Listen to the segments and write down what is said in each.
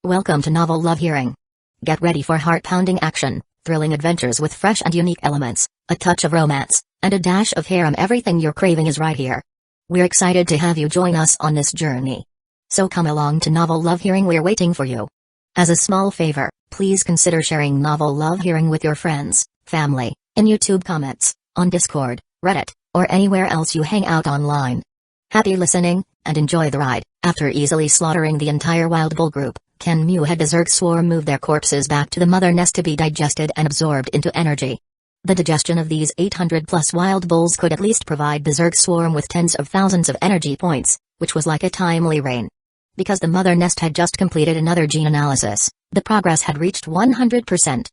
Welcome to Novel Love Hearing. Get ready for heart-pounding action, thrilling adventures with fresh and unique elements, a touch of romance, and a dash of harem. Everything you're craving is right here. We're excited to have you join us on this journey. So come along to Novel Love Hearing, we're waiting for you. As a small favor, please consider sharing Novel Love Hearing with your friends, family, in YouTube comments, on Discord, Reddit, or anywhere else you hang out online. Happy listening, and enjoy the ride. After easily slaughtering the entire Wild Bull group, Kenmu had the Zerg swarm move their corpses back to the mother nest to be digested and absorbed into energy. The digestion of these 800+ Wild Bulls could at least provide the Zerg swarm with tens of thousands of energy points, which was like a timely rain. Because the mother nest had just completed another gene analysis, the progress had reached 100%.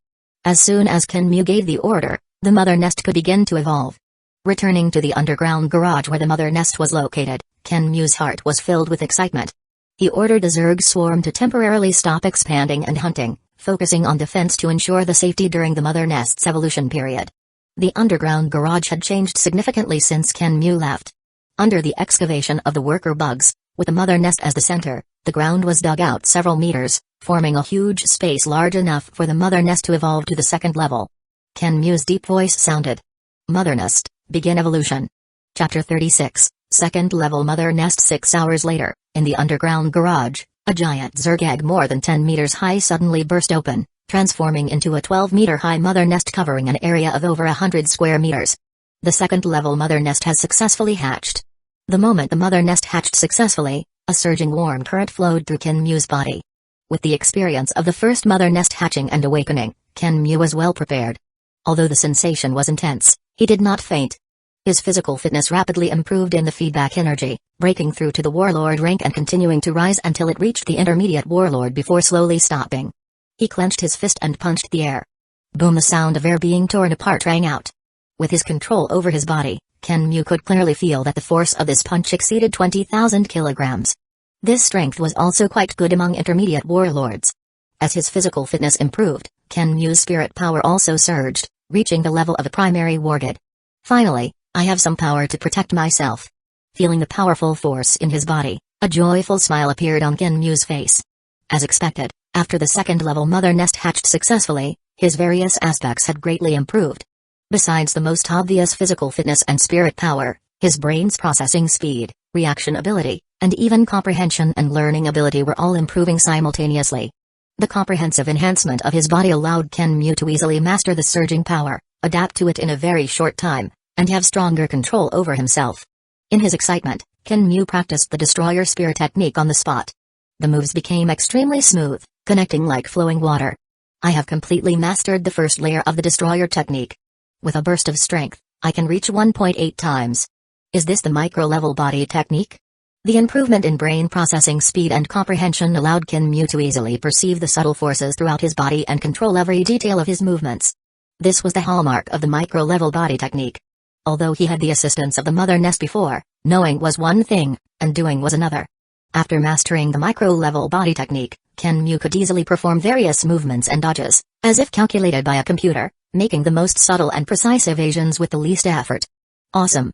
As soon as Kenmu gave the order, the mother nest could begin to evolve. Returning to the underground garage where the mother nest was located, Kenmu's heart was filled with excitement. He ordered the Zerg swarm to temporarily stop expanding and hunting, focusing on defense to ensure the safety during the mother nest's evolution period. The underground garage had changed significantly since Kenmu left. Under the excavation of the worker bugs, with the mother nest as the center, the ground was dug out several meters, forming a huge space large enough for the mother nest to evolve to the second level. Kenmu's deep voice sounded. Mother nest, begin evolution. Chapter 36, Second Level Mother Nest. 6 hours later, in the underground garage, a giant Zerg egg more than 10 meters high suddenly burst open, transforming into a 12-meter-high mother nest covering an area of over 100 square meters. The second-level mother nest has successfully hatched. The moment the mother nest hatched successfully, a surging warm current flowed through Kenmu's body. With the experience of the first mother nest hatching and awakening, Kenmu was well prepared. Although the sensation was intense, he did not faint. His physical fitness rapidly improved in the feedback energy, breaking through to the warlord rank and continuing to rise until it reached the intermediate warlord before slowly stopping. He clenched his fist and punched the air. Boom! The sound of air being torn apart rang out. With his control over his body, Kenmu could clearly feel that the force of this punch exceeded 20,000 kilograms. This strength was also quite good among intermediate warlords. As his physical fitness improved, Kenmu's spirit power also surged, reaching the level of a primary wargod. Finally, I have some power to protect myself. Feeling the powerful force in his body, a joyful smile appeared on Kenmu's face. As expected, after the second-level mother nest hatched successfully, his various aspects had greatly improved. Besides the most obvious physical fitness and spirit power, his brain's processing speed, reaction ability, and even comprehension and learning ability were all improving simultaneously. The comprehensive enhancement of his body allowed Kenmu to easily master the surging power, adapt to it in a very short time, and have stronger control over himself. In his excitement, Kenmu practiced the Destroyer Spear technique on the spot. The moves became extremely smooth, connecting like flowing water. I have completely mastered the first layer of the Destroyer technique. With a burst of strength, I can reach 1.8 times. Is this the micro-level body technique? The improvement in brain processing speed and comprehension allowed Kenmu to easily perceive the subtle forces throughout his body and control every detail of his movements. This was the hallmark of the micro-level body technique. Although he had the assistance of the mother nest before, knowing was one thing, and doing was another. After mastering the micro-level body technique, Kenmu could easily perform various movements and dodges, as if calculated by a computer, making the most subtle and precise evasions with the least effort. Awesome!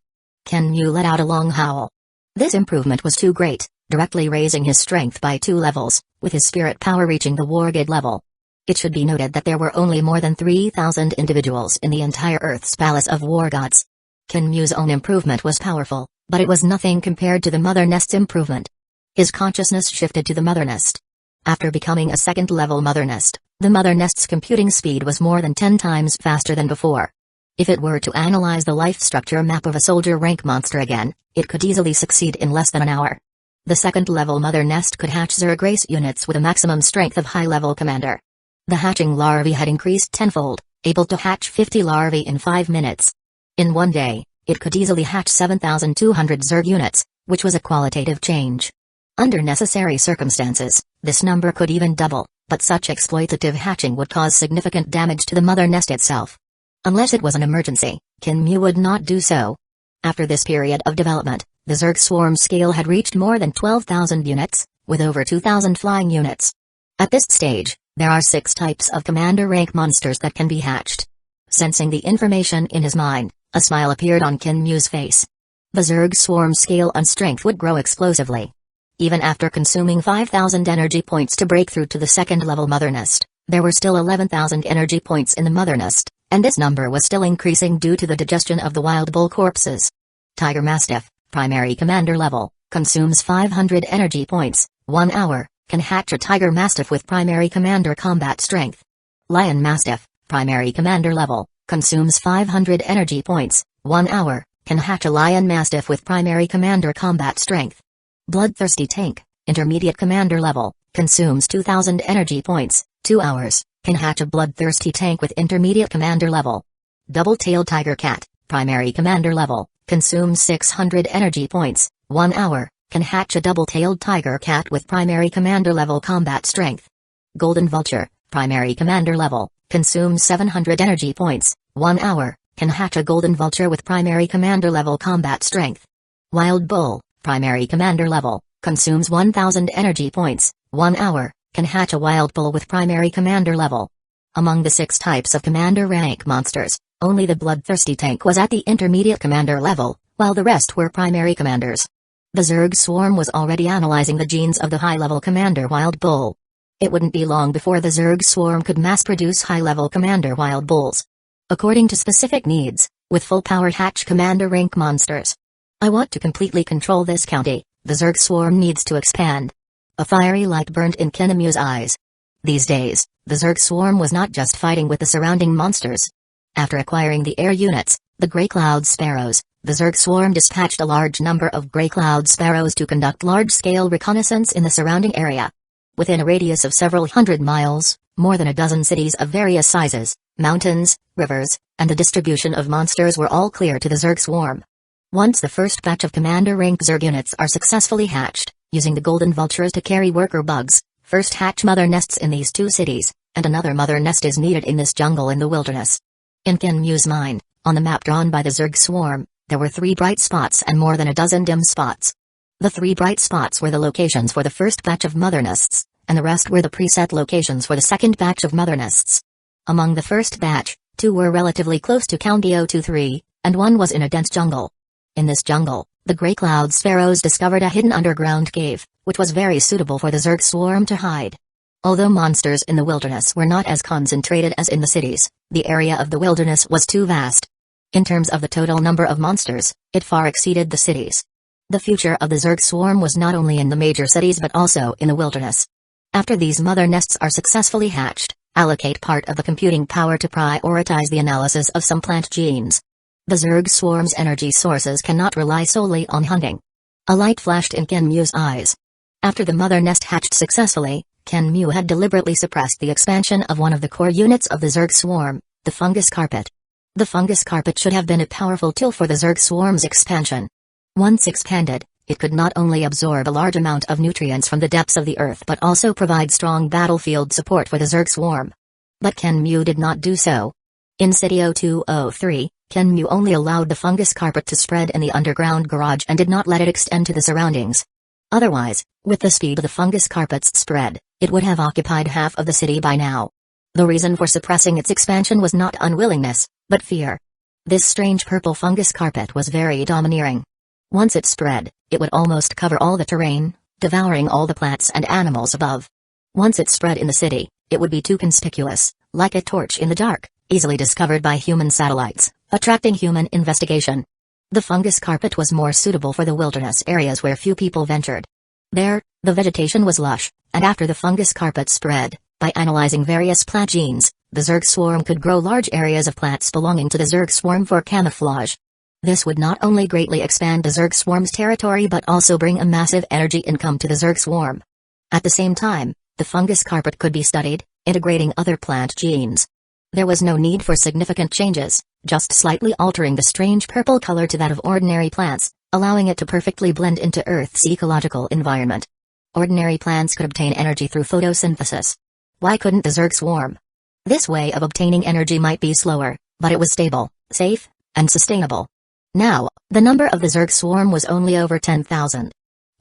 Kenmu let out a long howl. This improvement was too great, directly raising his strength by 2 levels, with his spirit power reaching the wargod level. It should be noted that there were only more than 3,000 individuals in the entire Earth's Palace of War Gods. Kenmu's own improvement was powerful, but it was nothing compared to the mother nest's improvement. His consciousness shifted to the mother nest. After becoming a second-level mother nest, the mother nest's computing speed was more than 10 times faster than before. If it were to analyze the life structure map of a soldier rank monster again, it could easily succeed in less than an hour. The second-level mother nest could hatch Zerg race units with a maximum strength of high-level commander. The hatching larvae had increased tenfold, able to hatch 50 larvae in 5 minutes. In one day, it could easily hatch 7,200 Zerg units, which was a qualitative change. Under necessary circumstances, this number could even double, but such exploitative hatching would cause significant damage to the mother nest itself. Unless it was an emergency, Kenmu would not do so. After this period of development, the Zerg swarm scale had reached more than 12,000 units, with over 2,000 flying units. At this stage, there are 6 types of commander rank monsters that can be hatched. Sensing the information in his mind, a smile appeared on Kenmu's face. The Zerg swarm scale and strength would grow explosively. Even after consuming 5,000 energy points to break through to the second-level mother nest, there were still 11,000 energy points in the mother nest, and this number was still increasing due to the digestion of the wild bull corpses. Tiger Mastiff, primary commander level, consumes 500 energy points, 1 hour, can hatch a Tiger Mastiff with primary commander combat strength. Lion Mastiff, primary commander level, consumes 500 energy points, 1 hour, can hatch a Lion Mastiff with primary commander combat strength. Bloodthirsty Tank, intermediate commander level, consumes 2,000 energy points, 2 hours, can hatch a Bloodthirsty Tank with intermediate commander level. Double-tailed Tiger Cat, primary commander level, consumes 600 energy points, 1 hour, can hatch a double-tailed Tiger Cat with primary commander level combat strength. Golden Vulture, primary commander level, consumes 700 energy points, 1 hour, can hatch a Golden Vulture with primary commander level combat strength. Wild Bull, primary commander level, consumes 1,000 energy points, 1 hour, can hatch a Wild Bull with primary commander level. Among the 6 types of commander rank monsters, only the Bloodthirsty Tank was at the intermediate commander level, while the rest were primary commanders. The Zerg swarm was already analyzing the genes of the high-level commander Wild Bull. It wouldn't be long before the Zerg swarm could mass-produce high-level commander Wild Bulls. According to specific needs, with full-powered hatch commander rank monsters. I want to completely control this county, the Zerg swarm needs to expand. A fiery light burned in Kinemu's eyes. These days, the Zerg swarm was not just fighting with the surrounding monsters. After acquiring the air units, the Grey Cloud Sparrows, the Zerg swarm dispatched a large number of Grey Cloud Sparrows to conduct large-scale reconnaissance in the surrounding area. Within a radius of several hundred miles, more than a dozen cities of various sizes, mountains, rivers, and the distribution of monsters were all clear to the Zerg swarm. Once the first batch of commander rank Zerg units are successfully hatched, using the golden vultures to carry worker bugs, first hatch mother nests in these 2 cities, and another mother nest is needed in this jungle in the wilderness. In Kinemu's mind, on the map drawn by the Zerg swarm, there were 3 bright spots and more than a dozen dim spots. The 3 bright spots were the locations for the first batch of mother nests, and the rest were the preset locations for the second batch of mother nests. Among the first batch, 2 were relatively close to Kanggyo 2-3, and 1 was in a dense jungle. In this jungle, the Grey Cloud Sparrows discovered a hidden underground cave, which was very suitable for the Zerg swarm to hide. Although monsters in the wilderness were not as concentrated as in the cities, the area of the wilderness was too vast. In terms of the total number of monsters, it far exceeded the cities. The future of the Zerg swarm was not only in the major cities but also in the wilderness. After these mother nests are successfully hatched, allocate part of the computing power to prioritize the analysis of some plant genes. The Zerg swarm's energy sources cannot rely solely on hunting. A light flashed in Kinemu's eyes. After the mother nest hatched successfully, Kinemu had deliberately suppressed the expansion of one of the core units of the Zerg swarm, the fungus carpet. The fungus carpet should have been a powerful tool for the Zerg swarm's expansion. Once expanded, it could not only absorb a large amount of nutrients from the depths of the earth but also provide strong battlefield support for the Zerg swarm. But Kinemu did not do so. In City 0203, Kinemu only allowed the fungus carpet to spread in the underground garage and did not let it extend to the surroundings. Otherwise, with the speed the fungus carpets spread, it would have occupied half of the city by now. The reason for suppressing its expansion was not unwillingness, but fear. This strange purple fungus carpet was very domineering. Once it spread, it would almost cover all the terrain, devouring all the plants and animals above. Once it spread in the city, it would be too conspicuous, like a torch in the dark, easily discovered by human satellites, attracting human investigation. The fungus carpet was more suitable for the wilderness areas where few people ventured. There, the vegetation was lush, and after the fungus carpet spread, by analyzing various plant genes, the Zerg swarm could grow large areas of plants belonging to the Zerg swarm for camouflage. This would not only greatly expand the Zerg swarm's territory but also bring a massive energy income to the Zerg swarm. At the same time, the fungus carpet could be studied, integrating other plant genes. There was no need for significant changes, just slightly altering the strange purple color to that of ordinary plants, allowing it to perfectly blend into Earth's ecological environment. Ordinary plants could obtain energy through photosynthesis. Why couldn't the Zerg swarm? This way of obtaining energy might be slower, but it was stable, safe, and sustainable. Now, the number of the Zerg swarm was only over 10,000.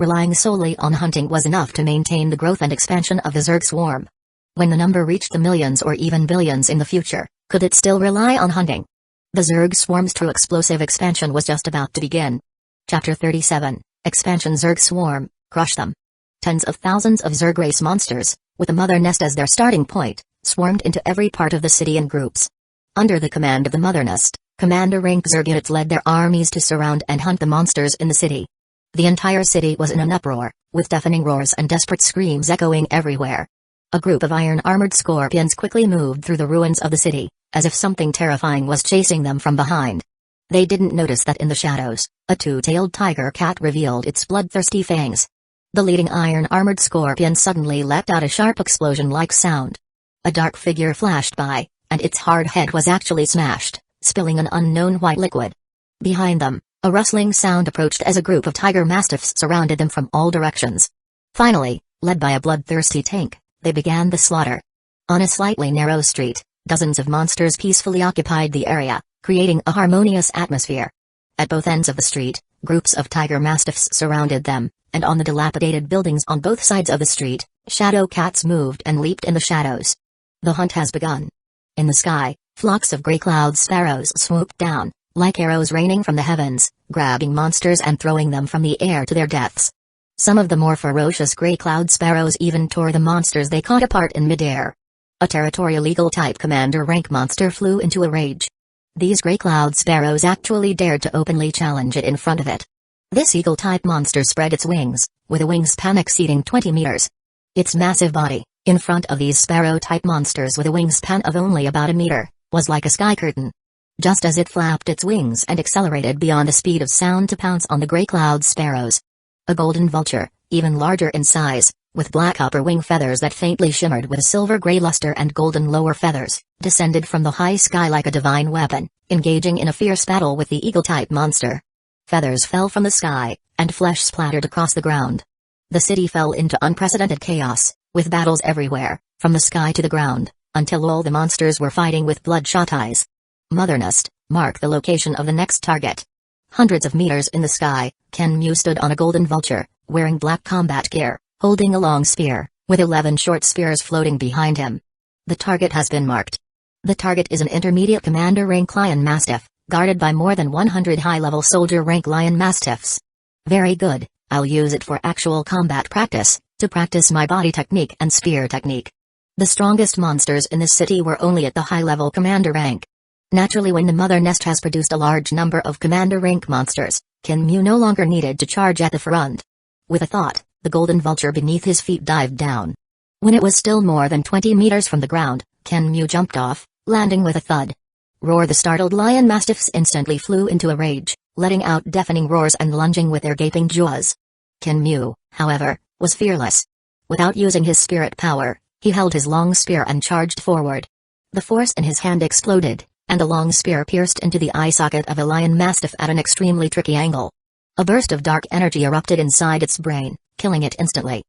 Relying solely on hunting was enough to maintain the growth and expansion of the Zerg swarm. When the number reached the millions or even billions in the future, could it still rely on hunting? The Zerg swarm's true explosive expansion was just about to begin. Chapter 37, Expansion Zerg Swarm, Crush Them. Tens of thousands of Zerg race monsters, with the Mother Nest as their starting point, swarmed into every part of the city in groups. Under the command of the Mother Nest, commander-rank Zerg units led their armies to surround and hunt the monsters in the city. The entire city was in an uproar, with deafening roars and desperate screams echoing everywhere. A group of iron-armored scorpions quickly moved through the ruins of the city, as if something terrifying was chasing them from behind. They didn't notice that in the shadows, a two-tailed tiger cat revealed its bloodthirsty fangs. The leading iron-armored scorpion suddenly let out a sharp explosion-like sound. A dark figure flashed by, and its hard head was actually smashed, spilling an unknown white liquid. Behind them, a rustling sound approached as a group of tiger mastiffs surrounded them from all directions. Finally, led by a bloodthirsty tank, they began the slaughter. On a slightly narrow street, dozens of monsters peacefully occupied the area, creating a harmonious atmosphere. At both ends of the street, groups of tiger mastiffs surrounded them, and on the dilapidated buildings on both sides of the street, shadow cats moved and leaped in the shadows. The hunt has begun. In the sky, flocks of gray cloud sparrows swooped down, like arrows raining from the heavens, grabbing monsters and throwing them from the air to their deaths. Some of the more ferocious gray cloud sparrows even tore the monsters they caught apart in midair. A territorial eagle-type commander-rank monster flew into a rage. These gray cloud sparrows actually dared to openly challenge it in front of it. This eagle-type monster spread its wings, with a wingspan exceeding 20 meters. Its massive body, in front of these sparrow-type monsters with a wingspan of only about a meter, was like a sky curtain. Just as it flapped its wings and accelerated beyond the speed of sound to pounce on the gray cloud sparrows. A golden vulture, even larger in size, with black upper wing feathers that faintly shimmered with a silver-gray luster and golden lower feathers, descended from the high sky like a divine weapon, engaging in a fierce battle with the eagle-type monster. Feathers fell from the sky, and flesh splattered across the ground. The city fell into unprecedented chaos, with battles everywhere, from the sky to the ground, until all the monsters were fighting with bloodshot eyes. Mother Nest, mark the location of the next target. Hundreds of meters in the sky, Kenmu stood on a golden vulture, wearing black combat gear, holding a long spear, with 11 short spears floating behind him. The target has been marked. The target is an intermediate commander-rank lion mastiff, guarded by more than 100 high-level soldier-rank lion mastiffs. Very good, I'll use it for actual combat practice, to practice my body technique and spear technique. The strongest monsters in this city were only at the high-level commander rank. Naturally, when the Mother Nest has produced a large number of commander rank monsters, Kenmu no longer needed to charge at the front. With a thought, the golden vulture beneath his feet dived down. When it was still more than 20 meters from the ground, Kenmu jumped off, landing with a thud. Roar! The startled lion mastiffs instantly flew into a rage, letting out deafening roars and lunging with their gaping jaws. Kenmu, however, was fearless. Without using his spirit power, he held his long spear and charged forward. The force in his hand exploded, and the long spear pierced into the eye socket of a lion mastiff at an extremely tricky angle. A burst of dark energy erupted inside its brain, killing it instantly.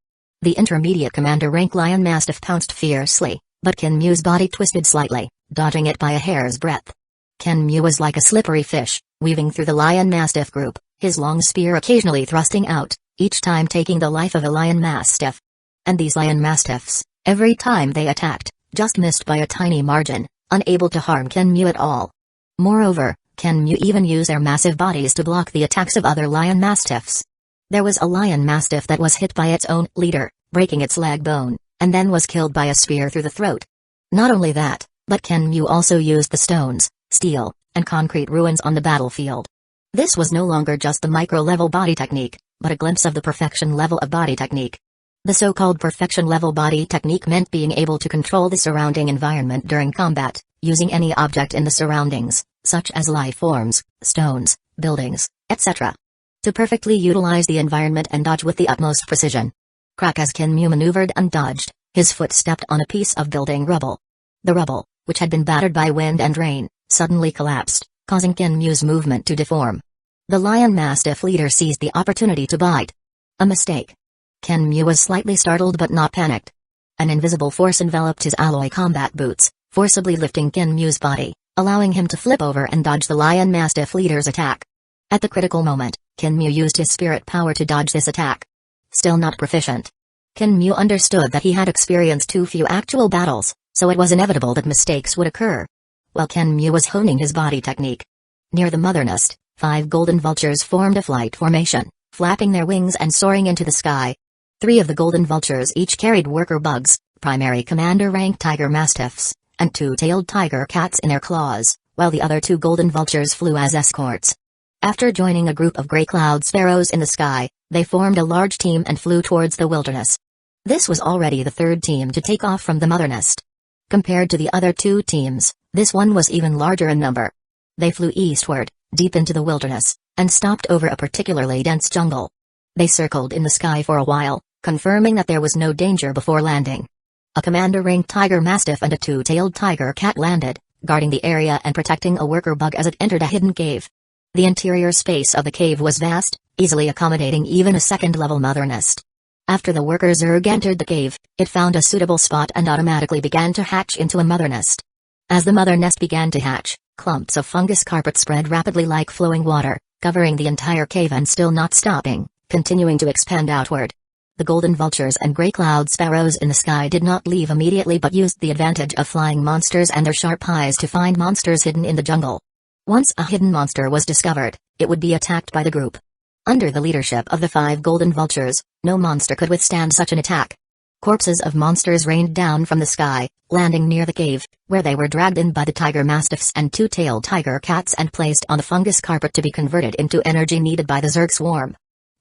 The intermediate commander rank lion mastiff pounced fiercely, but Kenmu's body twisted slightly, dodging it by a hair's breadth. Kenmu was like a slippery fish, weaving through the lion mastiff group, his long spear occasionally thrusting out, each time taking the life of a lion mastiff. And these lion mastiffs, every time they attacked, just missed by a tiny margin, unable to harm Kenmu at all. Moreover, Kenmu even used their massive bodies to block the attacks of other lion mastiffs. There was a lion mastiff that was hit by its own leader, breaking its leg bone, and then was killed by a spear through the throat. Not only that, but Kenmu also used the stones, steel, and concrete ruins on the battlefield. This was no longer just the micro-level body technique, but a glimpse of the perfection level of body technique. The so-called perfection level body technique meant being able to control the surrounding environment during combat, using any object in the surroundings, such as life forms, stones, buildings, etc. to perfectly utilize the environment and dodge with the utmost precision. Crack! As Kenmu maneuvered and dodged, his foot stepped on a piece of building rubble. The rubble, which had been battered by wind and rain, suddenly collapsed, causing Kenmu's movement to deform. The lion mastiff leader seized the opportunity to bite. A mistake. Kenmu was slightly startled but not panicked. An invisible force enveloped his alloy combat boots, forcibly lifting Kenmu's body, allowing him to flip over and dodge the lion mastiff leader's attack. At the critical moment, Kenmu used his spirit power to dodge this attack. Still not proficient. Kenmu understood that he had experienced too few actual battles, so it was inevitable that mistakes would occur. While Kenmu was honing his body technique. Near the Mother Nest, 5 golden vultures formed a flight formation, flapping their wings and soaring into the sky. 3 of the golden vultures each carried worker bugs, primary commander rank tiger mastiffs, and 2-tailed tiger cats in their claws, while the other 2 golden vultures flew as escorts. After joining a group of gray cloud sparrows in the sky, they formed a large team and flew towards the wilderness. This was already the 3rd team to take off from the mother nest. Compared to the other 2 teams, this one was even larger in number. They flew eastward, deep into the wilderness, and stopped over a particularly dense jungle. They circled in the sky for a while, confirming that there was no danger before landing. A commander-ranked tiger mastiff and a 2-tailed tiger cat landed, guarding the area and protecting a worker bug as it entered a hidden cave. The interior space of the cave was vast, easily accommodating even a second-level mother nest. After the worker Zerg entered the cave, it found a suitable spot and automatically began to hatch into a mother nest. As the mother nest began to hatch, clumps of fungus carpet spread rapidly like flowing water, covering the entire cave and still not stopping, continuing to expand outward. The golden vultures and gray cloud sparrows in the sky did not leave immediately but used the advantage of flying monsters and their sharp eyes to find monsters hidden in the jungle. Once a hidden monster was discovered, it would be attacked by the group. Under the leadership of the 5 golden vultures, no monster could withstand such an attack. Corpses of monsters rained down from the sky, landing near the cave, where they were dragged in by the tiger mastiffs and 2-tailed tiger cats and placed on the fungus carpet to be converted into energy needed by the Zerg swarm.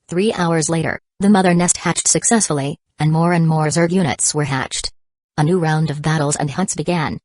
3 hours later, the mother nest hatched successfully, and more Zerg units were hatched. A new round of battles and hunts began.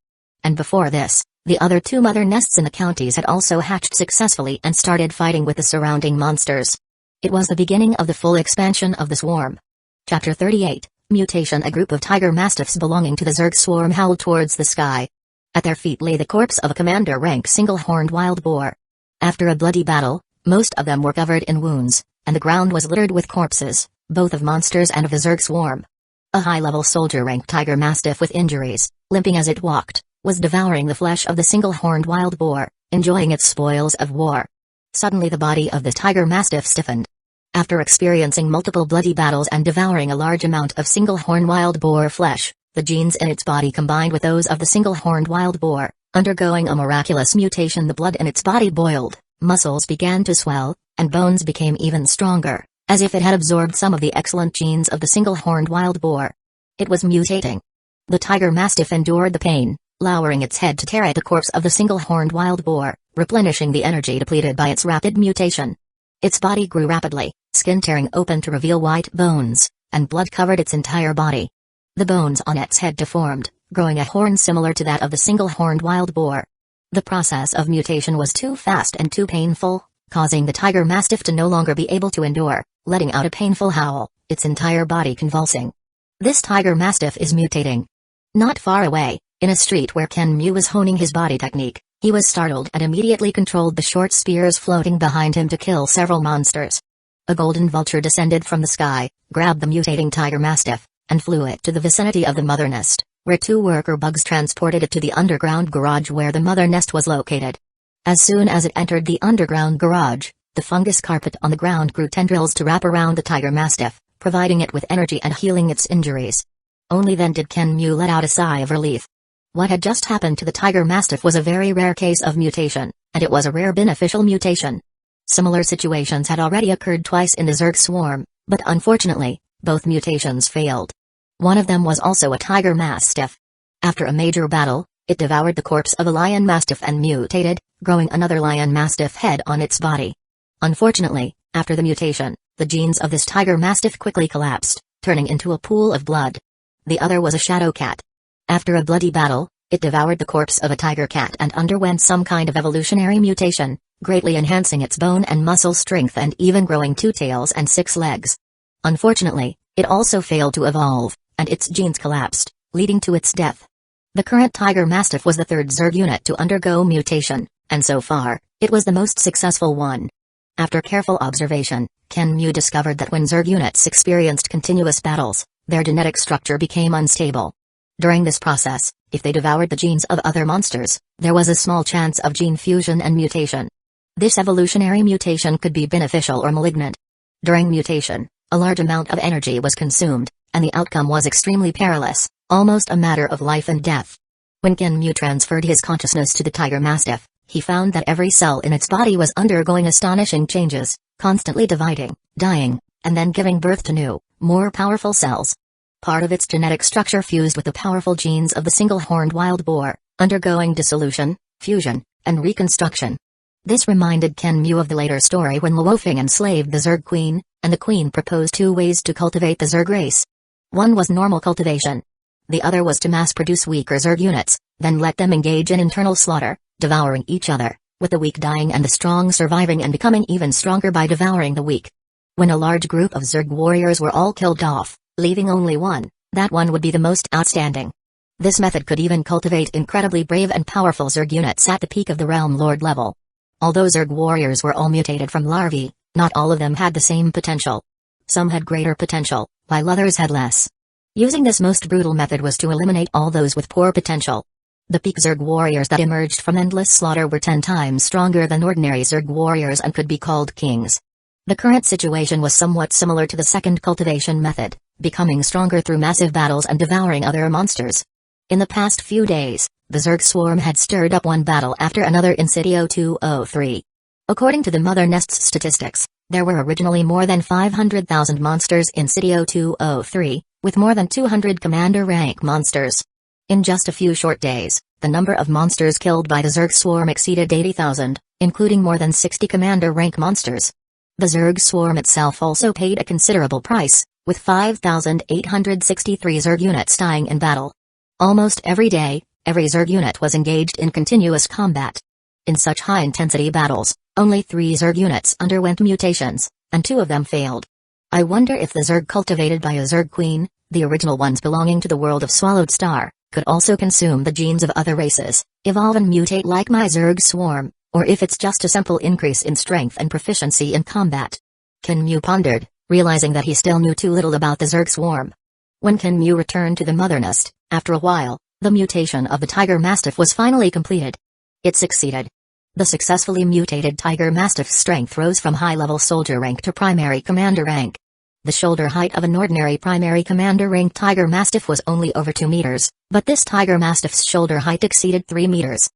And before this, the other 2 mother nests in the counties had also hatched successfully and started fighting with the surrounding monsters. It was the beginning of the full expansion of the swarm. Chapter 38, Mutation. A group of tiger mastiffs belonging to the Zerg swarm howled towards the sky. At their feet lay the corpse of a commander-rank single-horned wild boar. After a bloody battle, most of them were covered in wounds, and the ground was littered with corpses, both of monsters and of the Zerg swarm. A high-level soldier-rank tiger mastiff with injuries, limping as it walked, was devouring the flesh of the single-horned wild boar, enjoying its spoils of war. Suddenly the body of the tiger mastiff stiffened. After experiencing multiple bloody battles and devouring a large amount of single-horned wild boar flesh, the genes in its body combined with those of the single-horned wild boar, undergoing a miraculous mutation. The blood in its body boiled, muscles began to swell, and bones became even stronger, as if it had absorbed some of the excellent genes of the single-horned wild boar. It was mutating. The tiger mastiff endured the pain, lowering its head to tear at the corpse of the single-horned wild boar, replenishing the energy depleted by its rapid mutation. Its body grew rapidly, skin tearing open to reveal white bones, and blood covered its entire body. The bones on its head deformed, growing a horn similar to that of the single-horned wild boar. The process of mutation was too fast and too painful, causing the tiger mastiff to no longer be able to endure, letting out a painful howl, its entire body convulsing. This tiger mastiff is mutating. Not far away, in a street where Ken Mu was honing his body technique, he was startled and immediately controlled the short spears floating behind him to kill several monsters. A golden vulture descended from the sky, grabbed the mutating tiger mastiff, and flew it to the vicinity of the mother nest, where 2 worker bugs transported it to the underground garage where the mother nest was located. As soon as it entered the underground garage, the fungus carpet on the ground grew tendrils to wrap around the tiger mastiff, providing it with energy and healing its injuries. Only then did Ken Mu let out a sigh of relief. What had just happened to the tiger mastiff was a very rare case of mutation, and it was a rare beneficial mutation. Similar situations had already occurred twice in the Zerg swarm, but unfortunately, both mutations failed. One of them was also a tiger mastiff. After a major battle, it devoured the corpse of a lion mastiff and mutated, growing another lion mastiff head on its body. Unfortunately, after the mutation, the genes of this tiger mastiff quickly collapsed, turning into a pool of blood. The other was a shadow cat. After a bloody battle, it devoured the corpse of a tiger cat and underwent some kind of evolutionary mutation, greatly enhancing its bone and muscle strength and even growing 2 tails and 6 legs. Unfortunately, it also failed to evolve, and its genes collapsed, leading to its death. The current tiger mastiff was the 3rd Zerg unit to undergo mutation, and so far, it was the most successful one. After careful observation, Ken Mu discovered that when Zerg units experienced continuous battles, their genetic structure became unstable. During this process, if they devoured the genes of other monsters, there was a small chance of gene fusion and mutation. This evolutionary mutation could be beneficial or malignant. During mutation, a large amount of energy was consumed, and the outcome was extremely perilous, almost a matter of life and death. When Ken Mu transferred his consciousness to the tiger mastiff, he found that every cell in its body was undergoing astonishing changes, constantly dividing, dying, and then giving birth to new, more powerful cells. Part of its genetic structure fused with the powerful genes of the single-horned wild boar, undergoing dissolution, fusion, and reconstruction. This reminded Ken Mu of the later story when Luofeng enslaved the Zerg queen, and the queen proposed 2 ways to cultivate the Zerg race. One was normal cultivation. The other was to mass-produce weaker Zerg units, then let them engage in internal slaughter, devouring each other, with the weak dying and the strong surviving and becoming even stronger by devouring the weak. When a large group of Zerg warriors were all killed off, leaving only one, that one would be the most outstanding. This method could even cultivate incredibly brave and powerful Zerg units at the peak of the Realm Lord level. Although Zerg warriors were all mutated from larvae, not all of them had the same potential. Some had greater potential, while others had less. Using this most brutal method was to eliminate all those with poor potential. The peak Zerg warriors that emerged from endless slaughter were 10 times stronger than ordinary Zerg warriors and could be called kings. The current situation was somewhat similar to the second cultivation method, becoming stronger through massive battles and devouring other monsters. In the past few days, the Zerg swarm had stirred up one battle after another in City 0203. According to the Mother Nest's statistics, there were originally more than 500,000 monsters in City 0203, with more than 200 commander rank monsters. In just a few short days, the number of monsters killed by the Zerg swarm exceeded 80,000, including more than 60 commander rank monsters. The Zerg swarm itself also paid a considerable price, with 5,863 Zerg units dying in battle. Almost every day, every Zerg unit was engaged in continuous combat. In such high-intensity battles, only 3 Zerg units underwent mutations, and 2 of them failed. I wonder if the Zerg cultivated by a Zerg queen, the original ones belonging to the world of Swallowed Star, could also consume the genes of other races, evolve and mutate like my Zerg swarm, or if it's just a simple increase in strength and proficiency in combat. Ken Mu pondered, realizing that he still knew too little about the Zerg swarm. When Ken Mu returned to the Mother Nest, after a while, the mutation of the Tiger Mastiff was finally completed. It succeeded. The successfully mutated Tiger Mastiff's strength rose from high-level soldier rank to primary commander rank. The shoulder height of an ordinary primary commander rank Tiger Mastiff was only over 2 meters, but this Tiger Mastiff's shoulder height exceeded 3 meters.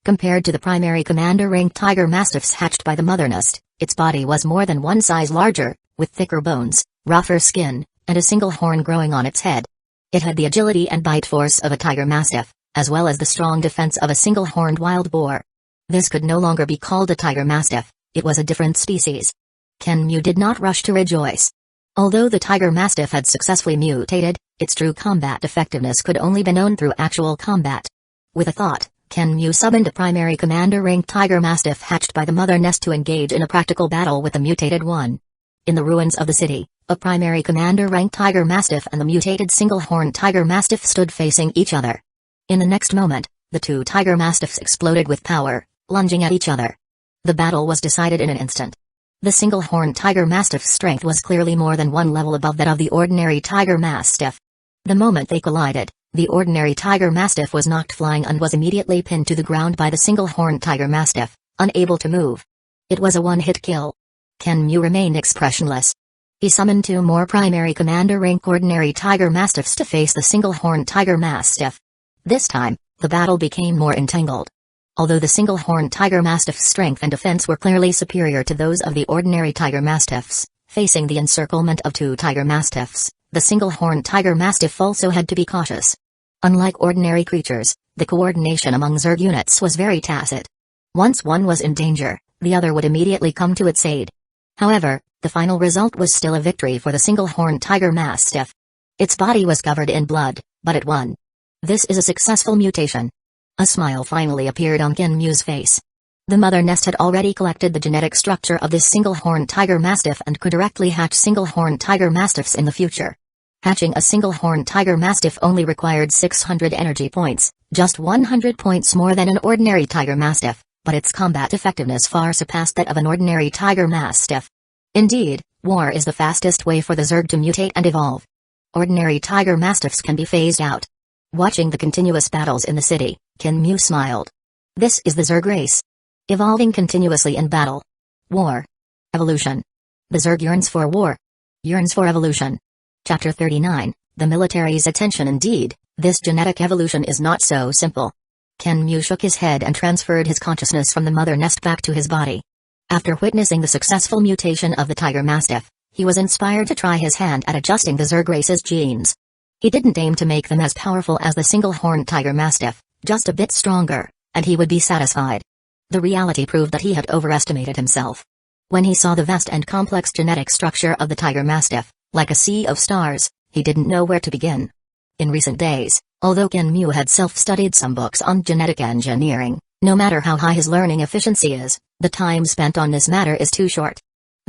Compared to the primary commander rank Tiger Mastiffs hatched by the Mother Nest, its body was more than 1 size larger, with thicker bones, rougher skin, and a single horn growing on its head. It had the agility and bite force of a Tiger Mastiff, as well as the strong defense of a single-horned wild boar. This could no longer be called a Tiger Mastiff, it was a different species. Ken Mu did not rush to rejoice. Although the Tiger Mastiff had successfully mutated, its true combat effectiveness could only be known through actual combat. With a thought, Ken Mu summoned a primary commander rank Tiger Mastiff hatched by the Mother Nest to engage in a practical battle with the mutated one. In the ruins of the city, a primary commander rank Tiger Mastiff and the mutated single-horned Tiger Mastiff stood facing each other. In the next moment, the 2 Tiger Mastiffs exploded with power, lunging at each other. The battle was decided in an instant. The single-horned Tiger Mastiff's strength was clearly more than 1 level above that of the ordinary Tiger Mastiff. The moment they collided, the ordinary Tiger Mastiff was knocked flying and was immediately pinned to the ground by the single-horned Tiger Mastiff, unable to move. It was a one-hit kill. Ken Mu remained expressionless. He summoned 2 more primary commander rank ordinary Tiger Mastiffs to face the single-horned Tiger Mastiff. This time, the battle became more entangled. Although the single-horned Tiger Mastiff's strength and defense were clearly superior to those of the ordinary Tiger Mastiffs, facing the encirclement of 2 Tiger Mastiffs, the single-horned Tiger Mastiff also had to be cautious. Unlike ordinary creatures, the coordination among Zerg units was very tacit. Once one was in danger, the other would immediately come to its aid. However, the final result was still a victory for the single-horned Tiger Mastiff. Its body was covered in blood, but it won. This is a successful mutation. A smile finally appeared on Ken Mu's face. The Mother Nest had already collected the genetic structure of this single-horned Tiger Mastiff and could directly hatch single-horned Tiger Mastiffs in the future. Hatching a single-horned Tiger Mastiff only required 600 energy points, just 100 points more than an ordinary Tiger Mastiff, but its combat effectiveness far surpassed that of an ordinary Tiger Mastiff. Indeed, war is the fastest way for the Zerg to mutate and evolve. Ordinary Tiger Mastiffs can be phased out. Watching the continuous battles in the city, Ken Mu smiled. This is the Zerg race. Evolving continuously in battle. War. Evolution. The Zerg yearns for war. Yearns for evolution. Chapter 39, The Military's Attention. Indeed, this genetic evolution is not so simple. Ken Mu shook his head and transferred his consciousness from the Mother Nest back to his body. After witnessing the successful mutation of the Tiger Mastiff, He was inspired to try his hand at adjusting the Zerg race's genes. He didn't aim to make them as powerful as the single-horned tiger mastiff, just a bit stronger, and he would be satisfied. The reality proved that he had overestimated himself. When he saw the vast and complex genetic structure of the tiger mastiff, like a sea of stars, he didn't know where to begin. In recent days, although Kenmu had self-studied some books on genetic engineering, no matter how high his learning efficiency is, the time spent on this matter is too short.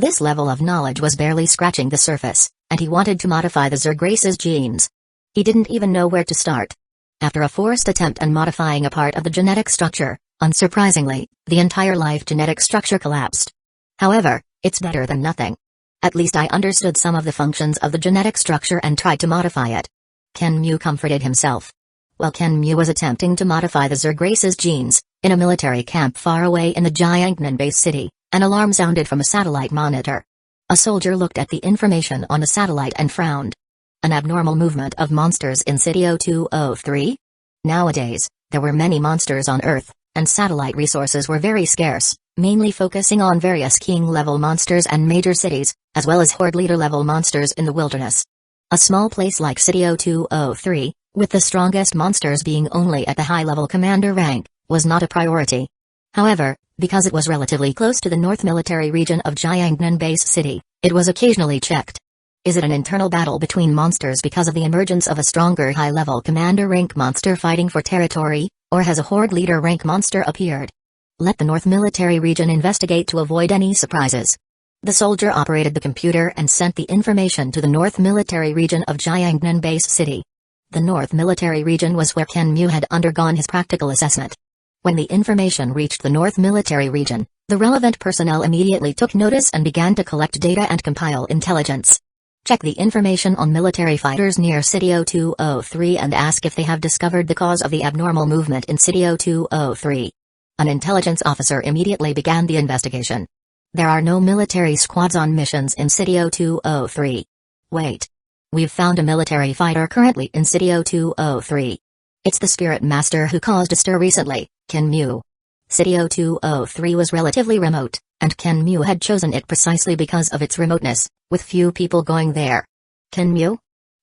This level of knowledge was barely scratching the surface, and he wanted to modify the Zerg race's genes. He didn't even know where to start. After a forced attempt at modifying a part of the genetic structure, unsurprisingly, the entire life genetic structure collapsed. However, it's better than nothing. At least I understood some of the functions of the genetic structure and tried to modify it. Kenmu comforted himself. While Kenmu was attempting to modify the Zerg race's genes, in a military camp far away in the Jiangnan base city, an alarm sounded from a satellite monitor. A soldier looked at the information on the satellite and frowned. An abnormal movement of monsters in City 0203? Nowadays, there were many monsters on Earth, and satellite resources were very scarce, mainly focusing on various king-level monsters and major cities, as well as horde leader-level monsters in the wilderness. A small place like City 0203, with the strongest monsters being only at the high-level commander rank, was not a priority. However, because it was relatively close to the North Military region of Jiangnan Base City, it was occasionally checked. Is it an internal battle between monsters because of the emergence of a stronger high-level commander rank monster fighting for territory, or has a horde leader rank monster appeared? Let the North Military region investigate to avoid any surprises. The soldier operated the computer and sent the information to the North Military region of Jiangnan Base City. The North Military region was where Kenmu had undergone his practical assessment. When the information reached the North Military region, the relevant personnel immediately took notice and began to collect data and compile intelligence. Check the information on military fighters near City 0203 and ask if they have discovered the cause of the abnormal movement in City 0203. An intelligence officer immediately began the investigation. There are no military squads on missions in City 0203. Wait. We've found a military fighter currently in City 0203. It's the Spirit Master who caused a stir recently, Kenmu. City 0203 was relatively remote, and Kenmu had chosen it precisely because of its remoteness, with few people going there. Kenmu?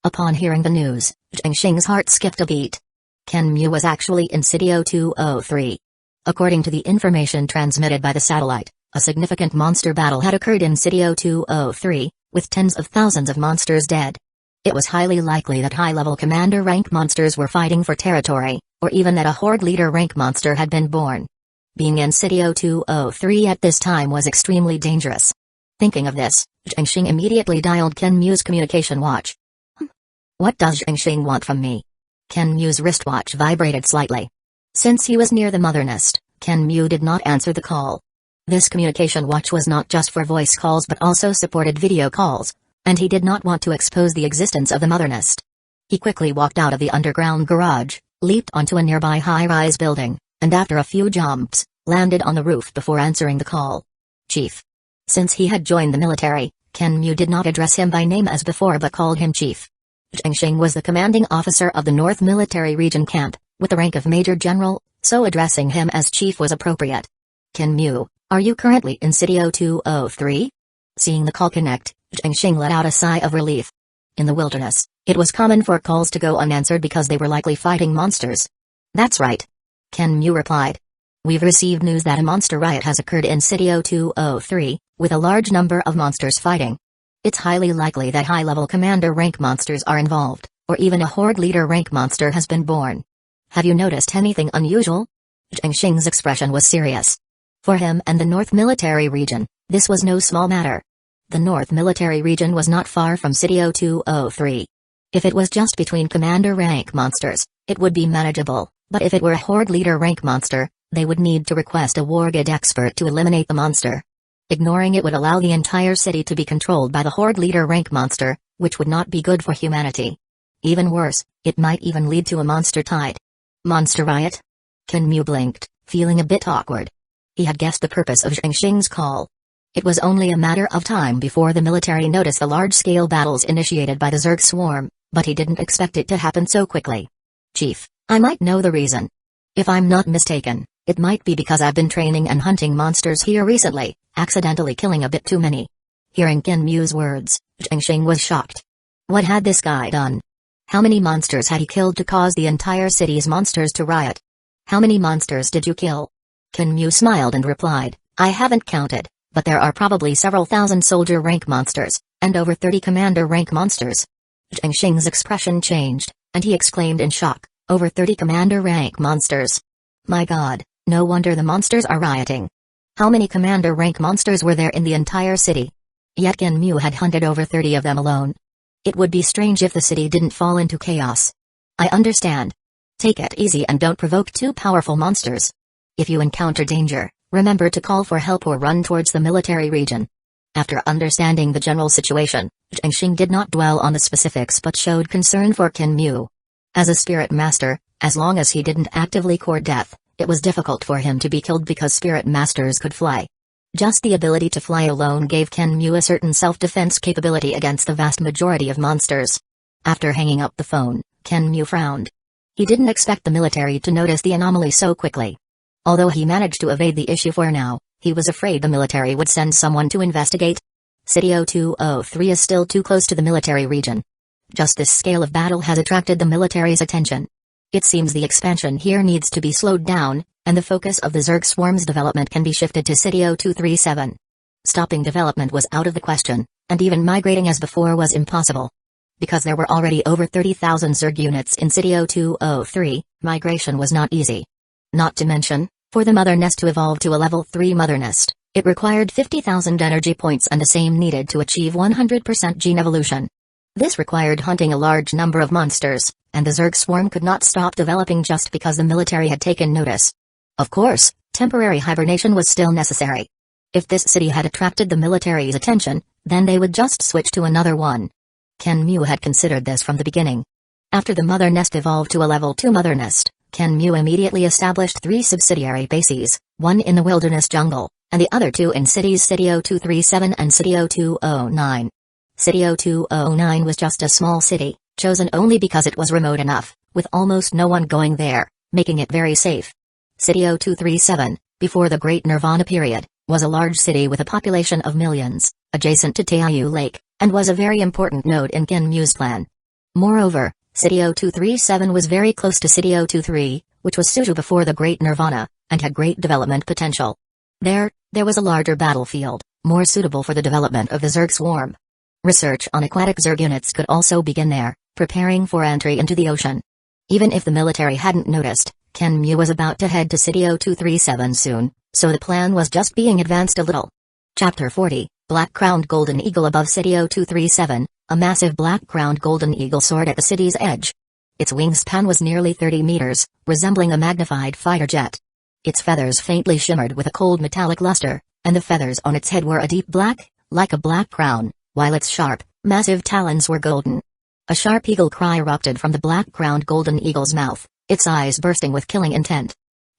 Upon hearing the news, Zhengxing's heart skipped a beat. Kenmu was actually in City 0203. According to the information transmitted by the satellite, a significant monster battle had occurred in City 0203, with tens of thousands of monsters dead. It was highly likely that high-level commander rank monsters were fighting for territory, or even that a horde leader rank monster had been born. Being in City 0203 at this time was extremely dangerous. Thinking of this, Zhengxing immediately dialed Kenmu's communication watch. What does Zhengxing want from me? Kenmu's wristwatch vibrated slightly. Since he was near the mother nest, Kenmu did not answer the call. This communication watch was not just for voice calls but also supported video calls, and he did not want to expose the existence of the mother nest. He quickly walked out of the underground garage, leaped onto a nearby high-rise building, and after a few jumps, landed on the roof before answering the call. Chief. Since he had joined the military, Kenmu did not address him by name as before but called him Chief. Zhengxing was the commanding officer of the North Military Region camp, with the rank of Major General, so addressing him as Chief was appropriate. Kenmu, are you currently in City 0203? Seeing the call connect, Zhengxing let out a sigh of relief. In the wilderness, it was common for calls to go unanswered because they were likely fighting monsters. That's right. Kenmu replied. We've received news that a monster riot has occurred in City 0203, with a large number of monsters fighting. It's highly likely that high-level commander rank monsters are involved, or even a horde leader rank monster has been born. Have you noticed anything unusual? Zhengxing's expression was serious. For him and the North Military Region, this was no small matter. The North Military Region was not far from City 0203. If it was just between commander rank monsters, it would be manageable, but if it were a horde leader rank monster, they would need to request a war guide expert to eliminate the monster. Ignoring it would allow the entire city to be controlled by the horde leader rank monster, which would not be good for humanity. Even worse, it might even lead to a monster tide. Monster riot? Kenmu blinked, feeling a bit awkward. He had guessed the purpose of Zhengxing's call. It was only a matter of time before the military noticed the large-scale battles initiated by the Zerg swarm, but he didn't expect it to happen so quickly. Chief, I might know the reason. If I'm not mistaken, it might be because I've been training and hunting monsters here recently, accidentally killing a bit too many. Hearing Kinmu's words, Zhengxing was shocked. What had this guy done? How many monsters had he killed to cause the entire city's monsters to riot? How many monsters did you kill? Kinmu smiled and replied, I haven't counted, but there are probably several thousand soldier rank monsters, and over 30 commander rank monsters. Zhengxing's expression changed, and he exclaimed in shock, over 30 commander rank monsters. My god, no wonder the monsters are rioting. How many commander rank monsters were there in the entire city? Yet Kinmu had hunted over 30 of them alone. It would be strange if the city didn't fall into chaos. I understand. Take it easy and don't provoke too powerful monsters. If you encounter danger, remember to call for help or run towards the military region. After understanding the general situation, Zhengxing did not dwell on the specifics but showed concern for Kinmu. As a spirit master, as long as he didn't actively court death, it was difficult for him to be killed because spirit masters could fly. Just the ability to fly alone gave Kinmu a certain self-defense capability against the vast majority of monsters. After hanging up the phone, Kinmu frowned. He didn't expect the military to notice the anomaly so quickly. Although he managed to evade the issue for now, he was afraid the military would send someone to investigate. City 0203 is still too close to the military region. Just this scale of battle has attracted the military's attention. It seems the expansion here needs to be slowed down, and the focus of the Zerg swarm's development can be shifted to City 0237. Stopping development was out of the question, and even migrating as before was impossible. Because there were already over 30,000 Zerg units in City 0203, migration was not easy. Not to mention, for the mother nest to evolve to a level 3 mother nest, it required 50,000 energy points and the same needed to achieve 100% gene evolution. This required hunting a large number of monsters, and the Zerg swarm could not stop developing just because the military had taken notice. Of course, temporary hibernation was still necessary. If this city had attracted the military's attention, then they would just switch to another one. Kinmu had considered this from the beginning. After the mother nest evolved to a level 2 mother nest, Kinmu immediately established 3 subsidiary bases, one in the wilderness jungle, and the other 2 in cities City 0237 and City 0209. City 0209 was just a small city, chosen only because it was remote enough, with almost no one going there, making it very safe. City 0237, before the Great Nirvana period, was a large city with a population of millions, adjacent to Taiyu Lake, and was a very important node in Kinmu's plan. Moreover, City 0237 was very close to City 023, which was Suju before the Great Nirvana, and had great development potential. There was a larger battlefield, more suitable for the development of the Zerg swarm. Research on aquatic Zerg units could also begin there, preparing for entry into the ocean. Even if the military hadn't noticed, Kinmu was about to head to City 0237 soon, so the plan was just being advanced a little. Chapter 40, Black-Crowned Golden Eagle above City 0237, a massive black-crowned golden eagle soared at the city's edge. Its wingspan was nearly 30 meters, resembling a magnified fighter jet. Its feathers faintly shimmered with a cold metallic luster, and the feathers on its head were a deep black, like a black crown, while its sharp, massive talons were golden. A sharp eagle cry erupted from the black-crowned golden eagle's mouth, its eyes bursting with killing intent.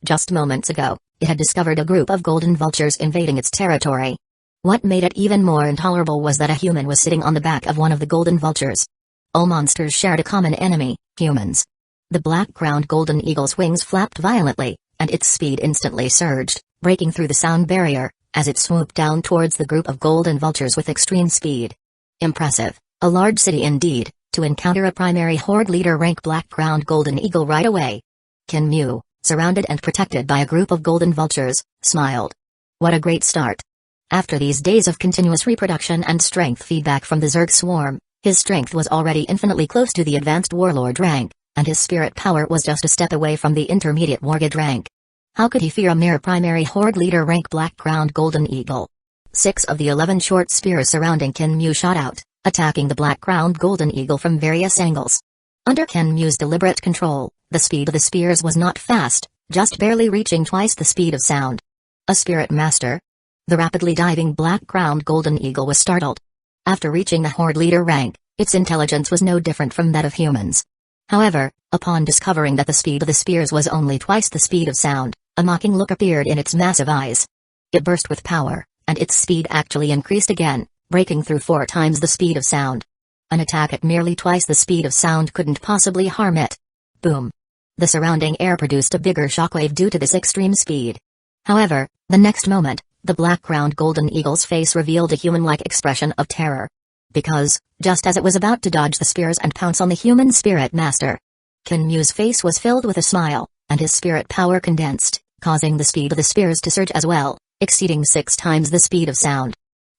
Just moments ago, it had discovered a group of golden vultures invading its territory. What made it even more intolerable was that a human was sitting on the back of one of the golden vultures. All monsters shared a common enemy, humans. The black-crowned golden eagle's wings flapped violently, and its speed instantly surged, breaking through the sound barrier, as it swooped down towards the group of golden vultures with extreme speed. Impressive, a large city indeed, to encounter a primary horde leader rank black-crowned golden eagle right away. Kinmu, surrounded and protected by a group of golden vultures, smiled. What a great start. After these days of continuous reproduction and strength feedback from the Zerg swarm, his strength was already infinitely close to the advanced warlord rank, and his spirit power was just a step away from the intermediate wargid rank. How could he fear a mere primary horde leader rank black-crowned golden eagle? 6 of the 11 short spears surrounding Kinmu shot out, attacking the black-crowned golden eagle from various angles. Under Kinmu's deliberate control, the speed of the spears was not fast, just barely reaching twice the speed of sound. A spirit master? The rapidly diving black-crowned golden eagle was startled. After reaching the horde leader rank, its intelligence was no different from that of humans. However, upon discovering that the speed of the spears was only twice the speed of sound, a mocking look appeared in its massive eyes. It burst with power, and its speed actually increased again, breaking through 4 times the speed of sound. An attack at merely twice the speed of sound couldn't possibly harm it. Boom. The surrounding air produced a bigger shockwave due to this extreme speed. However, the next moment, the black-crowned golden eagle's face revealed a human-like expression of terror. Because, just as it was about to dodge the spears and pounce on the human spirit master, Kinmu's face was filled with a smile, and his spirit power condensed, causing the speed of the spears to surge as well, exceeding 6 times the speed of sound.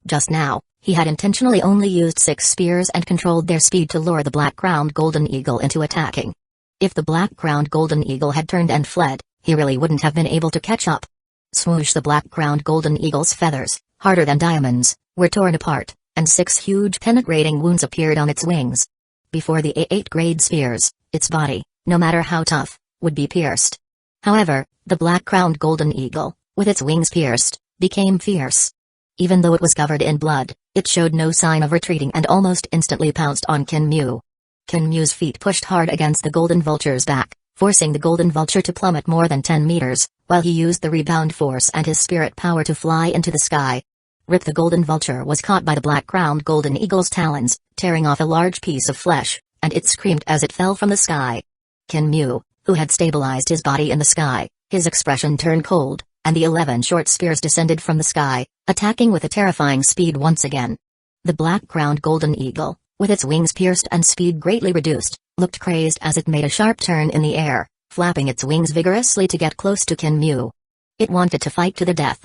Just now, he had intentionally only used 6 spears and controlled their speed to lure the black-crowned golden eagle into attacking. If the black-crowned golden eagle had turned and fled, he really wouldn't have been able to catch up. Swoosh! The black-crowned golden eagle's feathers, harder than diamonds, were torn apart, and 6 huge penetrating wounds appeared on its wings. Before the A8-grade spears, its body, no matter how tough, would be pierced. However, the black-crowned golden eagle, with its wings pierced, became fierce. Even though it was covered in blood, it showed no sign of retreating and almost instantly pounced on Kinmu. Kinmu's feet pushed hard against the golden vulture's back, forcing the golden vulture to plummet more than 10 meters, while he used the rebound force and his spirit power to fly into the sky. Rip! The golden vulture was caught by the black-crowned golden eagle's talons, tearing off a large piece of flesh, and it screamed as it fell from the sky. Kinmu, who had stabilized his body in the sky, his expression turned cold, and the 11 short spears descended from the sky, attacking with a terrifying speed once again. The black-crowned golden eagle, with its wings pierced and speed greatly reduced, looked crazed as it made a sharp turn in the air, flapping its wings vigorously to get close to Kinmu. It wanted to fight to the death.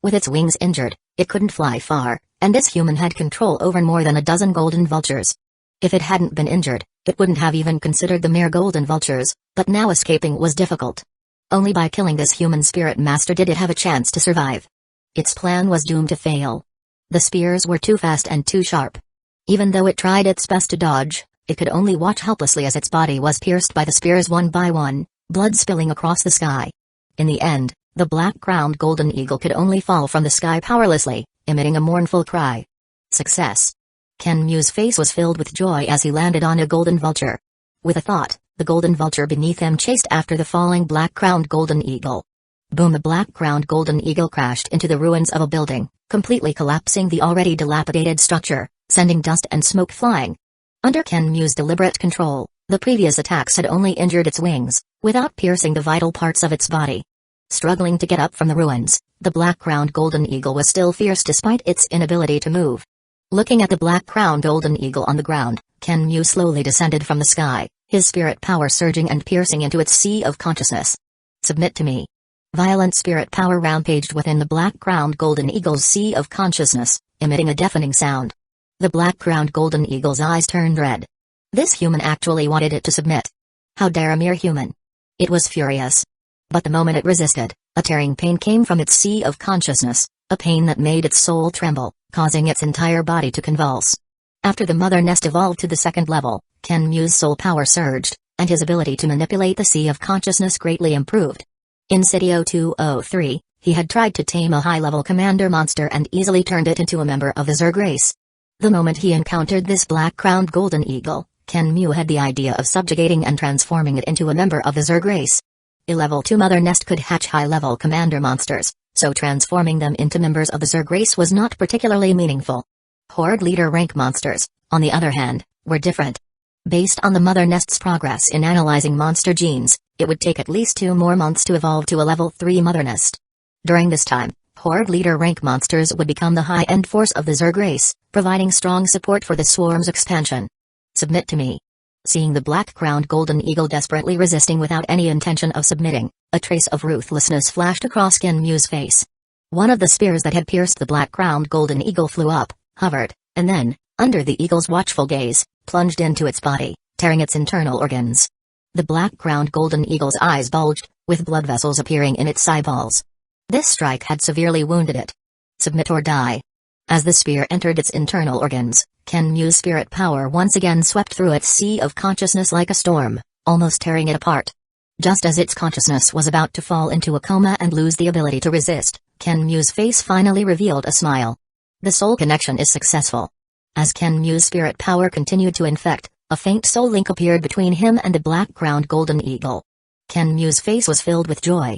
With its wings injured, it couldn't fly far, and this human had control over more than a dozen golden vultures. If it hadn't been injured, it wouldn't have even considered the mere golden vultures, but now escaping was difficult. Only by killing this human spirit master did it have a chance to survive. Its plan was doomed to fail. The spears were too fast and too sharp. Even though it tried its best to dodge, it could only watch helplessly as its body was pierced by the spears one by one, blood spilling across the sky. In the end, the black-crowned golden eagle could only fall from the sky powerlessly, emitting a mournful cry. Success! Kinmu's face was filled with joy as he landed on a golden vulture. With a thought, the golden vulture beneath him chased after the falling black-crowned golden eagle. Boom! The black-crowned golden eagle crashed into the ruins of a building, completely collapsing the already dilapidated structure, sending dust and smoke flying. Under Kinmu's deliberate control, the previous attacks had only injured its wings, without piercing the vital parts of its body. Struggling to get up from the ruins, the black-crowned golden eagle was still fierce despite its inability to move. Looking at the black-crowned golden eagle on the ground, Kinmu slowly descended from the sky, his spirit power surging and piercing into its sea of consciousness. Submit to me. Violent spirit power rampaged within the black-crowned golden eagle's sea of consciousness, emitting a deafening sound. The black-crowned golden eagle's eyes turned red. This human actually wanted it to submit. How dare a mere human? It was furious. But the moment it resisted, a tearing pain came from its sea of consciousness, a pain that made its soul tremble, causing its entire body to convulse. After the mother nest evolved to the 2nd level, Kinmu's soul power surged, and his ability to manipulate the sea of consciousness greatly improved. In City 0203, he had tried to tame a high-level commander monster and easily turned it into a member of the Zerg race. The moment he encountered this black-crowned golden eagle, Kinmu had the idea of subjugating and transforming it into a member of the Zerg race. A level 2 mother nest could hatch high-level commander monsters, so transforming them into members of the Zerg race was not particularly meaningful. Horde leader rank monsters, on the other hand, were different. Based on the mother nest's progress in analyzing monster genes, it would take at least 2 more months to evolve to a level 3 mother nest. During this time, Horde leader rank monsters would become the high-end force of the Zerg race, providing strong support for the swarm's expansion. Submit to me. Seeing the black-crowned golden eagle desperately resisting without any intention of submitting, a trace of ruthlessness flashed across Kinmu's face. One of the spears that had pierced the black-crowned golden eagle flew up, hovered, and then, under the eagle's watchful gaze, plunged into its body, tearing its internal organs. The black-crowned golden eagle's eyes bulged, with blood vessels appearing in its eyeballs. This strike had severely wounded it. Submit or die. As the spear entered its internal organs, Kinmu's spirit power once again swept through its sea of consciousness like a storm, almost tearing it apart. Just as its consciousness was about to fall into a coma and lose the ability to resist, Kinmu's face finally revealed a smile. The soul connection is successful. As Kinmu's spirit power continued to infect, a faint soul link appeared between him and the black-crowned golden eagle. Kinmu's face was filled with joy.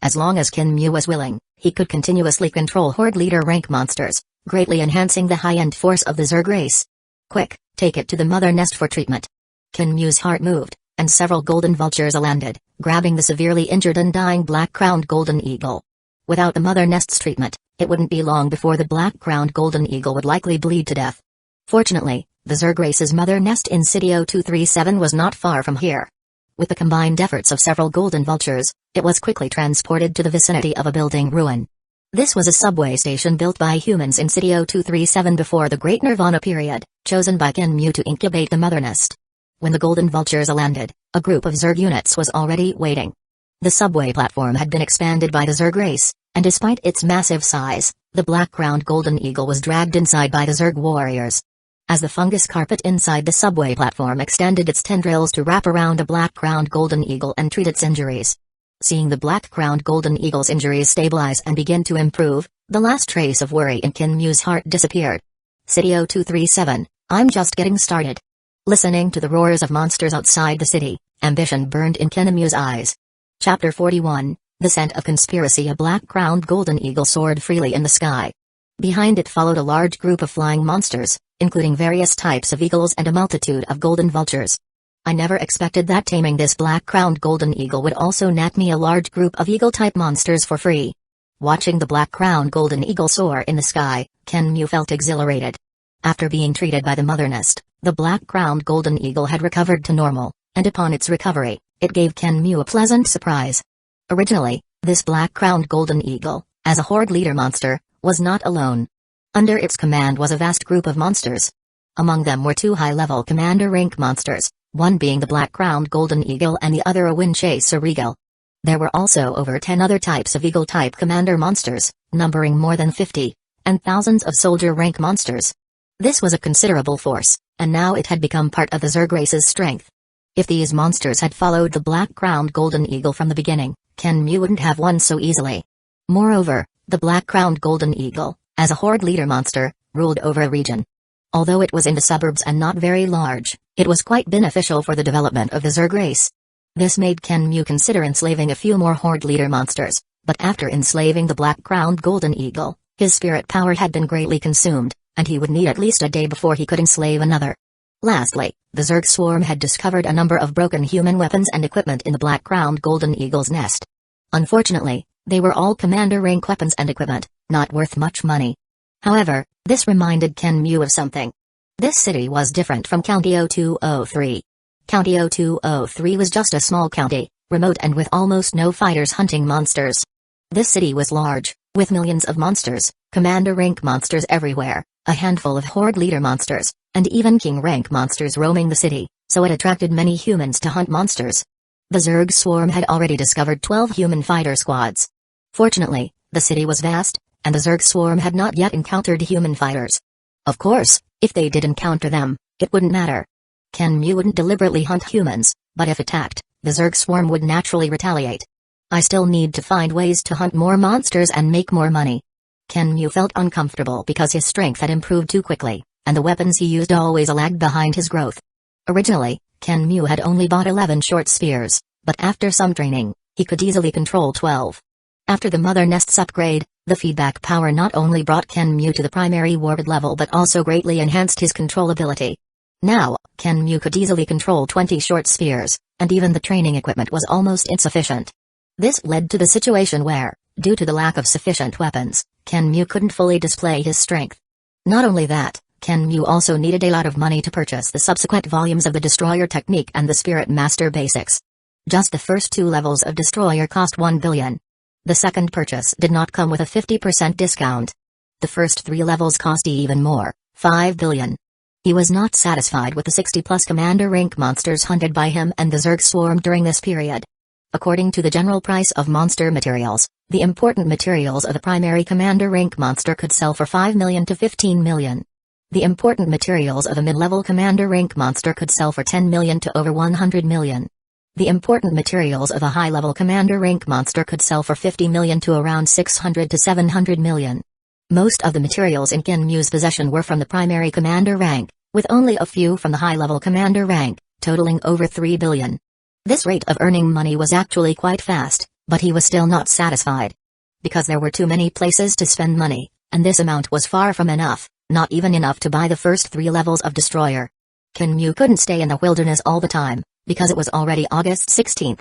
As long as Kinmu was willing, he could continuously control Horde leader rank monsters, greatly enhancing the high-end force of the Zerg race. Quick, take it to the mother nest for treatment. Kinmu's heart moved, and several golden vultures landed, grabbing the severely injured and dying black-crowned golden eagle. Without the mother nest's treatment, it wouldn't be long before the black-crowned golden eagle would likely bleed to death. Fortunately, the Zerg race's mother nest in City 0237 was not far from here. With the combined efforts of several golden vultures, it was quickly transported to the vicinity of a building ruin. This was a subway station built by humans in City 0237 before the Great Nirvana period, chosen by Kenmu to incubate the mother nest. When the golden vultures landed, a group of Zerg units was already waiting. The subway platform had been expanded by the Zerg race, and despite its massive size, the black-crowned golden eagle was dragged inside by the Zerg warriors. As the fungus carpet inside the subway platform extended its tendrils to wrap around a black-crowned golden eagle and treat its injuries. Seeing the black-crowned golden eagle's injuries stabilize and begin to improve, the last trace of worry in Kenmu's heart disappeared. City 0237, I'm just getting started. Listening to the roars of monsters outside the city, ambition burned in Kenmu's eyes. Chapter 41, The Scent of Conspiracy. A black-crowned golden eagle soared freely in the sky. Behind it followed a large group of flying monsters, including various types of eagles and a multitude of golden vultures. I never expected that taming this black-crowned golden eagle would also net me a large group of eagle-type monsters for free. Watching the black-crowned golden eagle soar in the sky, Kenmu felt exhilarated. After being treated by the mother nest, the black-crowned golden eagle had recovered to normal, and upon its recovery, it gave Kenmu a pleasant surprise. Originally, this black-crowned golden eagle, as a horde leader monster, was not alone. Under its command was a vast group of monsters. Among them were 2 high-level commander rank monsters, one being the black-crowned golden eagle and the other a wind chaser eagle. There were also over 10 other types of eagle-type commander monsters, numbering more than 50, and thousands of soldier rank monsters. This was a considerable force, and now it had become part of the Zerg race's strength. If these monsters had followed the black-crowned golden eagle from the beginning, Kenmu wouldn't have won so easily. Moreover, the black-crowned golden eagle, as a horde leader monster, ruled over a region. Although it was in the suburbs and not very large, it was quite beneficial for the development of the Zerg race. This made Kenmu consider enslaving a few more horde leader monsters, but after enslaving the black-crowned golden eagle, his spirit power had been greatly consumed, and he would need at least a day before he could enslave another. Lastly, the Zerg swarm had discovered a number of broken human weapons and equipment in the black-crowned golden eagle's nest. Unfortunately, they were all commander rank weapons and equipment, not worth much money. However, this reminded Kenmu of something. This city was different from County 0203. County 0203 was just a small county, remote and with almost no fighters hunting monsters. This city was large, with millions of monsters, commander rank monsters everywhere, a handful of horde leader monsters, and even king rank monsters roaming the city, so it attracted many humans to hunt monsters. The Zerg swarm had already discovered 12 human fighter squads. Fortunately, the city was vast, and the Zerg swarm had not yet encountered human fighters. Of course, if they did encounter them, it wouldn't matter. Kenmu wouldn't deliberately hunt humans, but if attacked, the Zerg swarm would naturally retaliate. I still need to find ways to hunt more monsters and make more money. Kenmu felt uncomfortable because his strength had improved too quickly, and the weapons he used always lagged behind his growth. Originally, Kenmu had only bought 11 short spears, but after some training, he could easily control 12. After the mother nest's upgrade, the feedback power not only brought Kenmu to the primary ward level but also greatly enhanced his control ability. Now, Kenmu could easily control 20 short spears, and even the training equipment was almost insufficient. This led to the situation where, due to the lack of sufficient weapons, Kenmu couldn't fully display his strength. Not only that, Kenmu also needed a lot of money to purchase the subsequent volumes of the Destroyer Technique and the Spirit Master Basics. Just the first 2 levels of Destroyer cost 1 billion. The second purchase did not come with a 50% discount. The first 3 levels cost even more, 5 billion. He was not satisfied with the 60-plus commander rank monsters hunted by him and the Zerg swarm during this period. According to the general price of monster materials, the important materials of the primary commander rank monster could sell for 5 million to 15 million. The important materials of a mid-level commander rank monster could sell for 10 million to over 100 million. The important materials of a high-level commander rank monster could sell for 50 million to around 600 to 700 million. Most of the materials in Kenmu's possession were from the primary commander rank, with only a few from the high-level commander rank, totaling over 3 billion. This rate of earning money was actually quite fast, but he was still not satisfied. Because there were too many places to spend money, and this amount was far from enough, not even enough to buy the first 3 levels of Destroyer. Kenmu couldn't stay in the wilderness all the time, because it was already August 16th.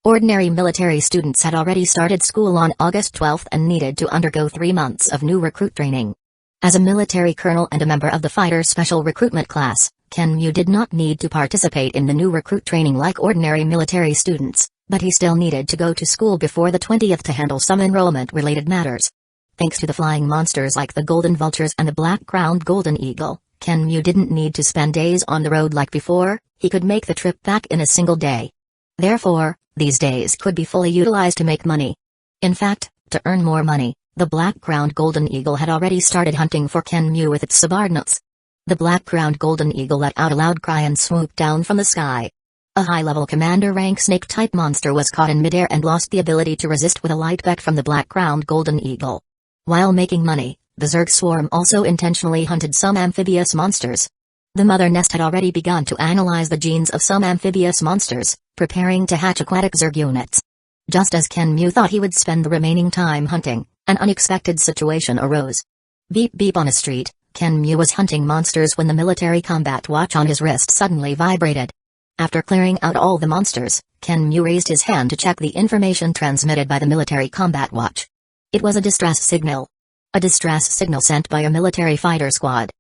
Ordinary military students had already started school on August 12 and needed to undergo 3 months of new recruit training. As a military colonel and a member of the Fighter Special Recruitment Class, Kenmu did not need to participate in the new recruit training like ordinary military students, but he still needed to go to school before the 20th to handle some enrollment-related matters. Thanks to the flying monsters like the golden vultures and the black-crowned golden eagle, Kenmu didn't need to spend days on the road like before. He could make the trip back in a single day. Therefore, these days could be fully utilized to make money. In fact, to earn more money, the black-crowned golden eagle had already started hunting for Kenmu with its subordinates. The black-crowned golden eagle let out a loud cry and swooped down from the sky. A high-level commander-rank snake-type monster was caught in midair and lost the ability to resist with a light beck from the black-crowned golden eagle. While making money, the Zerg swarm also intentionally hunted some amphibious monsters. The mother nest had already begun to analyze the genes of some amphibious monsters, preparing to hatch aquatic Zerg units. Just as Kenmu thought he would spend the remaining time hunting, an unexpected situation arose. Beep beep on a street, Kenmu was hunting monsters when the military combat watch on his wrist suddenly vibrated. After clearing out all the monsters, Kenmu raised his hand to check the information transmitted by the military combat watch. It was a distress signal. A distress signal sent by a military fighter squad.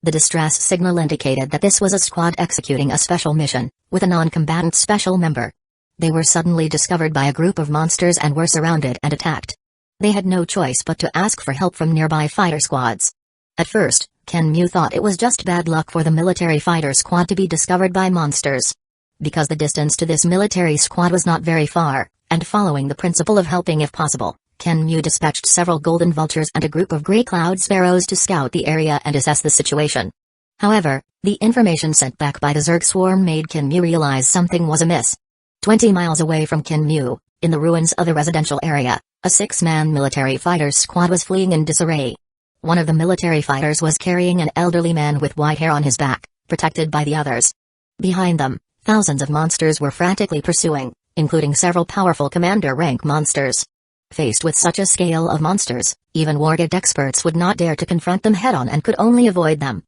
The distress signal indicated that this was a squad executing a special mission, with a non-combatant special member. They were suddenly discovered by a group of monsters and were surrounded and attacked. They had no choice but to ask for help from nearby fighter squads. At first, Kenmu thought it was just bad luck for the military fighter squad to be discovered by monsters. Because the distance to this military squad was not very far, and following the principle of helping if possible, Kenmu dispatched several golden vultures and a group of gray cloud sparrows to scout the area and assess the situation. However, the information sent back by the Zerg swarm made Kenmu realize something was amiss. 20 miles away from Kenmu, in the ruins of a residential area, a 6-man military fighter squad was fleeing in disarray. One of the military fighters was carrying an elderly man with white hair on his back, protected by the others. Behind them, thousands of monsters were frantically pursuing, including several powerful commander-rank monsters. Faced with such a scale of monsters, even wargate experts would not dare to confront them head-on and could only avoid them.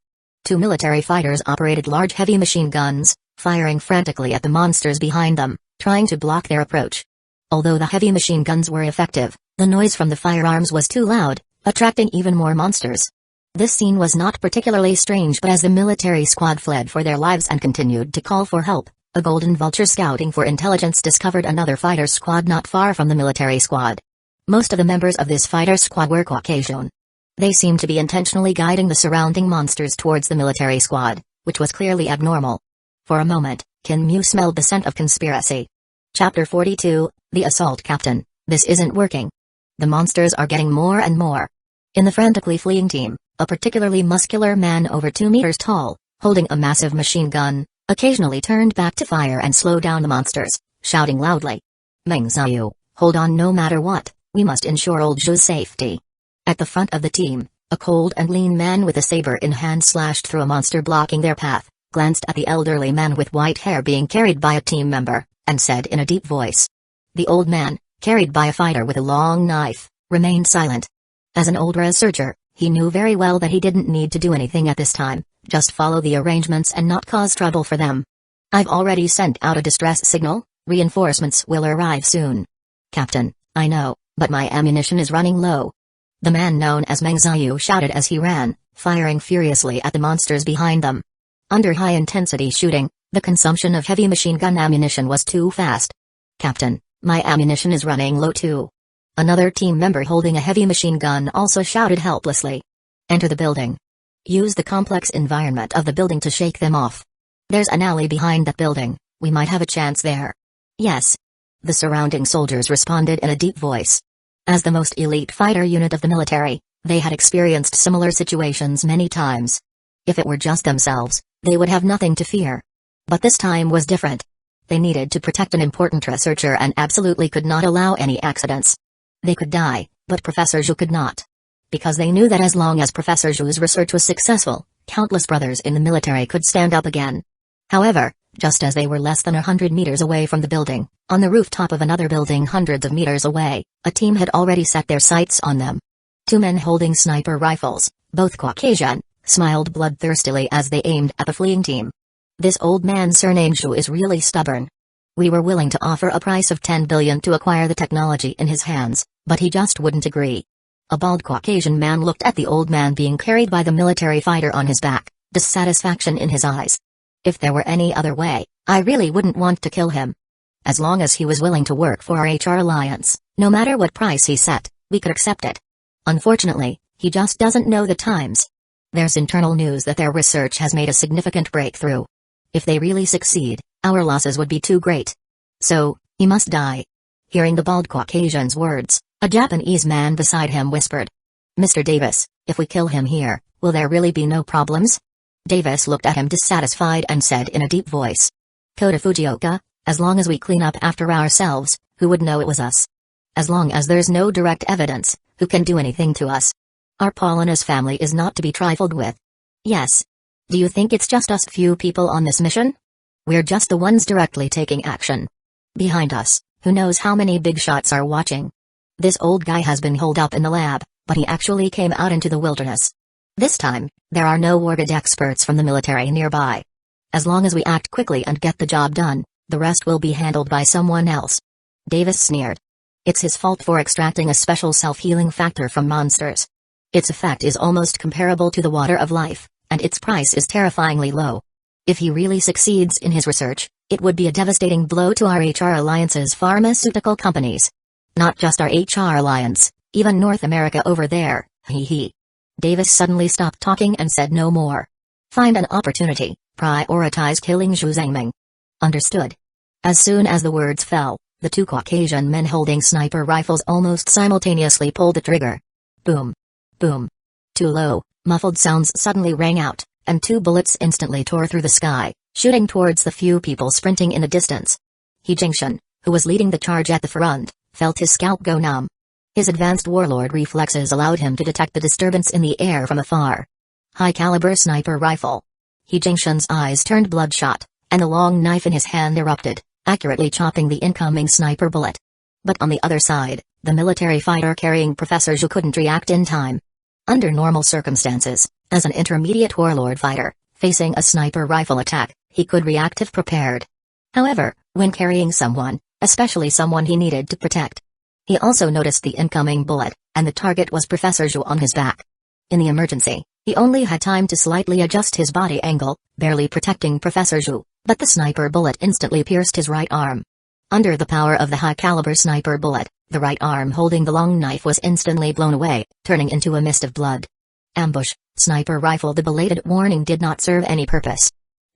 2 military fighters operated large heavy machine guns, firing frantically at the monsters behind them, trying to block their approach. Although the heavy machine guns were effective, the noise from the firearms was too loud, attracting even more monsters. This scene was not particularly strange, but as the military squad fled for their lives and continued to call for help, a golden vulture scouting for intelligence discovered another fighter squad not far from the military squad. Most of the members of this fighter squad were Caucasian. They seemed to be intentionally guiding the surrounding monsters towards the military squad, which was clearly abnormal. For a moment, Kenmu smelled the scent of conspiracy. Chapter 42, The Assault Captain. This isn't working. The monsters are getting more and more. In the frantically fleeing team, a particularly muscular man over 2 meters tall, holding a massive machine gun, occasionally turned back to fire and slow down the monsters, shouting loudly. Mangekyō, hold on no matter what. We must ensure old Zhu's safety. At the front of the team, a cold and lean man with a saber in hand slashed through a monster blocking their path, glanced at the elderly man with white hair being carried by a team member, and said in a deep voice. The old man, carried by a fighter with a long knife, remained silent. As an old researcher, he knew very well that he didn't need to do anything at this time, just follow the arrangements and not cause trouble for them. I've already sent out a distress signal, reinforcements will arrive soon. Captain, I know. But my ammunition is running low. The man known as Mangekyō shouted as he ran, firing furiously at the monsters behind them. Under high-intensity shooting, the consumption of heavy machine gun ammunition was too fast. Captain, my ammunition is running low too. Another team member holding a heavy machine gun also shouted helplessly. Enter the building. Use the complex environment of the building to shake them off. There's an alley behind that building, we might have a chance there. Yes. The surrounding soldiers responded in a deep voice. As the most elite fighter unit of the military, they had experienced similar situations many times. If it were just themselves, they would have nothing to fear. But this time was different. They needed to protect an important researcher and absolutely could not allow any accidents. They could die, but Professor Zhu could not. Because they knew that as long as Professor Zhu's research was successful, countless brothers in the military could stand up again. However, just as they were less than 100 meters away from the building, on the rooftop of another building hundreds of meters away, a team had already set their sights on them. 2 men holding sniper rifles, both Caucasian, smiled bloodthirstily as they aimed at the fleeing team. This old man surnamed Zhu is really stubborn. We were willing to offer a price of 10 billion to acquire the technology in his hands, but he just wouldn't agree. A bald Caucasian man looked at the old man being carried by the military fighter on his back, dissatisfaction in his eyes. If there were any other way, I really wouldn't want to kill him. As long as he was willing to work for our HR alliance, no matter what price he set, we could accept it. Unfortunately, he just doesn't know the times. There's internal news that their research has made a significant breakthrough. If they really succeed, our losses would be too great. So, he must die. Hearing the bald Caucasian's words, a Japanese man beside him whispered. Mr. Davis, if we kill him here, will there really be no problems? Davis looked at him dissatisfied and said in a deep voice. Kota Fujioka, as long as we clean up after ourselves, who would know it was us? As long as there's no direct evidence, who can do anything to us? Our Paulina's family is not to be trifled with. Yes. Do you think it's just us few people on this mission? We're just the ones directly taking action. Behind us, who knows how many big shots are watching? This old guy has been holed up in the lab, but he actually came out into the wilderness. This time, there are no wargid experts from the military nearby. As long as we act quickly and get the job done, the rest will be handled by someone else. Davis sneered. It's his fault for extracting a special self-healing factor from monsters. Its effect is almost comparable to the water of life, and its price is terrifyingly low. If he really succeeds in his research, it would be a devastating blow to our HR Alliance's pharmaceutical companies. Not just our HR Alliance, even North America over there, hee. Davis suddenly stopped talking and said no more. Find an opportunity, prioritize killing Zhu Zhangming. Understood. As soon as the words fell, the two Caucasian men holding sniper rifles almost simultaneously pulled the trigger. Boom. Boom. Too low, muffled sounds suddenly rang out, and two bullets instantly tore through the sky, shooting towards the few people sprinting in the distance. He Jingshan, who was leading the charge at the front, felt his scalp go numb. His advanced warlord reflexes allowed him to detect the disturbance in the air from afar. High-caliber sniper rifle. He Jingshan's eyes turned bloodshot, and the long knife in his hand erupted, accurately chopping the incoming sniper bullet. But on the other side, the military fighter carrying Professor Zhu couldn't react in time. Under normal circumstances, as an intermediate warlord fighter, facing a sniper rifle attack, he could react if prepared. However, when carrying someone, especially someone he needed to protect, he also noticed the incoming bullet, and the target was Professor Zhu on his back. In the emergency, he only had time to slightly adjust his body angle, barely protecting Professor Zhu, but the sniper bullet instantly pierced his right arm. Under the power of the high-caliber sniper bullet, the right arm holding the long knife was instantly blown away, turning into a mist of blood. Ambush, sniper rifle. The belated warning did not serve any purpose.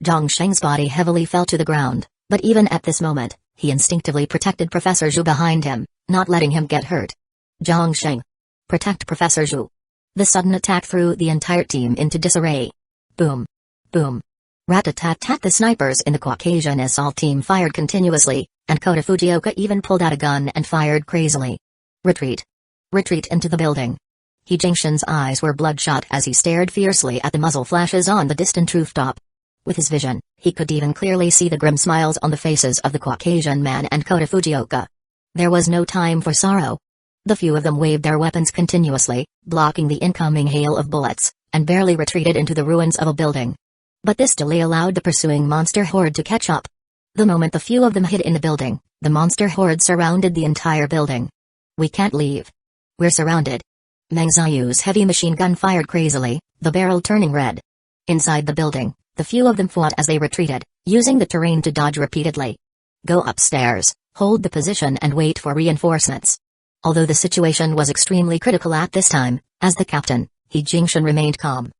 Zhang Sheng's body heavily fell to the ground, but even at this moment, he instinctively protected Professor Zhu behind him, not letting him get hurt. Zhang Sheng. Protect Professor Zhu. The sudden attack threw the entire team into disarray. Boom. Boom. Rat-a-tat-tat. The snipers in the Caucasian assault team fired continuously, and Kota Fujioka even pulled out a gun and fired crazily. Retreat. Retreat into the building. He Jingshan's eyes were bloodshot as he stared fiercely at the muzzle flashes on the distant rooftop. With his vision, he could even clearly see the grim smiles on the faces of the Caucasian man and Kota Fujioka. There was no time for sorrow. The few of them waved their weapons continuously, blocking the incoming hail of bullets, and barely retreated into the ruins of a building. But this delay allowed the pursuing monster horde to catch up. The moment the few of them hid in the building, the monster horde surrounded the entire building. We can't leave. We're surrounded. Mangekyō's heavy machine gun fired crazily, the barrel turning red. Inside the building, the few of them fought as they retreated, using the terrain to dodge repeatedly. Go upstairs, hold the position and wait for reinforcements. Although the situation was extremely critical at this time, as the captain, He Jingshan remained calm.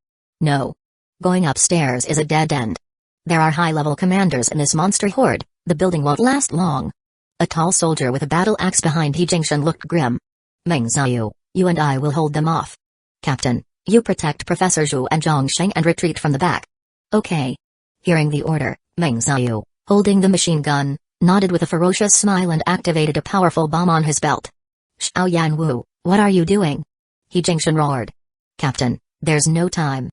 No. Going upstairs is a dead end. There are high-level commanders in this monster horde, the building won't last long. A tall soldier with a battle axe behind He Jingshan looked grim. Mangekyō, you and I will hold them off. Captain, you protect Professor Zhu and Zhangsheng and retreat from the back. Okay. Hearing the order, Mangekyō, holding the machine gun, nodded with a ferocious smile and activated a powerful bomb on his belt. Xiao Yanwu, what are you doing? He Jingshan roared. Captain, there's no time.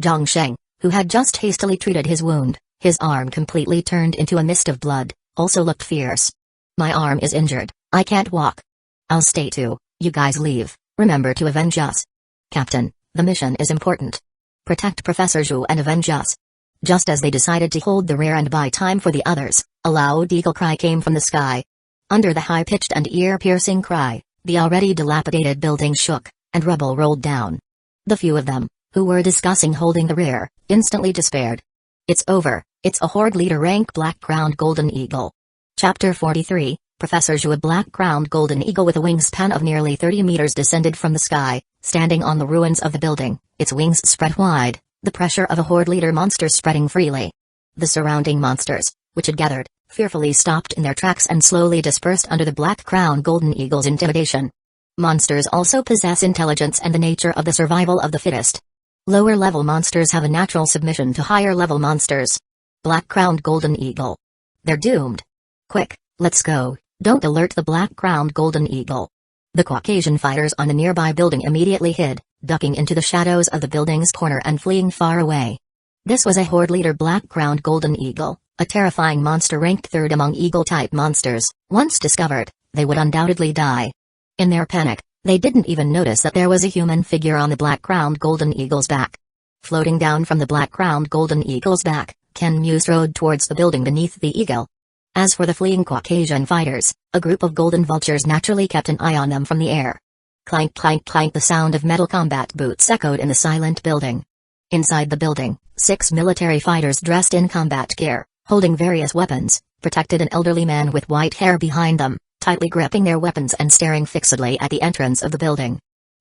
Zhangsheng, who had just hastily treated his wound, his arm completely turned into a mist of blood, also looked fierce. My arm is injured, I can't walk. I'll stay too, you guys leave, remember to avenge us. Captain, the mission is important. Protect Professor Zhu and avenge us. Just as they decided to hold the rear and buy time for the others, A loud eagle cry came from the sky. Under the high-pitched and ear-piercing cry, the already dilapidated building shook, and rubble rolled down. The few of them, who were discussing holding the rear, instantly despaired. It's over, it's a Horde leader rank black-crowned golden eagle. Chapter 43, Professor Zhu. A black-crowned golden eagle with a wingspan of nearly 30 meters descended from the sky, standing on the ruins of the building, its wings spread wide, the pressure of a Horde leader monster spreading freely. The surrounding monsters, which had gathered, fearfully stopped in their tracks and slowly dispersed under the black-crowned golden eagle's intimidation. Monsters also possess intelligence and the nature of the survival of the fittest. Lower-level monsters have a natural submission to higher-level monsters. Black-crowned golden eagle. They're doomed. Quick, let's go, don't alert the black-crowned golden eagle. The Caucasian fighters on the nearby building immediately hid, ducking into the shadows of the building's corner and fleeing far away. This was a Horde leader black-crowned golden eagle, a terrifying monster ranked third among eagle-type monsters. Once discovered, they would undoubtedly die. In their panic, they didn't even notice that there was a human figure on the black-crowned golden eagle's back. Floating down from the black-crowned golden eagle's back, Kenmu strode towards the building beneath the eagle. As for the fleeing Caucasian fighters, a group of golden vultures naturally kept an eye on them from the air. Clank clank clank, the sound of metal combat boots echoed in the silent building. Inside the building, 6 military fighters dressed in combat gear, holding various weapons, protected an elderly man with white hair behind them, tightly gripping their weapons and staring fixedly at the entrance of the building.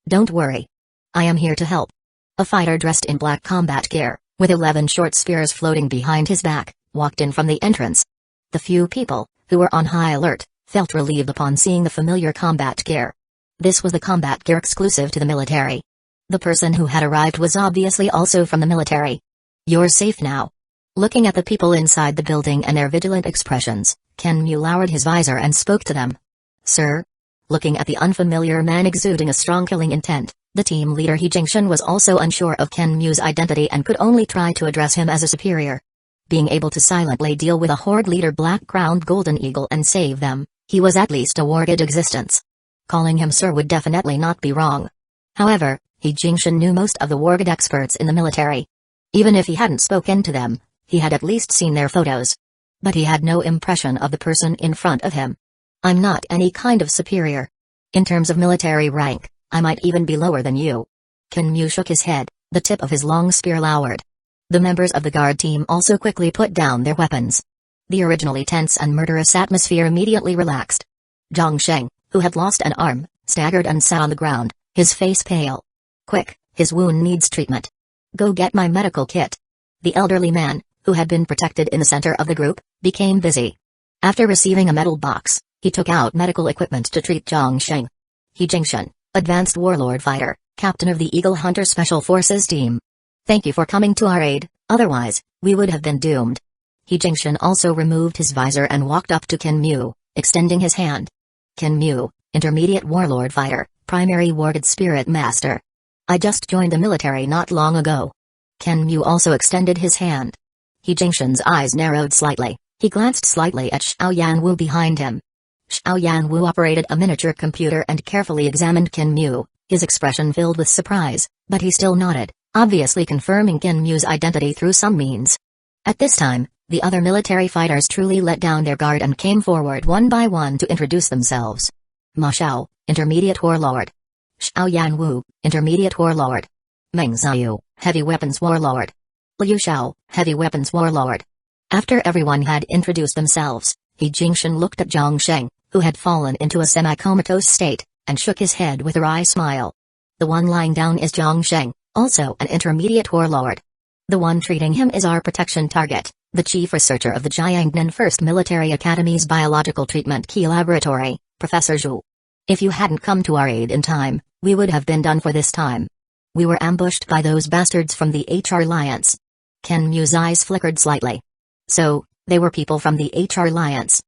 Don't worry. I am here to help. A fighter dressed in black combat gear, with 11 short spears floating behind his back, walked in from the entrance. The few people, who were on high alert, felt relieved upon seeing the familiar combat gear. This was the combat gear exclusive to the military. The person who had arrived was obviously also from the military. You're safe now. Looking at the people inside the building and their vigilant expressions, Kenmu lowered his visor and spoke to them. Sir? Looking at the unfamiliar man exuding a strong killing intent, the team leader He Jingshan was also unsure of Kenmu's identity and could only try to address him as a superior. Being able to silently deal with a Horde leader black-crowned golden eagle and save them, he was at least awarded existence. Calling him sir would definitely not be wrong. However, He Jingshan knew most of the Wargad experts in the military. Even if he hadn't spoken to them, he had at least seen their photos. But he had no impression of the person in front of him. I'm not any kind of superior. In terms of military rank, I might even be lower than you. Kenmu shook his head, the tip of his long spear lowered. The members of the guard team also quickly put down their weapons. The originally tense and murderous atmosphere immediately relaxed. Zhang Sheng, who had lost an arm, staggered and sat on the ground, his face pale. Quick, his wound needs treatment. Go get my medical kit. The elderly man, who had been protected in the center of the group, became busy. After receiving a metal box, he took out medical equipment to treat Zhang Sheng. He Jingshan, advanced warlord fighter, captain of the Eagle Hunter Special Forces team. Thank you for coming to our aid, otherwise, we would have been doomed. He Jingshan also removed his visor and walked up to Kenmu, extending his hand. Kenmu, intermediate warlord fighter, primary Wargad spirit master. I just joined the military not long ago. Kenmu also extended his hand. He Jingshan's eyes narrowed slightly, he glanced slightly at Xiao Yanwu behind him. Xiao Yanwu operated a miniature computer and carefully examined Kenmu, his expression filled with surprise, but he still nodded, obviously confirming Kenmu's identity through some means. At this time, the other military fighters truly let down their guard and came forward one by one to introduce themselves. Ma Xiao, intermediate warlord. Xiao Yanwu, intermediate warlord. Meng Xiao, heavy weapons warlord. Liu Xiao, heavy weapons warlord. After everyone had introduced themselves, He Jingshan looked at Zhang Sheng, who had fallen into a semi-comatose state, and shook his head with a wry smile. The one lying down is Zhang Sheng, also an intermediate warlord. The one treating him is our protection target, the chief researcher of the Jiangnan First Military Academy's Biological Treatment Key Laboratory, Professor Zhu. If you hadn't come to our aid in time, we would have been done for this time. We were ambushed by those bastards from the HR Alliance. Kenmu's eyes flickered slightly. So, they were people from the HR Alliance.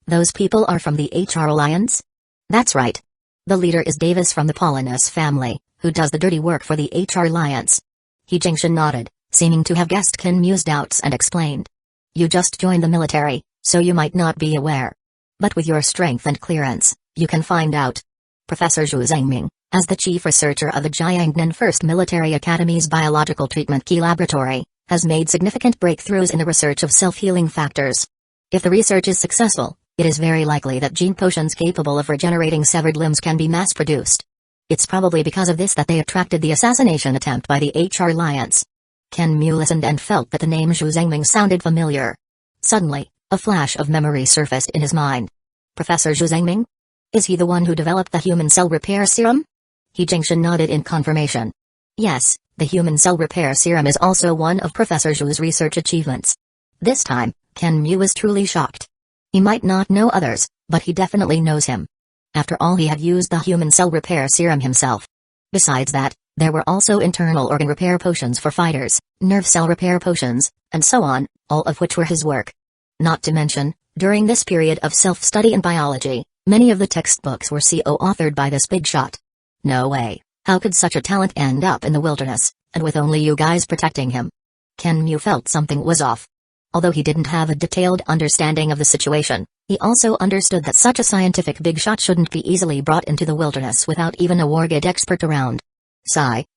Those people are from the HR Alliance? That's right. The leader is Davis from the Polynes family, who does the dirty work for the HR Alliance. He Jingshan nodded, seeming to have guessed Kenmu's doubts and explained. You just joined the military, so you might not be aware. But with your strength and clearance, you can find out. Professor Zhu Zhengming, as the chief researcher of the Jiangnan First Military Academy's Biological Treatment Key Laboratory, has made significant breakthroughs in the research of self-healing factors. If the research is successful, it is very likely that gene potions capable of regenerating severed limbs can be mass-produced. It's probably because of this that they attracted the assassination attempt by the HR Alliance. Ken Mu listened and felt that the name Zhu Zhengming sounded familiar. Suddenly, a flash of memory surfaced in his mind. Professor Zhu Zhengming? Is he the one who developed the human cell repair serum? He Jingshan nodded in confirmation. Yes, the human cell repair serum is also one of Professor Zhu's research achievements. This time, Ken Mu was truly shocked. He might not know others, but he definitely knows him. After all, he had used the human cell repair serum himself. Besides that, there were also internal organ repair potions for fighters, nerve cell repair potions, and so on, all of which were his work. Not to mention, during this period of self-study in biology, many of the textbooks were co-authored by this big shot. No way, how could such a talent end up in the wilderness, and with only you guys protecting him? Ken Mu felt something was off. Although he didn't have a detailed understanding of the situation, he also understood that such a scientific big shot shouldn't be easily brought into the wilderness without even a wargid expert around.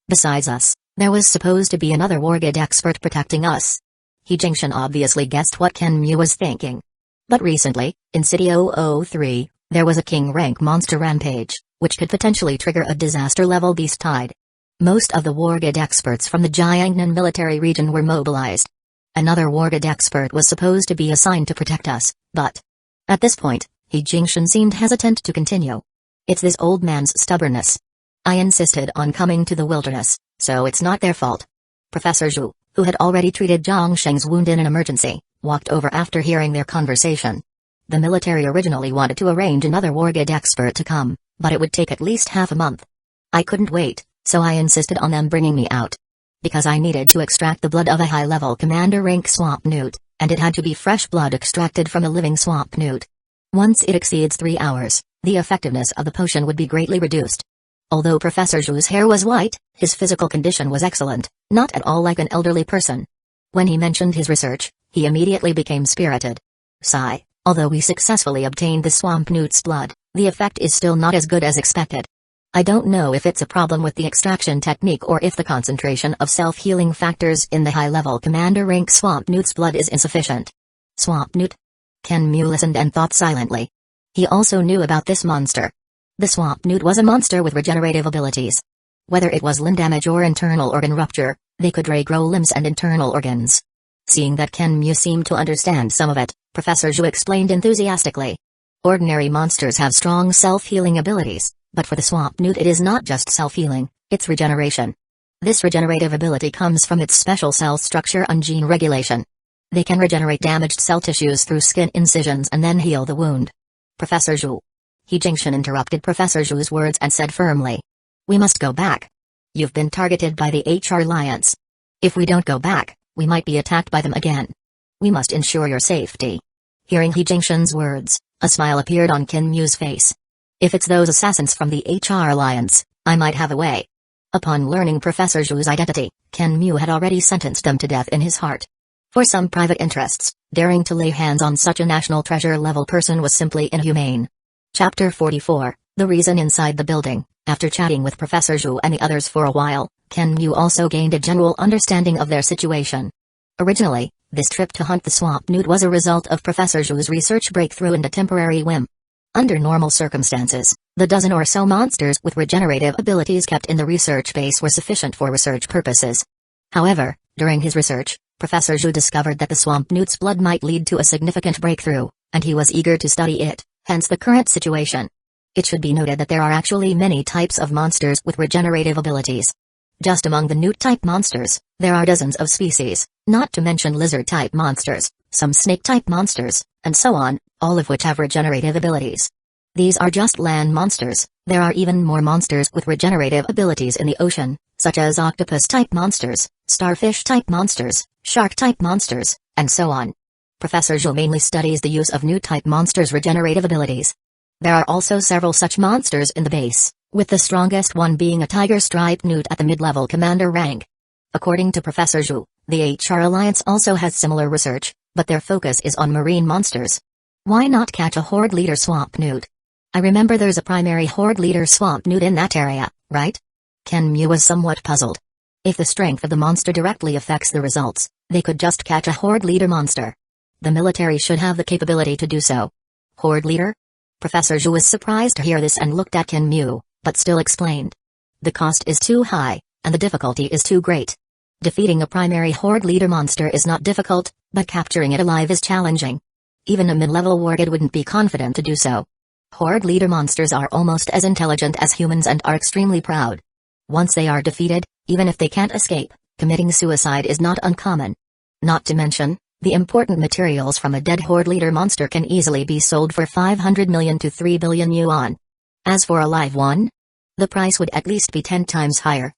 Besides us, there was supposed to be another wargid expert protecting us. He Jingshan obviously guessed what Ken Mu was thinking. But recently, in City 003, there was a king-rank monster rampage, which could potentially trigger a disaster-level beast tide. Most of the wargid experts from the Jiangnan military region were mobilized. Another wargid expert was supposed to be assigned to protect us, but at this point, He Jingshan seemed hesitant to continue. It's this old man's stubbornness. I insisted on coming to the wilderness, so it's not their fault. Professor Zhu, who had already treated Zhang Sheng's wound in an emergency, walked over after hearing their conversation. The military originally wanted to arrange another wargid expert to come, but it would take at least half a month. I couldn't wait, so I insisted on them bringing me out. Because I needed to extract the blood of a high-level commander rank swamp newt, and it had to be fresh blood extracted from a living swamp newt. Once it exceeds 3 hours, the effectiveness of the potion would be greatly reduced. Although Professor Zhu's hair was white, his physical condition was excellent, not at all like an elderly person. When he mentioned his research, he immediately became spirited. Sigh, although we successfully obtained the swamp newt's blood, the effect is still not as good as expected. I don't know if it's a problem with the extraction technique or if the concentration of self-healing factors in the high-level commander rank swamp newt's blood is insufficient. Swamp newt? Ken Mu listened and thought silently. He also knew about this monster. The swamp newt was a monster with regenerative abilities. Whether it was limb damage or internal organ rupture, they could regrow limbs and internal organs. Seeing that Ken Mu seemed to understand some of it, Professor Zhu explained enthusiastically. Ordinary monsters have strong self-healing abilities, but for the swamp newt it is not just self-healing, it's regeneration. This regenerative ability comes from its special cell structure and gene regulation. They can regenerate damaged cell tissues through skin incisions and then heal the wound. Professor Zhu. He Jingshan interrupted Professor Zhu's words and said firmly. We must go back. You've been targeted by the HR Alliance. If we don't go back, we might be attacked by them again. We must ensure your safety. Hearing He Jingshan's words, a smile appeared on Ken Mu's face. If it's those assassins from the HR Alliance, I might have a way. Upon learning Professor Zhu's identity, Ken Mu had already sentenced them to death in his heart. For some private interests, daring to lay hands on such a national treasure-level person was simply inhumane. Chapter 44, The Reason Inside the Building. After chatting with Professor Zhu and the others for a while, Ken Mu also gained a general understanding of their situation. Originally, this trip to hunt the swamp newt was a result of Professor Zhu's research breakthrough and a temporary whim. Under normal circumstances, the dozen or so monsters with regenerative abilities kept in the research base were sufficient for research purposes. However, during his research, Professor Zhu discovered that the swamp newt's blood might lead to a significant breakthrough, and he was eager to study it, hence the current situation. It should be noted that there are actually many types of monsters with regenerative abilities. Just among the newt-type monsters, there are dozens of species, not to mention lizard-type monsters, some snake-type monsters, and so on, all of which have regenerative abilities. These are just land monsters. There are even more monsters with regenerative abilities in the ocean, such as octopus-type monsters, starfish-type monsters, shark-type monsters, and so on. Professor Zhu mainly studies the use of newt-type monsters' regenerative abilities. There are also several such monsters in the base, with the strongest one being a tiger-striped newt at the mid-level commander rank. According to Professor Zhu, the HR Alliance also has similar research, but their focus is on marine monsters. Why not catch a horde leader swamp newt? I remember there's a primary horde leader swamp newt in that area, right? Ken Mu was somewhat puzzled. If the strength of the monster directly affects the results, they could just catch a horde leader monster. The military should have the capability to do so. Horde leader? Professor Zhu was surprised to hear this and looked at Qin Mu, but still explained. The cost is too high, and the difficulty is too great. Defeating a primary horde leader monster is not difficult, but capturing it alive is challenging. Even a mid-level wargid wouldn't be confident to do so. Horde leader monsters are almost as intelligent as humans and are extremely proud. Once they are defeated, even if they can't escape, committing suicide is not uncommon. Not to mention, the important materials from a dead horde leader monster can easily be sold for 500 million to 3 billion yuan. As for a live one, the price would at least be 10 times higher.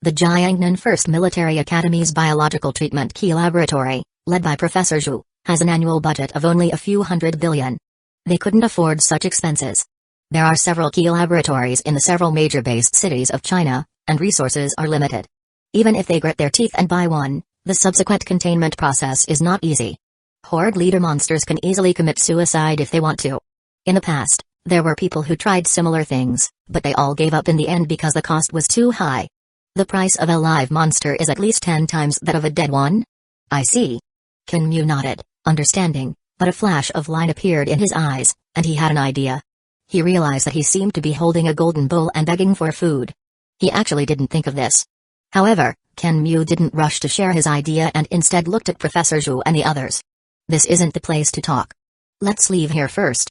The Jiangnan First Military Academy's Biological Treatment Key Laboratory, led by Professor Zhu, has an annual budget of only a few hundred billion. They couldn't afford such expenses. There are several key laboratories in the several major based cities of China, and resources are limited. Even if they grit their teeth and buy one, the subsequent containment process is not easy. Horde leader monsters can easily commit suicide if they want to. In the past, there were people who tried similar things, but they all gave up in the end because the cost was too high. The price of a live monster is at least 10 times that of a dead one? I see. Qin Mu nodded, understanding, but a flash of light appeared in his eyes, and he had an idea. He realized that he seemed to be holding a golden bowl and begging for food. He actually didn't think of this. However, Qin Mu didn't rush to share his idea and instead looked at Professor Zhu and the others. This isn't the place to talk. Let's leave here first.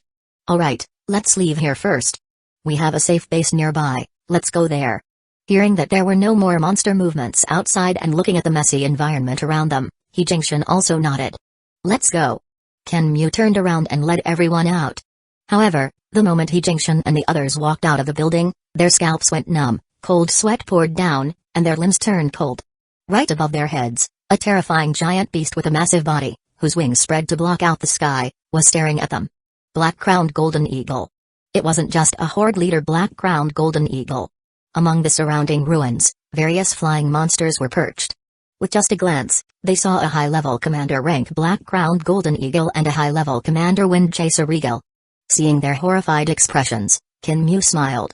Alright, let's leave here first. We have a safe base nearby, let's go there. Hearing that there were no more monster movements outside and looking at the messy environment around them, Jingshan also nodded. Let's go. Qin Mu turned around and led everyone out. However, the moment Jingshan and the others walked out of the building, their scalps went numb, cold sweat poured down, and their limbs turned cold. Right above their heads, a terrifying giant beast with a massive body, whose wings spread to block out the sky, was staring at them. Black-crowned golden eagle. It wasn't just a horde leader black-crowned golden eagle. Among the surrounding ruins, various flying monsters were perched. With just a glance, they saw a high-level commander rank black-crowned golden eagle and a high-level commander wind chaser eagle. Seeing their horrified expressions, Qin Mu smiled.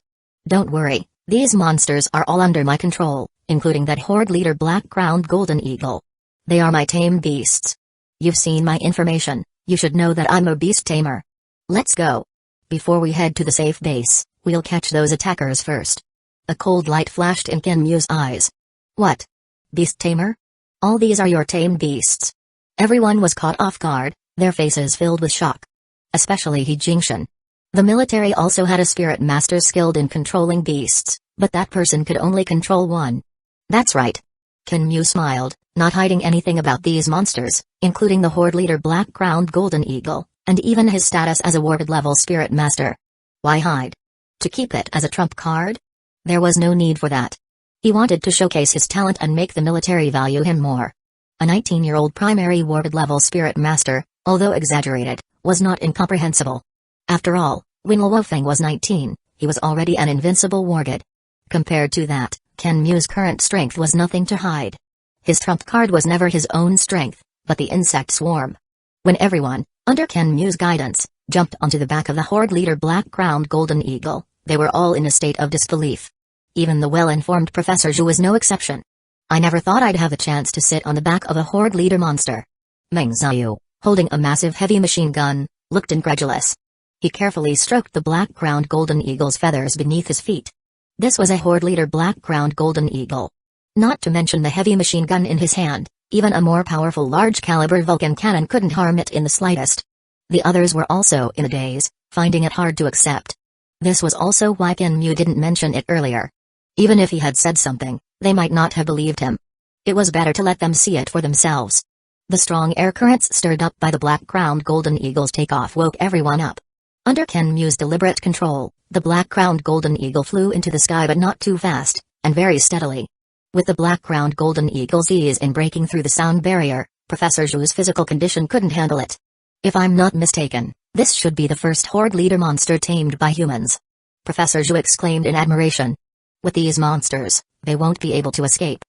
Don't worry, these monsters are all under my control, including that horde leader black-crowned golden eagle. They are my tame beasts. You've seen my information, you should know that I'm a beast tamer. Let's go. Before we head to the safe base, we'll catch those attackers first. A cold light flashed in Qin Mu's eyes. What? Beast tamer? All these are your tame beasts. Everyone was caught off guard, their faces filled with shock. Especially Jingshan. The military also had a spirit master skilled in controlling beasts, but that person could only control one. That's right. Qin Mu smiled, not hiding anything about these monsters, including the horde leader black-crowned golden eagle, and even his status as a warded-level spirit master. Why hide? To keep it as a trump card? There was no need for that. He wanted to showcase his talent and make the military value him more. A 19-year-old primary warded-level spirit master, although exaggerated, was not incomprehensible. After all, when Luo Feng was 19, he was already an invincible wargid. Compared to that, Qin Mu's current strength was nothing to hide. His trump card was never his own strength, but the insect swarm. When everyone, under Qin Mu's guidance, jumped onto the back of the horde leader black-crowned golden eagle, they were all in a state of disbelief. Even the well-informed Professor Zhu was no exception. I never thought I'd have a chance to sit on the back of a horde leader monster. Meng Xiao, holding a massive heavy machine gun, looked incredulous. He carefully stroked the black-crowned golden eagle's feathers beneath his feet. This was a horde leader black-crowned golden eagle. Not to mention the heavy machine gun in his hand, even a more powerful large-caliber Vulcan cannon couldn't harm it in the slightest. The others were also in a daze, finding it hard to accept. This was also why Qin Mu didn't mention it earlier. Even if he had said something, they might not have believed him. It was better to let them see it for themselves. The strong air currents stirred up by the black-crowned golden eagle's takeoff woke everyone up. Under Qin Mu's deliberate control, the black-crowned golden eagle flew into the sky but not too fast, and very steadily. With the black-crowned golden eagle's ease in breaking through the sound barrier, Professor Zhu's physical condition couldn't handle it. If I'm not mistaken, this should be the first horde leader monster tamed by humans. Professor Zhu exclaimed in admiration. With these monsters, they won't be able to escape.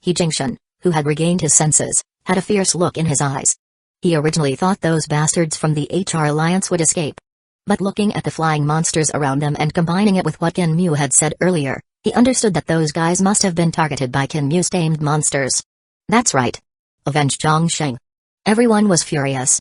Jingshan, who had regained his senses, had a fierce look in his eyes. He originally thought those bastards from the HR Alliance would escape. But looking at the flying monsters around them and combining it with what Qin Mu had said earlier, he understood that those guys must have been targeted by Qin Mu's tamed monsters. That's right. Avenge Zhongsheng. Everyone was furious.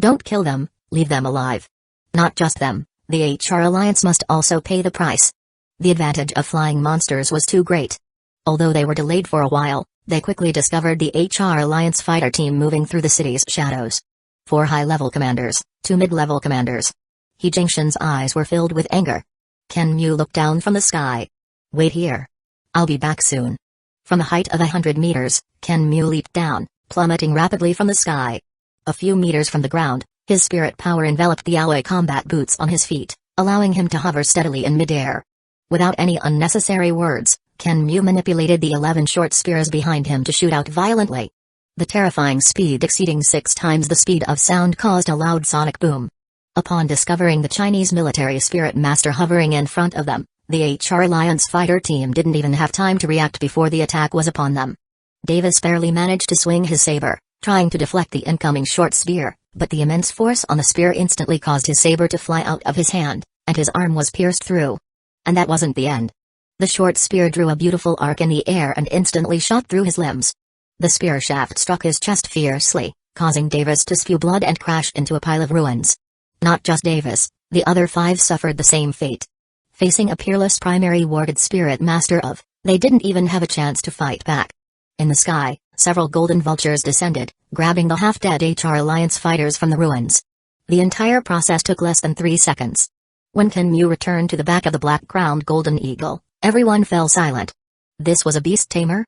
Don't kill them, leave them alive. Not just them, the HR Alliance must also pay the price. The advantage of flying monsters was too great. Although they were delayed for a while, they quickly discovered the HR Alliance fighter team moving through the city's shadows. 4 high-level commanders, 2 mid-level commanders. He Jingshin's eyes were filled with anger. Kenmu looked down from the sky. Wait here. I'll be back soon. From a height of 100 meters, Kenmu leaped down, plummeting rapidly from the sky. A few meters from the ground, his spirit power enveloped the alloy combat boots on his feet, allowing him to hover steadily in midair. Without any unnecessary words, Kenmu manipulated the 11 short spears behind him to shoot out violently. The terrifying speed exceeding 6 times the speed of sound caused a loud sonic boom. Upon discovering the Chinese military spirit master hovering in front of them, the HR Alliance fighter team didn't even have time to react before the attack was upon them. Davis barely managed to swing his saber, trying to deflect the incoming short spear, but the immense force on the spear instantly caused his saber to fly out of his hand, and his arm was pierced through. And that wasn't the end. The short spear drew a beautiful arc in the air and instantly shot through his limbs. The spear shaft struck his chest fiercely, causing Davis to spew blood and crash into a pile of ruins. Not just Davis, the other 5 suffered the same fate. Facing a peerless primary warded spirit master of, they didn't even have a chance to fight back. In the sky, several golden vultures descended, grabbing the half-dead HR Alliance fighters from the ruins. The entire process took less than 3 seconds. When Kenmu returned to the back of the black-crowned golden eagle, everyone fell silent. This was a beast tamer?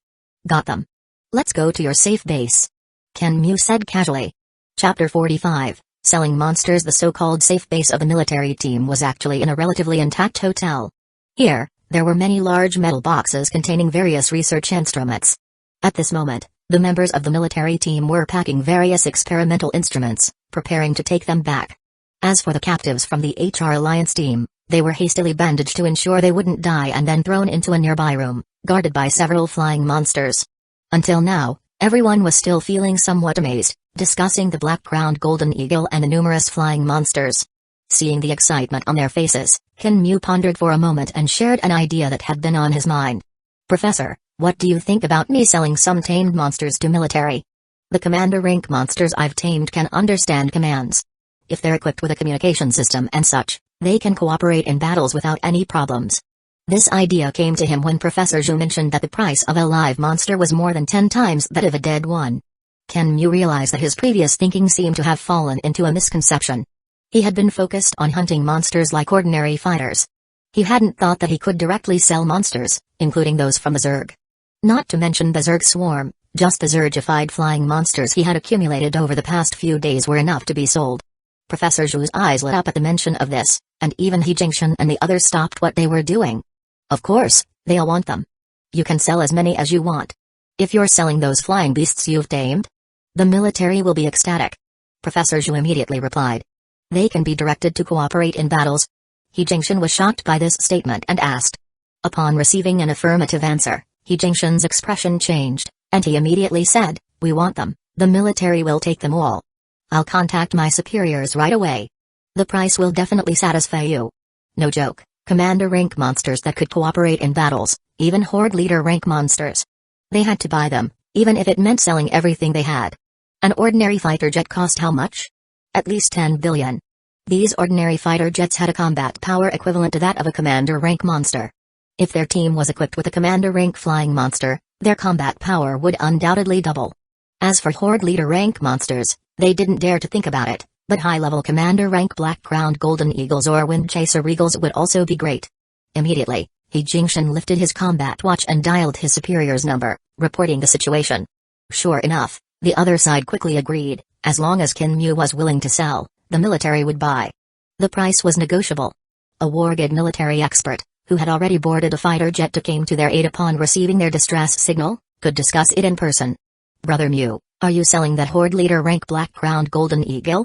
Got them. Let's go to your safe base. Kenmu said casually. Chapter 45, Selling Monsters. The so-called safe base of the military team was actually in a relatively intact hotel. Here, there were many large metal boxes containing various research instruments. At this moment, the members of the military team were packing various experimental instruments, preparing to take them back. As for the captives from the HR Alliance team, they were hastily bandaged to ensure they wouldn't die and then thrown into a nearby room, guarded by several flying monsters. Until now, everyone was still feeling somewhat amazed, discussing the black-crowned golden eagle and the numerous flying monsters. Seeing the excitement on their faces, Kenmu pondered for a moment and shared an idea that had been on his mind. Professor, what do you think about me selling some tamed monsters to military? The commander rank monsters I've tamed can understand commands. If they're equipped with a communication system and such, they can cooperate in battles without any problems. This idea came to him when Professor Zhu mentioned that the price of a live monster was more than 10 times that of a dead one. Kenmu realized that his previous thinking seemed to have fallen into a misconception. He had been focused on hunting monsters like ordinary fighters. He hadn't thought that he could directly sell monsters, including those from the Zerg. Not to mention the Zerg swarm, just the Zergified flying monsters he had accumulated over the past few days were enough to be sold. Professor Zhu's eyes lit up at the mention of this, and even He Jingshin and the others stopped what they were doing. Of course, they'll want them. You can sell as many as you want. If you're selling those flying beasts you've tamed, the military will be ecstatic. Professor Zhu immediately replied. They can be directed to cooperate in battles. He Jingshin was shocked by this statement and asked. Upon receiving an affirmative answer, He Jingshin's expression changed, and he immediately said, we want them, the military will take them all. I'll contact my superiors right away. The price will definitely satisfy you. No joke. Commander rank monsters that could cooperate in battles, even horde leader rank monsters. They had to buy them, even if it meant selling everything they had. An ordinary fighter jet cost how much? At least 10 billion. These ordinary fighter jets had a combat power equivalent to that of a commander rank monster. If their team was equipped with a commander rank flying monster, their combat power would undoubtedly double. As for horde leader rank monsters, they didn't dare to think about it. But high-level commander rank black-crowned golden eagles or wind chaser eagles would also be great. Immediately, He Jingshin lifted his combat watch and dialed his superior's number, reporting the situation. Sure enough, the other side quickly agreed, as long as Kenmu was willing to sell, the military would buy. The price was negotiable. A war-good military expert, who had already boarded a fighter jet to came to their aid upon receiving their distress signal, could discuss it in person. Brother Mu, are you selling that horde leader rank black-crowned golden eagle?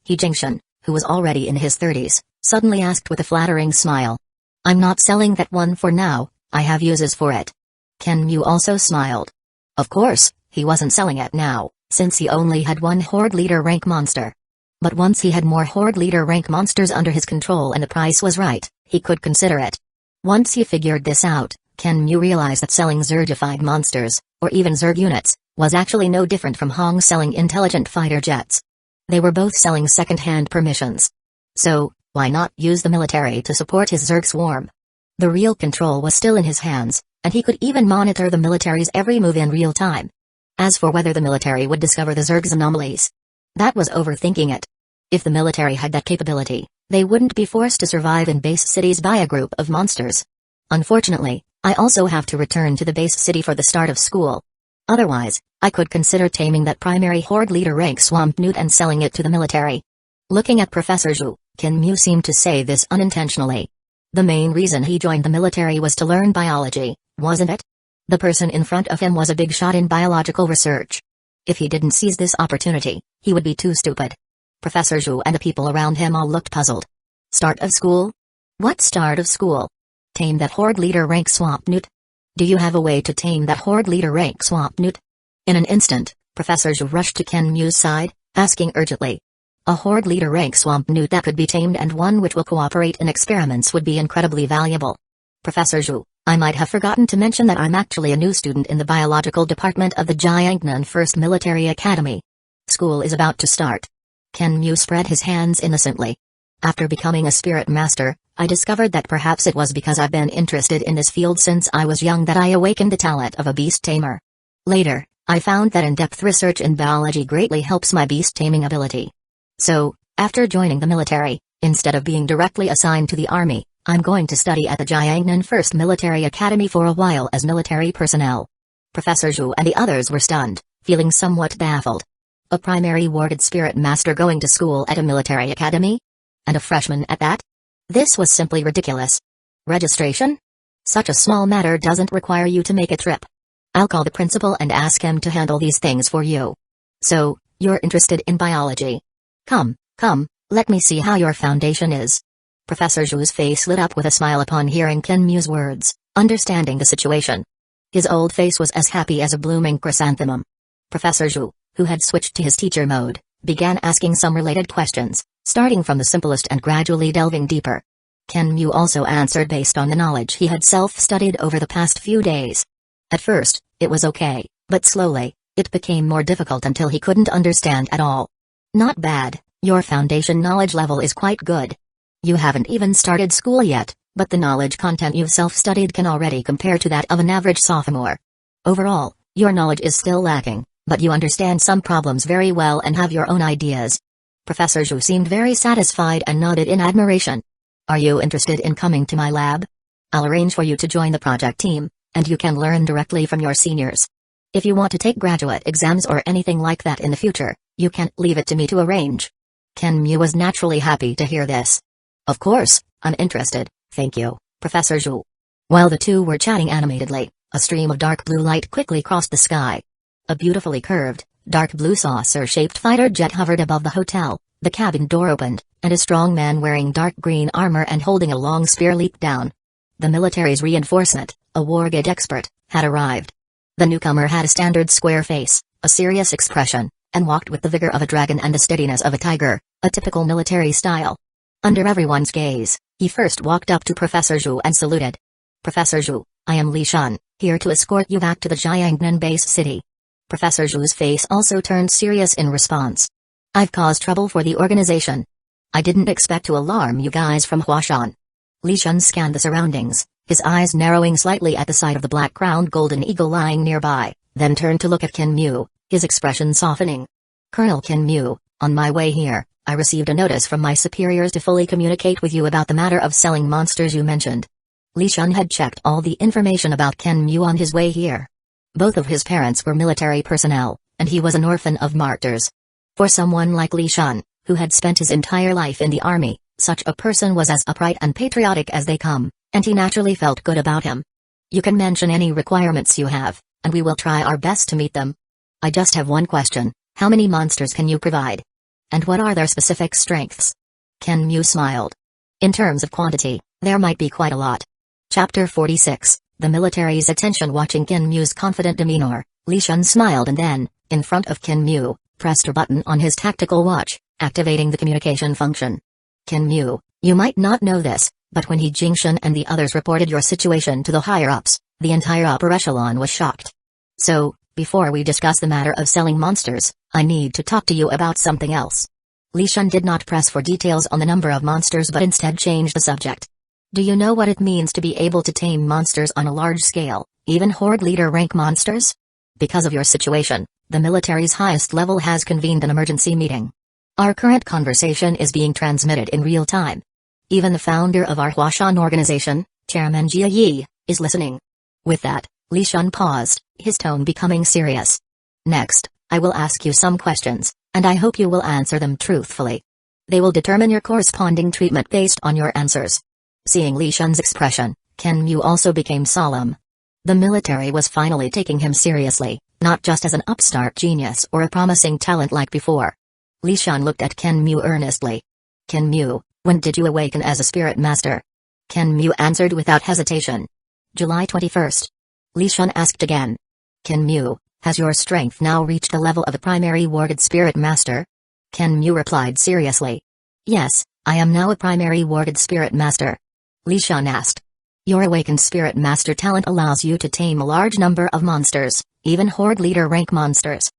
He Jingshin, who was already in his 30s, suddenly asked with a flattering smile. I'm not selling that one for now, I have uses for it. Kenmu also smiled. Of course, he wasn't selling it now, since he only had one horde leader rank monster. But once he had more horde leader rank monsters under his control and the price was right, he could consider it. Once he figured this out, Kenmu realized that selling Zergified monsters, or even Zerg units, was actually no different from Hong selling intelligent fighter jets. They were both selling second-hand permissions. So, why not use the military to support his Zerg swarm? The real control was still in his hands, and he could even monitor the military's every move in real time. As for whether the military would discover the Zerg's anomalies, that was overthinking it. If the military had that capability, they wouldn't be forced to survive in base cities by a group of monsters. Unfortunately, I also have to return to the base city for the start of school. Otherwise, I could consider taming that primary horde leader rank swamp newt and selling it to the military. Looking at Professor Zhu, Kinmu seemed to say this unintentionally. The main reason he joined the military was to learn biology, wasn't it? The person in front of him was a big shot in biological research. If he didn't seize this opportunity, he would be too stupid. Professor Zhu and the people around him all looked puzzled. Start of school? What start of school? Tame that horde leader rank swamp newt? Do you have a way to tame that horde leader rank swamp newt? In an instant, Professor Zhu rushed to Kinmu's side, asking urgently. A horde leader rank swamp newt that could be tamed and one which will cooperate in experiments would be incredibly valuable. Professor Zhu, I might have forgotten to mention that I'm actually a new student in the biological department of the Jiangnan First Military Academy. School is about to start. Kinmu spread his hands innocently. After becoming a spirit master, I discovered that perhaps it was because I've been interested in this field since I was young that I awakened the talent of a beast tamer. Later, I found that in-depth research in biology greatly helps my beast taming ability. So, after joining the military, instead of being directly assigned to the army, I'm going to study at the Jiangnan First Military Academy for a while as military personnel. Professor Zhu and the others were stunned, feeling somewhat baffled. A primary warded spirit master going to school at a military academy? And a freshman at that? This was simply ridiculous. Registration? Such a small matter doesn't require you to make a trip. I'll call the principal and ask him to handle these things for you. So, you're interested in biology? Come, let me see how your foundation is. Professor Zhu's face lit up with a smile upon hearing Kinmu's words, understanding the situation. His old face was as happy as a blooming chrysanthemum. Professor Zhu, who had switched to his teacher mode, began asking some related questions, starting from the simplest and gradually delving deeper. Kinmu also answered based on the knowledge he had self-studied over the past few days. At first, it was okay, but slowly, it became more difficult until he couldn't understand at all. Not bad, your foundation knowledge level is quite good. You haven't even started school yet, but the knowledge content you've self-studied can already compare to that of an average sophomore. Overall, your knowledge is still lacking, but you understand some problems very well and have your own ideas. Professor Zhu seemed very satisfied and nodded in admiration. Are you interested in coming to my lab? I'll arrange for you to join the project team, and you can learn directly from your seniors. If you want to take graduate exams or anything like that in the future, you can leave it to me to arrange. Kinmu was naturally happy to hear this. Of course, I'm interested, thank you, Professor Zhu. While the two were chatting animatedly, a stream of dark blue light quickly crossed the sky. A beautifully curved, dark blue saucer-shaped fighter jet hovered above the hotel, the cabin door opened, and a strong man wearing dark green armor and holding a long spear leaped down. The military's reinforcement, a wargate expert, had arrived. The newcomer had a standard square face, a serious expression, and walked with the vigor of a dragon and the steadiness of a tiger, a typical military style. Under everyone's gaze, he first walked up to Professor Zhu and saluted. Professor Zhu, I am Li Shun, here to escort you back to the Jiangnan base city. Professor Zhu's face also turned serious in response. I've caused trouble for the organization. I didn't expect to alarm you guys from Huashan. Li Shun scanned the surroundings, his eyes narrowing slightly at the sight of the black-crowned golden eagle lying nearby, then turned to look at Kinmu, his expression softening. Colonel Kinmu, on my way here, I received a notice from my superiors to fully communicate with you about the matter of selling monsters you mentioned. Li Shun had checked all the information about Kinmu on his way here. Both of his parents were military personnel, and he was an orphan of martyrs. For someone like Li Shun, who had spent his entire life in the army, such a person was as upright and patriotic as they come, and he naturally felt good about him. You can mention any requirements you have, and we will try our best to meet them. I just have one question, how many monsters can you provide? And what are their specific strengths? Kinmu smiled. In terms of quantity, there might be quite a lot. Chapter 46, the military's attention. Watching Kinmu's confident demeanor, Li Shun smiled and then, in front of Kinmu, pressed a button on his tactical watch, activating the communication function. Kinmu, you might not know this, but when He Jingshun and the others reported your situation to the higher-ups, the entire upper echelon was shocked. So, before we discuss the matter of selling monsters, I need to talk to you about something else. Li Shun did not press for details on the number of monsters but instead changed the subject. Do you know what it means to be able to tame monsters on a large scale, even Horde leader rank monsters? Because of your situation, the military's highest level has convened an emergency meeting. Our current conversation is being transmitted in real time. Even the founder of our Huashan organization, Chairman Jia Yi, is listening. With that, Li Shun paused, his tone becoming serious. Next, I will ask you some questions, and I hope you will answer them truthfully. They will determine your corresponding treatment based on your answers. Seeing Li Shun's expression, Ken Mu also became solemn. The military was finally taking him seriously, not just as an upstart genius or a promising talent like before. Li Shun looked at Ken Mu earnestly. Ken Mu, when did you awaken as a spirit master? Ken Mu answered without hesitation. July 21st. Li Shun asked again. Ken Mu, has your strength now reached the level of a primary warded spirit master? Ken Mu replied seriously. Yes, I am now a primary warded spirit master. Li Shun asked. Your awakened spirit master talent allows you to tame a large number of monsters, even Horde leader rank monsters.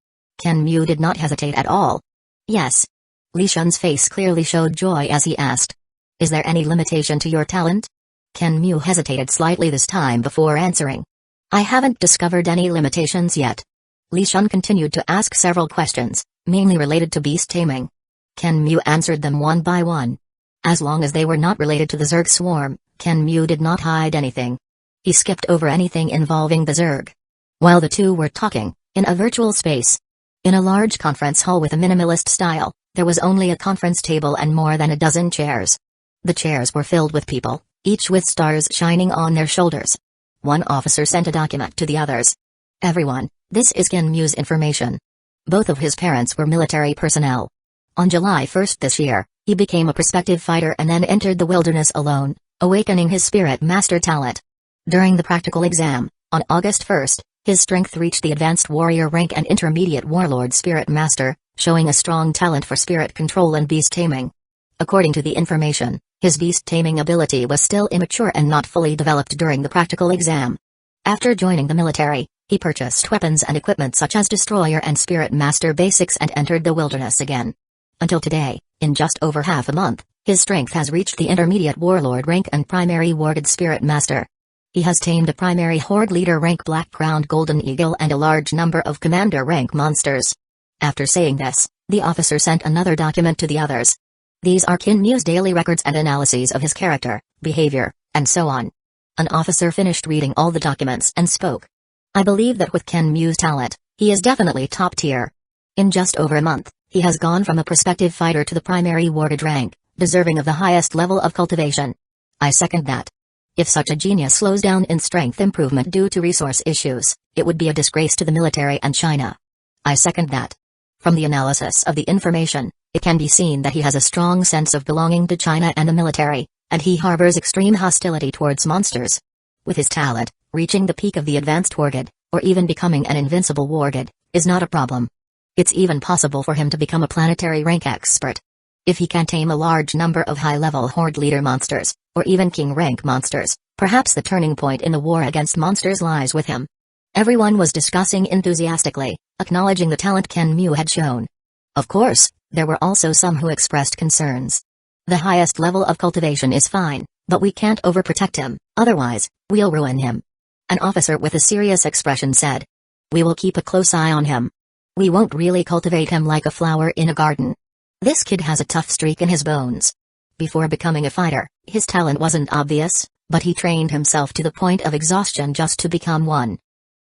Ken Mu did not hesitate at all. Yes. Li Shun's face clearly showed joy as he asked. Is there any limitation to your talent? Ken Mu hesitated slightly this time before answering. I haven't discovered any limitations yet. Li Shun continued to ask several questions, mainly related to beast taming. Ken Mu answered them one by one. As long as they were not related to the Zerg swarm, Ken Mu did not hide anything. He skipped over anything involving the Zerg. While the two were talking, in a virtual space. In a large conference hall with a minimalist style, there was only a conference table and more than a dozen chairs. The chairs were filled with people, each with stars shining on their shoulders. One officer sent a document to the others. Everyone, this is Ken Mu's information. Both of his parents were military personnel. On July 1st this year, he became a prospective fighter and then entered the wilderness alone, awakening his spirit master talent. During the practical exam, on August 1st, his strength reached the advanced warrior rank and intermediate warlord spirit master, showing a strong talent for spirit control and beast taming. According to the information, his beast taming ability was still immature and not fully developed during the practical exam. After joining the military, he purchased weapons and equipment such as destroyer and spirit master basics and entered the wilderness again. Until today, in just over half a month, his strength has reached the intermediate warlord rank and primary warded spirit master. He has tamed a primary horde leader rank black-crowned golden eagle and a large number of commander rank monsters. After saying this, the officer sent another document to the others. These are Ken Mu's daily records and analyses of his character, behavior, and so on. An officer finished reading all the documents and spoke. I believe that with Ken Mu's talent, he is definitely top tier. In just over a month, he has gone from a prospective fighter to the primary warded rank, deserving of the highest level of cultivation. I second that. If such a genius slows down in strength improvement due to resource issues, it would be a disgrace to the military and China. I second that. From the analysis of the information, it can be seen that he has a strong sense of belonging to China and the military, and he harbors extreme hostility towards monsters. With his talent, reaching the peak of the advanced warded, or even becoming an invincible warded, is not a problem. It's even possible for him to become a planetary rank expert. If he can tame a large number of high-level horde leader monsters, or even king rank monsters, perhaps the turning point in the war against monsters lies with him. Everyone was discussing enthusiastically, acknowledging the talent Ken Mu had shown. Of course, there were also some who expressed concerns. The highest level of cultivation is fine, but we can't overprotect him, otherwise, we'll ruin him. An officer with a serious expression said. We will keep a close eye on him. We won't really cultivate him like a flower in a garden. This kid has a tough streak in his bones. Before becoming a fighter, his talent wasn't obvious, but he trained himself to the point of exhaustion just to become one.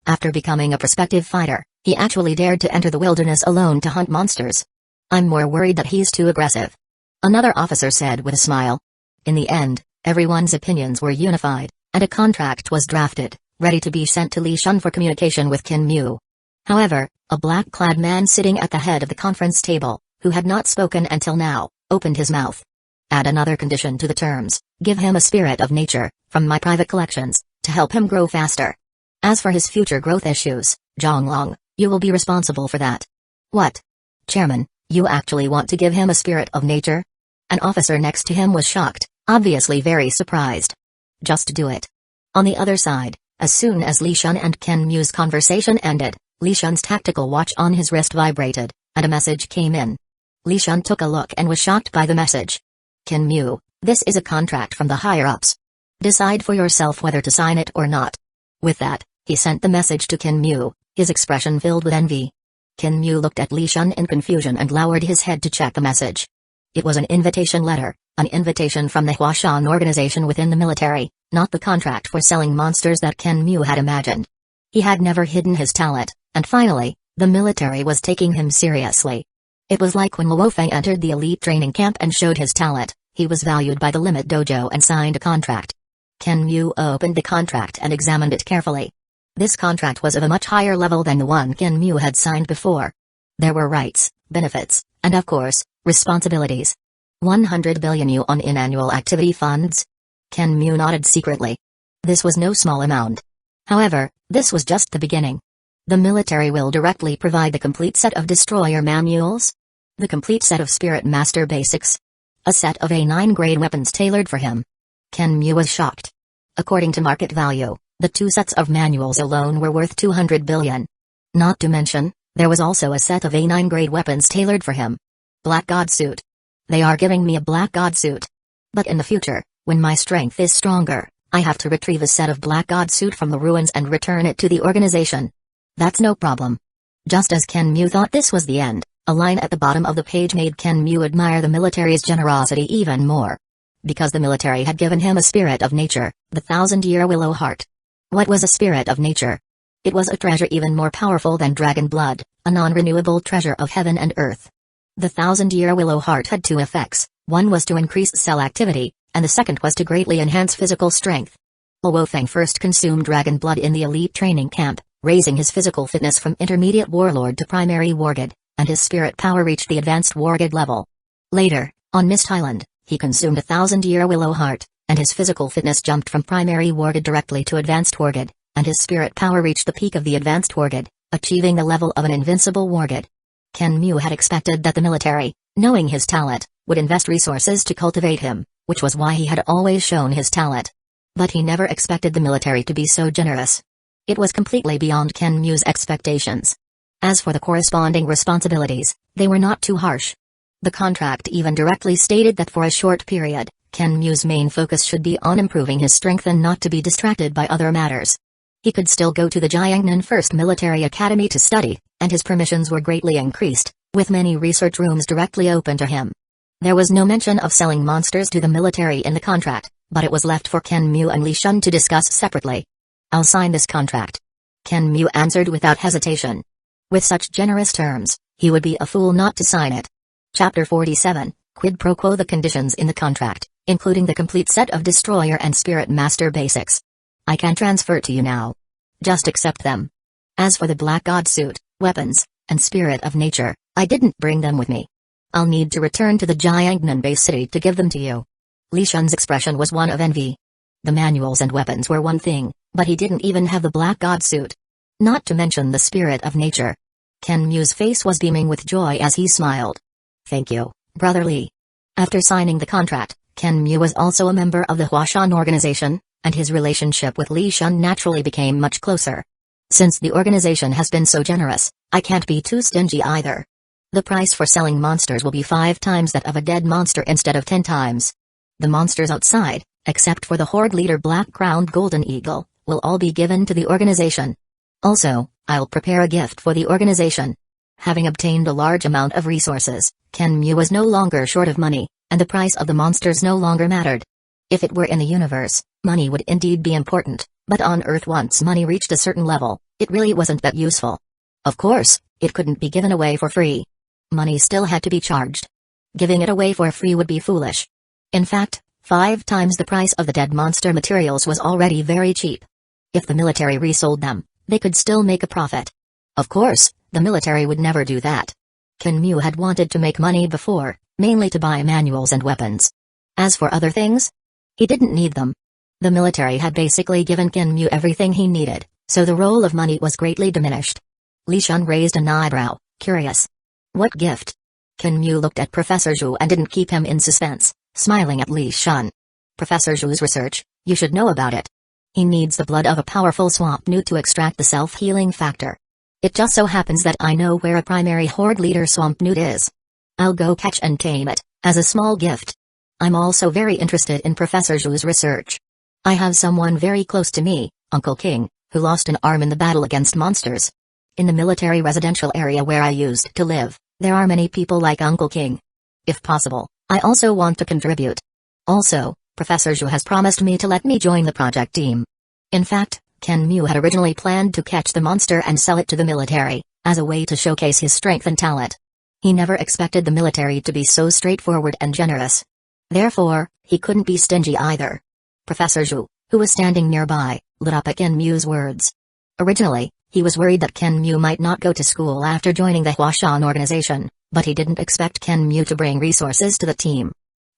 After becoming a prospective fighter, he actually dared to enter the wilderness alone to hunt monsters. I'm more worried that he's too aggressive. Another officer said with a smile. In the end, everyone's opinions were unified, and a contract was drafted, ready to be sent to Li Shun for communication with Ken Mu. However, a black-clad man sitting at the head of the conference table, who had not spoken until now, opened his mouth. Add another condition to the terms, give him a spirit of nature, from my private collections, to help him grow faster. As for his future growth issues, Zhonglong, you will be responsible for that. What? Chairman, you actually want to give him a spirit of nature? An officer next to him was shocked, obviously very surprised. Just do it. On the other side, as soon as Li Shun and Ken Mu's conversation ended, Li Shun's tactical watch on his wrist vibrated, and a message came in. Li Shun took a look and was shocked by the message. Kinmu, this is a contract from the higher-ups. Decide for yourself whether to sign it or not. With that, he sent the message to Kinmu, his expression filled with envy. Kinmu looked at Li Shun in confusion and lowered his head to check the message. It was an invitation letter, an invitation from the Huashan organization within the military, not the contract for selling monsters that Kinmu had imagined. He had never hidden his talent, and finally, the military was taking him seriously. It was like when Luo Feng entered the elite training camp and showed his talent, he was valued by the limit dojo and signed a contract. Kinmu opened the contract and examined it carefully. This contract was of a much higher level than the one Kinmu had signed before. There were rights, benefits, and of course, responsibilities. 100 billion yuan in annual activity funds? Kinmu nodded secretly. This was no small amount. However, this was just the beginning. The military will directly provide the complete set of destroyer manuals, the complete set of Spirit Master basics, a set of A9 grade weapons tailored for him. Kinmu was shocked. According to market value, the two sets of manuals alone were worth 200 billion. Not to mention, there was also a set of A9 grade weapons tailored for him. Black God Suit. They are giving me a Black God Suit. But in the future, when my strength is stronger, I have to retrieve a set of Black God Suit from the ruins and return it to the organization. That's no problem. Just as Kinmu thought this was the end, a line at the bottom of the page made Kinmu admire the military's generosity even more. Because the military had given him a spirit of nature, the 1,000-year willow heart. What was a spirit of nature? It was a treasure even more powerful than dragon blood, a non-renewable treasure of heaven and earth. The 1,000-year willow heart had two effects, one was to increase cell activity, and the second was to greatly enhance physical strength. Luo Feng first consumed dragon blood in the elite training camp, raising his physical fitness from intermediate warlord to primary wargod, and his spirit power reached the advanced wargod level. Later, on Mist Island, he consumed a 1,000-year willow heart, and his physical fitness jumped from primary wargod directly to advanced wargod, and his spirit power reached the peak of the advanced wargod, achieving the level of an invincible wargod. Kinmu had expected that the military, knowing his talent, would invest resources to cultivate him, which was why he had always shown his talent. But he never expected the military to be so generous. It was completely beyond Kinmu's expectations. As for the corresponding responsibilities, they were not too harsh. The contract even directly stated that for a short period, Kinmu's main focus should be on improving his strength and not to be distracted by other matters. He could still go to the Jiangnan First Military Academy to study, and his permissions were greatly increased, with many research rooms directly open to him. There was no mention of selling monsters to the military in the contract, but it was left for Kinmu and Li Shun to discuss separately. I'll sign this contract. Kinmu answered without hesitation. With such generous terms, he would be a fool not to sign it. Chapter 47, Quid pro quo. The conditions in the contract, including the complete set of Destroyer and Spirit Master basics. I can transfer to you now. Just accept them. As for the Black God Suit, weapons, and Spirit of Nature, I didn't bring them with me. I'll need to return to the Jiangnan base city to give them to you. Li Shun's expression was one of envy. The manuals and weapons were one thing, but he didn't even have the Black God Suit. Not to mention the Spirit of Nature. Kinmu's face was beaming with joy as he smiled. Thank you, Brother Li. After signing the contract, Kinmu was also a member of the Huashan organization, and his relationship with Li Shun naturally became much closer. Since the organization has been so generous, I can't be too stingy either. The price for selling monsters will be 5 times that of a dead monster instead of 10 times. The monsters outside, except for the Horde leader Black-Crowned Golden Eagle, will all be given to the organization. Also, I'll prepare a gift for the organization. Having obtained a large amount of resources, Kinmu was no longer short of money, and the price of the monsters no longer mattered. If it were in the universe, money would indeed be important, but on Earth once money reached a certain level, it really wasn't that useful. Of course, it couldn't be given away for free. Money still had to be charged. Giving it away for free would be foolish. In fact, 5 times the price of the dead monster materials was already very cheap. If the military resold them, they could still make a profit. Of course, the military would never do that. Kinmu had wanted to make money before, mainly to buy manuals and weapons. As for other things, he didn't need them. The military had basically given Kinmu everything he needed, so the role of money was greatly diminished. Li Shun raised an eyebrow, curious. What gift? Kinmu looked at Professor Zhu and didn't keep him in suspense, smiling at Li Shun. Professor Zhu's research, you should know about it. He needs the blood of a powerful swamp newt to extract the self-healing factor. It just so happens that I know where a primary horde leader swamp newt is. I'll go catch and tame it, as a small gift. I'm also very interested in Professor Zhu's research. I have someone very close to me, Uncle King, who lost an arm in the battle against monsters. In the military residential area where I used to live, there are many people like Uncle King. If possible, I also want to contribute. Also, Professor Zhu has promised me to let me join the project team. In fact, Ken Mu had originally planned to catch the monster and sell it to the military, as a way to showcase his strength and talent. He never expected the military to be so straightforward and generous. Therefore, he couldn't be stingy either. Professor Zhu, who was standing nearby, lit up at Ken Mu's words. Originally, he was worried that Ken Mu might not go to school after joining the Huashan organization, but he didn't expect Ken Mu to bring resources to the team.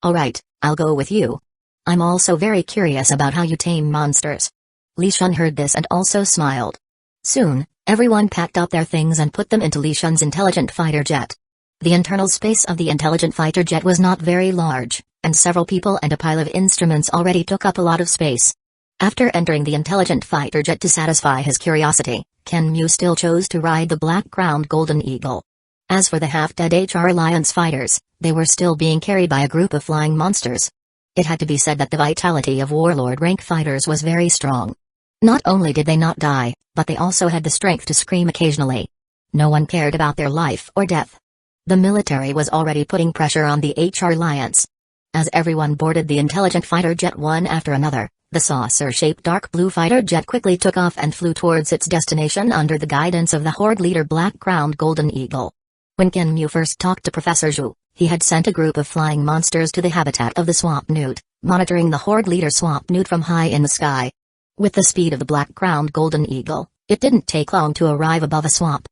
Alright, I'll go with you. I'm also very curious about how you tame monsters. Li Shun heard this and also smiled. Soon, everyone packed up their things and put them into Li Shun's intelligent fighter jet. The internal space of the intelligent fighter jet was not very large, and several people and a pile of instruments already took up a lot of space. After entering the intelligent fighter jet to satisfy his curiosity, Ken Mu still chose to ride the black-crowned golden eagle. As for the half-dead HR Alliance fighters, they were still being carried by a group of flying monsters. It had to be said that the vitality of Warlord rank fighters was very strong. Not only did they not die, but they also had the strength to scream occasionally. No one cared about their life or death. The military was already putting pressure on the HR Alliance. As everyone boarded the intelligent fighter jet one after another, the saucer-shaped dark blue fighter jet quickly took off and flew towards its destination under the guidance of the Horde leader Black-Crowned Golden Eagle. When Ken Mu first talked to Professor Zhu, he had sent a group of flying monsters to the habitat of the swamp newt, monitoring the Horde leader swamp newt from high in the sky. With the speed of the Black-Crowned Golden Eagle, it didn't take long to arrive above a swamp.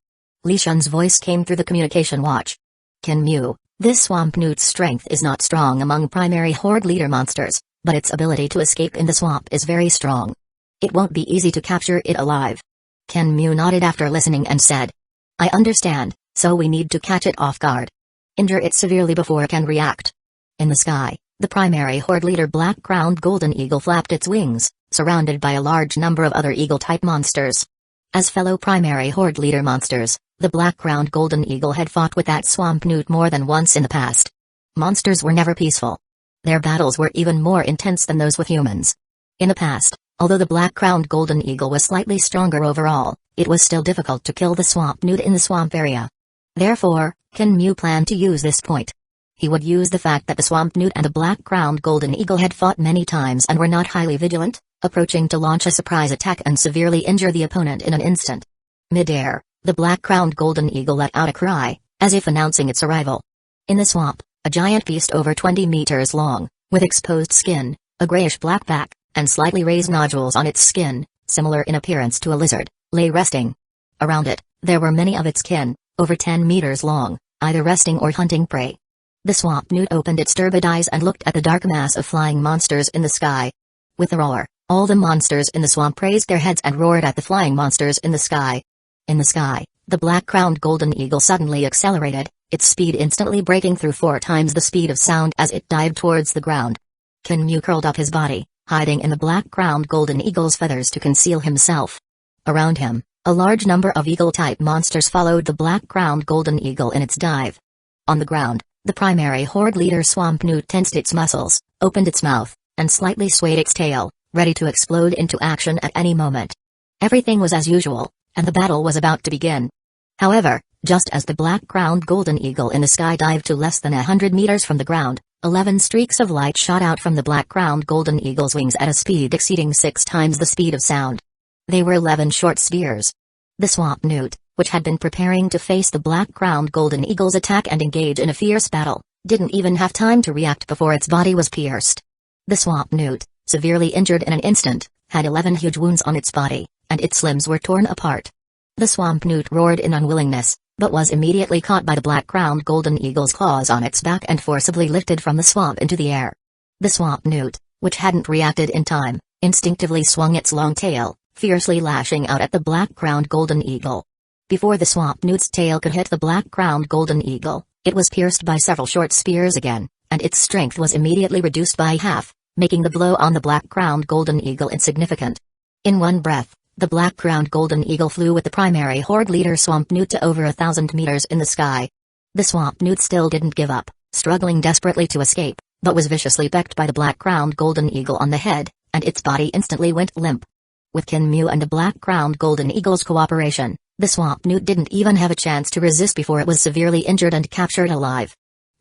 Li Shun's voice came through the communication watch. Ken Mu, this swamp newt's strength is not strong among primary Horde leader monsters, but its ability to escape in the swamp is very strong. It won't be easy to capture it alive. Ken Mu nodded after listening and said, I understand, so we need to catch it off guard. Injure it severely before it can react. In the sky, the primary Horde leader Black-Crowned Golden Eagle flapped its wings, surrounded by a large number of other eagle-type monsters. As fellow primary Horde leader monsters, the Black-Crowned Golden Eagle had fought with that swamp newt more than once in the past. Monsters were never peaceful. Their battles were even more intense than those with humans. In the past, although the Black-Crowned Golden Eagle was slightly stronger overall, it was still difficult to kill the swamp newt in the swamp area. Therefore, Ken Mu planned to use this point. He would use the fact that the swamp newt and the Black-Crowned Golden Eagle had fought many times and were not highly vigilant, approaching to launch a surprise attack and severely injure the opponent in an instant. Mid-air, the Black-Crowned Golden Eagle let out a cry, as if announcing its arrival. In the swamp, a giant beast over 20 meters long, with exposed skin, a grayish-black back, and slightly raised nodules on its skin, similar in appearance to a lizard, lay resting. Around it, there were many of its kin, over 10 meters long, either resting or hunting prey. The swamp newt opened its turbid eyes and looked at the dark mass of flying monsters in the sky. With a roar, all the monsters in the swamp raised their heads and roared at the flying monsters in the sky. In the sky, the Black-Crowned Golden Eagle suddenly accelerated, its speed instantly breaking through 4 times the speed of sound as it dived towards the ground. Ken Mu curled up his body, hiding in the Black-Crowned Golden Eagle's feathers to conceal himself. Around him, a large number of eagle-type monsters followed the Black-Crowned Golden Eagle in its dive. On the ground, the primary Horde leader Swamp Newt tensed its muscles, opened its mouth, and slightly swayed its tail, ready to explode into action at any moment. Everything was as usual, and the battle was about to begin. However, just as the Black-Crowned Golden Eagle in the sky dived to less than 100 meters from the ground, 11 streaks of light shot out from the Black-Crowned Golden Eagle's wings at a speed exceeding 6 times the speed of sound. They were 11 short spears. The Swamp Newt, which had been preparing to face the Black-Crowned Golden Eagle's attack and engage in a fierce battle, didn't even have time to react before its body was pierced. The Swamp Newt, severely injured in an instant, had 11 huge wounds on its body, and its limbs were torn apart. The Swamp Newt roared in unwillingness, but was immediately caught by the Black-Crowned Golden Eagle's claws on its back and forcibly lifted from the swamp into the air. The Swamp Newt, which hadn't reacted in time, instinctively swung its long tail, fiercely lashing out at the Black-Crowned Golden Eagle. Before the Swamp Newt's tail could hit the Black-Crowned Golden Eagle, it was pierced by several short spears again, and its strength was immediately reduced by half, making the blow on the Black-Crowned Golden Eagle insignificant. In one breath, the Black-Crowned Golden Eagle flew with the primary Horde leader Swamp Newt to over 1,000 meters in the sky. The swamp newt still didn't give up, struggling desperately to escape, but was viciously pecked by the black-crowned golden eagle on the head, and its body instantly went limp. With Kinmu and the black-crowned golden eagle's cooperation, the swamp newt didn't even have a chance to resist before it was severely injured and captured alive.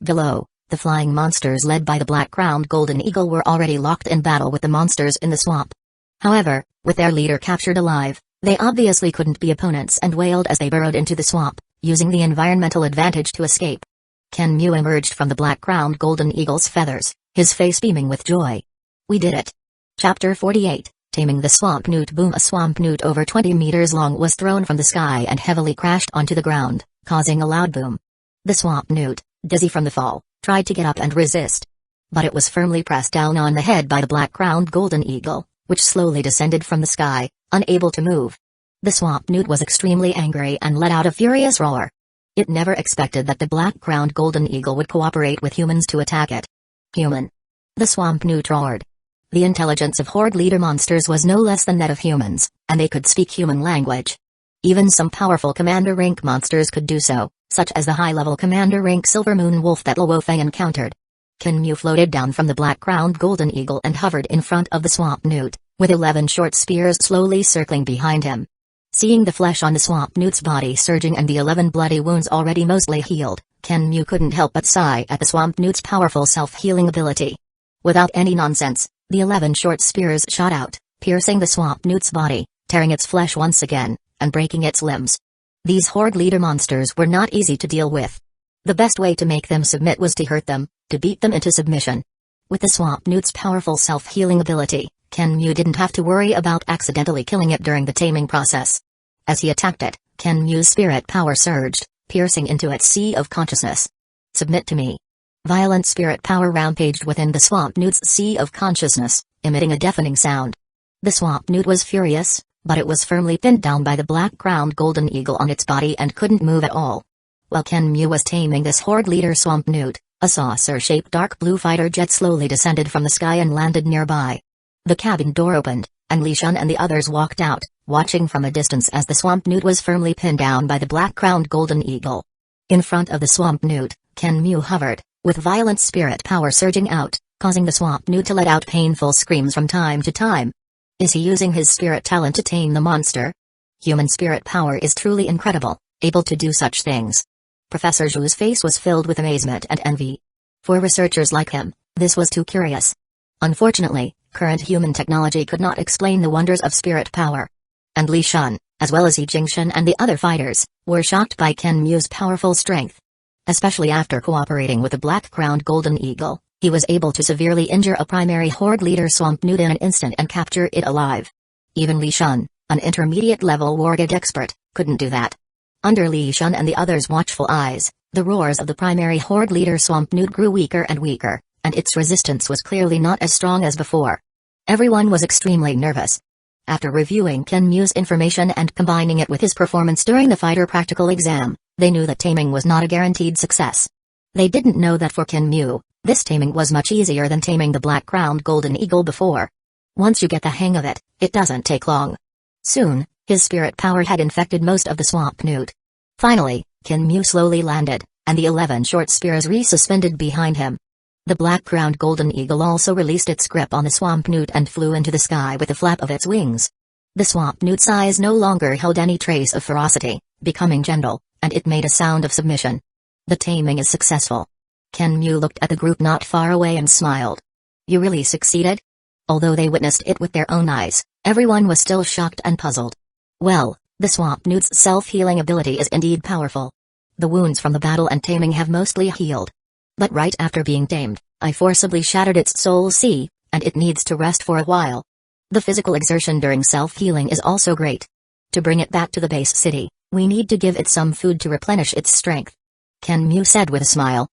Below, the flying monsters led by the black-crowned golden eagle were already locked in battle with the monsters in the swamp. However, with their leader captured alive, they obviously couldn't be opponents and wailed as they burrowed into the swamp, using the environmental advantage to escape. Kinmu emerged from the black-crowned golden eagle's feathers, his face beaming with joy. We did it. Chapter 48, Taming the Swamp Newt. Boom! A swamp newt over 20 meters long was thrown from the sky and heavily crashed onto the ground, causing a loud boom. The swamp newt, dizzy from the fall, tried to get up and resist. But it was firmly pressed down on the head by the black-crowned golden eagle, which slowly descended from the sky, unable to move. The swamp newt was extremely angry and let out a furious roar. It never expected that the black-crowned golden eagle would cooperate with humans to attack it. Human. The swamp newt roared. The intelligence of horde leader monsters was no less than that of humans, and they could speak human language. Even some powerful commander rank monsters could do so, such as the high-level commander rank Silver Moon Wolf that Luo Feng encountered. Kinmu floated down from the black-crowned golden eagle and hovered in front of the swamp newt, with 11 short spears slowly circling behind him. Seeing the flesh on the swamp newt's body surging and the 11 bloody wounds already mostly healed, Kinmu couldn't help but sigh at the swamp newt's powerful self-healing ability. Without any nonsense, the 11 short spears shot out, piercing the swamp newt's body, tearing its flesh once again, and breaking its limbs. These horde leader monsters were not easy to deal with. The best way to make them submit was to hurt them, to beat them into submission. With the swamp newt's powerful self-healing ability, Kinmu didn't have to worry about accidentally killing it during the taming process. As he attacked it, Kinmu's spirit power surged, piercing into its sea of consciousness. Submit to me. Violent spirit power rampaged within the swamp newt's sea of consciousness, emitting a deafening sound. The swamp newt was furious, but it was firmly pinned down by the black-crowned golden eagle on its body and couldn't move at all. While Kinmu was taming this horde leader swamp newt, a saucer-shaped dark blue fighter jet slowly descended from the sky and landed nearby. The cabin door opened, and Li Shun and the others walked out, watching from a distance as the swamp newt was firmly pinned down by the black-crowned golden eagle. In front of the swamp newt, Kinmu hovered, with violent spirit power surging out, causing the swamp newt to let out painful screams from time to time. Is he using his spirit talent to tame the monster? Human spirit power is truly incredible, able to do such things. Professor Zhu's face was filled with amazement and envy. For researchers like him, this was too curious. Unfortunately, current human technology could not explain the wonders of spirit power. And Li Shun, as well as Yi Jingshan and the other fighters, were shocked by Kinmu's powerful strength. Especially after cooperating with the black-crowned golden eagle, he was able to severely injure a primary horde leader swamp newt in an instant and capture it alive. Even Li Shun, an intermediate-level wargig expert, couldn't do that. Under Li Shun and the others' watchful eyes, the roars of the primary horde leader swamp newt grew weaker and weaker, and its resistance was clearly not as strong as before. Everyone was extremely nervous. After reviewing Kinmu's information and combining it with his performance during the fighter practical exam, they knew that taming was not a guaranteed success. They didn't know that for Kinmu, this taming was much easier than taming the black-crowned golden eagle before. Once you get the hang of it, it doesn't take long. Soon, his spirit power had infected most of the swamp newt. Finally, Kinmu slowly landed, and the 11 short spears resuspended behind him. The black-crowned golden eagle also released its grip on the swamp newt and flew into the sky with a flap of its wings. The swamp newt's eyes no longer held any trace of ferocity, becoming gentle, and it made a sound of submission. The taming is successful. Kinmu looked at the group not far away and smiled. You really succeeded? Although they witnessed it with their own eyes, everyone was still shocked and puzzled. Well, the swamp newt's self-healing ability is indeed powerful. The wounds from the battle and taming have mostly healed. But right after being tamed, I forcibly shattered its soul sea, and it needs to rest for a while. The physical exertion during self-healing is also great. To bring it back to the base city, we need to give it some food to replenish its strength. Kinmu said with a smile.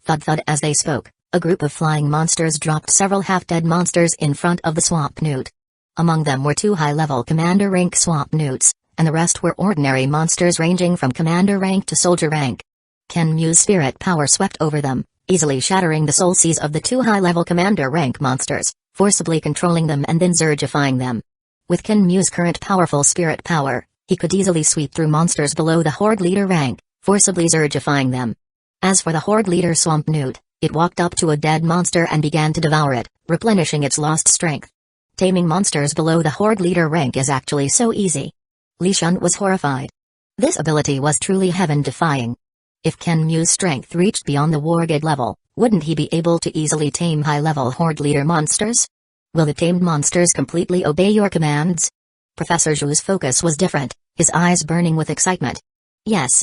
Thud-thud as they spoke, a group of flying monsters dropped several half-dead monsters in front of the swamp newt. Among them were 2 high-level commander rank swamp newts, and the rest were ordinary monsters ranging from commander rank to soldier rank. Kinmu's spirit power swept over them, easily shattering the soul seas of the 2 high-level commander rank monsters, forcibly controlling them and then zergifying them. With Kinmu's current powerful spirit power, he could easily sweep through monsters below the horde leader rank, forcibly zergifying them. As for the horde leader Swamp Newt, it walked up to a dead monster and began to devour it, replenishing its lost strength. Taming monsters below the horde leader rank is actually so easy. Li Shun was horrified. This ability was truly heaven-defying. If Ken Mu's strength reached beyond the Wargid level, wouldn't he be able to easily tame high-level horde leader monsters? Will the tamed monsters completely obey your commands? Professor Zhu's focus was different, his eyes burning with excitement. Yes.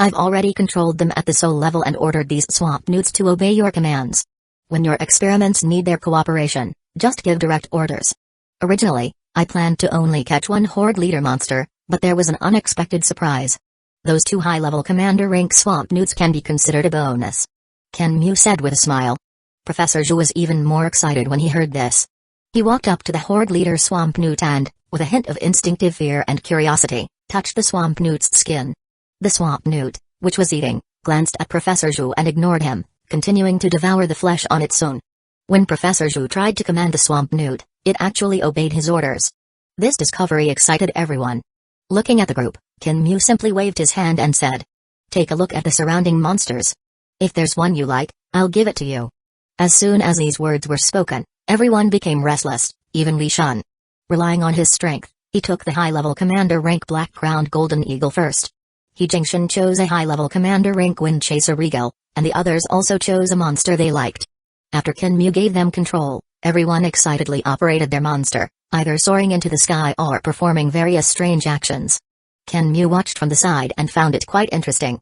I've already controlled them at the soul level and ordered these swamp newts to obey your commands. When your experiments need their cooperation, just give direct orders. Originally, I planned to only catch one horde leader monster, but there was an unexpected surprise. Those 2 high-level commander rank swamp newts can be considered a bonus. Ken Mu said with a smile. Professor Zhu was even more excited when he heard this. He walked up to the horde leader swamp newt and, with a hint of instinctive fear and curiosity, touched the swamp newt's skin. The swamp newt, which was eating, glanced at Professor Zhu and ignored him, continuing to devour the flesh on its own. When Professor Zhu tried to command the swamp newt, it actually obeyed his orders. This discovery excited everyone. Looking at the group, Ken Mu simply waved his hand and said, "Take a look at the surrounding monsters. If there's one you like, I'll give it to you." As soon as these words were spoken, everyone became restless, even Li Shun. Relying on his strength, he took the high-level commander rank black-crowned golden eagle first. He Jingshan chose a high-level commander rank wind chaser regal, and the others also chose a monster they liked. After Ken Mu gave them control, everyone excitedly operated their monster, either soaring into the sky or performing various strange actions. Ken Mu watched from the side and found it quite interesting.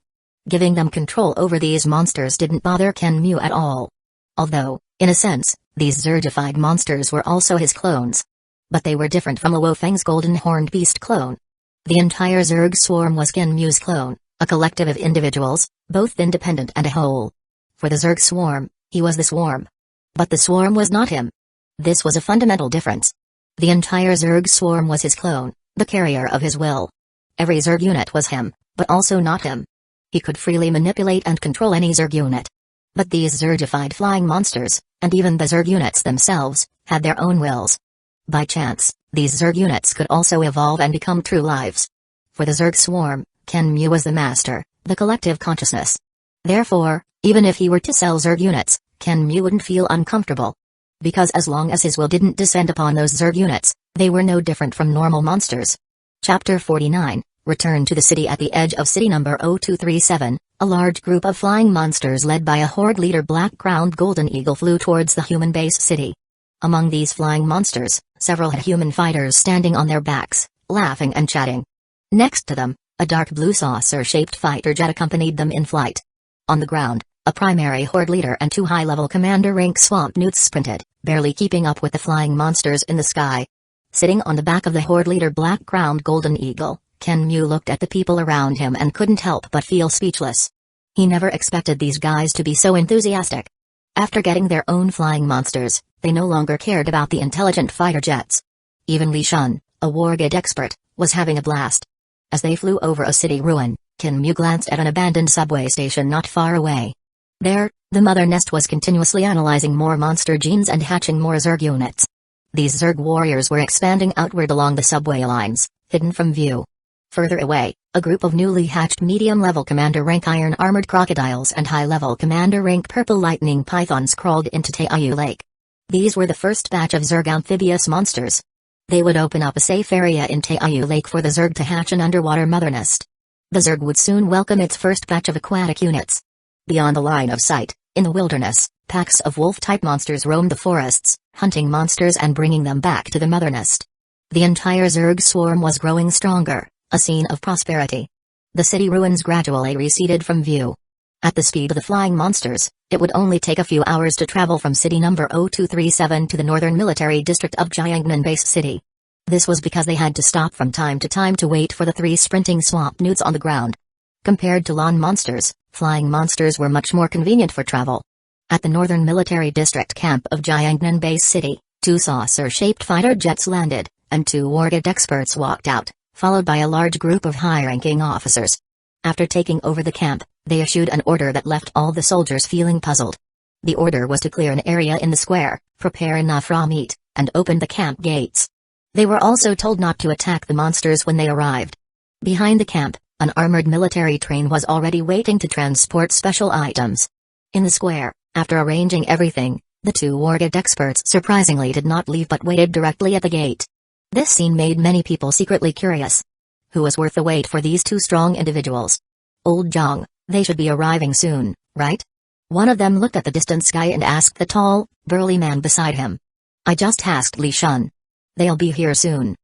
Giving them control over these monsters didn't bother Ken Mu at all. Although, in a sense, these Zergified monsters were also his clones. But they were different from Luo Feng's golden horned beast clone. The entire Zerg swarm was Ken Mu's clone, a collective of individuals, both independent and a whole. For the Zerg swarm, he was the swarm. But the swarm was not him. This was a fundamental difference. The entire Zerg swarm was his clone, the carrier of his will. Every Zerg unit was him, but also not him. He could freely manipulate and control any Zerg unit. But these Zergified flying monsters, and even the Zerg units themselves, had their own wills. By chance, these Zerg units could also evolve and become true lives. For the Zerg swarm, Ken Mu was the master, the collective consciousness. Therefore, even if he were to sell Zerg units, Ken Mu wouldn't feel uncomfortable. Because as long as his will didn't descend upon those Zerg units, they were no different from normal monsters. Chapter 49, Return to the city. At the edge of city number 0237, a large group of flying monsters led by a horde leader black-crowned golden eagle flew towards the human base city. Among these flying monsters, several had human fighters standing on their backs, laughing and chatting. Next to them, a dark blue saucer-shaped fighter jet accompanied them in flight. On the ground, a primary horde leader and 2 high-level commander rank swamp newts sprinted, barely keeping up with the flying monsters in the sky. Sitting on the back of the horde leader black-crowned golden eagle, Ken Mu looked at the people around him and couldn't help but feel speechless. He never expected these guys to be so enthusiastic. After getting their own flying monsters, they no longer cared about the intelligent fighter jets. Even Li Shun, a Wargid expert, was having a blast. As they flew over a city ruin, Ken Mu glanced at an abandoned subway station not far away. There, the mother nest was continuously analyzing more monster genes and hatching more Zerg units. These Zerg warriors were expanding outward along the subway lines, hidden from view. Further away, a group of newly hatched medium-level commander rank iron-armored crocodiles and high-level commander rank purple lightning pythons crawled into Taiyu Lake. These were the first batch of Zerg amphibious monsters. They would open up a safe area in Taiyu Lake for the Zerg to hatch an underwater mother nest. The Zerg would soon welcome its first batch of aquatic units. Beyond the line of sight, in the wilderness, packs of wolf-type monsters roamed the forests, hunting monsters and bringing them back to the mother nest. The entire Zerg swarm was growing stronger, a scene of prosperity. The city ruins gradually receded from view. At the speed of the flying monsters, it would only take a few hours to travel from city number 0237 to the northern military district of Jiangnan Base City. This was because they had to stop from time to wait for the 3 sprinting swamp newts on the ground. Compared to lawn monsters, flying monsters were much more convenient for travel. At the northern military district camp of Jiangnan Base City, 2 saucer-shaped fighter jets landed, and 2 Wargid experts walked out, followed by a large group of high-ranking officers. After taking over the camp, they issued an order that left all the soldiers feeling puzzled. The order was to clear an area in the square, prepare enough raw meat, and open the camp gates. They were also told not to attack the monsters when they arrived. Behind the camp, An armored military train was already waiting to transport special items. In the square, after arranging everything, the two wargate experts surprisingly did not leave but waited directly at the gate. This scene made many people secretly curious. Who was worth the wait for these two strong individuals? Old Zhang, they should be arriving soon, right? One of them looked at the distant sky and asked the tall, burly man beside him. I just asked Li Shun. They'll be here soon.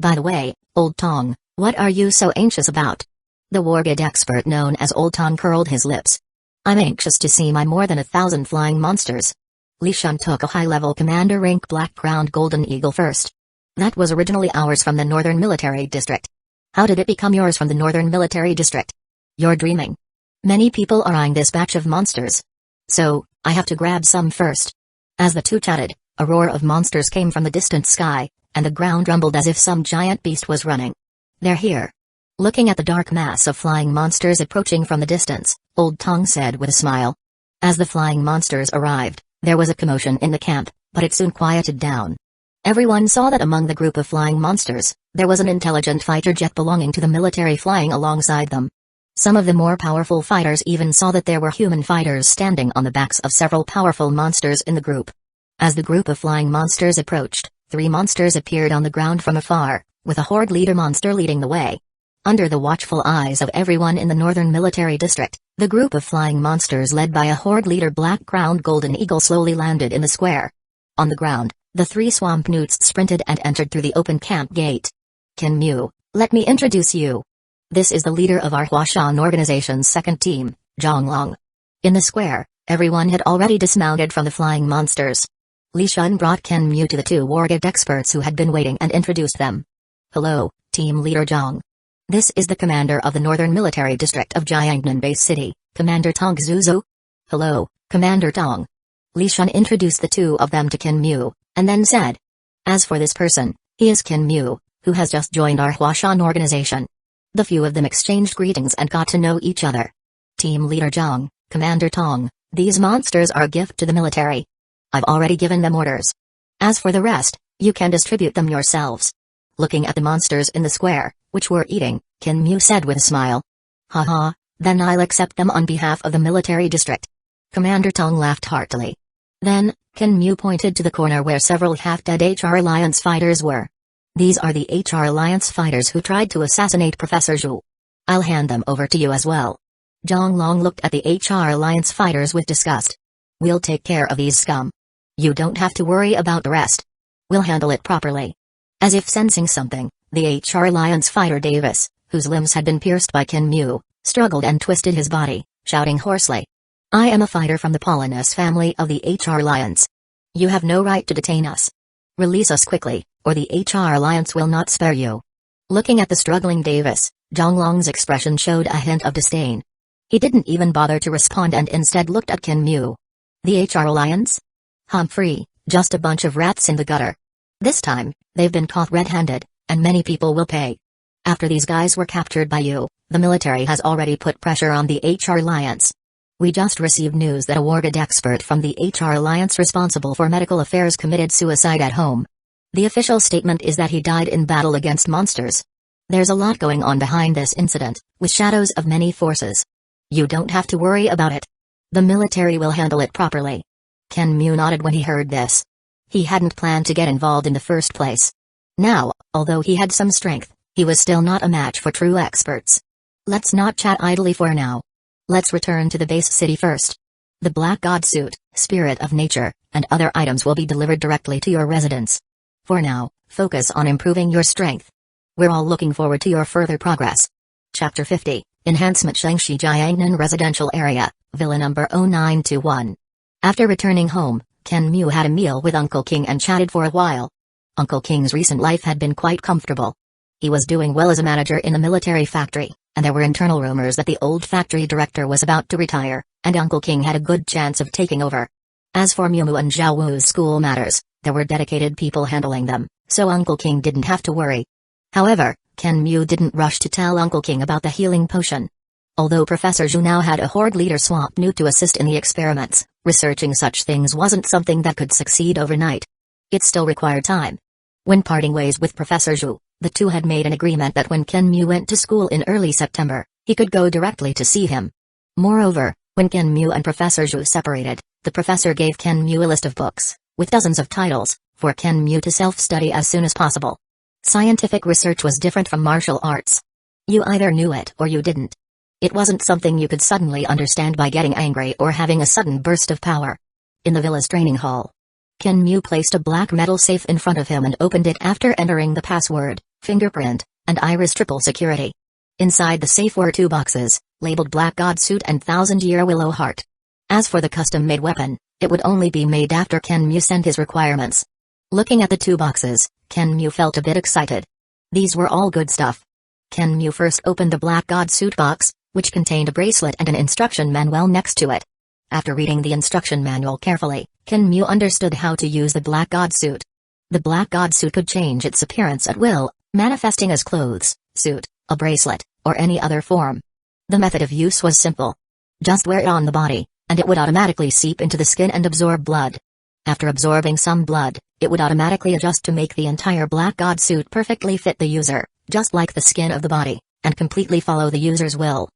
By the way, Old Tong, what are you so anxious about? The wargate expert known as Old Tong curled his lips. I'm anxious to see my more than 1,000 flying monsters. Li Shun took a high-level commander rank black-crowned golden eagle first. That was originally ours from the Northern Military District. How did it become yours from the Northern Military District? You're dreaming. Many people are eyeing this batch of monsters. So, I have to grab some first. As the two chatted, a roar of monsters came from the distant sky, and the ground rumbled as if some giant beast was running. They're here. Looking at the dark mass of flying monsters approaching from the distance, Old Tong said with a smile. As the flying monsters arrived, there was a commotion in the camp, but it soon quieted down. Everyone saw that among the group of flying monsters, there was an intelligent fighter jet belonging to the military flying alongside them. Some of the more powerful fighters even saw that there were human fighters standing on the backs of several powerful monsters in the group. As the group of flying monsters approached, 3 monsters appeared on the ground from afar, with a horde leader monster leading the way. Under the watchful eyes of everyone in the Northern Military District, the group of flying monsters led by a horde leader black-crowned golden eagle slowly landed in the square. On the ground, the 3 swamp newts sprinted and entered through the open camp gate. Kinmu, let me introduce you. This is the leader of our Huashan organization's second team, Zhonglong. In the square, everyone had already dismounted from the flying monsters. Li Shun brought Kinmu to the 2 wargate experts who had been waiting and introduced them. Hello, Team Leader Zhang. This is the commander of the Northern Military District of Jiangnan Base City, Commander Tong Zuzu. Hello, Commander Tong. Li Shun introduced the 2 of them to Kinmu, and then said. As for this person, he is Kinmu, who has just joined our Huashan organization. The few of them exchanged greetings and got to know each other. Team Leader Zhang, Commander Tong, these monsters are a gift to the military. I've already given them orders. As for the rest, you can distribute them yourselves. Looking at the monsters in the square, which were eating, Kinmu said with a smile. Haha, then I'll accept them on behalf of the military district. Commander Tong laughed heartily. Then, Kinmu pointed to the corner where several half-dead HR Alliance fighters were. These are the HR Alliance fighters who tried to assassinate Professor Zhu. I'll hand them over to you as well. Zhonglong looked at the HR Alliance fighters with disgust. We'll take care of these scum. You don't have to worry about the rest. We'll handle it properly. As if sensing something, the HR Alliance fighter Davis, whose limbs had been pierced by Kinmu, struggled and twisted his body, shouting hoarsely. I am a fighter from the Polonus family of the HR Alliance. You have no right to detain us. Release us quickly, or the HR Alliance will not spare you. Looking at the struggling Davis, Zhonglong's expression showed a hint of disdain. He didn't even bother to respond and instead looked at Kinmu. The HR Alliance? Humphrey, just a bunch of rats in the gutter. This time, they've been caught red-handed, and many people will pay. After these guys were captured by you, the military has already put pressure on the HR Alliance. We just received news that a wargate expert from the HR Alliance responsible for medical affairs committed suicide at home. The official statement is that he died in battle against monsters. There's a lot going on behind this incident, with shadows of many forces. You don't have to worry about it. The military will handle it properly. Kinmu nodded when he heard this. He hadn't planned to get involved in the first place. Now, although he had some strength, he was still not a match for true experts. Let's not chat idly for now. Let's return to the base city first. The Black God Suit, Spirit of Nature, and other items will be delivered directly to your residence. For now, focus on improving your strength. We're all looking forward to your further progress. Chapter 50, Enhancement Shengshi Jiangnan Residential Area, Villa Number 0921. After returning home, Kinmu had a meal with Uncle King and chatted for a while. Uncle King's recent life had been quite comfortable. He was doing well as a manager in a military factory, and there were internal rumors that the old factory director was about to retire, and Uncle King had a good chance of taking over. As for Miumu and Zhao Wu's school matters, there were dedicated people handling them, so Uncle King didn't have to worry. However, Kinmu didn't rush to tell Uncle King about the healing potion. Although Professor Zhu now had a horde leader swamp new to assist in the experiments, researching such things wasn't something that could succeed overnight. It still required time. When parting ways with Professor Zhu, The two had made an agreement that when Kenmu went to school in early September, he could go directly to see him. Moreover, when Kenmu and Professor Zhu separated, the professor gave Kenmu a list of books, with dozens of titles, for Kenmu to self-study as soon as possible. Scientific research was different from martial arts. You either knew it or you didn't. It wasn't something you could suddenly understand by getting angry or having a sudden burst of power. In the villa's training hall, Kenmu placed a black metal safe in front of him and opened it after entering the password, fingerprint, and iris triple security. Inside the safe were two boxes, labeled Black God Suit and Thousand-Year Willow Heart. As for the custom-made weapon, it would only be made after Kenmu sent his requirements. Looking at the two boxes, Kenmu felt a bit excited. These were all good stuff. Kenmu first opened the Black God Suit box, which contained a bracelet and an instruction manual next to it. After reading the instruction manual carefully, Kenmu understood how to use the Black God Suit. The Black God Suit could change its appearance at will, manifesting as clothes, suit, a bracelet, or any other form. The method of use was simple. Just wear it on the body, and it would automatically seep into the skin and absorb blood. After absorbing some blood, it would automatically adjust to make the entire Black God Suit perfectly fit the user, just like the skin of the body, and completely follow the user's will.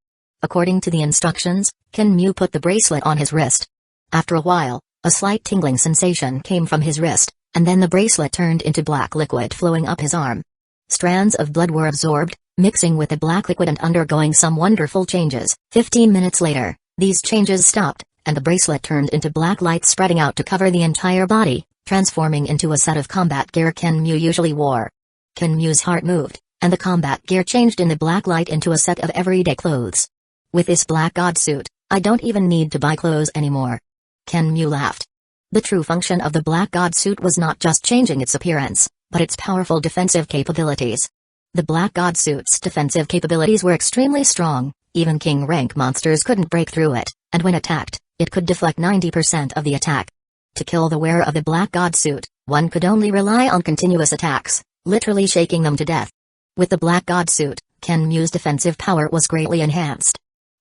According to the instructions, Kenmu put the bracelet on his wrist. After a while, a slight tingling sensation came from his wrist, and then the bracelet turned into black liquid flowing up his arm. Strands of blood were absorbed, mixing with the black liquid and undergoing some wonderful changes. 15 minutes later, these changes stopped, and the bracelet turned into black light spreading out to cover the entire body, transforming into a set of combat gear Kenmu usually wore. Kenmu's heart moved, and the combat gear changed in the black light into a set of everyday clothes. With this Black God Suit, I don't even need to buy clothes anymore. Kenmu laughed. The true function of the Black God Suit was not just changing its appearance, but its powerful defensive capabilities. The Black God Suit's defensive capabilities were extremely strong, even king rank monsters couldn't break through it, and when attacked, it could deflect 90% of the attack. To kill the wearer of the Black God Suit, one could only rely on continuous attacks, literally shaking them to death. With the Black God Suit, Kenmu's defensive power was greatly enhanced.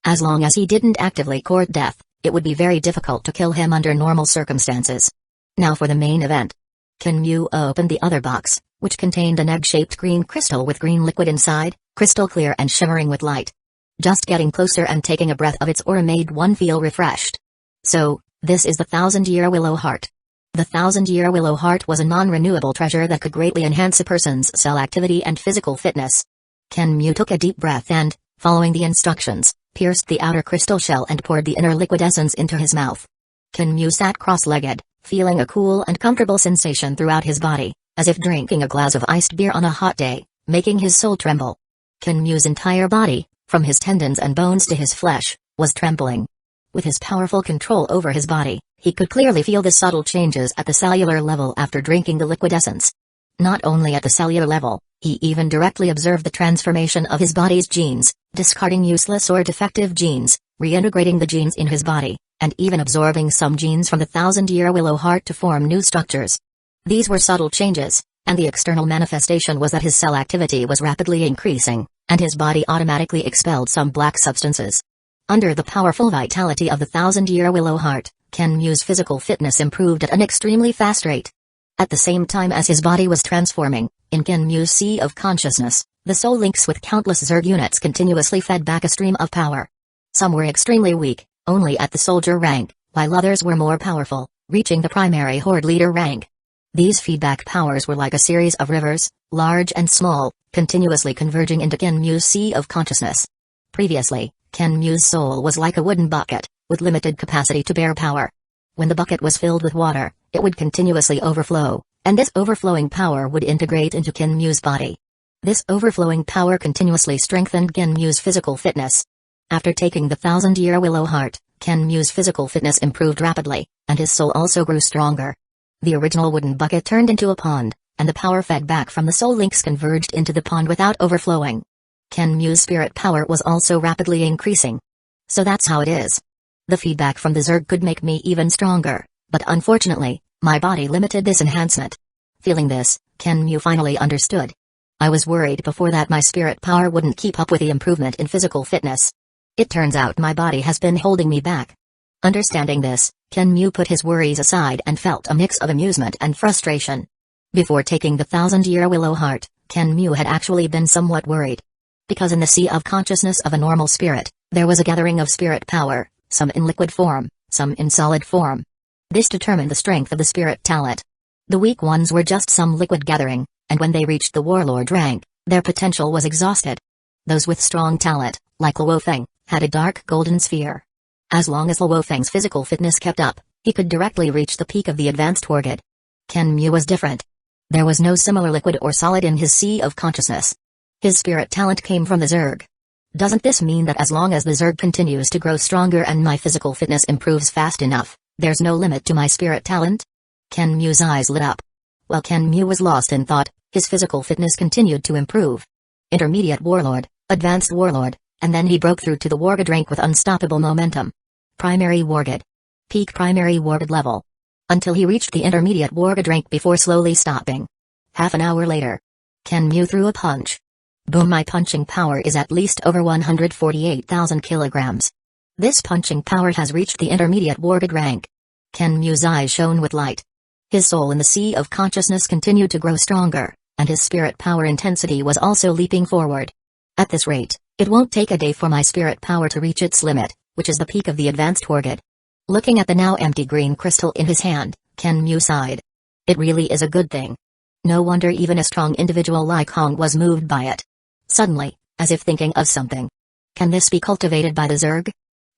As long as he didn't actively court death, it would be very difficult to kill him under normal circumstances. Now for the main event. Kenmu opened the other box, which contained an egg-shaped green crystal with green liquid inside, crystal clear and shimmering with light. Just getting closer and taking a breath of its aura made one feel refreshed. So, this is the Thousand-Year Willow Heart. The Thousand-Year Willow Heart was a non-renewable treasure that could greatly enhance a person's cell activity and physical fitness. Kenmu took a deep breath and, following the instructions, pierced the outer crystal shell and poured the inner liquid essence into his mouth. Kenmu sat cross-legged, feeling a cool and comfortable sensation throughout his body, as if drinking a glass of iced beer on a hot day, making his soul tremble. Kenmu's entire body, from his tendons and bones to his flesh, was trembling. With his powerful control over his body, he could clearly feel the subtle changes at the cellular level after drinking the liquid essence. Not only at the cellular level, he even directly observed the transformation of his body's genes, discarding useless or defective genes, reintegrating the genes in his body, and even absorbing some genes from the Thousand-Year Willow Heart to form new structures. These were subtle changes, and the external manifestation was that his cell activity was rapidly increasing, and his body automatically expelled some black substances. Under the powerful vitality of the Thousand-Year Willow Heart, Kenmu's physical fitness improved at an extremely fast rate. At the same time as his body was transforming, in Kenmu's sea of consciousness, the soul links with countless Zerg units continuously fed back a stream of power. Some were extremely weak, only at the soldier rank, while others were more powerful, reaching the primary horde leader rank. These feedback powers were like a series of rivers, large and small, continuously converging into Kenmu's sea of consciousness. Previously, Kenmu's soul was like a wooden bucket, with limited capacity to bear power. When the bucket was filled with water, it would continuously overflow, and this overflowing power would integrate into Kenmu's body. This overflowing power continuously strengthened Kenmu's physical fitness. After taking the Thousand-Year Willow Heart, Kenmu's physical fitness improved rapidly, and his soul also grew stronger. The original wooden bucket turned into a pond, and the power fed back from the soul links converged into the pond without overflowing. Kenmu's spirit power was also rapidly increasing. So that's how it is. The feedback from the Zerg could make me even stronger, but unfortunately, my body limited this enhancement. Feeling this, Kenmu finally understood. I was worried before that my spirit power wouldn't keep up with the improvement in physical fitness. It turns out my body has been holding me back. Understanding this, Kenmu put his worries aside and felt a mix of amusement and frustration. Before taking the Thousand-Year Willow Heart, Ken Mu had actually been somewhat worried. Because in the sea of consciousness of a normal spirit, there was a gathering of spirit power, some in liquid form, some in solid form. This determined the strength of the spirit talent. The weak ones were just some liquid gathering, and when they reached the warlord rank, their potential was exhausted. Those with strong talent, like Luo Feng, had a dark golden sphere. As long as Luo Feng's physical fitness kept up, he could directly reach the peak of the advanced Wargid. Ken Mu was different. There was no similar liquid or solid in his sea of consciousness. His spirit talent came from the Zerg. Doesn't this mean that as long as the Zerg continues to grow stronger and my physical fitness improves fast enough, there's no limit to my spirit talent? Ken Mu's eyes lit up. While Ken Mu was lost in thought, his physical fitness continued to improve. Intermediate Warlord, Advanced Warlord, and then he broke through to the Wargid rank with unstoppable momentum. Primary Wargid. Peak Primary Wargid level. Until he reached the Intermediate Wargid rank before slowly stopping. Half an hour later. Ken Mu threw a punch. Boom! My punching power is at least over 148,000 kilograms. This punching power has reached the Intermediate Wargid rank. Ken Mu's eyes shone with light. His soul in the sea of consciousness continued to grow stronger, and his spirit power intensity was also leaping forward. At this rate, it won't take a day for my spirit power to reach its limit, which is the peak of the advanced Wargid. Looking at the now empty green crystal in his hand, Ken Mu sighed. It really is a good thing. No wonder even a strong individual like Hong was moved by it. Suddenly, as if thinking of something. Can this be cultivated by the Zerg?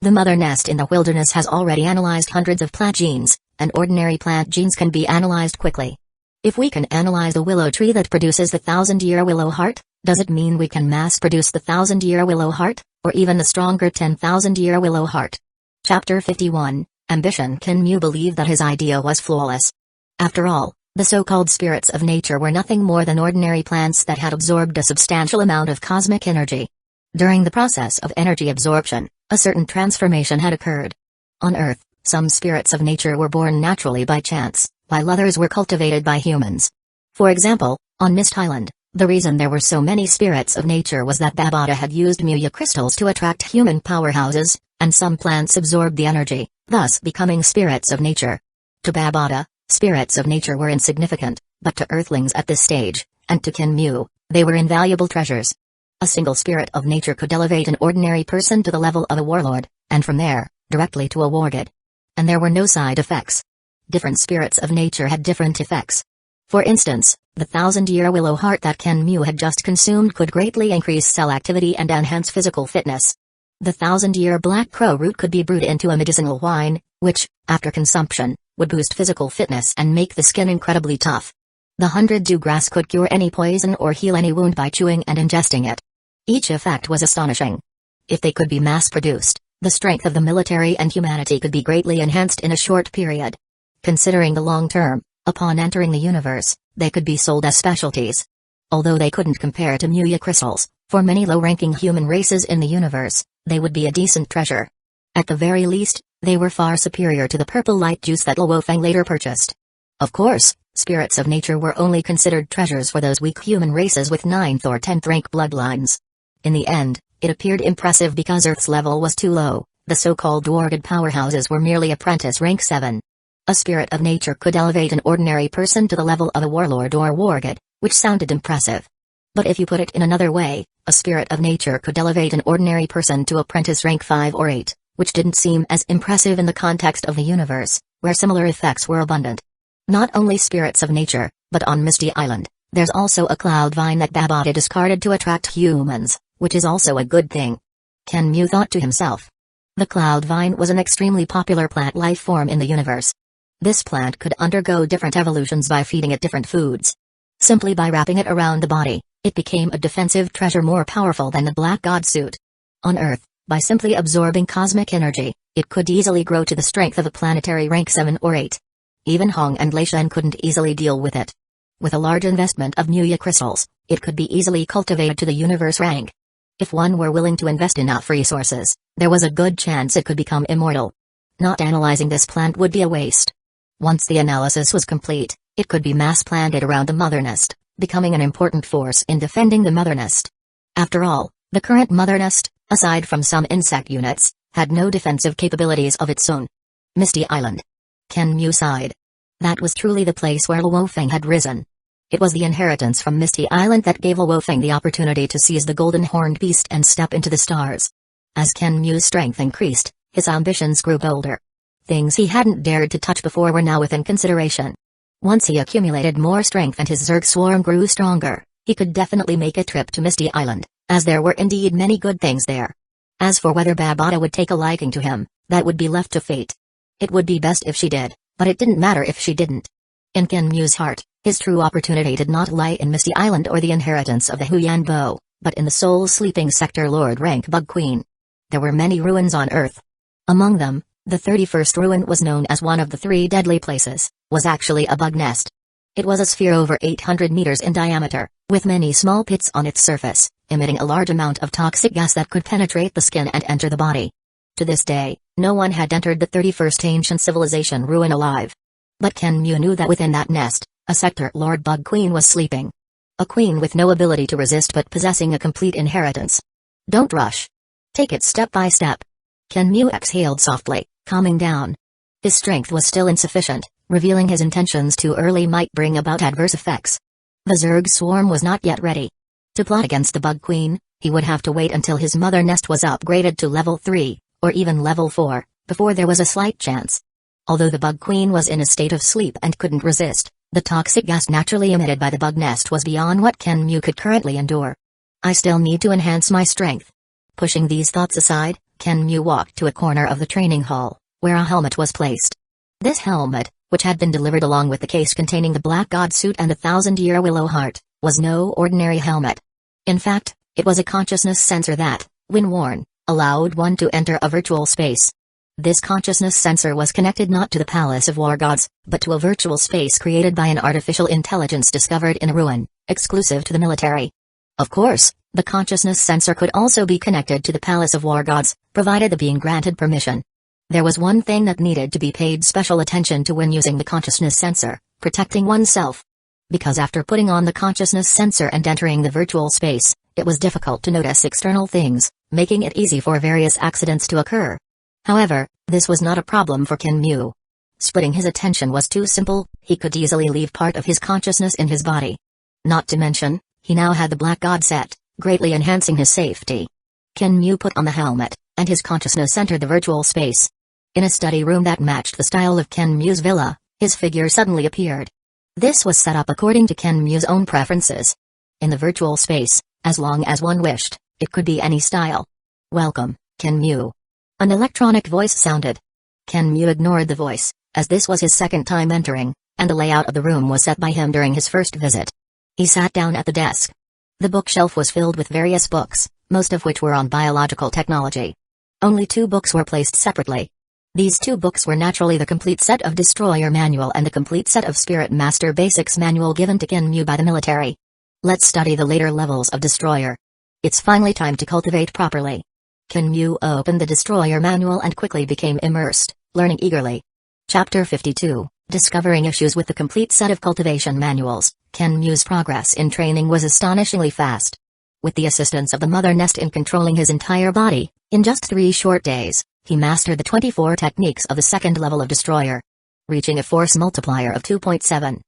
The mother nest in the wilderness has already analyzed hundreds of plant genes, and ordinary plant genes can be analyzed quickly. If we can analyze the willow tree that produces the 1,000-year willow heart, does it mean we can mass-produce the 1,000-year willow heart, or even the stronger 10,000-year willow heart? Chapter 51, Ambition. Ken Mu believed that his idea was flawless. After all, the so-called spirits of nature were nothing more than ordinary plants that had absorbed a substantial amount of cosmic energy. During the process of energy absorption, a certain transformation had occurred. On Earth, some spirits of nature were born naturally by chance, while others were cultivated by humans. For example, on Mist Island, the reason there were so many spirits of nature was that Babata had used Muya crystals to attract human powerhouses, and some plants absorbed the energy, thus becoming spirits of nature. To Babata, spirits of nature were insignificant, but to Earthlings at this stage, and to Ken Mu, they were invaluable treasures. A single spirit of nature could elevate an ordinary person to the level of a warlord, and from there, directly to a wargid. And there were no side effects. Different spirits of nature had different effects. For instance, the 1,000-year willow heart that Ken Mu had just consumed could greatly increase cell activity and enhance physical fitness. The 1,000-year black crow root could be brewed into a medicinal wine, which, after consumption, would boost physical fitness and make the skin incredibly tough. The 100-dew grass could cure any poison or heal any wound by chewing and ingesting it. Each effect was astonishing. If they could be mass-produced, the strength of the military and humanity could be greatly enhanced in a short period. Considering the long term, upon entering the universe, they could be sold as specialties. Although they couldn't compare to Muya crystals, for many low-ranking human races in the universe, they would be a decent treasure. At the very least, they were far superior to the purple light juice that Luo Feng later purchased. Of course, spirits of nature were only considered treasures for those weak human races with 9th or 10th rank bloodlines. In the end, it appeared impressive because Earth's level was too low. The so-called Wargid powerhouses were merely apprentice rank 7. A spirit of nature could elevate an ordinary person to the level of a warlord or wargid, which sounded impressive. But if you put it in another way, a spirit of nature could elevate an ordinary person to apprentice rank 5 or 8, which didn't seem as impressive in the context of the universe, where similar effects were abundant. Not only spirits of nature, but on Misty Island, there's also a cloud vine that Babata discarded to attract humans, which is also a good thing. Ken Mu thought to himself. The cloud vine was an extremely popular plant life form in the universe. This plant could undergo different evolutions by feeding it different foods. Simply by wrapping it around the body, it became a defensive treasure more powerful than the Black God suit. On Earth, by simply absorbing cosmic energy, it could easily grow to the strength of a planetary rank 7 or 8. Even Hong and Lei Shen couldn't easily deal with it. With a large investment of Muya crystals, it could be easily cultivated to the universe rank. If one were willing to invest enough resources, there was a good chance it could become immortal. Not analyzing this plant would be a waste. Once the analysis was complete, it could be mass-planted around the mother nest, becoming an important force in defending the mother nest. After all, the current mother nest, aside from some insect units, had no defensive capabilities of its own. Misty Island. Ken Mu sighed. That was truly the place where Luo Feng had risen. It was the inheritance from Misty Island that gave Luo Feng the opportunity to seize the golden horned beast and step into the stars. As Ken Mu's strength increased, his ambitions grew bolder. Things he hadn't dared to touch before were now within consideration. Once he accumulated more strength and his Zerg swarm grew stronger, he could definitely make a trip to Misty Island, as there were indeed many good things there. As for whether Babata would take a liking to him, that would be left to fate. It would be best if she did, but it didn't matter if she didn't. In Ken Mu's heart, his true opportunity did not lie in Misty Island or the inheritance of the Huyan Bow, but in the soul-sleeping sector Lord rank Bug Queen. There were many ruins on Earth. Among them, the 31st ruin was known as one of the 3 deadly places, was actually a bug nest. It was a sphere over 800 meters in diameter, with many small pits on its surface, emitting a large amount of toxic gas that could penetrate the skin and enter the body. To this day, no one had entered the 31st ancient civilization ruin alive. But Ken Mu knew that within that nest, a sector Lord Bug Queen was sleeping. A queen with no ability to resist but possessing a complete inheritance. Don't rush. Take it step by step. Ken Mu exhaled softly, calming down. His strength was still insufficient, revealing his intentions too early might bring about adverse effects. The Zerg swarm was not yet ready. To plot against the Bug Queen, he would have to wait until his mother nest was upgraded to level 3, or even level 4, before there was a slight chance. Although the Bug Queen was in a state of sleep and couldn't resist, the toxic gas naturally emitted by the bug nest was beyond what Ken Mu could currently endure. I still need to enhance my strength. Pushing these thoughts aside, Ken Mu walked to a corner of the training hall, where a helmet was placed. This helmet, which had been delivered along with the case containing the Black God suit and the 1,000-year willow heart, was no ordinary helmet. In fact, it was a consciousness sensor that, when worn, allowed one to enter a virtual space. This consciousness sensor was connected not to the Palace of War Gods, but to a virtual space created by an artificial intelligence discovered in a ruin, exclusive to the military. Of course, the consciousness sensor could also be connected to the Palace of War Gods, provided the being granted permission. There was one thing that needed to be paid special attention to when using the consciousness sensor: protecting oneself. Because after putting on the consciousness sensor and entering the virtual space, it was difficult to notice external things, making it easy for various accidents to occur. However, this was not a problem for Ken Mu. Splitting his attention was too simple, he could easily leave part of his consciousness in his body. Not to mention, he now had the Black God set, greatly enhancing his safety. Ken Mu put on the helmet, and his consciousness entered the virtual space. In a study room that matched the style of Ken Mu's villa, his figure suddenly appeared. This was set up according to Ken Mu's own preferences. In the virtual space, as long as one wished, it could be any style. Welcome, Ken Mu. An electronic voice sounded. Ken Mu ignored the voice, as this was his second time entering, and the layout of the room was set by him during his first visit. He sat down at the desk. The bookshelf was filled with various books, most of which were on biological technology. Only 2 books were placed separately. These 2 books were naturally the complete set of Destroyer Manual and the complete set of Spirit Master Basics Manual given to Ken Mu by the military. Let's study the later levels of Destroyer. It's finally time to cultivate properly. Ken Mu opened the Destroyer Manual and quickly became immersed, learning eagerly. Chapter 52, Discovering Issues with the Complete Set of Cultivation Manuals. Ken Mu's progress in training was astonishingly fast. With the assistance of the Mother Nest in controlling his entire body, in just 3 short days, he mastered the 24 techniques of the second level of Destroyer, reaching a force multiplier of 2.7.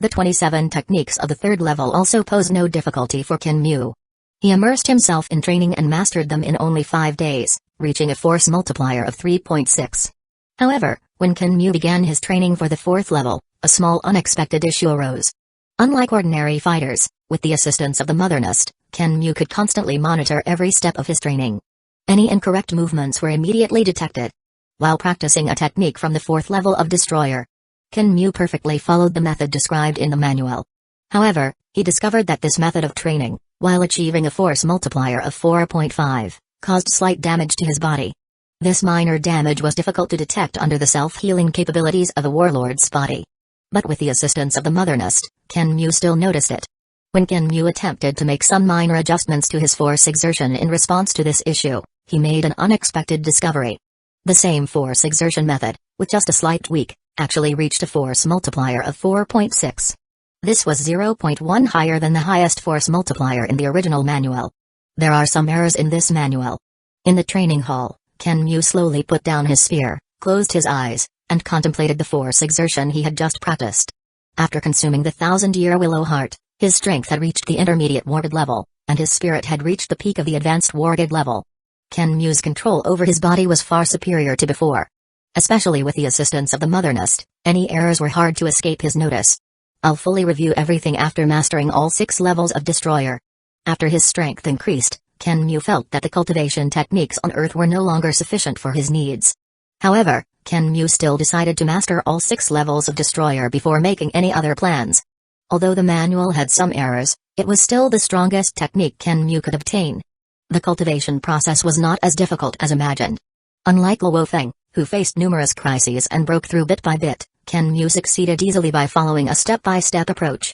The 27 techniques of the third level also posed no difficulty for Ken Mu. He immersed himself in training and mastered them in only 5 days, reaching a force multiplier of 3.6. However, when Ken Mu began his training for the 4th level, a small unexpected issue arose. Unlike ordinary fighters, with the assistance of the Mother Nest, Ken Mu could constantly monitor every step of his training. Any incorrect movements were immediately detected. While practicing a technique from the 4th level of Destroyer, Ken Mu perfectly followed the method described in the manual. However, he discovered that this method of training, while achieving a force multiplier of 4.5, caused slight damage to his body. This minor damage was difficult to detect under the self-healing capabilities of a warlord's body. But with the assistance of the Mother Nest, Ken Mu still noticed it. When Ken Mu attempted to make some minor adjustments to his force exertion in response to this issue, he made an unexpected discovery. The same force exertion method, with just a slight tweak, actually reached a force multiplier of 4.6. This was 0.1 higher than the highest force multiplier in the original manual. There are some errors in this manual. In the training hall, Ken Mu slowly put down his spear, closed his eyes, and contemplated the force exertion he had just practiced. After consuming the 1,000-year willow heart, his strength had reached the intermediate wargid level, and his spirit had reached the peak of the advanced wargid level. Kenmu's control over his body was far superior to before. Especially with the assistance of the Mother Nest, any errors were hard to escape his notice. I'll fully review everything after mastering all 6 levels of Destroyer. After his strength increased, Kenmu felt that the cultivation techniques on Earth were no longer sufficient for his needs. However, Kenmu still decided to master all 6 levels of Destroyer before making any other plans. Although the manual had some errors, it was still the strongest technique Kenmu could obtain. The cultivation process was not as difficult as imagined. Unlike Luo Feng, who faced numerous crises and broke through bit by bit, Kenmu succeeded easily by following a step-by-step approach.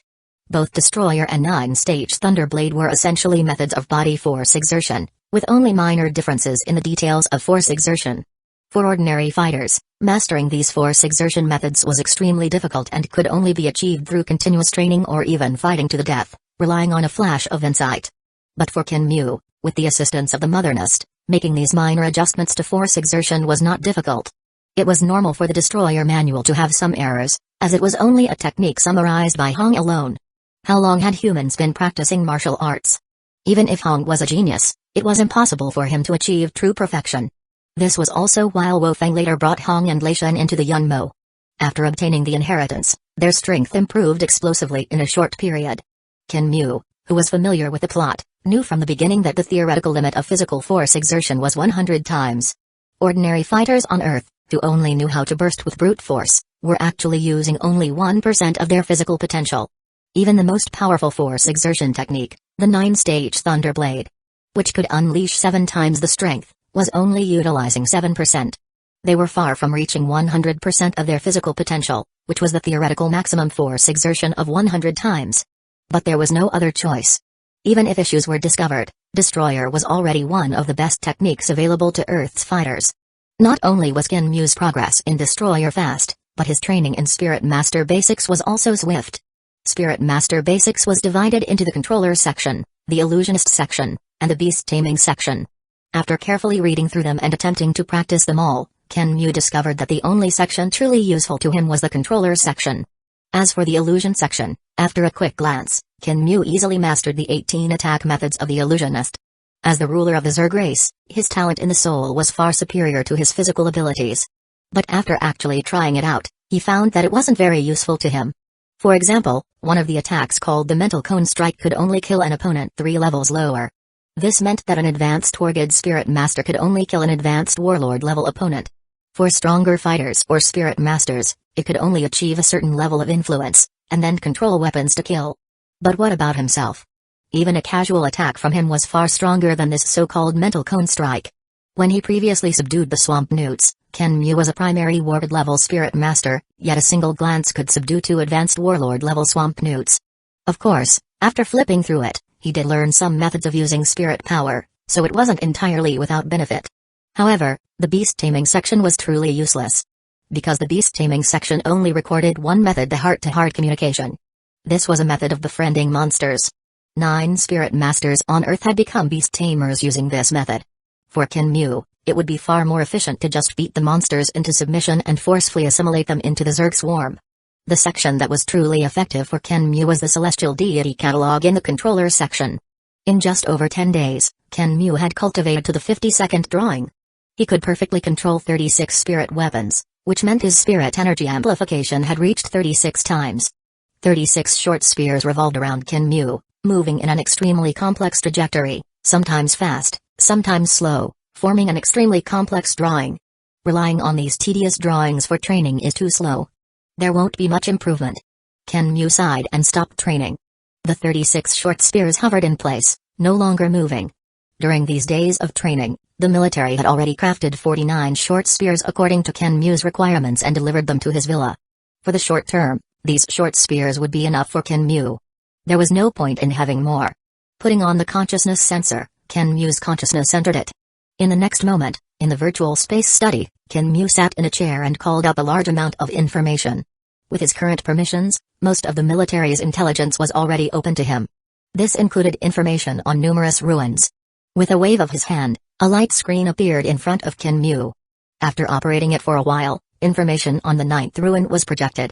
Both Destroyer and 9-stage Thunderblade were essentially methods of body force exertion, with only minor differences in the details of force exertion. For ordinary fighters, mastering these force exertion methods was extremely difficult and could only be achieved through continuous training or even fighting to the death, relying on a flash of insight. But for Kenmu, with the assistance of the Mother Nest, making these minor adjustments to force exertion was not difficult. It was normal for the Destroyer manual to have some errors, as it was only a technique summarized by Hong alone. How long had humans been practicing martial arts? Even if Hong was a genius, it was impossible for him to achieve true perfection. This was also while Wo Feng later brought Hong and Lei Shen into the Yunmo. After obtaining the inheritance, their strength improved explosively in a short period. Kenmu, who was familiar with the plot, knew from the beginning that the theoretical limit of physical force exertion was 100 times. Ordinary fighters on Earth, who only knew how to burst with brute force, were actually using only 1% of their physical potential. Even the most powerful force exertion technique, the 9-stage Thunderblade, which could unleash 7 times the strength, was only utilizing 7%. They were far from reaching 100% of their physical potential, which was the theoretical maximum force exertion of 100 times. But there was no other choice. Even if issues were discovered, Destroyer was already one of the best techniques available to Earth's fighters. Not only was Kenmu's progress in Destroyer fast, but his training in Spirit Master Basics was also swift. Spirit Master Basics was divided into the Controller section, the Illusionist section, and the Beast Taming section. After carefully reading through them and attempting to practice them all, Kenmu discovered that the only section truly useful to him was the Controller section. As for the Illusion section, after a quick glance, Kenmu easily mastered the 18 attack methods of the Illusionist. As the ruler of the Zerg race, his talent in the soul was far superior to his physical abilities. But after actually trying it out, he found that it wasn't very useful to him. For example, one of the attacks called the Mental Cone Strike could only kill an opponent 3 levels lower. This meant that an advanced Wargid Spirit Master could only kill an advanced Warlord level opponent. For stronger fighters or Spirit Masters, it could only achieve a certain level of influence, and then control weapons to kill. But what about himself? Even a casual attack from him was far stronger than this so-called Mental Cone Strike. When he previously subdued the Swamp Newts, Kenmu was a primary Wargid level Spirit Master, yet a single glance could subdue 2 advanced Warlord level Swamp Newts. Of course, after flipping through it, he did learn some methods of using spirit power, so it wasn't entirely without benefit. However, the Beast Taming section was truly useless. Because the Beast Taming section only recorded one method, the heart-to-heart communication. This was a method of befriending monsters. 9 Spirit Masters on Earth had become Beast Tamers using this method. For Kenmu, it would be far more efficient to just beat the monsters into submission and forcefully assimilate them into the Zerg swarm. The section that was truly effective for Kenmu was the Celestial Deity Catalog in the Controller section. In just over 10 days, Kenmu had cultivated to the 52nd drawing. He could perfectly control 36 spirit weapons, which meant his spirit energy amplification had reached 36 times. 36 short spears revolved around Kenmu, moving in an extremely complex trajectory, sometimes fast, sometimes slow, forming an extremely complex drawing. Relying on these tedious drawings for training is too slow. There won't be much improvement. Kenmu sighed and stopped training. The 36 short spears hovered in place, no longer moving. During these days of training, the military had already crafted 49 short spears according to Kenmu's requirements and delivered them to his villa. For the short term, these short spears would be enough for Kenmu. There was no point in having more. Putting on the consciousness sensor, Kenmu's consciousness entered it. In the next moment, in the virtual space study, Kenmu sat in a chair and called up a large amount of information. With his current permissions, most of the military's intelligence was already open to him. This included information on numerous ruins. With a wave of his hand, a light screen appeared in front of Kenmu. After operating it for a while, information on the 9th ruin was projected.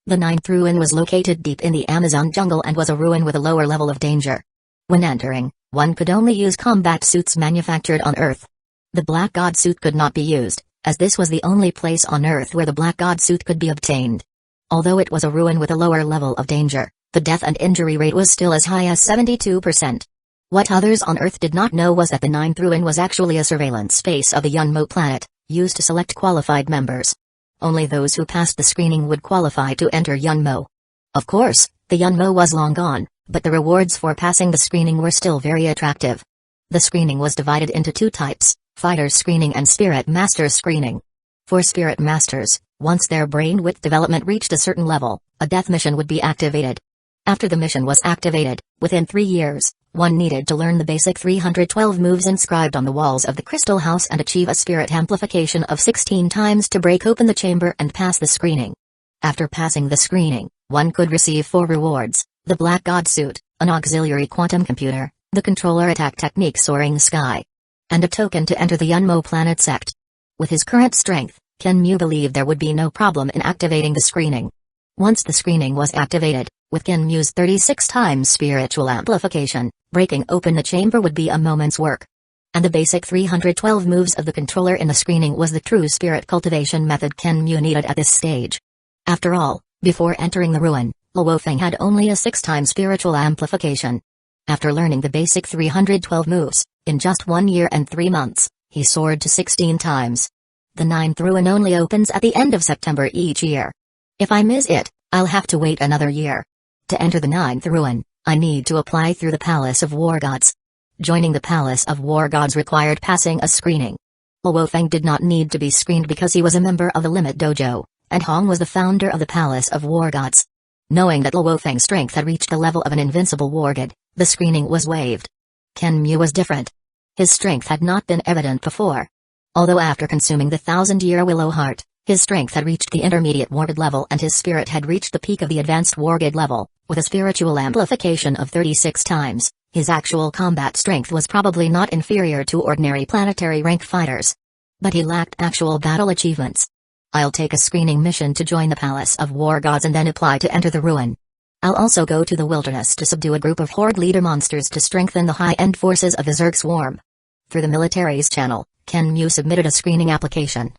The ninth ruin was located deep in the Amazon jungle and was a ruin with a lower level of danger. When entering, one could only use combat suits manufactured on Earth. The Black God suit could not be used, as this was the only place on Earth where the Black God suit could be obtained. Although it was a ruin with a lower level of danger, the death and injury rate was still as high as 72%. What others on Earth did not know was that the ninth ruin was actually a surveillance space of the Yunmo planet, used to select qualified members. Only those who passed the screening would qualify to enter Yunmo. Of course, the Yunmo was long gone, but the rewards for passing the screening were still very attractive. The screening was divided into two types, Fighter Screening and Spirit Master Screening. For Spirit Masters, once their brain width development reached a certain level, a death mission would be activated. After the mission was activated, within 3 years, one needed to learn the basic 312 moves inscribed on the walls of the Crystal House and achieve a spirit amplification of 16 times to break open the chamber and pass the screening. After passing the screening, one could receive 4 rewards, the Black God suit, an auxiliary quantum computer, the controller attack technique Soaring Sky, and a token to enter the Yunmo planet sect. With his current strength, Kenmu believed there would be no problem in activating the screening. Once the screening was activated, with Kenmu's 36 times spiritual amplification, breaking open the chamber would be a moment's work. And the basic 312 moves of the controller in the screening was the true spirit cultivation method Kenmu needed at this stage. After all, before entering the ruin, Luofeng had only a 6 times spiritual amplification. After learning the basic 312 moves, in just 1 year and 3 months, he soared to 16 times. The ninth ruin only opens at the end of September each year. If I miss it, I'll have to wait another year. To enter the ninth ruin, I need to apply through the Palace of War Gods. Joining the Palace of War Gods required passing a screening. Luofeng did not need to be screened because he was a member of the Limit Dojo, and Hong was the founder of the Palace of War Gods. Knowing that Luofeng's strength had reached the level of an invincible war god, the screening was waived. Kenmu was different. His strength had not been evident before. Although after consuming the 1,000-year Willow Heart, his strength had reached the intermediate war god level and his spirit had reached the peak of the advanced war god level, with a spiritual amplification of 36 times, his actual combat strength was probably not inferior to ordinary planetary rank fighters. But he lacked actual battle achievements. I'll take a screening mission to join the Palace of War Gods and then apply to enter the ruin. I'll also go to the wilderness to subdue a group of horde leader monsters to strengthen the high-end forces of the Zerg swarm. Through the military's channel, Kenmu submitted a screening application.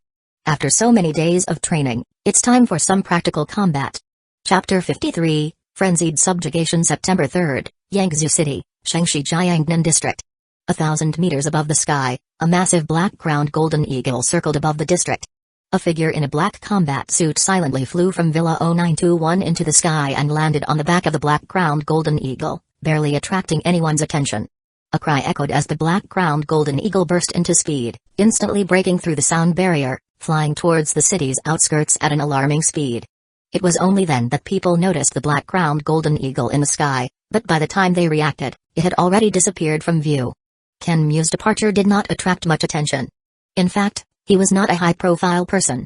After so many days of training, it's time for some practical combat. Chapter 53, Frenzied Subjugation September 3rd, Yangzhou City, Shangxi Jiangnan District. 1,000 meters above the sky, a massive black-crowned golden eagle circled above the district. A figure in a black combat suit silently flew from Villa 0921 into the sky and landed on the back of the black-crowned golden eagle, barely attracting anyone's attention. A cry echoed as the black-crowned golden eagle burst into speed, instantly breaking through the sound barrier, flying towards the city's outskirts at an alarming speed. It was only then that people noticed the black-crowned golden eagle in the sky, but by the time they reacted, it had already disappeared from view. Kenmu's departure did not attract much attention. In fact, he was not a high-profile person.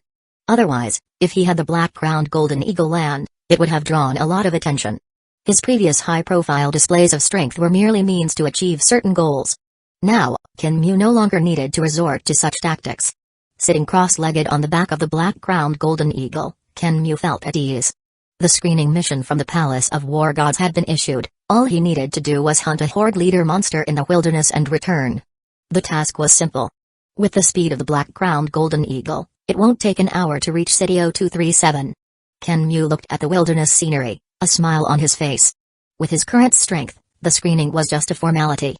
Otherwise, if he had the black-crowned golden eagle land, it would have drawn a lot of attention. His previous high-profile displays of strength were merely means to achieve certain goals. Now, Kenmu no longer needed to resort to such tactics. Sitting cross-legged on the back of the black-crowned golden eagle, Kenmu felt at ease. The screening mission from the Palace of War Gods had been issued, all he needed to do was hunt a horde leader monster in the wilderness and return. The task was simple. With the speed of the black-crowned golden eagle, it won't take an hour to reach City 0237. Kenmu looked at the wilderness scenery, a smile on his face. With his current strength, the screening was just a formality.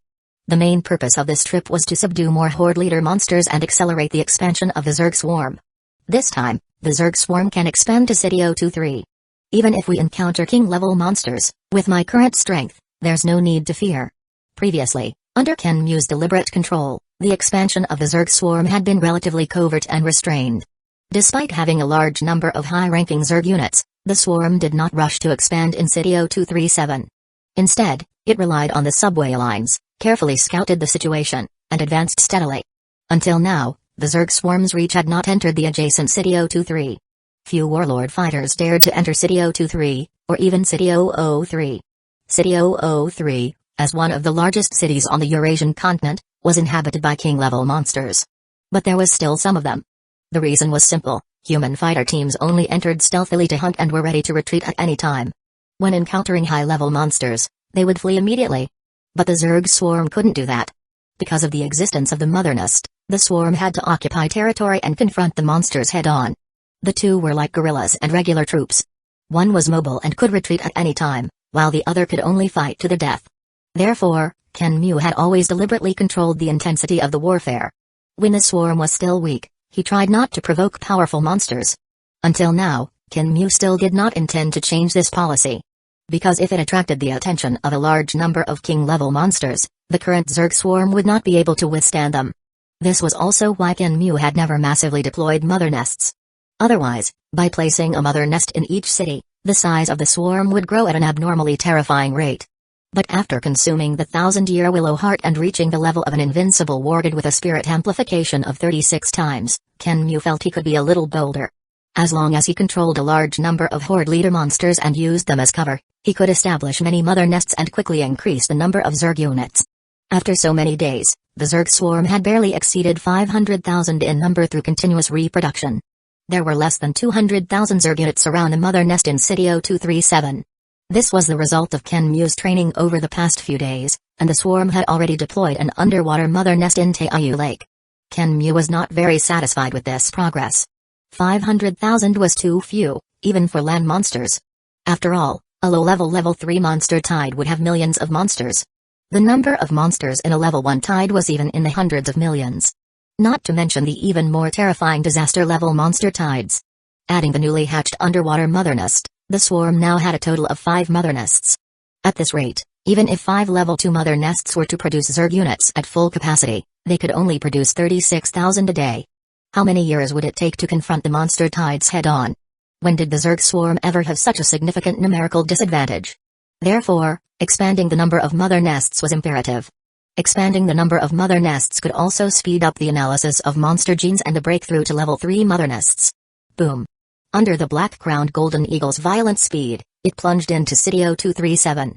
The main purpose of this trip was to subdue more horde leader monsters and accelerate the expansion of the Zerg swarm. This time, the Zerg swarm can expand to City 023. Even if we encounter king-level monsters, with my current strength, there's no need to fear. Previously, under Kenmu's deliberate control, the expansion of the Zerg swarm had been relatively covert and restrained. Despite having a large number of high-ranking Zerg units, the swarm did not rush to expand in City 0237. Instead, it relied on the subway lines, carefully scouted the situation, and advanced steadily. Until now, the Zerg swarm's reach had not entered the adjacent City 023. Few warlord fighters dared to enter City 023, or even City 003. City 003, as one of the largest cities on the Eurasian continent, was inhabited by king-level monsters. But there was still some of them. The reason was simple: Human fighter teams only entered stealthily to hunt and were ready to retreat at any time. When encountering high-level monsters, they would flee immediately. But the Zerg swarm couldn't do that. Because of the existence of the mother nest, the swarm had to occupy territory and confront the monsters head-on. The two were like guerrillas and regular troops. One was mobile and could retreat at any time, while the other could only fight to the death. Therefore, Kenmu had always deliberately controlled the intensity of the warfare. When the swarm was still weak, he tried not to provoke powerful monsters. Until now, Kenmu still did not intend to change this policy. Because if it attracted the attention of a large number of king-level monsters, the current Zerg swarm would not be able to withstand them. This was also why Kenmu had never massively deployed mother nests. Otherwise, by placing a mother nest in each city, the size of the swarm would grow at an abnormally terrifying rate. But after consuming the 1,000-year willow heart and reaching the level of an invincible warded with a spirit amplification of 36 times, Kenmu felt he could be a little bolder. As long as he controlled a large number of horde leader monsters and used them as cover, he could establish many mother nests and quickly increase the number of Zerg units. After so many days, the Zerg swarm had barely exceeded 500,000 in number through continuous reproduction. There were less than 200,000 Zerg units around a mother nest in City 0237. This was the result of Kenmu's training over the past few days, and the swarm had already deployed an underwater mother nest in Taiyu Lake. Kenmu was not very satisfied with this progress. 500,000 was too few, even for land monsters. After all, a low-level level 3 monster tide would have millions of monsters. The number of monsters in a level 1 tide was even in the hundreds of millions. Not to mention the even more terrifying disaster-level monster tides. Adding the newly hatched underwater mother nest, the swarm now had a total of 5 mother nests. At this rate, even if 5 level 2 mother nests were to produce Zerg units at full capacity, they could only produce 36,000 a day. How many years would it take to confront the monster tides head-on? When did the Zerg swarm ever have such a significant numerical disadvantage? Therefore, expanding the number of mother nests was imperative. Expanding the number of mother nests could also speed up the analysis of monster genes and the breakthrough to level 3 mother nests. Boom. Under the black-crowned golden eagle's violent speed, it plunged into City 0237.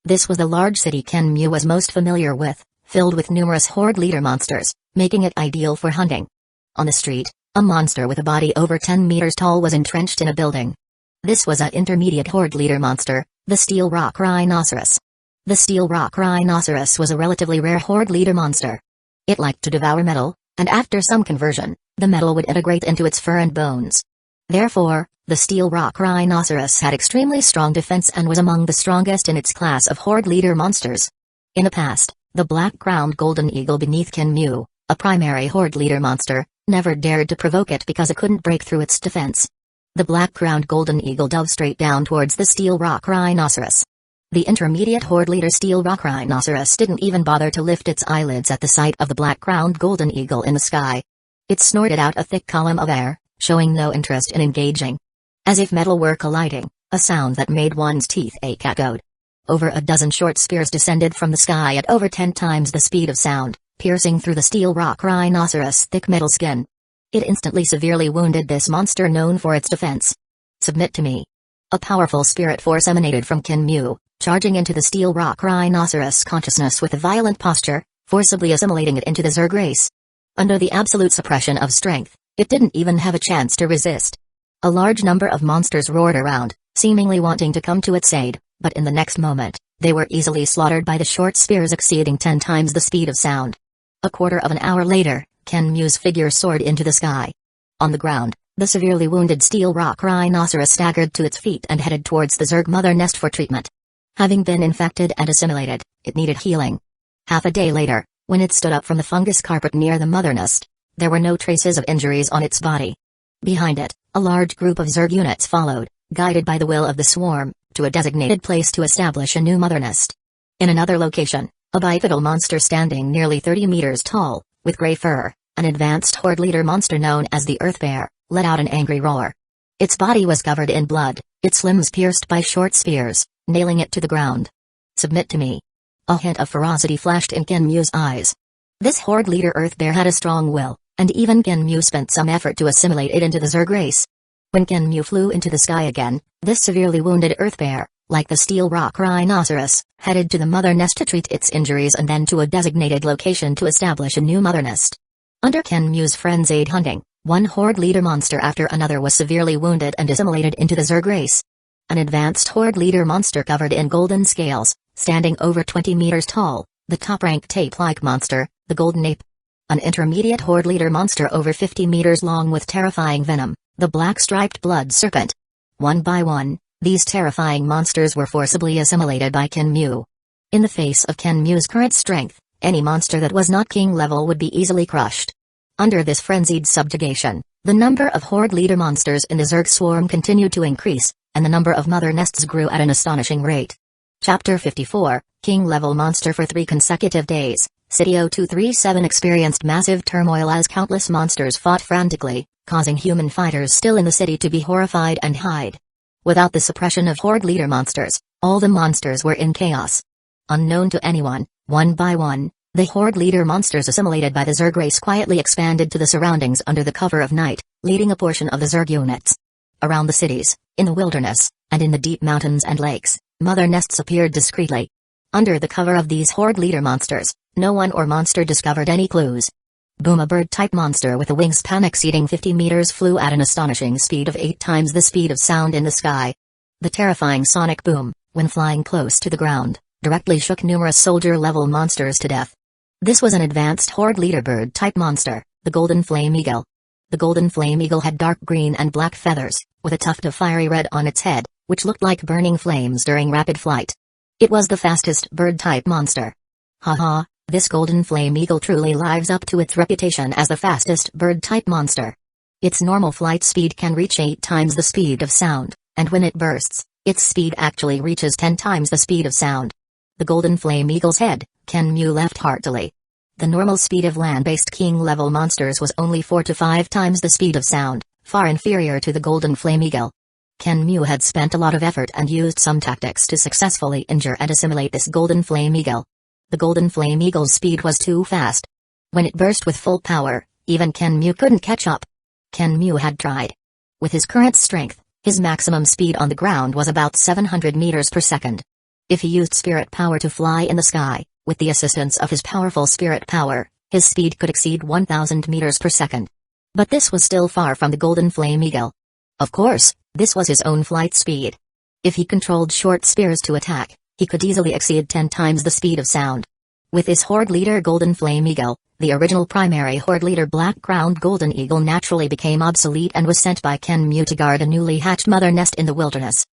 This was the large city Kenmu was most familiar with, filled with numerous horde leader monsters, making it ideal for hunting. On the street, a monster with a body over 10 meters tall was entrenched in a building. This was an intermediate horde leader monster, the Steel Rock Rhinoceros. The Steel Rock Rhinoceros was a relatively rare horde leader monster. It liked to devour metal, and after some conversion, the metal would integrate into its fur and bones. Therefore, the Steel Rock Rhinoceros had extremely strong defense and was among the strongest in its class of horde leader monsters. In the past, the black-crowned golden eagle beneath Kenmu, a primary horde leader monster, never dared to provoke it because it couldn't break through its defense. The black-crowned golden eagle dove straight down towards the Steel Rock Rhinoceros. The intermediate horde leader Steel Rock Rhinoceros didn't even bother to lift its eyelids at the sight of the black-crowned golden eagle in the sky. It snorted out a thick column of air, showing no interest in engaging. As if metal were colliding, a sound that made one's teeth ache echoed. Over a dozen short spears descended from the sky at over 10 times the speed of sound, piercing through the Steel Rock Rhinoceros' thick metal skin. It instantly severely wounded this monster known for its defense. Submit to me. A powerful spirit force emanated from Kenmu, charging into the Steel Rock Rhinoceros' consciousness with a violent posture, forcibly assimilating it into the Zerg race. Under the absolute suppression of strength, it didn't even have a chance to resist. A large number of monsters roared around, seemingly wanting to come to its aid, but in the next moment, they were easily slaughtered by the short spears exceeding 10 times the speed of sound. A quarter of an hour later, Kenmu's figure soared into the sky. On the ground, the severely wounded Steel Rock Rhinoceros staggered to its feet and headed towards the Zerg mother nest for treatment. Having been infected and assimilated, it needed healing. Half a day later, when it stood up from the fungus carpet near the mother nest, there were no traces of injuries on its body. Behind it, a large group of Zerg units followed, guided by the will of the swarm, to a designated place to establish a new mother nest. In another location, a bipedal monster standing nearly 30 meters tall, with gray fur, an advanced horde leader monster known as the Earth Bear, let out an angry roar. Its body was covered in blood, its limbs pierced by short spears, nailing it to the ground. Submit to me. A hint of ferocity flashed in Kenmu's eyes. This horde leader Earth Bear had a strong will, and even Kenmu spent some effort to assimilate it into the Zerg race. When Kenmu flew into the sky again, this severely wounded Earth Bear, like the Steel Rock Rhinoceros, headed to the mother nest to treat its injuries and then to a designated location to establish a new mother nest. Under Kenmu's frenzied hunting, One horde leader monster after another was severely wounded and assimilated into the Zerg race. An advanced horde leader monster covered in golden scales, standing over 20 meters tall, the top-ranked ape-like monster, the golden ape. An intermediate horde leader monster over 50 meters long with terrifying venom, the black-striped blood serpent. One by one, these terrifying monsters were forcibly assimilated by Kenmu. In the face of Kenmu's current strength, any monster that was not king level would be easily crushed. Under this frenzied subjugation, the number of horde leader monsters in the Zerg swarm continued to increase, and the number of mother nests grew at an astonishing rate. Chapter 54, King level monster for 3 consecutive days. City 0237 experienced massive turmoil as countless monsters fought frantically, causing human fighters still in the city to be horrified and hide. Without the suppression of horde leader monsters, all the monsters were in chaos. Unknown to anyone, one by one, the horde leader monsters assimilated by the Zerg race quietly expanded to the surroundings under the cover of night, leading a portion of the Zerg units. Around the cities, in the wilderness, and in the deep mountains and lakes, mother nests appeared discreetly. Under the cover of these horde leader monsters, no one or monster discovered any clues. Boom! A bird-type monster with a wingspan exceeding 50 meters flew at an astonishing speed of 8 times the speed of sound in the sky. The terrifying sonic boom, when flying close to the ground, directly shook numerous soldier-level monsters to death. This was an advanced horde leader bird-type monster, the golden flame eagle. The golden flame eagle had dark green and black feathers, with a tuft of fiery red on its head, which looked like burning flames during rapid flight. It was the fastest bird-type monster. Haha, this golden flame eagle truly lives up to its reputation as the fastest bird-type monster. Its normal flight speed can reach 8 times the speed of sound, and when it bursts, its speed actually reaches 10 times the speed of sound. The golden flame eagle's head, Kenmu left heartily. The normal speed of land-based king-level monsters was only 4 to 5 times the speed of sound, far inferior to the golden flame eagle. Kenmu had spent a lot of effort and used some tactics to successfully injure and assimilate this golden flame eagle. The golden flame eagle's speed was too fast. When it burst with full power, even Kenmu couldn't catch up. Kenmu had tried. With his current strength, his maximum speed on the ground was about 700 meters per second. If he used spirit power to fly in the sky, with the assistance of his powerful spirit power, his speed could exceed 1000 meters per second. But this was still far from the golden flame eagle. Of course, this was his own flight speed. If he controlled short spears to attack, he could easily exceed 10 times the speed of sound. With his horde leader golden flame eagle, the original primary horde leader black-crowned golden eagle naturally became obsolete and was sent by Kenmu to guard a newly hatched mother nest in the wilderness.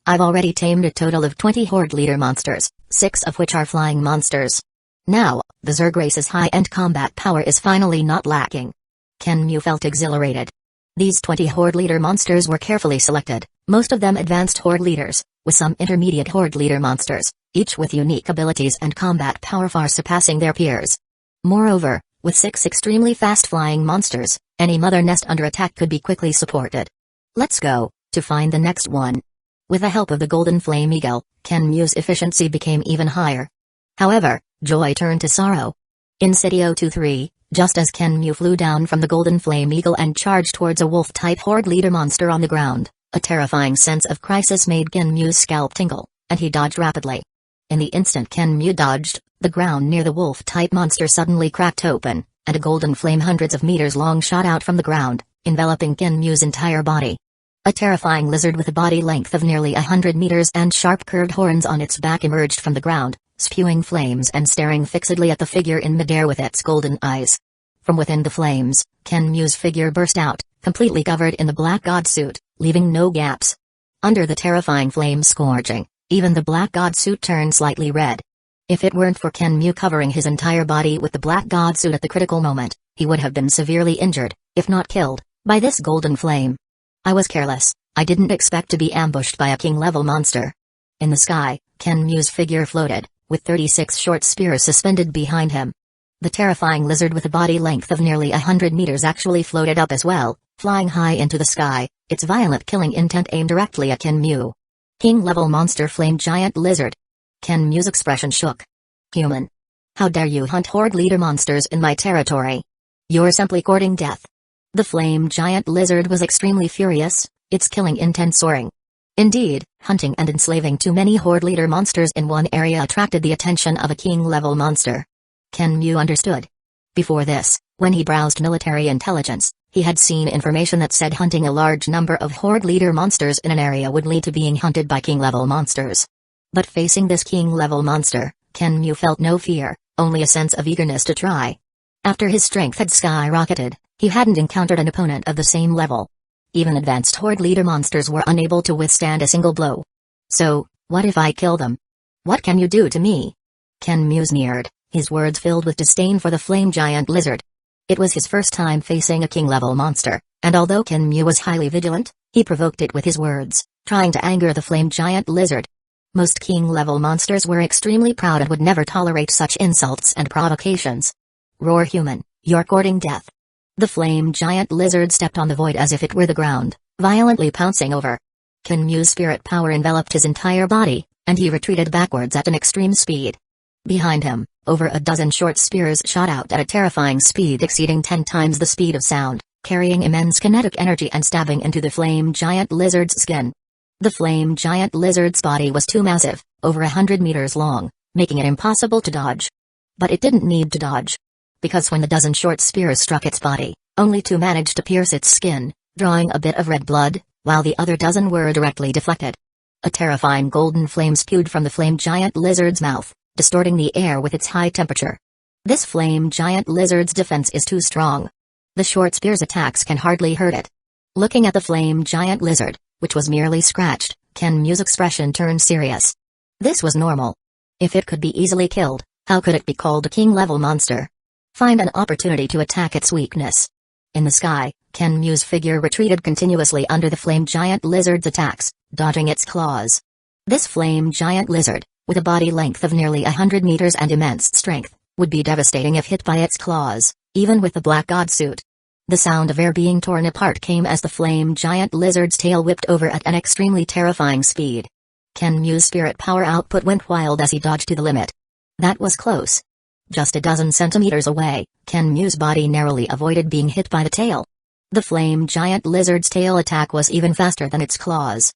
I've already tamed a total of 20 horde leader monsters, 6 of which are flying monsters. Now, the Zerg race's high-end combat power is finally not lacking. Kenmu felt exhilarated. These 20 horde leader monsters were carefully selected, most of them advanced horde leaders, with some intermediate horde leader monsters, each with unique abilities and combat power far surpassing their peers. Moreover, with 6 extremely fast-flying monsters, any mother nest under attack could be quickly supported. Let's go, to find the next one. With the help of the golden flame eagle, Kenmu's efficiency became even higher. However, joy turned to sorrow. In City 023, just as Kenmu flew down from the golden flame eagle and charged towards a wolf-type horde leader monster on the ground, a terrifying sense of crisis made Kenmu's scalp tingle, and he dodged rapidly. In the instant Kenmu dodged, the ground near the wolf-type monster suddenly cracked open, and a golden flame hundreds of meters long shot out from the ground, enveloping Kenmu's entire body. A terrifying lizard with a body length of nearly 100 meters and sharp curved horns on its back emerged from the ground, spewing flames and staring fixedly at the figure in midair with its golden eyes. From within the flames, Kenmu's figure burst out, completely covered in the black god suit, leaving no gaps. Under the terrifying flame scorching, even the black god suit turned slightly red. If it weren't for Kenmu covering his entire body with the black god suit at the critical moment, he would have been severely injured, if not killed, by this golden flame. I was careless. I didn't expect to be ambushed by a king-level monster. In the sky, Kenmu's figure floated, with 36 short spears suspended behind him. The terrifying lizard with a body length of nearly 100 meters actually floated up as well, flying high into the sky, its violent killing intent aimed directly at Kenmu. King-level monster flame giant lizard. Kenmu's expression shook. Human. How dare you hunt horde leader monsters in my territory? You're simply courting death. The flame giant lizard was extremely furious, its killing intent soaring. Indeed, hunting and enslaving too many horde leader monsters in one area attracted the attention of a king-level monster. Kenmu understood. Before this, when he browsed military intelligence, He had seen information that said hunting a large number of Horde leader monsters in an area would lead to being hunted by king-level monsters. But facing this king-level monster, Kenmu felt no fear, only a sense of eagerness to try. After his strength had skyrocketed, he hadn't encountered an opponent of the same level. Even advanced Horde leader monsters were unable to withstand a single blow. So, what if I kill them? What can you do to me? Kenmu sneered, his words filled with disdain for the flame giant lizard. It was his first time facing a king-level monster, and although Kenmu was highly vigilant, he provoked it with his words, trying to anger the flame giant lizard. Most king-level monsters were extremely proud and would never tolerate such insults and provocations. Roar human, you're courting death. The flame giant lizard stepped on the void as if it were the ground, violently pouncing over. Kenmu's spirit power enveloped his entire body, and he retreated backwards at an extreme speed. Behind him, over a dozen short spears shot out at a terrifying speed exceeding 10 times the speed of sound, carrying immense kinetic energy and stabbing into the flame giant lizard's skin. The flame giant lizard's body was too massive, over 100 meters long, making it impossible to dodge. But it didn't need to dodge. Because when the dozen short spears struck its body, only 2 managed to pierce its skin, drawing a bit of red blood, while the other dozen were directly deflected. A terrifying golden flame spewed from the flame giant lizard's mouth, distorting the air with its high temperature. This flame giant lizard's defense is too strong. The short spear's attacks can hardly hurt it. Looking at the flame giant lizard, which was merely scratched, Kenmu's expression turned serious. This was normal. If it could be easily killed, how could it be called a king-level monster? Find an opportunity to attack its weakness. In the sky, Kenmu's figure retreated continuously under the flame giant lizard's attacks, dodging its claws. This flame giant lizard, with a body length of nearly 100 meters and immense strength, would be devastating if hit by its claws, even with the Black God suit. The sound of air being torn apart came as the flame giant lizard's tail whipped over at an extremely terrifying speed. Kenmu's spirit power output went wild as he dodged to the limit. That was close. Just a dozen centimeters away, Kenmu's body narrowly avoided being hit by the tail. The flame giant lizard's tail attack was even faster than its claws.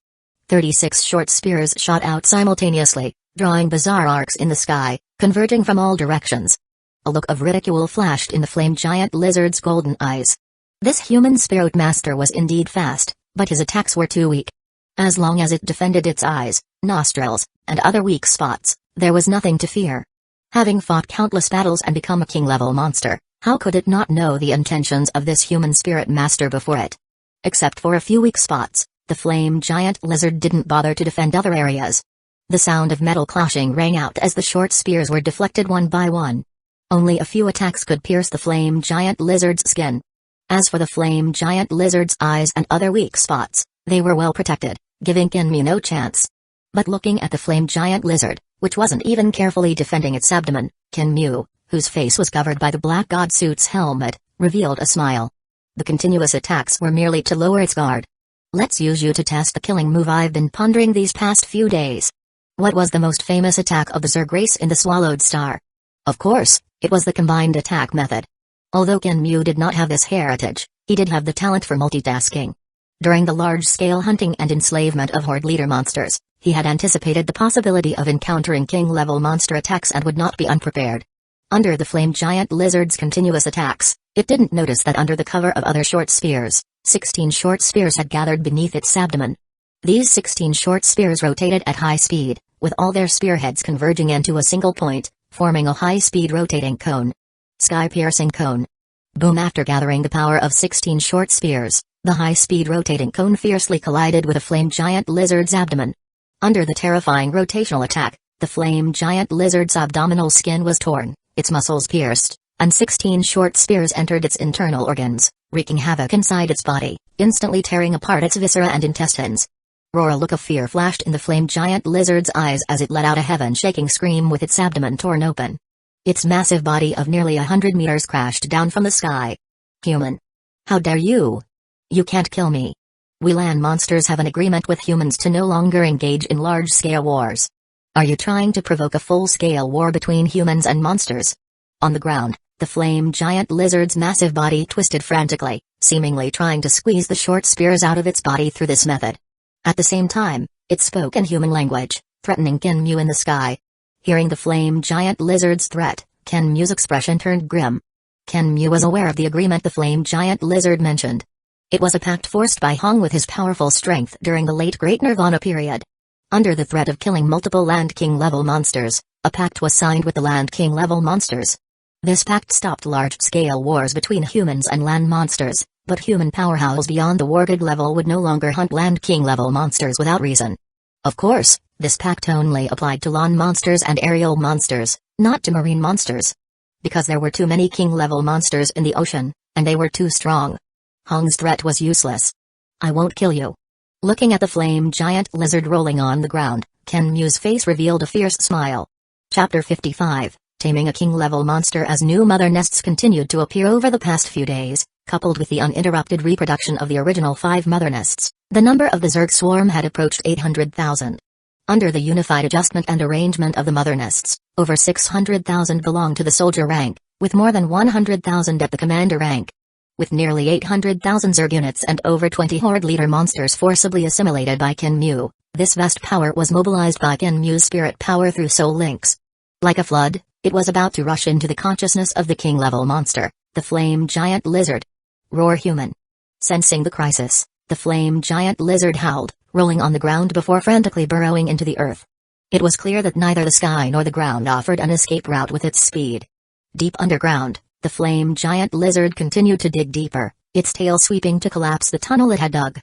36 short spears shot out simultaneously, drawing bizarre arcs in the sky, converging from all directions. A look of ridicule flashed in the flame giant lizard's golden eyes. This human spirit master was indeed fast, but his attacks were too weak. As long as it defended its eyes, nostrils, and other weak spots, there was nothing to fear. Having fought countless battles and become a king-level monster, how could it not know the intentions of this human spirit master before it? Except for a few weak spots, the flame giant lizard didn't bother to defend other areas. The sound of metal clashing rang out as the short spears were deflected one by one. Only a few attacks could pierce the flame giant lizard's skin. As for the flame giant lizard's eyes and other weak spots, they were well protected, giving Kenmu no chance. But looking at the flame giant lizard, which wasn't even carefully defending its abdomen, Kenmu, whose face was covered by the Black God suit's helmet, revealed a smile. The continuous attacks were merely to lower its guard. Let's use you to test the killing move I've been pondering these past few days. What was the most famous attack of the Zerg race in the Swallowed Star? Of course, it was the combined attack method. Although Kenmu did not have this heritage, he did have the talent for multitasking. During the large-scale hunting and enslavement of Horde leader monsters, he had anticipated the possibility of encountering king-level monster attacks and would not be unprepared. Under the flame giant lizard's continuous attacks, it didn't notice that under the cover of other short spears, 16 short spears had gathered beneath its abdomen. These 16 short spears rotated at high speed, with all their spearheads converging into a single point, forming a high-speed rotating cone. Sky-piercing cone. Boom! After gathering the power of 16 short spears, the high-speed rotating cone fiercely collided with a flame giant lizard's abdomen. Under the terrifying rotational attack, the flame giant lizard's abdominal skin was torn, its muscles pierced, and 16 short spears entered its internal organs, wreaking havoc inside its body, instantly tearing apart its viscera and intestines. Roar! A look of fear flashed in the flame giant lizard's eyes as it let out a heaven-shaking scream with its abdomen torn open. Its massive body of nearly 100 meters crashed down from the sky. Human! How dare you! You can't kill me! We land monsters have an agreement with humans to no longer engage in large-scale wars. Are you trying to provoke a full-scale war between humans and monsters? On the ground, the flame giant lizard's massive body twisted frantically, seemingly trying to squeeze the short spears out of its body through this method. At the same time, it spoke in human language, threatening Kenmu in the sky. Hearing the flame giant lizard's threat, Kenmu's expression turned grim. Kenmu was aware of the agreement the flame giant lizard mentioned. It was a pact forced by Hong with his powerful strength during the late Great Nirvana period. Under the threat of killing multiple Land King level monsters, a pact was signed with the Land King level monsters. This pact stopped large-scale wars between humans and land monsters, but human powerhouses beyond the Wargig level would no longer hunt Land King level monsters without reason. Of course, this pact only applied to land monsters and aerial monsters, not to marine monsters. Because there were too many king level monsters in the ocean, and they were too strong. Hong's threat was useless. I won't kill you. Looking at the flame giant lizard rolling on the ground, Kenmu's face revealed a fierce smile. Chapter 55, Taming a King-level Monster. As new mother nests continued to appear over the past few days, coupled with the uninterrupted reproduction of the original 5 mother nests, the number of the Zerg swarm had approached 800,000. Under the unified adjustment and arrangement of the mother nests, over 600,000 belonged to the soldier rank, with more than 100,000 at the commander rank. With nearly 800,000 Zerg units and over 20 Horde leader monsters forcibly assimilated by Kenmu, this vast power was mobilized by Kenmu's spirit power through soul links. Like a flood, it was about to rush into the consciousness of the king-level monster, the flame giant lizard. Roar human. Sensing the crisis, the flame giant lizard howled, rolling on the ground before frantically burrowing into the earth. It was clear that neither the sky nor the ground offered an escape route with its speed. Deep underground, the flame giant lizard continued to dig deeper, its tail sweeping to collapse the tunnel it had dug.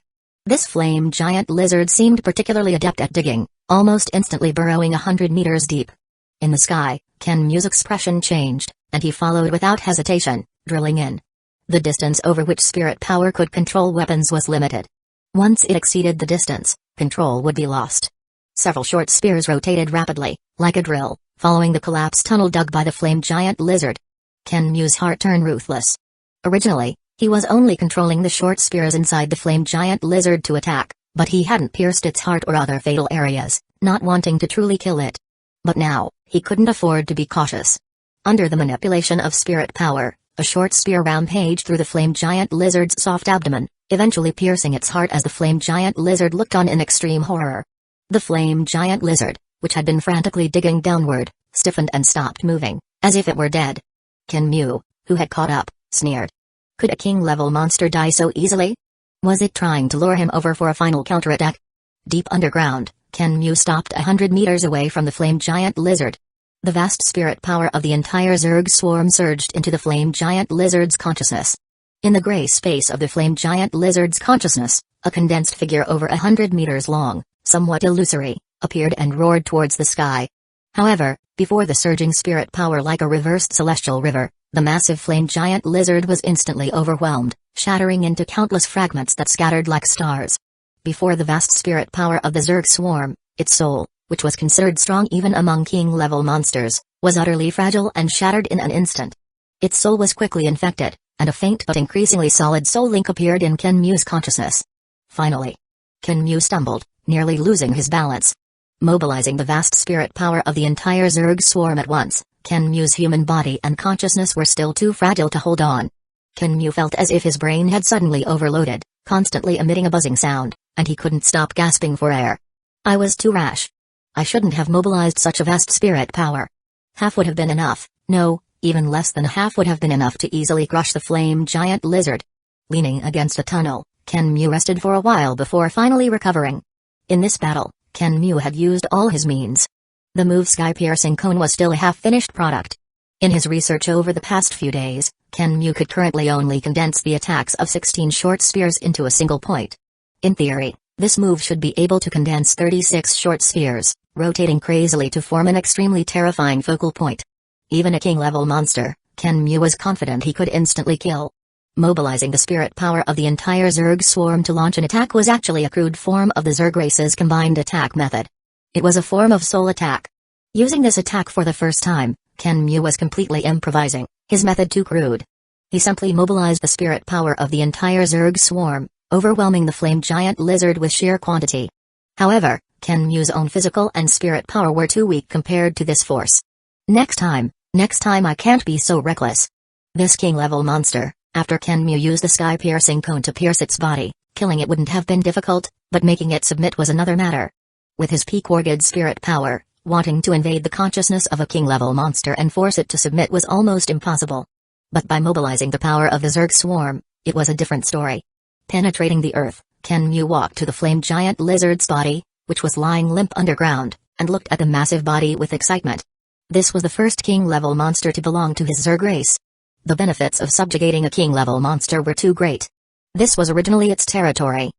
This flame giant lizard seemed particularly adept at digging, almost instantly burrowing 100 meters deep. In the sky, Kenmu's expression changed, and he followed without hesitation, drilling in. The distance over which spirit power could control weapons was limited. Once it exceeded the distance, control would be lost. Several short spears rotated rapidly, like a drill, following the collapsed tunnel dug by the flame giant lizard. Kenmu's heart turned ruthless. Originally, he was only controlling the short spears inside the flame giant lizard to attack, but he hadn't pierced its heart or other fatal areas, not wanting to truly kill it. But now, he couldn't afford to be cautious. Under the manipulation of spirit power, a short spear rampaged through the flame giant lizard's soft abdomen, eventually piercing its heart as the flame giant lizard looked on in extreme horror. The flame giant lizard, which had been frantically digging downward, stiffened and stopped moving, as if it were dead. Kenmu, who had caught up, sneered. Could a king-level monster die so easily? Was it trying to lure him over for a final counterattack? Deep underground, Kenmu stopped 100 meters away from the flame giant lizard. The vast spirit power of the entire Zerg swarm surged into the flame giant lizard's consciousness. In the gray space of the flame giant lizard's consciousness, a condensed figure over 100 meters long, somewhat illusory, appeared and roared towards the sky. However, before the surging spirit power like a reversed celestial river, the massive flame giant lizard was instantly overwhelmed, shattering into countless fragments that scattered like stars. Before the vast spirit power of the Zerg swarm, its soul, which was considered strong even among king-level monsters, was utterly fragile and shattered in an instant. Its soul was quickly infected, and a faint but increasingly solid soul link appeared in Kenmu's consciousness. Finally, Kenmu stumbled, nearly losing his balance. Mobilizing the vast spirit power of the entire Zerg swarm at once, Kenmu's human body and consciousness were still too fragile to hold on. Kenmu felt as if his brain had suddenly overloaded, constantly emitting a buzzing sound, and he couldn't stop gasping for air. I was too rash. I shouldn't have mobilized such a vast spirit power. Half would have been enough, no, even less than half would have been enough to easily crush the flame giant lizard. Leaning against a tunnel, Kenmu rested for a while before finally recovering. In this battle, Kenmu had used all his means. The move Sky-Piercing Cone was still a half-finished product. In his research over the past few days, Kenmu could currently only condense the attacks of 16 short spears into a single point. In theory, this move should be able to condense 36 short spears, rotating crazily to form an extremely terrifying focal point. Even a king-level monster, Kenmu was confident he could instantly kill. Mobilizing the spirit power of the entire Zerg swarm to launch an attack was actually a crude form of the Zerg race's combined attack method. It was a form of soul attack. Using this attack for the first time, Kenmu was completely improvising, his method too crude. He simply mobilized the spirit power of the entire Zerg swarm, overwhelming the flame giant lizard with sheer quantity. However, Kenmu's own physical and spirit power were too weak compared to this force. Next time I can't be so reckless. This king-level monster, after Kenmu used the Sky-Piercing Cone to pierce its body, killing it wouldn't have been difficult, but making it submit was another matter. With his peak Wargid spirit power, wanting to invade the consciousness of a king-level monster and force it to submit was almost impossible. But by mobilizing the power of the Zerg swarm, it was a different story. Penetrating the earth, Kenmu walked to the flame giant lizard's body, which was lying limp underground, and looked at the massive body with excitement. This was the first king-level monster to belong to his Zerg race. The benefits of subjugating a king-level monster were too great. This was originally its territory.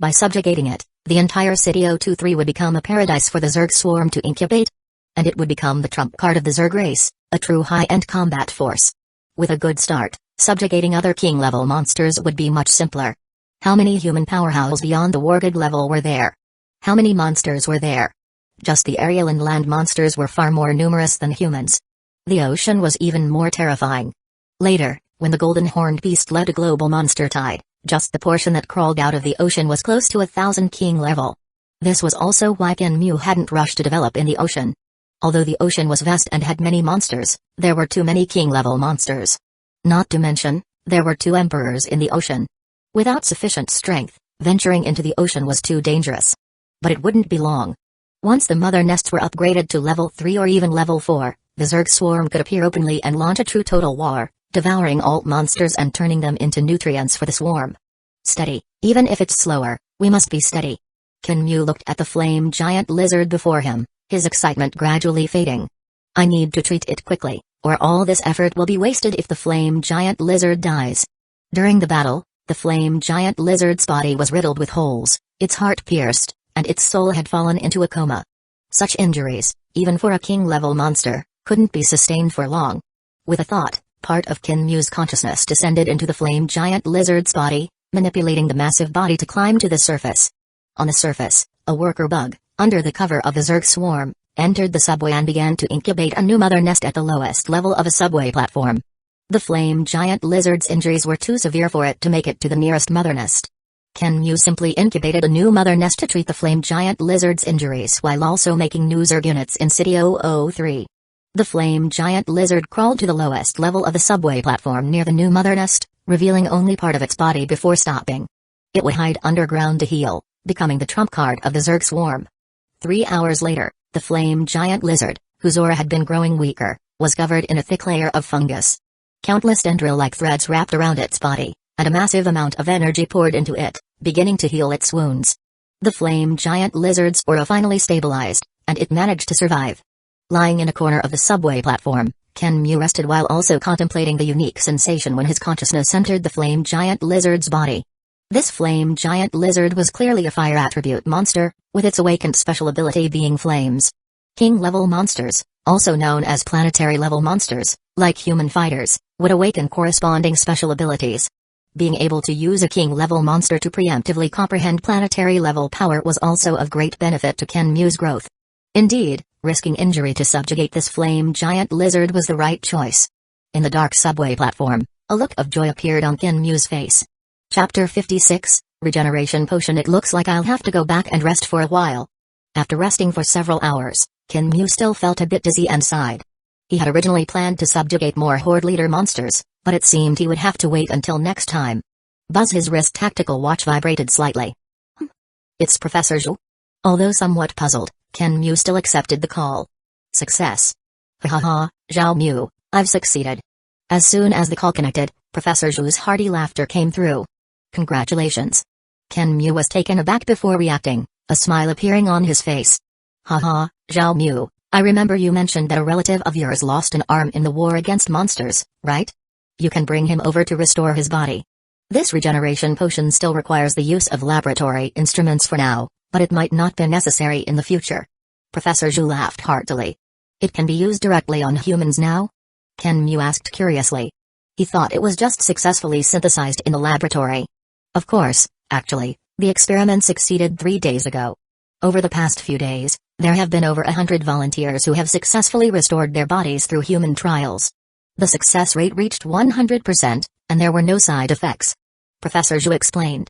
By subjugating it, the entire city 023 would become a paradise for the Zerg swarm to incubate. And it would become the trump card of the Zerg race, a true high-end combat force. With a good start, subjugating other king-level monsters would be much simpler. How many human powerhouses beyond the Wargod level were there? How many monsters were there? Just the aerial and land monsters were far more numerous than humans. The ocean was even more terrifying. Later, when the golden horned beast led a global monster tide, just the portion that crawled out of the ocean was close to 1,000 king level. This was also why Kenmu hadn't rushed to develop in the ocean. Although the ocean was vast and had many monsters, there were too many king-level monsters. Not to mention, there were 2 emperors in the ocean. Without sufficient strength, venturing into the ocean was too dangerous. But it wouldn't be long. Once the mother nests were upgraded to level 3 or even level 4, the Zerg swarm could appear openly and launch a true total war, devouring all monsters and turning them into nutrients for the swarm. Steady, even if it's slower, we must be steady. Kenmu looked at the flame giant lizard before him, his excitement gradually fading. I need to treat it quickly, or all this effort will be wasted if the flame giant lizard dies. During the battle, the flame giant lizard's body was riddled with holes, its heart pierced, and its soul had fallen into a coma. Such injuries, even for a king-level monster, couldn't be sustained for long. With a thought, part of Kenmu's consciousness descended into the flame giant lizard's body, manipulating the massive body to climb to the surface. On the surface, a worker bug, under the cover of the Zerg swarm, entered the subway and began to incubate a new mother nest at the lowest level of a subway platform. The flame giant lizard's injuries were too severe for it to make it to the nearest mother nest. Kenmu simply incubated a new mother nest to treat the flame giant lizard's injuries while also making new Zerg units in City 003. The flame giant lizard crawled to the lowest level of the subway platform near the new mother nest, revealing only part of its body before stopping. It would hide underground to heal, becoming the trump card of the Zerg swarm. 3 hours later, the flame giant lizard, whose aura had been growing weaker, was covered in a thick layer of fungus. Countless tendril-like threads wrapped around its body, and a massive amount of energy poured into it, beginning to heal its wounds. The flame giant lizard's aura finally stabilized, and it managed to survive. Lying in a corner of the subway platform, Kenmu rested while also contemplating the unique sensation when his consciousness entered the flame giant lizard's body. This flame giant lizard was clearly a fire attribute monster, with its awakened special ability being flames. King-level monsters, also known as planetary-level monsters, like human fighters, would awaken corresponding special abilities. Being able to use a king-level monster to preemptively comprehend planetary-level power was also of great benefit to Kenmu's growth. Indeed, risking injury to subjugate this flame giant lizard was the right choice. In the dark subway platform, a look of joy appeared on Kenmu's face. Chapter 56, Regeneration Potion. It looks like I'll have to go back and rest for a while. After resting for several hours, Kenmu still felt a bit dizzy and sighed. He had originally planned to subjugate more Horde Leader monsters, but it seemed he would have to wait until next time. His wrist tactical watch vibrated slightly. It's Professor Zhu. Although somewhat puzzled, Kenmu still accepted the call. Success. Ha ha ha, Zhao Mu, I've succeeded. As soon as the call connected, Professor Zhu's hearty laughter came through. Congratulations. Kenmu was taken aback before reacting, a smile appearing on his face. Haha, Zhao Mu, I remember you mentioned that a relative of yours lost an arm in the war against monsters, right? You can bring him over to restore his body. This regeneration potion still requires the use of laboratory instruments for now, but it might not be necessary in the future. Professor Zhu laughed heartily. It can be used directly on humans now? Kenmu asked curiously. He thought it was just successfully synthesized in the laboratory. Of course, actually, the experiment succeeded 3 days ago. Over the past few days, there have been over 100 volunteers who have successfully restored their bodies through human trials. The success rate reached 100%, and there were no side effects. Professor Zhu explained.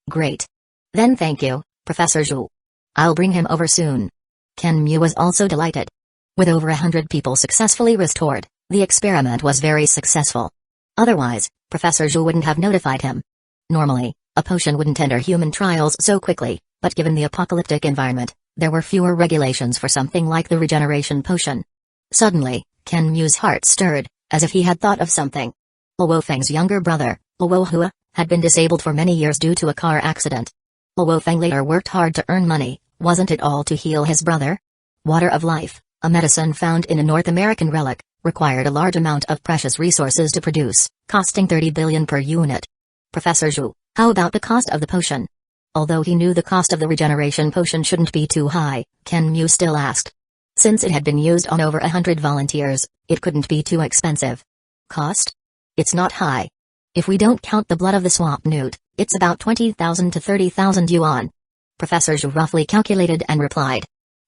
Great. Then thank you, Professor Zhu. I'll bring him over soon. Kenmu was also delighted. With over 100 people successfully restored, the experiment was very successful. Otherwise, Professor Zhu wouldn't have notified him. Normally, a potion wouldn't enter human trials so quickly, but given the apocalyptic environment, there were fewer regulations for something like the regeneration potion. Suddenly, Kenmu's heart stirred, as if he had thought of something. Luo Feng's younger brother, Luo Hua, had been disabled for many years due to a car accident. Luo Feng later worked hard to earn money. Wasn't it all to heal his brother? Water of Life, a medicine found in a North American relic, required a large amount of precious resources to produce, costing 30 billion per unit. Professor Zhu, how about the cost of the potion? Although he knew the cost of the regeneration potion shouldn't be too high, Ken Mu still asked. Since it had been used on over 100 volunteers, it couldn't be too expensive. Cost? It's not high. If we don't count the blood of the swamp newt, it's about 20,000 to 30,000 yuan. Professor Zhu roughly calculated and replied.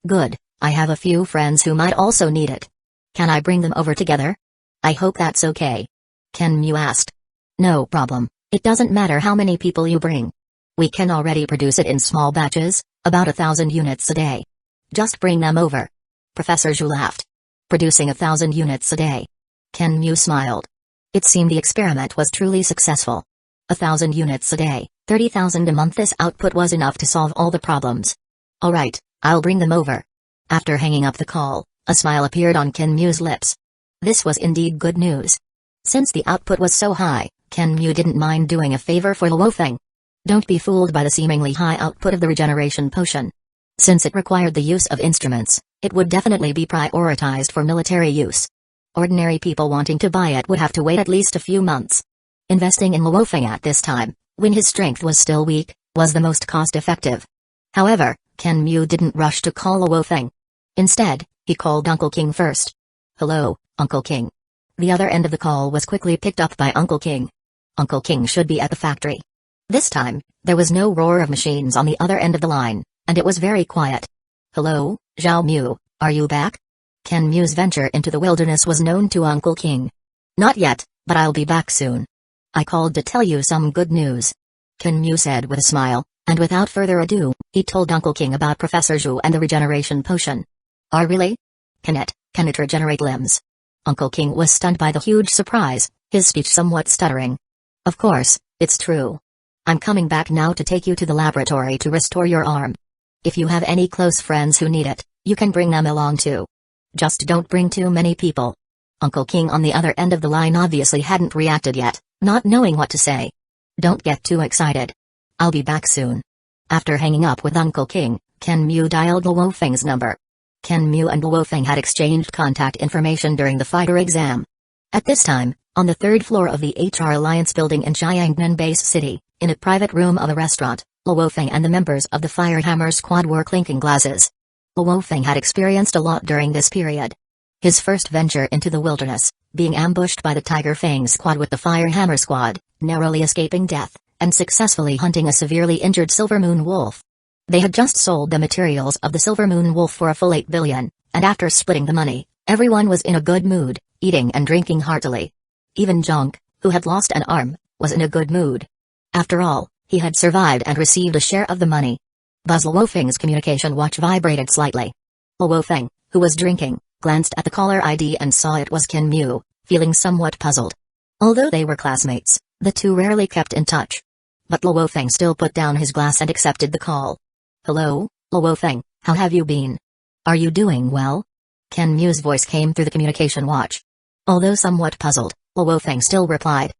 Good, I have a few friends who might also need it. Can I bring them over together? I hope that's okay. Ken Mu asked. No problem, it doesn't matter how many people you bring. We can already produce it in small batches, about 1,000 units a day. Just bring them over. Professor Zhu laughed. Producing 1,000 units a day. Ken Mu smiled. It seemed the experiment was truly successful. 1,000 units a day, 30,000 a month. This output was enough to solve all the problems. Alright, I'll bring them over. After hanging up the call, a smile appeared on Ken Mu's lips. This was indeed good news. Since the output was so high, Ken Mu didn't mind doing a favor for Luo Feng. Don't be fooled by the seemingly high output of the regeneration potion. Since it required the use of instruments, it would definitely be prioritized for military use. Ordinary people wanting to buy it would have to wait at least a few months. Investing in Luo Feng at this time, when his strength was still weak, was the most cost-effective. However, Ken Mu didn't rush to call Luo Feng. Instead, he called Uncle King first. Hello, Uncle King. The other end of the call was quickly picked up by Uncle King. Uncle King should be at the factory. This time, there was no roar of machines on the other end of the line, and it was very quiet. Hello, Zhao Mu, are you back? Ken Mu's venture into the wilderness was known to Uncle King. Not yet, but I'll be back soon. I called to tell you some good news. Ken Mu said with a smile, and without further ado, he told Uncle King about Professor Zhu and the regeneration potion. Oh really? Can it regenerate limbs? Uncle King was stunned by the huge surprise, his speech somewhat stuttering. Of course, it's true. I'm coming back now to take you to the laboratory to restore your arm. If you have any close friends who need it, you can bring them along too. Just don't bring too many people. Uncle King on the other end of the line obviously hadn't reacted yet, not knowing what to say. Don't get too excited. I'll be back soon. After hanging up with Uncle King, Ken Mu dialed Luo Feng's number. Ken Mu and Luo Feng had exchanged contact information during the fighter exam. At this time, on the third floor of the HR Alliance building in Xiangnan Base City, in a private room of a restaurant, Luo Feng and the members of the Firehammer Squad were clinking glasses. Luo Feng had experienced a lot during this period. His first venture into the wilderness, being ambushed by the Tiger Fang Squad with the Firehammer Squad, narrowly escaping death, and successfully hunting a severely injured Silver Moon Wolf. They had just sold the materials of the Silver Moon Wolf for a full 8 billion, and after splitting the money, everyone was in a good mood, eating and drinking heartily. Even Zhang, who had lost an arm, was in a good mood. After all, he had survived and received a share of the money. Buzz Luo Feng's communication watch vibrated slightly. Luo Feng, who was drinking, glanced at the caller ID and saw it was Ken Mu, feeling somewhat puzzled. Although they were classmates, the two rarely kept in touch. But Luo Feng still put down his glass and accepted the call. Hello, Luo Feng, how have you been? Are you doing well? Ken Mu's voice came through the communication watch. Although somewhat puzzled, Luo Feng still replied.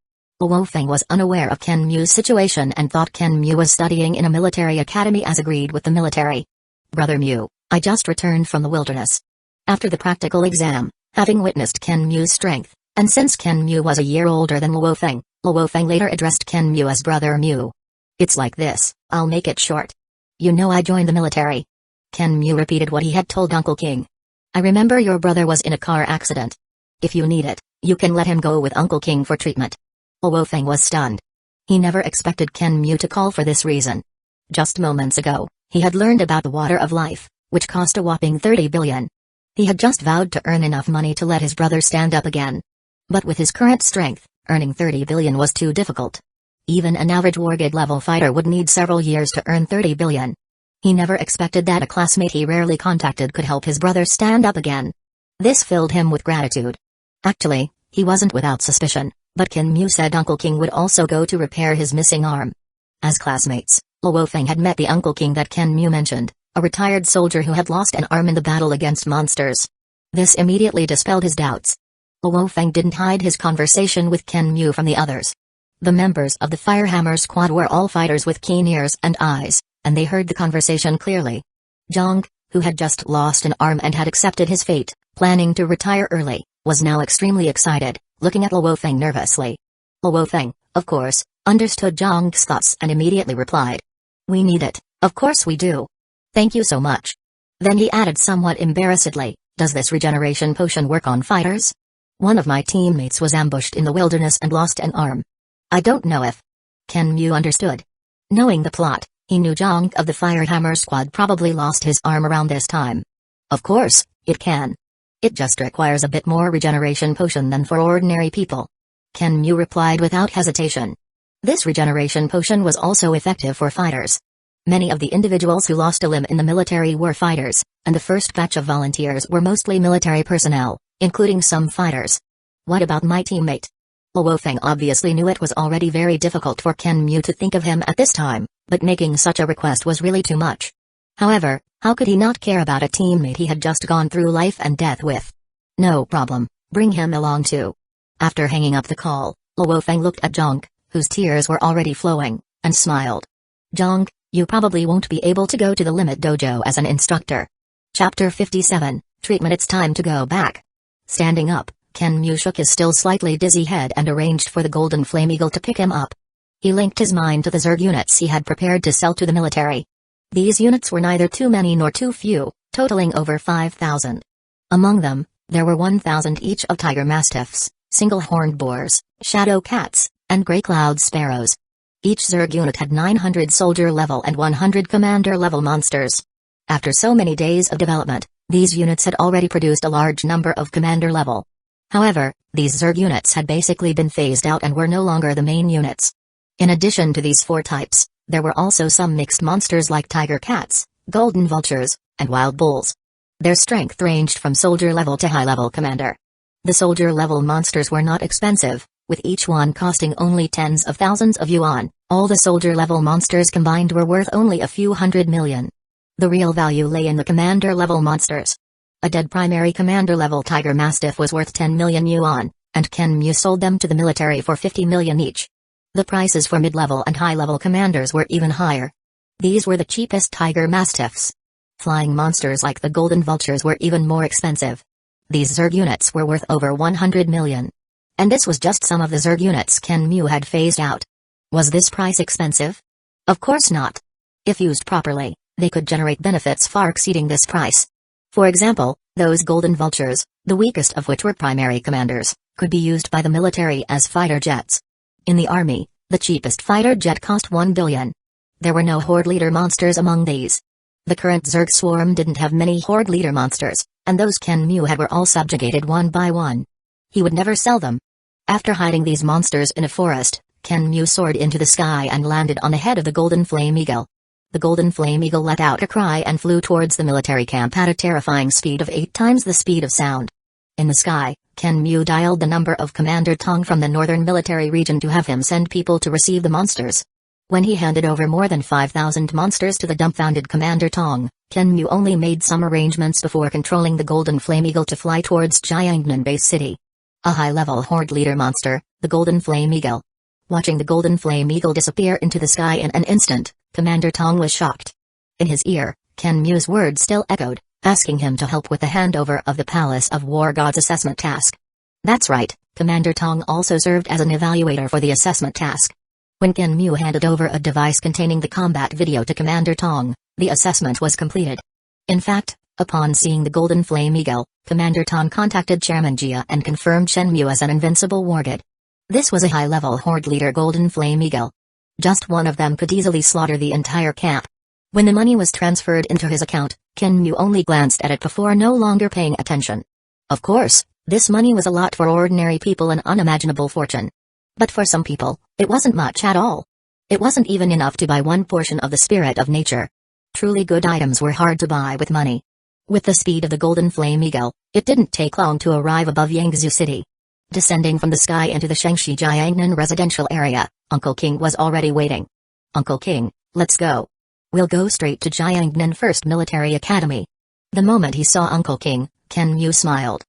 Luo Feng was unaware of Ken Mu's situation and thought Ken Mu was studying in a military academy as agreed with the military. Brother Mu, I just returned from the wilderness. After the practical exam, having witnessed Ken Mu's strength, and since Ken Mu was a year older than Luo Feng later addressed Ken Mu as Brother Mu. It's like this, I'll make it short. You know I joined the military. Ken Mu repeated what he had told Uncle King. I remember your brother was in a car accident. If you need it, you can let him go with Uncle King for treatment. Luo Feng was stunned. He never expected Ken Mu to call for this reason. Just moments ago, he had learned about the Water of Life, which cost a whopping 30 billion. He had just vowed to earn enough money to let his brother stand up again. But with his current strength, earning 30 billion was too difficult. Even an average wargate level fighter would need several years to earn 30 billion. He never expected that a classmate he rarely contacted could help his brother stand up again. This filled him with gratitude. Actually, he wasn't without suspicion, but Ken Mu said Uncle King would also go to repair his missing arm. As classmates, Luo Feng had met the Uncle King that Ken Mu mentioned, a retired soldier who had lost an arm in the battle against monsters. This immediately dispelled his doubts. Luo Feng didn't hide his conversation with Ken Mu from the others. The members of the Firehammer squad were all fighters with keen ears and eyes, and they heard the conversation clearly. Zhang, who had just lost an arm and had accepted his fate, planning to retire early, was now extremely excited, looking at Luo Feng nervously. Luo Feng, of course, understood Zhang's thoughts and immediately replied. We need it, of course we do. Thank you so much. Then he added somewhat embarrassedly, does this regeneration potion work on fighters? One of my teammates was ambushed in the wilderness and lost an arm. I don't know if. Ken Mu understood. Knowing the plot, he knew Zhang of the Firehammer squad probably lost his arm around this time. Of course, it can. It just requires a bit more regeneration potion than for ordinary people. Ken Mu replied without hesitation. This regeneration potion was also effective for fighters. Many of the individuals who lost a limb in the military were fighters, and the first batch of volunteers were mostly military personnel, including some fighters. What about my teammate? Luo Feng obviously knew it was already very difficult for Ken Mu to think of him at this time, but making such a request was really too much. However, how could he not care about a teammate he had just gone through life and death with? No problem, bring him along too. After hanging up the call, Luo Feng looked at Zhang, whose tears were already flowing, and smiled. Zhang, you probably won't be able to go to the Limit Dojo as an instructor. Chapter 57, Treatment. It's time to go back. Standing up, Ken Mu shook his still slightly dizzy head and arranged for the Golden Flame Eagle to pick him up. He linked his mind to the Zerg units he had prepared to sell to the military. These units were neither too many nor too few, totaling over 5,000. Among them, there were 1,000 each of tiger mastiffs, single-horned boars, shadow cats, and gray cloud sparrows. Each Zerg unit had 900 soldier-level and 100 commander-level monsters. After so many days of development, these units had already produced a large number of commander-level. However, these Zerg units had basically been phased out and were no longer the main units. In addition to these four types, there were also some mixed monsters like tiger cats, golden vultures, and wild bulls. Their strength ranged from soldier-level to high-level commander. The soldier-level monsters were not expensive, with each one costing only tens of thousands of yuan. All the soldier-level monsters combined were worth only a few hundred million. The real value lay in the commander-level monsters. A dead primary commander-level tiger mastiff was worth 10 million yuan, and Ken Mu sold them to the military for 50 million each. The prices for mid-level and high-level commanders were even higher. These were the cheapest tiger mastiffs. Flying monsters like the golden vultures were even more expensive. These Zerg units were worth over 100 million. And this was just some of the Zerg units Ken Mu had phased out. Was this price expensive? Of course not. If used properly, they could generate benefits far exceeding this price. For example, those golden vultures, the weakest of which were primary commanders, could be used by the military as fighter jets. In the army, the cheapest fighter jet cost 1 billion. There were no horde leader monsters among these. The current Zerg swarm didn't have many horde leader monsters, and those Ken Mu had were all subjugated one by one. He would never sell them. After hiding these monsters in a forest, Ken Mu soared into the sky and landed on the head of the Golden Flame Eagle. The Golden Flame Eagle let out a cry and flew towards the military camp at a terrifying speed of 8 times the speed of sound. In the sky, Ken Mu dialed the number of Commander Tong from the northern military region to have him send people to receive the monsters. When he handed over more than 5,000 monsters to the dumbfounded Commander Tong, Ken Mu only made some arrangements before controlling the Golden Flame Eagle to fly towards Jiangnan Base City. A high-level horde leader monster, the Golden Flame Eagle. Watching the Golden Flame Eagle disappear into the sky in an instant, Commander Tong was shocked. In his ear, Ken Mu's words still echoed, asking him to help with the handover of the Palace of War Gods assessment task. That's right, Commander Tong also served as an evaluator for the assessment task. When Ken Mu handed over a device containing the combat video to Commander Tong, the assessment was completed. In fact, upon seeing the Golden Flame Eagle, Commander Tong contacted Chairman Jia and confirmed Shen Mu as an invincible wargod. This was a high-level horde leader Golden Flame Eagle. Just one of them could easily slaughter the entire camp. When the money was transferred into his account, Ken Mu only glanced at it before no longer paying attention. Of course, this money was a lot for ordinary people, an unimaginable fortune. But for some people, it wasn't much at all. It wasn't even enough to buy one portion of the spirit of nature. Truly good items were hard to buy with money. With the speed of the Golden Flame Eagle, it didn't take long to arrive above Yangzhou City. Descending from the sky into the Shangxi Jiangnan residential area, Uncle King was already waiting. Uncle King, let's go. We'll go straight to Jiangnan First Military Academy. The moment he saw Uncle King, Ken Mu smiled.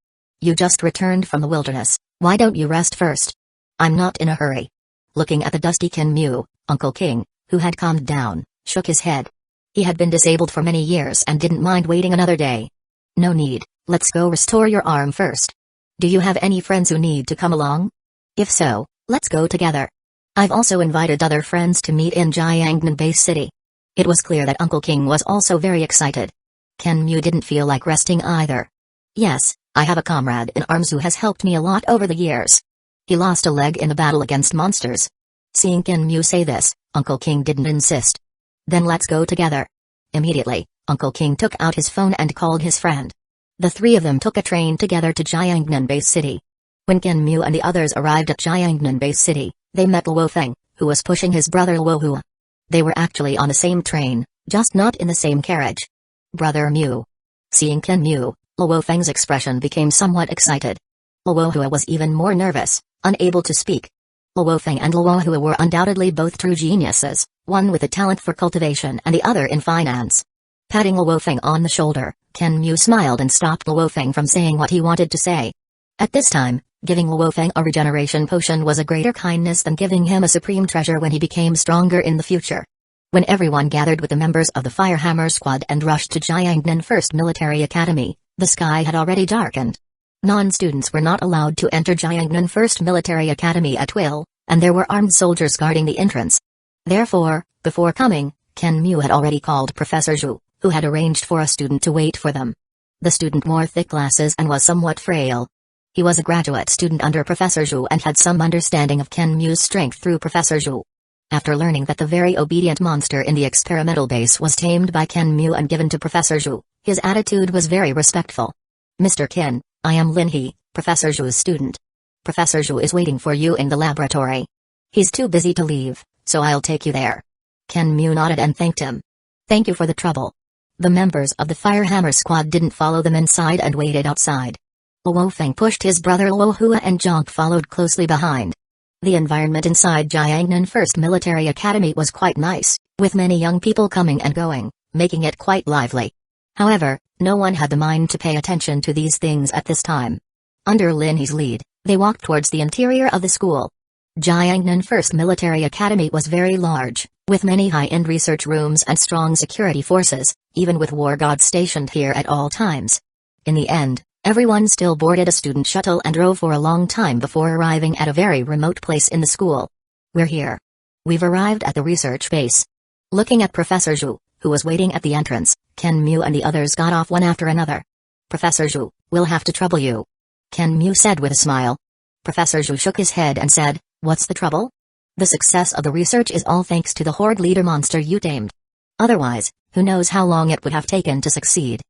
You just returned from the wilderness, why don't you rest first? I'm not in a hurry. Looking at the dusty Kinmu, Uncle King, who had calmed down, shook his head. He had been disabled for many years and didn't mind waiting another day. No need, let's go restore your arm first. Do you have any friends who need to come along? If so, let's go together. I've also invited other friends to meet in Jiangnan Base City. It was clear that Uncle King was also very excited. Kinmu didn't feel like resting either. Yes, I have a comrade in arms who has helped me a lot over the years. He lost a leg in the battle against monsters. Seeing Kinmu say this, Uncle King didn't insist. Then let's go together. Immediately, Uncle King took out his phone and called his friend. The three of them took a train together to Jiangnan Base City. When Kinmu and the others arrived at Jiangnan Base City, they met Luo Feng, who was pushing his brother Luo Hua. They were actually on the same train, just not in the same carriage. Brother Mu. Seeing Kinmu, Luo Feng's expression became somewhat excited. Luo Hua was even more nervous, unable to speak. Luo Feng and Luo Hua were undoubtedly both true geniuses, one with a talent for cultivation and the other in finance. Patting Luo Feng on the shoulder, Kinmu smiled and stopped Luo Feng from saying what he wanted to say. At this time, giving Luo Feng a regeneration potion was a greater kindness than giving him a supreme treasure when he became stronger in the future. When everyone gathered with the members of the Firehammer Squad and rushed to Jiangnan First Military Academy, the sky had already darkened. Non-students were not allowed to enter Jiangnan First Military Academy at will, and there were armed soldiers guarding the entrance. Therefore, before coming, Kinmu had already called Professor Zhu, who had arranged for a student to wait for them. The student wore thick glasses and was somewhat frail. He was a graduate student under Professor Zhu and had some understanding of Kinmu's strength through Professor Zhu. After learning that the very obedient monster in the experimental base was tamed by Kinmu and given to Professor Zhu, his attitude was very respectful. Mr. Qin, I am Lin He, Professor Zhu's student. Professor Zhu is waiting for you in the laboratory. He's too busy to leave, so I'll take you there. Kinmu nodded and thanked him. Thank you for the trouble. The members of the Firehammer Squad didn't follow them inside and waited outside. Luo Feng pushed his brother Luo Hua and Zhang followed closely behind. The environment inside Jiangnan First Military Academy was quite nice, with many young people coming and going, making it quite lively. However, no one had the mind to pay attention to these things at this time. Under Lin He's lead, they walked towards the interior of the school. Jiangnan First Military Academy was very large, with many high-end research rooms and strong security forces, even with war gods stationed here at all times. In the end, everyone still boarded a student shuttle and drove for a long time before arriving at a very remote place in the school. We're here. We've arrived at the research base. Looking at Professor Zhu, who was waiting at the entrance, Kinmu and the others got off one after another. Professor Zhu, we'll have to trouble you. Kinmu said with a smile. Professor Zhu shook his head and said, what's the trouble? The success of the research is all thanks to the horde leader monster you tamed. Otherwise, who knows how long it would have taken to succeed.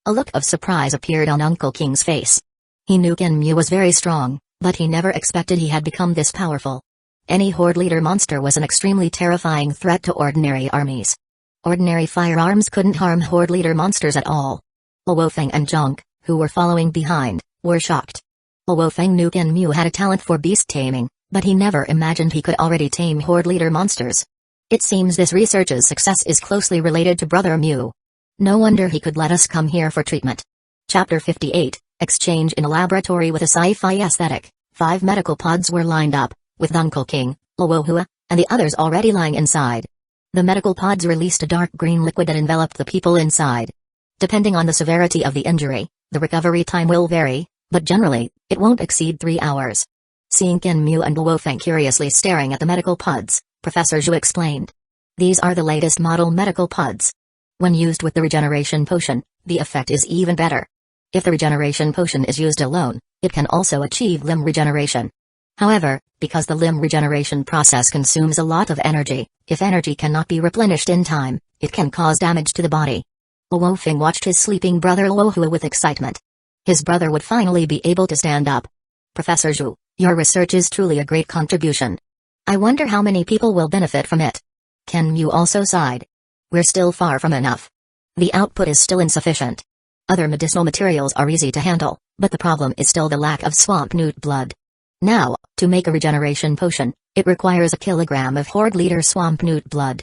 A look of surprise appeared on Uncle King's face. He knew Kinmu was very strong, but he never expected he had become this powerful. Any horde leader monster was an extremely terrifying threat to ordinary armies. Ordinary firearms couldn't harm horde leader monsters at all. Luo Feng and Zhang, who were following behind, were shocked. Luo Feng knew Kinmu had a talent for beast taming, but he never imagined he could already tame horde leader monsters. It seems this research's success is closely related to Brother Mu. No wonder he could let us come here for treatment. Chapter 58, Exchange in a Laboratory with a Sci-Fi Aesthetic. 5 medical pods were lined up, with Uncle King, Luo Hua, and the others already lying inside. The medical pods released a dark green liquid that enveloped the people inside. Depending on the severity of the injury, the recovery time will vary, but generally, it won't exceed 3 hours. Seeing Kinmu and Luo Feng curiously staring at the medical pods, Professor Zhu explained. These are the latest model medical pods. When used with the regeneration potion, the effect is even better. If the regeneration potion is used alone, it can also achieve limb regeneration. However, because the limb regeneration process consumes a lot of energy, if energy cannot be replenished in time, it can cause damage to the body. Luo Feng watched his sleeping brother Luo Hua with excitement. His brother would finally be able to stand up. Professor Zhu, your research is truly a great contribution. I wonder how many people will benefit from it. Kinmu also sighed. We're still far from enough. The output is still insufficient. Other medicinal materials are easy to handle, but the problem is still the lack of swamp newt blood. Now, to make a regeneration potion, it requires a kilogram of horde leader swamp newt blood.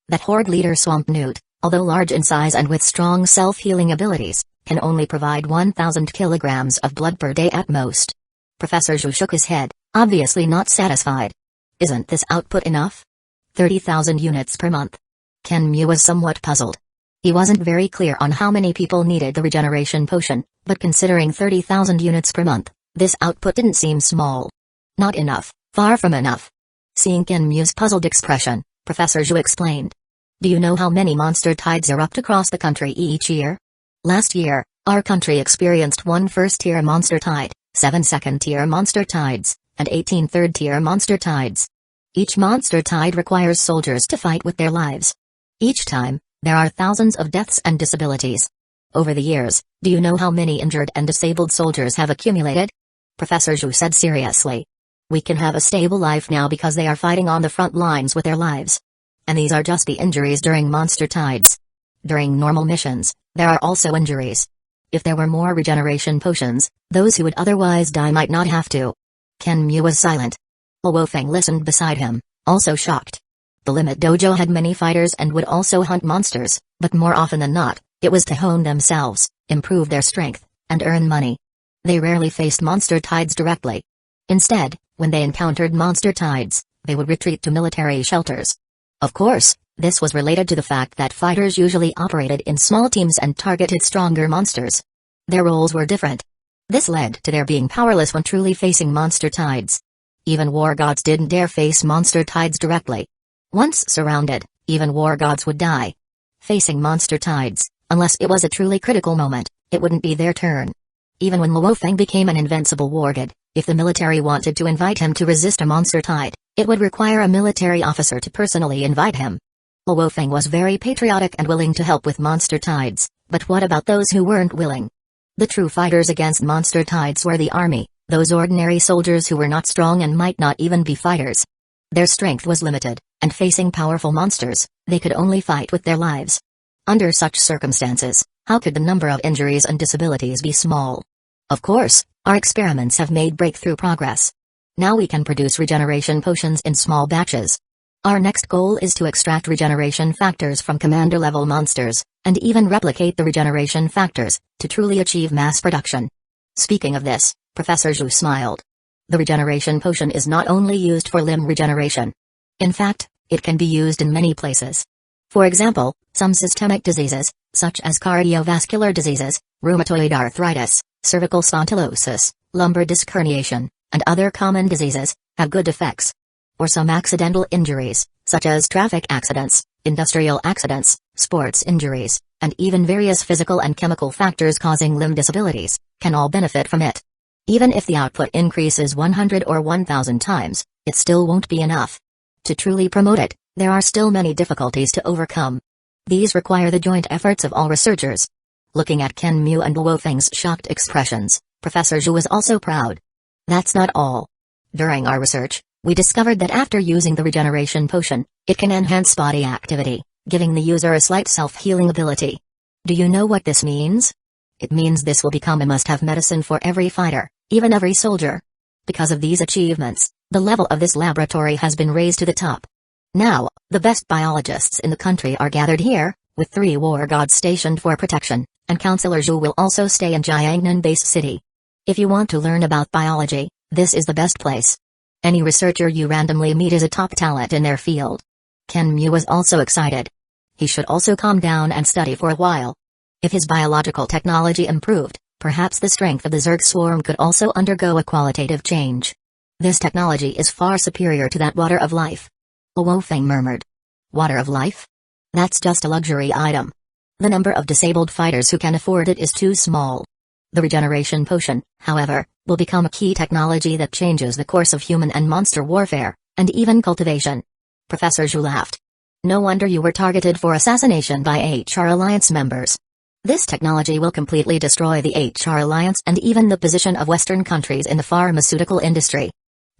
That horde leader swamp newt, although large in size and with strong self-healing abilities, Can only provide 1,000 kilograms of blood per day at most. Professor Zhu shook his head, obviously not satisfied. Isn't this output enough? 30,000 units per month. Ken Mu was somewhat puzzled. He wasn't very clear on how many people needed the regeneration potion, but considering 30,000 units per month, this output didn't seem small. Not enough, far from enough. Seeing Ken Mu's puzzled expression, Professor Zhu explained. Do you know how many monster tides erupt across the country each year? Last year, our country experienced 1 first-tier monster tide, 7 second-tier monster tides, and 18 third-tier monster tides. Each monster tide requires soldiers to fight with their lives. Each time, there are thousands of deaths and disabilities. Over the years, do you know how many injured and disabled soldiers have accumulated? Professor Zhu said seriously. We can have a stable life now because they are fighting on the front lines with their lives. And these are just the injuries during monster tides. During normal missions, there are also injuries. If there were more regeneration potions, those who would otherwise die might not have to. Ken Mu was silent. Luo Feng listened beside him, also shocked. The Limit Dojo had many fighters and would also hunt monsters, but more often than not, it was to hone themselves, improve their strength, and earn money. They rarely faced monster tides directly. Instead, when they encountered monster tides, they would retreat to military shelters. Of course, this was related to the fact that fighters usually operated in small teams and targeted stronger monsters. Their roles were different. This led to their being powerless when truly facing monster tides. Even war gods didn't dare face monster tides directly. Once surrounded, even war gods would die. Facing monster tides, unless it was a truly critical moment, it wouldn't be their turn. Even when Luo Feng became an invincible war god, if the military wanted to invite him to resist a monster tide, it would require a military officer to personally invite him. Luo Feng was very patriotic and willing to help with monster tides, but what about those who weren't willing? The true fighters against monster tides were the army, those ordinary soldiers who were not strong and might not even be fighters. Their strength was limited, and facing powerful monsters, they could only fight with their lives. Under such circumstances, how could the number of injuries and disabilities be small? Of course, our experiments have made breakthrough progress. Now we can produce regeneration potions in small batches. Our next goal is to extract regeneration factors from commander-level monsters, and even replicate the regeneration factors, to truly achieve mass production. Speaking of this, Professor Zhu smiled. The regeneration potion is not only used for limb regeneration. In fact, it can be used in many places. For example, some systemic diseases, such as cardiovascular diseases, rheumatoid arthritis, cervical spondylosis, lumbar disc herniation, and other common diseases, have good effects. Or some accidental injuries, such as traffic accidents, industrial accidents, sports injuries, and even various physical and chemical factors causing limb disabilities, can all benefit from it. Even if the output increases 100 or 1,000 times, it still won't be enough. To truly promote it, there are still many difficulties to overcome. These require the joint efforts of all researchers. Looking at Ken Mu and Luo Feng's shocked expressions, Professor Zhu was also proud. That's not all. During our research, we discovered that after using the regeneration potion, it can enhance body activity, giving the user a slight self-healing ability. Do you know what this means? It means this will become a must-have medicine for every fighter, even every soldier. Because of these achievements, the level of this laboratory has been raised to the top. Now, the best biologists in the country are gathered here, with 3 war gods stationed for protection, and Counselor Zhu will also stay in Jiangnan Base City. If you want to learn about biology, this is the best place. Any researcher you randomly meet is a top talent in their field. Ken Mu was also excited. He should also calm down and study for a while. If his biological technology improved, perhaps the strength of the Zerg swarm could also undergo a qualitative change. This technology is far superior to that water of life. Luo Feng murmured. Water of life? That's just a luxury item. The number of disabled fighters who can afford it is too small. The regeneration potion, however, will become a key technology that changes the course of human and monster warfare, and even cultivation. Professor Zhu laughed. No wonder you were targeted for assassination by HR Alliance members. This technology will completely destroy the HR Alliance and even the position of Western countries in the pharmaceutical industry.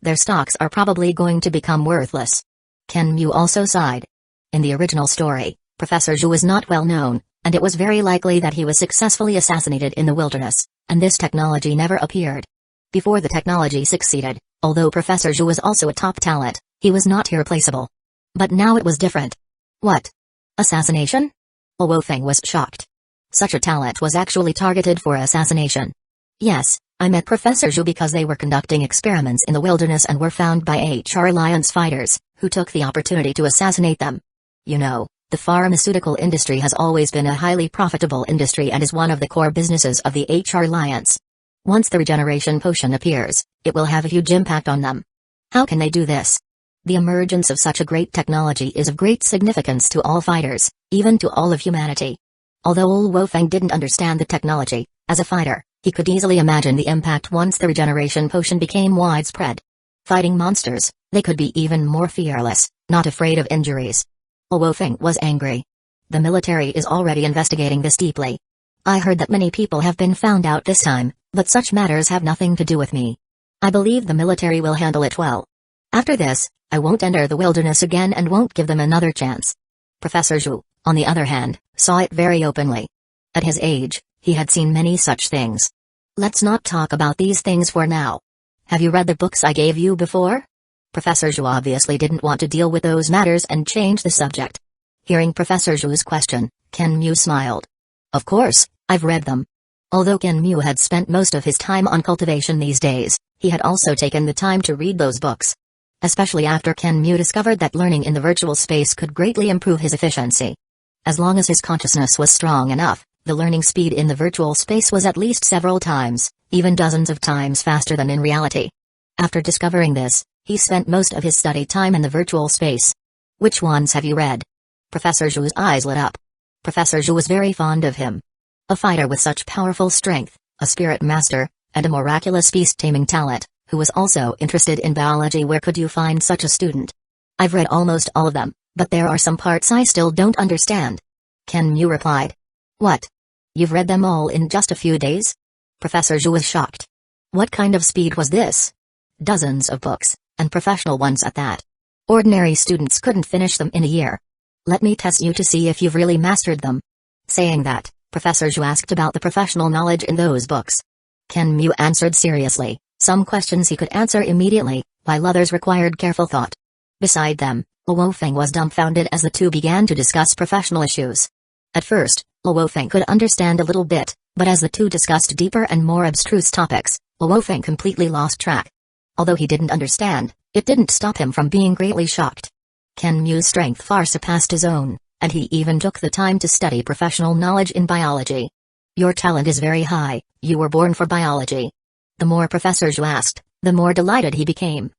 Their stocks are probably going to become worthless. Ken Mu also sighed. In the original story, Professor Zhu was not well known, and it was very likely that he was successfully assassinated in the wilderness, and this technology never appeared. Before the technology succeeded, although Professor Zhu was also a top talent, he was not irreplaceable. But now it was different. What? Assassination? Luo Feng was shocked. Such a talent was actually targeted for assassination. Yes, I met Professor Zhu because they were conducting experiments in the wilderness and were found by HR Alliance fighters, who took the opportunity to assassinate them. You know, the pharmaceutical industry has always been a highly profitable industry and is one of the core businesses of the HR Alliance. Once the regeneration potion appears, it will have a huge impact on them. How can they do this? The emergence of such a great technology is of great significance to all fighters, even to all of humanity. Although Luo Feng didn't understand the technology, as a fighter, he could easily imagine the impact once the regeneration potion became widespread. Fighting monsters, they could be even more fearless, not afraid of injuries. Luo Feng was angry. The military is already investigating this deeply. I heard that many people have been found out this time, but such matters have nothing to do with me. I believe the military will handle it well. After this, I won't enter the wilderness again and won't give them another chance. Professor Zhu, on the other hand, saw it very openly. At his age, he had seen many such things. Let's not talk about these things for now. Have you read the books I gave you before? Professor Zhu obviously didn't want to deal with those matters and changed the subject. Hearing Professor Zhu's question, Ken Mu smiled. Of course, I've read them. Although Ken Mu had spent most of his time on cultivation these days, he had also taken the time to read those books. Especially after Ken Mu discovered that learning in the virtual space could greatly improve his efficiency. As long as his consciousness was strong enough, the learning speed in the virtual space was at least several times, even dozens of times faster than in reality. After discovering this, he spent most of his study time in the virtual space. Which ones have you read? Professor Zhu's eyes lit up. Professor Zhu was very fond of him. A fighter with such powerful strength, a spirit master, and a miraculous beast-taming talent, who was also interested in biology. Where could you find such a student? I've read almost all of them, but there are some parts I still don't understand. Ken Mu replied. What? You've read them all in just a few days? Professor Zhu was shocked. What kind of speed was this? Dozens of books, and professional ones at that. Ordinary students couldn't finish them in a year. Let me test you to see if you've really mastered them. Saying that, Professor Zhu asked about the professional knowledge in those books. Ken Mu answered seriously. Some questions he could answer immediately, while others required careful thought. Beside them, Luo Feng was dumbfounded as the two began to discuss professional issues. At first, Luo Feng could understand a little bit, but as the two discussed deeper and more abstruse topics, Luo Feng completely lost track. Although he didn't understand, it didn't stop him from being greatly shocked. Ken Mu's strength far surpassed his own, and he even took the time to study professional knowledge in biology. Your talent is very high, you were born for biology. The more Professor Zhu asked, the more delighted he became.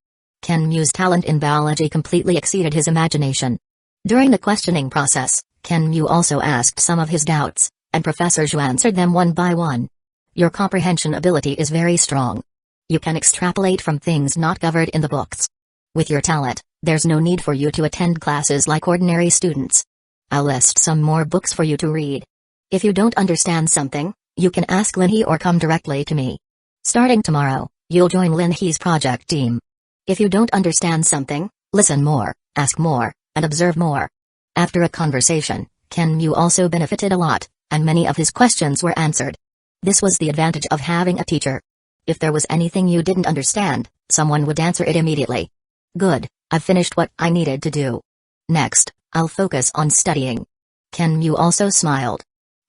Ken Mu's talent in biology completely exceeded his imagination. During the questioning process, Ken Mu also asked some of his doubts, and Professor Zhu answered them one by one. Your comprehension ability is very strong. You can extrapolate from things not covered in the books. With your talent, there's no need for you to attend classes like ordinary students. I'll list some more books for you to read. If you don't understand something, you can ask Lin He or come directly to me. Starting tomorrow, you'll join Lin He's project team. If you don't understand something, listen more, ask more, and observe more. After a conversation, Ken Mu also benefited a lot, and many of his questions were answered. This was the advantage of having a teacher. If there was anything you didn't understand, someone would answer it immediately. Good, I've finished what I needed to do. Next, I'll focus on studying. Ken Mu also smiled.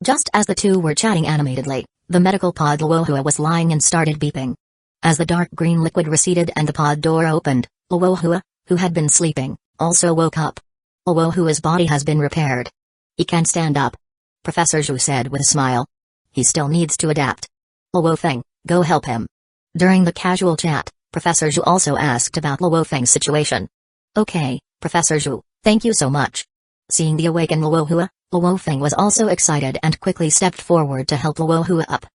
Just as the two were chatting animatedly, the medical pod Luohua was lying and started beeping. As the dark green liquid receded and the pod door opened, Luohua, who had been sleeping, also woke up. Luohua's body has been repaired. He can stand up. Professor Zhu said with a smile. He still needs to adapt. Luo Feng, go help him. During the casual chat, Professor Zhu also asked about Luo Feng's situation. Okay, Professor Zhu, thank you so much. Seeing the awakened Luohua, Luo Feng was also excited and quickly stepped forward to help Luohua up.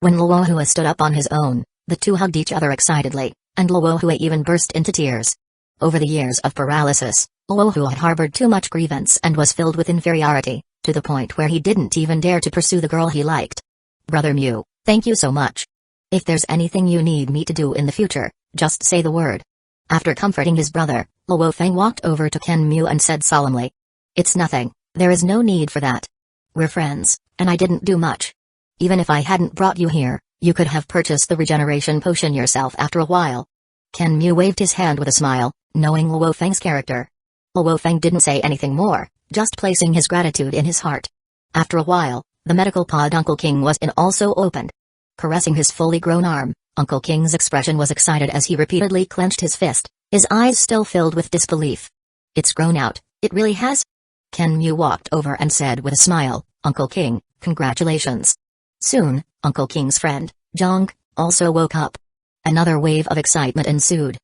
When Luohua stood up on his own, the two hugged each other excitedly, and Luohua even burst into tears. Over the years of paralysis, Luohua had harbored too much grievance and was filled with inferiority, to the point where he didn't even dare to pursue the girl he liked. Brother Mu, thank you so much. If there's anything you need me to do in the future, just say the word. After comforting his brother, Luo Feng walked over to Ken Mu and said solemnly. It's nothing, there is no need for that. We're friends, and I didn't do much. Even if I hadn't brought you here, you could have purchased the regeneration potion yourself after a while. Ken Mu waved his hand with a smile, knowing Luo Feng's character. Luo Feng didn't say anything more, just placing his gratitude in his heart. After a while, The medical pod Uncle King was in also opened. Caressing his fully grown arm, Uncle King's expression was excited as he repeatedly clenched his fist, his eyes still filled with disbelief. It's grown out, it really has? Kenmu walked over and said with a smile, Uncle King, congratulations. Soon, Uncle King's friend, Jong, also woke up. Another wave of excitement ensued.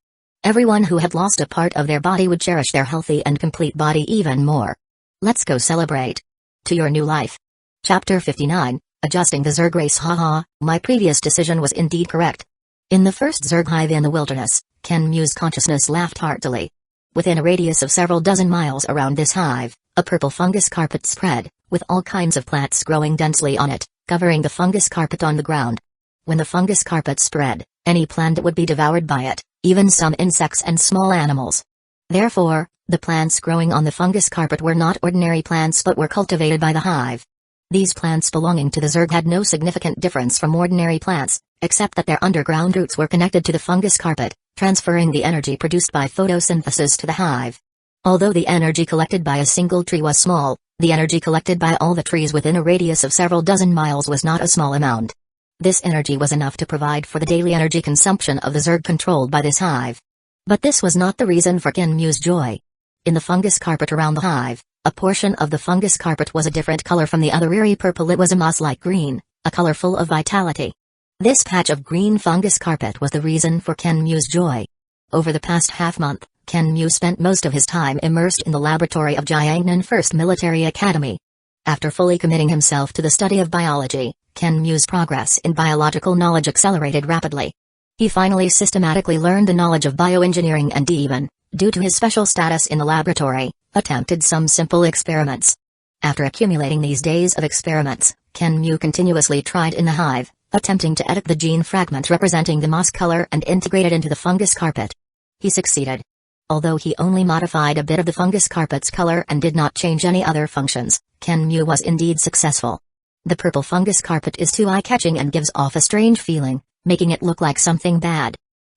Everyone who had lost a part of their body would cherish their healthy and complete body even more. Let's go celebrate. To your new life. Chapter 59, Adjusting the Zerg Race. Haha, my previous decision was indeed correct. In the first Zerg hive in the wilderness, Kenmu's consciousness laughed heartily. Within a radius of several dozen miles around this hive, a purple fungus carpet spread, with all kinds of plants growing densely on it, covering the fungus carpet on the ground. When the fungus carpet spread, any plant would be devoured by it, even some insects and small animals. Therefore, the plants growing on the fungus carpet were not ordinary plants but were cultivated by the hive. These plants belonging to the Zerg had no significant difference from ordinary plants, except that their underground roots were connected to the fungus carpet, transferring the energy produced by photosynthesis to the hive. Although the energy collected by a single tree was small, the energy collected by all the trees within a radius of several dozen miles was not a small amount. This energy was enough to provide for the daily energy consumption of the Zerg controlled by this hive. But this was not the reason for Kenmu's joy. In the fungus carpet around the hive, a portion of the fungus carpet was a different color from the other eerie purple. It was a moss-like green, a color full of vitality. This patch of green fungus carpet was the reason for Kenmu's joy. Over the past half-month, Kenmu spent most of his time immersed in the laboratory of Jiangnan First Military Academy. After fully committing himself to the study of biology, Kenmu's progress in biological knowledge accelerated rapidly. He finally systematically learned the knowledge of bioengineering and even, due to his special status in the laboratory, attempted some simple experiments. After accumulating these days of experiments, Kenmu continuously tried in the hive, attempting to edit the gene fragment representing the moss color and integrate it into the fungus carpet. He succeeded. Although he only modified a bit of the fungus carpet's color and did not change any other functions, Kenmu was indeed successful. The purple fungus carpet is too eye-catching and gives off a strange feeling, making it look like something bad.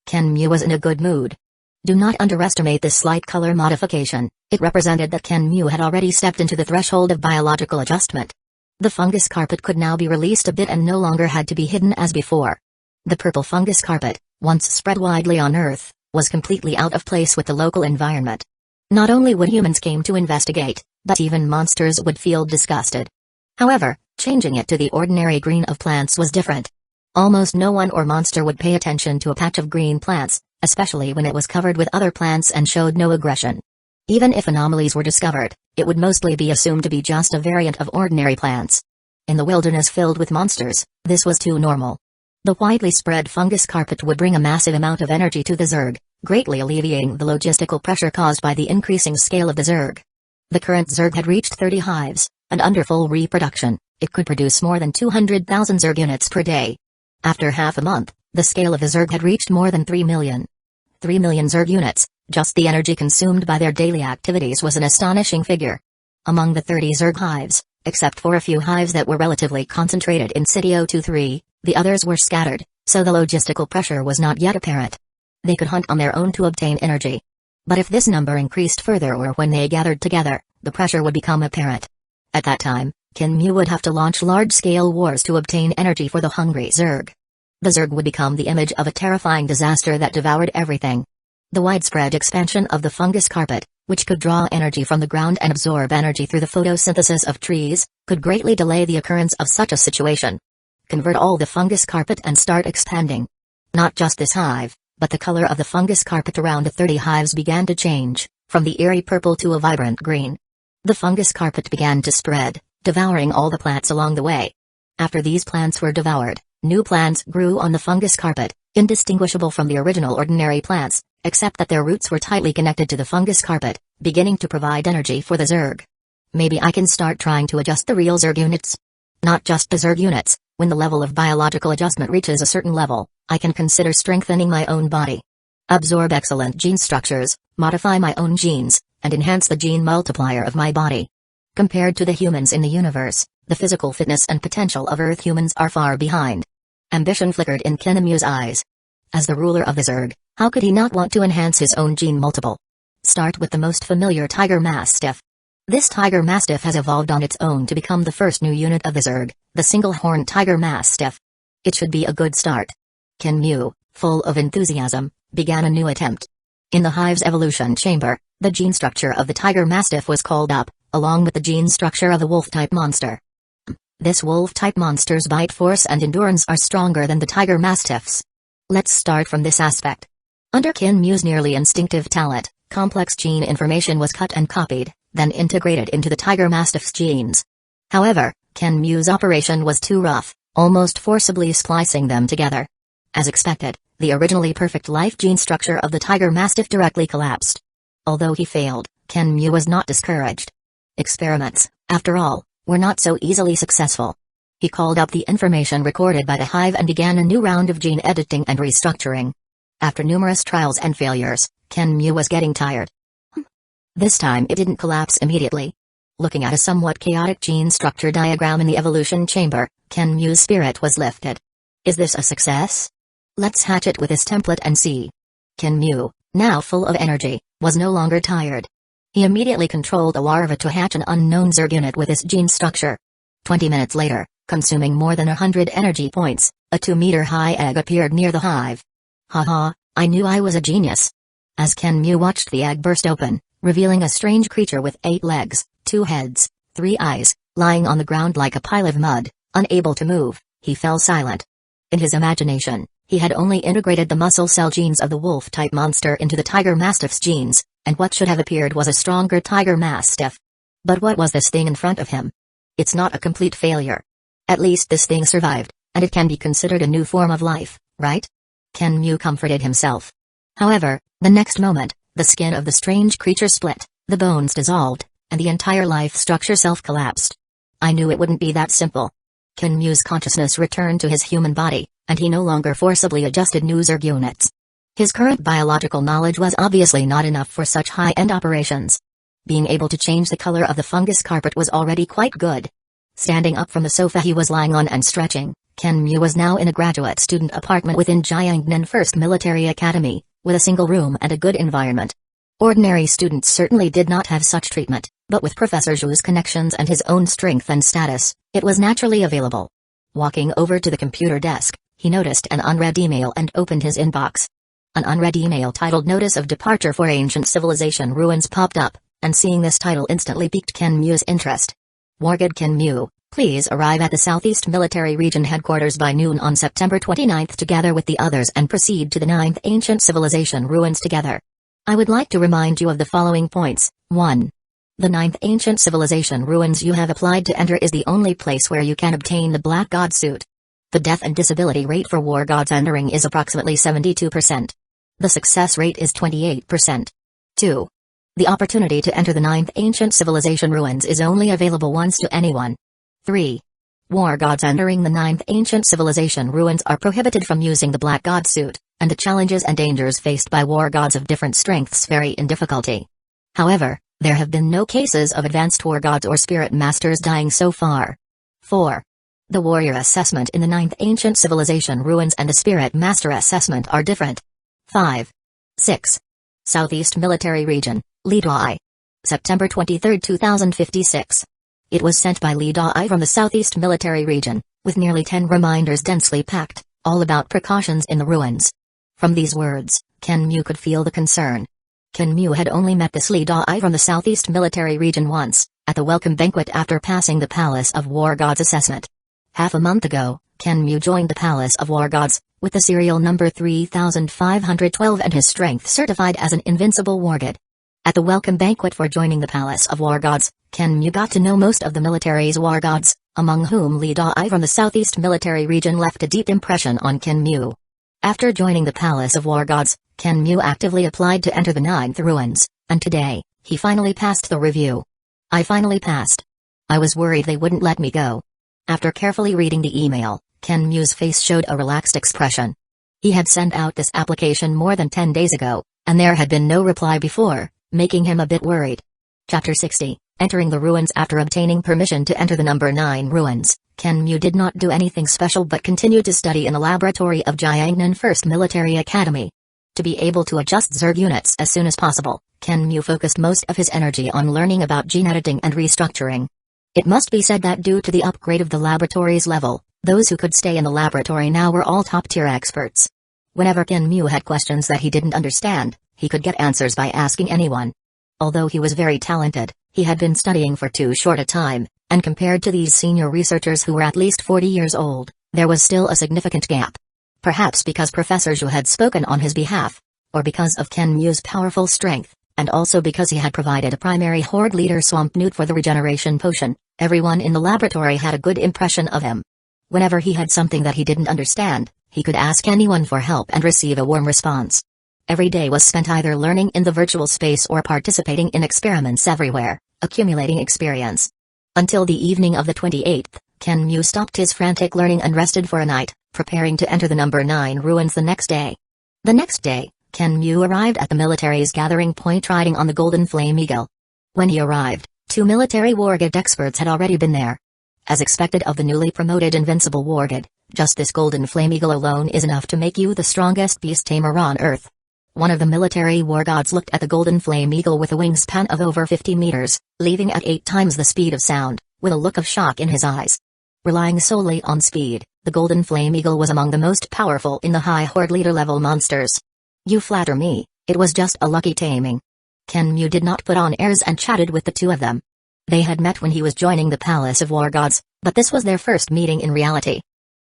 Kenmu was in a good mood. Do not underestimate this slight color modification. It represented that Kenmu had already stepped into the threshold of biological adjustment. The fungus carpet could now be released a bit and no longer had to be hidden as before. The purple fungus carpet, once spread widely on Earth, was completely out of place with the local environment. Not only would humans came to investigate, but even monsters would feel disgusted. However, changing it to the ordinary green of plants was different. Almost no one or monster would pay attention to a patch of green plants, especially when it was covered with other plants and showed no aggression. Even if anomalies were discovered, it would mostly be assumed to be just a variant of ordinary plants. In the wilderness filled with monsters, this was too normal. The widely spread fungus carpet would bring a massive amount of energy to the Zerg, greatly alleviating the logistical pressure caused by the increasing scale of the Zerg. The current Zerg had reached 30 hives, and under full reproduction, it could produce more than 200,000 Zerg units per day. After half a month, the scale of the Zerg had reached more than 3 million. 3 million Zerg units, just the energy consumed by their daily activities was an astonishing figure. Among the 30 Zerg hives, except for a few hives that were relatively concentrated in City 023, the others were scattered, so the logistical pressure was not yet apparent. They could hunt on their own to obtain energy. But if this number increased further or when they gathered together, the pressure would become apparent. At that time, Kenmu would have to launch large-scale wars to obtain energy for the hungry Zerg. The Zerg would become the image of a terrifying disaster that devoured everything. The widespread expansion of the fungus carpet, which could draw energy from the ground and absorb energy through the photosynthesis of trees, could greatly delay the occurrence of such a situation. Convert all the fungus carpet and start expanding. Not just this hive, but the color of the fungus carpet around the 30 hives began to change, from the eerie purple to a vibrant green. The fungus carpet began to spread, devouring all the plants along the way. After these plants were devoured, new plants grew on the fungus carpet, indistinguishable from the original ordinary plants, except that their roots were tightly connected to the fungus carpet, beginning to provide energy for the Zerg. Maybe I can start trying to adjust the real Zerg units. Not just the Zerg units, when the level of biological adjustment reaches a certain level, I can consider strengthening my own body. Absorb excellent gene structures, modify my own genes, and enhance the gene multiplier of my body. Compared to the humans in the universe, the physical fitness and potential of Earth humans are far behind. Ambition flickered in Kenmu's eyes. As the ruler of the Zerg, how could he not want to enhance his own gene multiple? Start with the most familiar tiger mastiff. This tiger mastiff has evolved on its own to become the first new unit of the Zerg, the single-horned tiger mastiff. It should be a good start. Kinmu, full of enthusiasm, began a new attempt. In the hive's evolution chamber, the gene structure of the tiger mastiff was called up, along with the gene structure of a wolf-type monster. This wolf-type monster's bite force and endurance are stronger than the tiger mastiff's. Let's start from this aspect. Under Kinmu's nearly instinctive talent, complex gene information was cut and copied, then integrated into the tiger mastiff's genes. However, Kinmu's operation was too rough, almost forcibly splicing them together. As expected, the originally perfect life gene structure of the tiger mastiff directly collapsed. Although he failed, Kinmu was not discouraged. Experiments, after all, were not so easily successful. He called up the information recorded by the hive and began a new round of gene editing and restructuring. After numerous trials and failures, Kinmu was getting tired. This time it didn't collapse immediately. Looking at a somewhat chaotic gene structure diagram in the evolution chamber, Kinmu's spirit was lifted. Is this a success? Let's hatch it with this template and see. Kinmu, now full of energy, was no longer tired. He immediately controlled a larva to hatch an unknown Zerg unit with this gene structure. 20 minutes later, consuming more than 100 energy points, a 2-meter-high egg appeared near the hive. Haha, I knew I was a genius. As Kinmu watched the egg burst open, revealing a strange creature with 8 legs, 2 heads, 3 eyes, lying on the ground like a pile of mud, unable to move, he fell silent. In his imagination, he had only integrated the muscle cell genes of the wolf-type monster into the tiger mastiff's genes, and what should have appeared was a stronger tiger mastiff. But what was this thing in front of him? It's not a complete failure. At least this thing survived, and it can be considered a new form of life, right? Kinmu comforted himself. However, the next moment, the skin of the strange creature split, the bones dissolved, and the entire life structure self-collapsed. I knew it wouldn't be that simple. Kinmu's consciousness returned to his human body, and he no longer forcibly adjusted new Zerg units. His current biological knowledge was obviously not enough for such high-end operations. Being able to change the color of the fungus carpet was already quite good. Standing up from the sofa he was lying on and stretching, Kinmu was now in a graduate student apartment within Jiangnan First Military Academy, with a single room and a good environment. Ordinary students certainly did not have such treatment, but with Professor Zhu's connections and his own strength and status, it was naturally available. Walking over to the computer desk, he noticed an unread email and opened his inbox. An unread email titled Notice of Departure for Ancient Civilization Ruins popped up, and seeing this title instantly piqued Kinmu's interest. Wargid Kinmu, please arrive at the Southeast Military Region headquarters by noon on September 29th to gather with the others and proceed to the 9th Ancient Civilization Ruins together. I would like to remind you of the following points. 1. The 9th Ancient Civilization Ruins you have applied to enter is the only place where you can obtain the Black God suit. The death and disability rate for War Gods entering is approximately 72%. The success rate is 28%. 2. The opportunity to enter the 9th Ancient Civilization Ruins is only available once to anyone. 3. War Gods entering the 9th Ancient Civilization Ruins are prohibited from using the Black God suit, and the challenges and dangers faced by War Gods of different strengths vary in difficulty. However, there have been no cases of advanced War Gods or Spirit Masters dying so far. 4. The Warrior Assessment in the 9th Ancient Civilization Ruins and the Spirit Master Assessment are different. 5. 6. Southeast Military Region, Li Dai. September 23, 2056. It was sent by Li Dai from the Southeast Military Region, with nearly 10 reminders densely packed, all about precautions in the ruins. From these words, Kinmu could feel the concern. Kinmu had only met this Li Dai from the Southeast Military Region once, at the welcome banquet after passing the Palace of War Gods assessment. Half a month ago, Kinmu joined the Palace of War Gods, with the serial number 3512 and his strength certified as an Invincible Wargod. At the welcome banquet for joining the Palace of War Gods, Kinmu got to know most of the military's War Gods, among whom Li Dai from the Southeast Military Region left a deep impression on Kinmu. After joining the Palace of War Gods, Kinmu actively applied to enter the 9th Ruins, and today, he finally passed the review. I finally passed. I was worried they wouldn't let me go. After carefully reading the email, Kinmu's face showed a relaxed expression. He had sent out this application more than 10 days ago, and there had been no reply before, making him a bit worried. Chapter 60, Entering the Ruins. After obtaining permission to enter the number 9 Ruins, Kinmu did not do anything special but continued to study in the laboratory of Jiangnan First Military Academy. To be able to adjust Zerg units as soon as possible, Ken Mu focused most of his energy on learning about gene editing and restructuring. It must be said that due to the upgrade of the laboratory's level, those who could stay in the laboratory now were all top-tier experts. Whenever Ken Mu had questions that he didn't understand, he could get answers by asking anyone. Although he was very talented, he had been studying for too short a time, and compared to these senior researchers who were at least 40 years old, there was still a significant gap. Perhaps because Professor Zhu had spoken on his behalf, or because of Ken Mu's powerful strength, and also because he had provided a primary horde leader Swamp Newt for the regeneration potion, everyone in the laboratory had a good impression of him. Whenever he had something that he didn't understand, he could ask anyone for help and receive a warm response. Every day was spent either learning in the virtual space or participating in experiments everywhere, accumulating experience. Until the evening of the 28th, Ken Mu stopped his frantic learning and rested for a night, preparing to enter the number 9 ruins the next day. The next day, Ken Mu arrived at the military's gathering point riding on the Golden Flame Eagle. When he arrived, 2 military wargid experts had already been there. As expected of the newly promoted Invincible wargid, just this Golden Flame Eagle alone is enough to make you the strongest beast tamer on Earth. One of the military war gods looked at the Golden Flame Eagle with a wingspan of over 50 meters, leaving at 8 times the speed of sound, with a look of shock in his eyes. Relying solely on speed, the Golden Flame Eagle was among the most powerful in the high horde leader level monsters. You flatter me, it was just a lucky taming. Ken Mu did not put on airs and chatted with the 2 of them. They had met when he was joining the Palace of War Gods, but this was their first meeting in reality.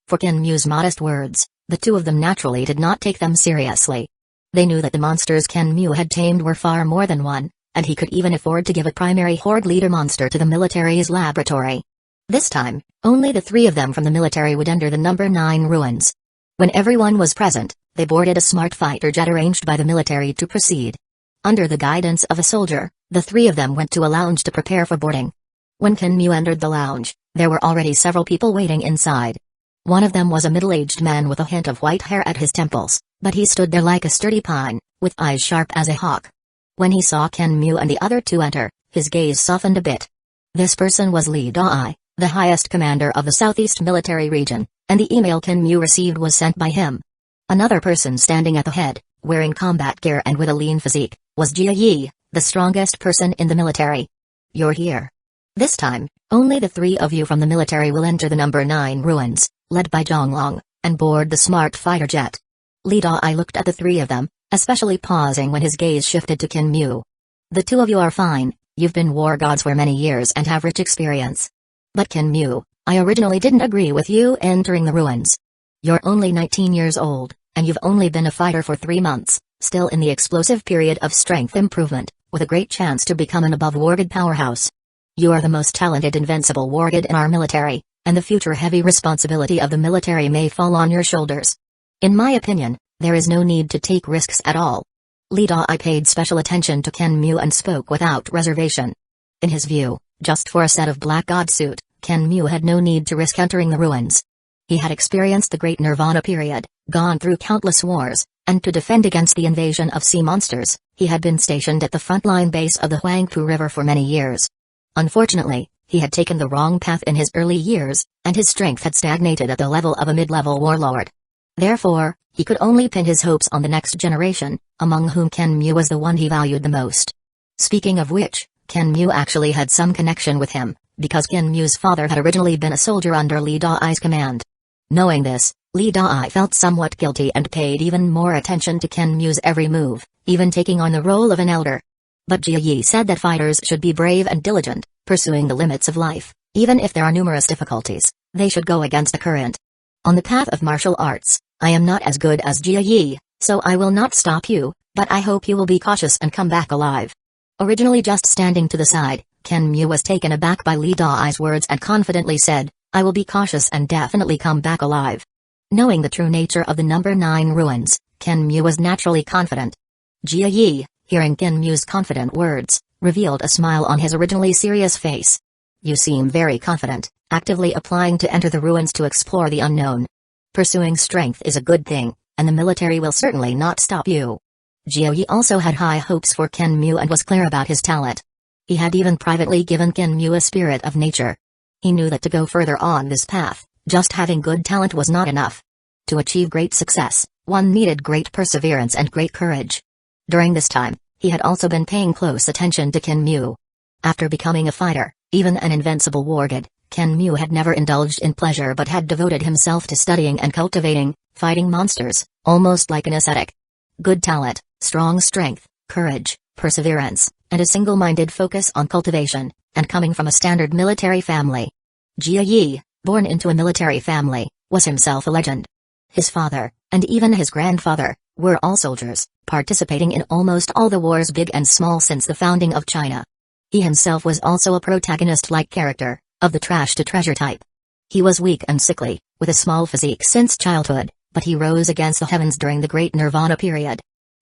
For Ken Mu's modest words, the 2 of them naturally did not take them seriously. They knew that the monsters Ken Mu had tamed were far more than one, and he could even afford to give a primary horde leader monster to the military's laboratory. This time, only the 3 of them from the military would enter the number 9 ruins. When everyone was present, they boarded a smart fighter jet arranged by the military to proceed. Under the guidance of a soldier, the 3 of them went to a lounge to prepare for boarding. When Ken Mu entered the lounge, there were already several people waiting inside. One of them was a middle-aged man with a hint of white hair at his temples, but he stood there like a sturdy pine, with eyes sharp as a hawk. When he saw Ken Mu and the other 2 enter, his gaze softened a bit. This person was Li Dai, the highest commander of the Southeast Military Region, and the email Ken Mu received was sent by him. Another person standing at the head, wearing combat gear and with a lean physique, was Jia Yi, the strongest person in the military. You're here. This time, only the 3 of you from the military will enter the number 9 ruins, led by Zhonglong, and board the smart fighter jet. Li Dai looked at the 3 of them, especially pausing when his gaze shifted to Ken Mu. The 2 of you are fine, you've been war gods for many years and have rich experience. But Ken Mu, I originally didn't agree with you entering the ruins. You're only 19 years old, and you've only been a fighter for 3 months, still in the explosive period of strength improvement, with a great chance to become an above-wargid powerhouse. You are the most talented Invincible wargid in our military, and the future heavy responsibility of the military may fall on your shoulders. In my opinion, there is no need to take risks at all. Li Dai paid special attention to Ken Mu and spoke without reservation. In his view, just for a set of black god suit, Ken Mu had no need to risk entering the ruins. He had experienced the Great Nirvana period, gone through countless wars, and to defend against the invasion of sea monsters, he had been stationed at the frontline base of the Huangpu River for many years. Unfortunately, he had taken the wrong path in his early years, and his strength had stagnated at the level of a mid-level warlord. Therefore, he could only pin his hopes on the next generation, among whom Ken Mu was the one he valued the most. Speaking of which, Ken Mu actually had some connection with him, because Ken Mu's father had originally been a soldier under Li Dai's command. Knowing this, Li Dai felt somewhat guilty and paid even more attention to Ken Mu's every move, even taking on the role of an elder. But Jia Yi said that fighters should be brave and diligent, pursuing the limits of life, even if there are numerous difficulties, they should go against the current. On the path of martial arts, I am not as good as Jia Yi, so I will not stop you, but I hope you will be cautious and come back alive. Originally just standing to the side, Ken Mu was taken aback by Li Dai's words and confidently said, I will be cautious and definitely come back alive. Knowing the true nature of the number 9 ruins, Ken Mu was naturally confident. Jia Yi, hearing Ken Mu's confident words, revealed a smile on his originally serious face. You seem very confident, actively applying to enter the ruins to explore the unknown. Pursuing strength is a good thing, and the military will certainly not stop you. Jia Yi also had high hopes for Ken Mu and was clear about his talent. He had even privately given Ken Mu a spirit of nature. He knew that to go further on this path, just having good talent was not enough. To achieve great success, one needed great perseverance and great courage. During this time, He had also been paying close attention to Kinmu. After becoming a fighter, even an invincible war god, Kinmu had never indulged in pleasure but had devoted himself to studying and cultivating, fighting monsters, almost like an ascetic. Good talent, strong strength, courage, perseverance, and a single-minded focus on cultivation, and coming from a standard military family. Jia Yi, born into a military family, was himself a legend. His father, and even his grandfather, were all soldiers, participating in almost all the wars big and small since the founding of China. He himself was also a protagonist-like character, of the trash-to-treasure type. He was weak and sickly, with a small physique since childhood, but he rose against the heavens during the Great Nirvana period.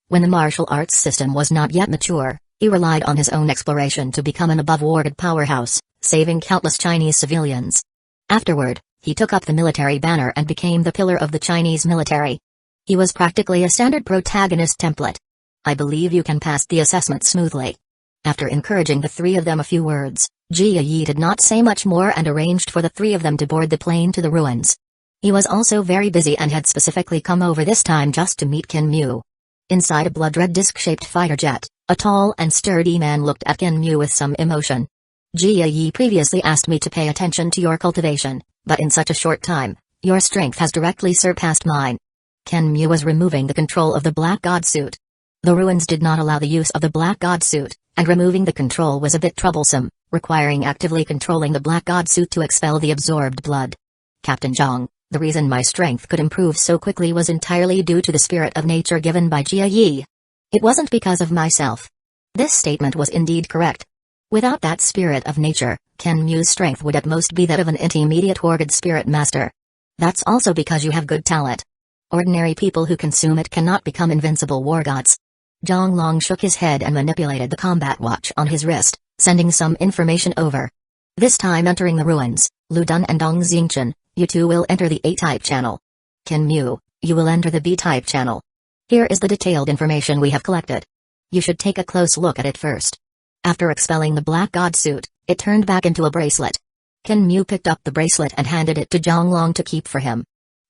When the martial arts system was not yet mature, he relied on his own exploration to become an above-warded powerhouse, saving countless Chinese civilians. Afterward, he took up the military banner and became the pillar of the Chinese military. He was practically a standard protagonist template. I believe you can pass the assessment smoothly. After encouraging the three of them a few words, Jia Yi did not say much more and arranged for the three of them to board the plane to the ruins. He was also very busy and had specifically come over this time just to meet Kinmu. Inside a blood-red disc-shaped fighter jet, a tall and sturdy man looked at Kinmu with some emotion. Jia Yi previously asked me to pay attention to your cultivation, but in such a short time, your strength has directly surpassed mine. Kinmu was removing the control of the Black God suit. The ruins did not allow the use of the Black God suit, and removing the control was a bit troublesome, requiring actively controlling the Black God suit to expel the absorbed blood. Captain Zhang, the reason my strength could improve so quickly was entirely due to the spirit of nature given by Jia Yi. It wasn't because of myself. This statement was indeed correct. Without that spirit of nature, Kinmu's strength would at most be that of an intermediate wargod spirit master. That's also because you have good talent. Ordinary people who consume it cannot become invincible war gods. Zhang Long shook his head and manipulated the combat watch on his wrist, sending some information over. This time entering the ruins, Lu Dun and Dong Xingchen, you two will enter the A-type channel. Kinmu, you will enter the B-type channel. Here is the detailed information we have collected. You should take a close look at it first. After expelling the Black God suit, it turned back into a bracelet. Kinmu picked up the bracelet and handed it to Zhang Long to keep for him.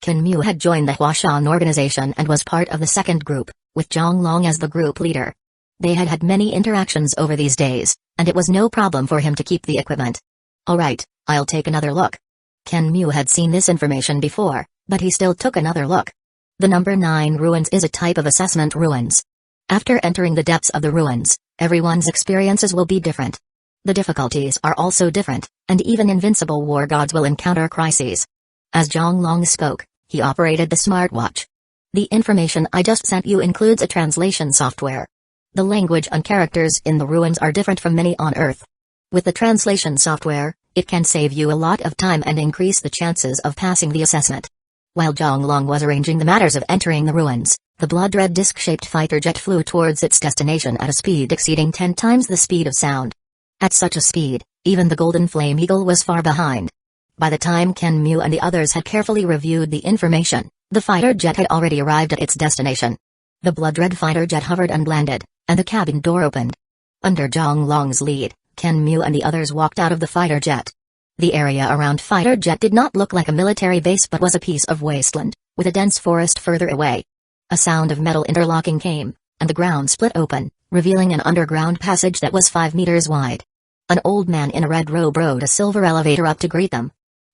Kinmu had joined the Huashan organization and was part of the second group, with Zhang Long as the group leader. They had had many interactions over these days, and it was no problem for him to keep the equipment. Alright, I'll take another look. Kinmu had seen this information before, but he still took another look. The number 9 ruins is a type of assessment ruins. After entering the depths of the ruins, everyone's experiences will be different. The difficulties are also different, and even invincible war gods will encounter crises. As Zhang Long spoke, he operated the smartwatch. The information I just sent you includes a translation software. The language and characters in the ruins are different from many on Earth. With the translation software, it can save you a lot of time and increase the chances of passing the assessment. While Zhang Long was arranging the matters of entering the ruins, the blood-red disc-shaped fighter jet flew towards its destination at a speed exceeding 10 times the speed of sound. At such a speed, even the Golden Flame Eagle was far behind. By the time Kinmu and the others had carefully reviewed the information, the fighter jet had already arrived at its destination. The blood-red fighter jet hovered and landed, and the cabin door opened. Under Zhang Long's lead, Kinmu and the others walked out of the fighter jet. The area around fighter jet did not look like a military base but was a piece of wasteland, with a dense forest further away. A sound of metal interlocking came, and the ground split open, revealing an underground passage that was 5 meters wide. An old man in a red robe rode a silver elevator up to greet them.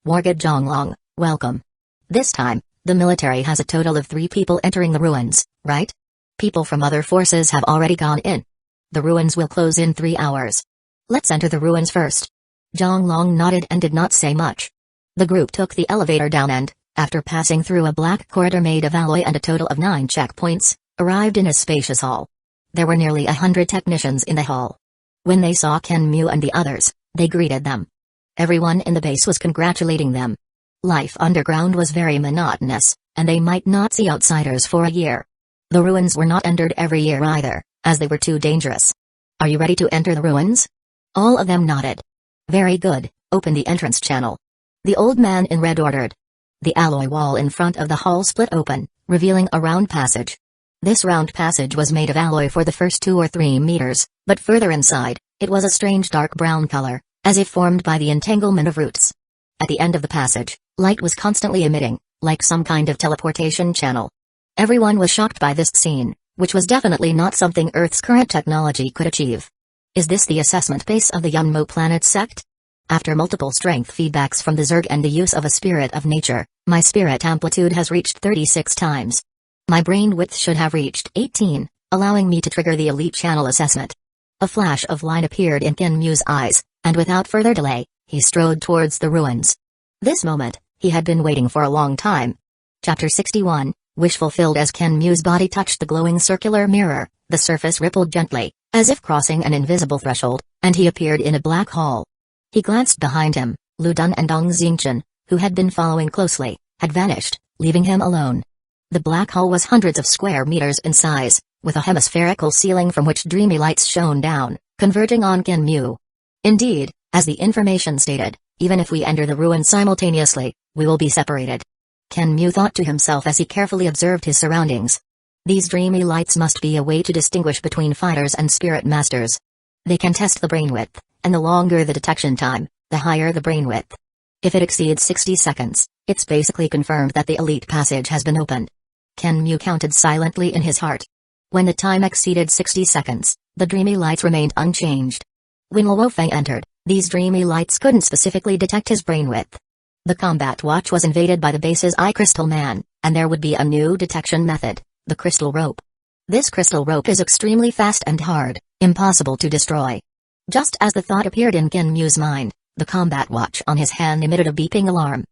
Wargod Zhang Long, welcome. This time, the military has a total of 3 people entering the ruins, right? People from other forces have already gone in. The ruins will close in 3 hours. Let's enter the ruins first. Zhang Long nodded and did not say much. The group took the elevator down and, after passing through a black corridor made of alloy and a total of 9 checkpoints, arrived in a spacious hall. There were nearly 100 technicians in the hall. When they saw Kinmu and the others, they greeted them. Everyone in the base was congratulating them. Life underground was very monotonous, and they might not see outsiders for a year. The ruins were not entered every year either, as they were too dangerous. Are you ready to enter the ruins? All of them nodded. Very good, open the entrance channel. The old man in red ordered. The alloy wall in front of the hall split open, revealing a round passage. This round passage was made of alloy for the first 2 or 3 meters, but further inside, it was a strange dark brown color, as if formed by the entanglement of roots. At the end of the passage, light was constantly emitting, like some kind of teleportation channel. Everyone was shocked by this scene, which was definitely not something Earth's current technology could achieve. Is this the assessment base of the Yunmo planet sect? After multiple strength feedbacks from the Zerg and the use of a spirit of nature, my spirit amplitude has reached 36 times. My brain width should have reached 18, allowing me to trigger the elite channel assessment. A flash of light appeared in Kinmu's eyes, and without further delay, he strode towards the ruins. This moment, he had been waiting for a long time. Chapter 61, wish fulfilled. As Kinmu's body touched the glowing circular mirror, the surface rippled gently, as if crossing an invisible threshold, and he appeared in a black hall. He glanced behind him. Lu Dun and Dong Xingchen, who had been following closely, had vanished, leaving him alone. The black hall was hundreds of square meters in size, with a hemispherical ceiling from which dreamy lights shone down, converging on Kinmu. Indeed, as the information stated, even if we enter the ruin simultaneously, we will be separated. Kinmu thought to himself as he carefully observed his surroundings. These dreamy lights must be a way to distinguish between fighters and spirit masters. They can test the brain width, and the longer the detection time, the higher the brain width. If it exceeds 60 seconds, it's basically confirmed that the elite passage has been opened. Kinmu counted silently in his heart. When the time exceeded 60 seconds, the dreamy lights remained unchanged. When Luo Feng entered, these dreamy lights couldn't specifically detect his brain width. The combat watch was invaded by the base's Eye Crystal Man, and there would be a new detection method, the crystal rope. This crystal rope is extremely fast and hard, impossible to destroy. Just as the thought appeared in Kinmu's mind, the combat watch on his hand emitted a beeping alarm.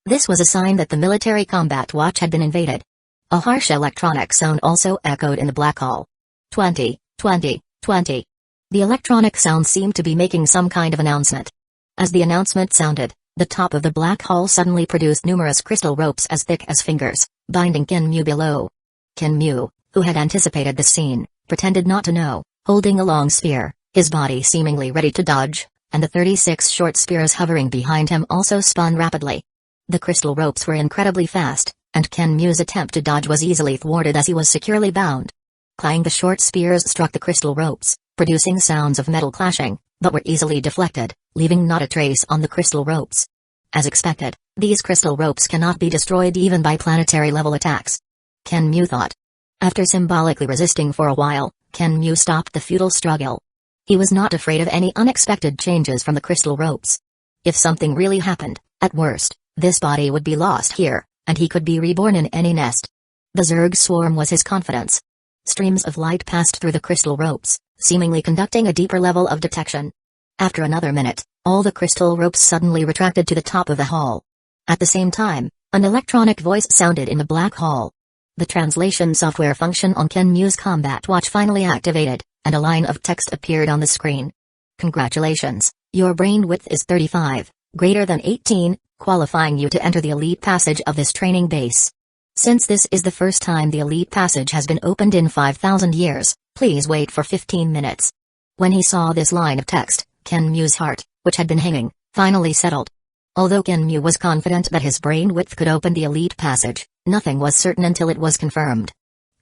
This was a sign that the military combat watch had been invaded. A harsh electronic sound also echoed in the black hall. 20, 20, 20. The electronic sound seemed to be making some kind of announcement. As the announcement sounded, the top of the black hall suddenly produced numerous crystal ropes as thick as fingers, binding Kinmu below. Kinmu, who had anticipated the scene, pretended not to know, holding a long spear, his body seemingly ready to dodge, and the 36 short spears hovering behind him also spun rapidly. The crystal ropes were incredibly fast, and Kinmu's attempt to dodge was easily thwarted as he was securely bound. Clang! The short spears struck the crystal ropes, producing sounds of metal clashing, but were easily deflected, leaving not a trace on the crystal ropes. As expected, these crystal ropes cannot be destroyed even by planetary-level attacks. Kinmu thought. After symbolically resisting for a while, Kinmu stopped the futile struggle. He was not afraid of any unexpected changes from the crystal ropes. If something really happened, at worst, this body would be lost here, and he could be reborn in any nest. The Zerg swarm was his confidence. Streams of light passed through the crystal ropes, seemingly conducting a deeper level of detection. After another minute, all the crystal ropes suddenly retracted to the top of the hall. At the same time, an electronic voice sounded in the black hall. The translation software function on Kinmu's combat watch finally activated, and a line of text appeared on the screen. Congratulations, your brain width is 35, greater than 18, qualifying you to enter the elite passage of this training base. Since this is the first time the elite passage has been opened in 5,000 years, please wait for 15 minutes. When he saw this line of text, Kinmu's heart, which had been hanging, finally settled. Although Kinmu was confident that his brain width could open the elite passage, nothing was certain until it was confirmed.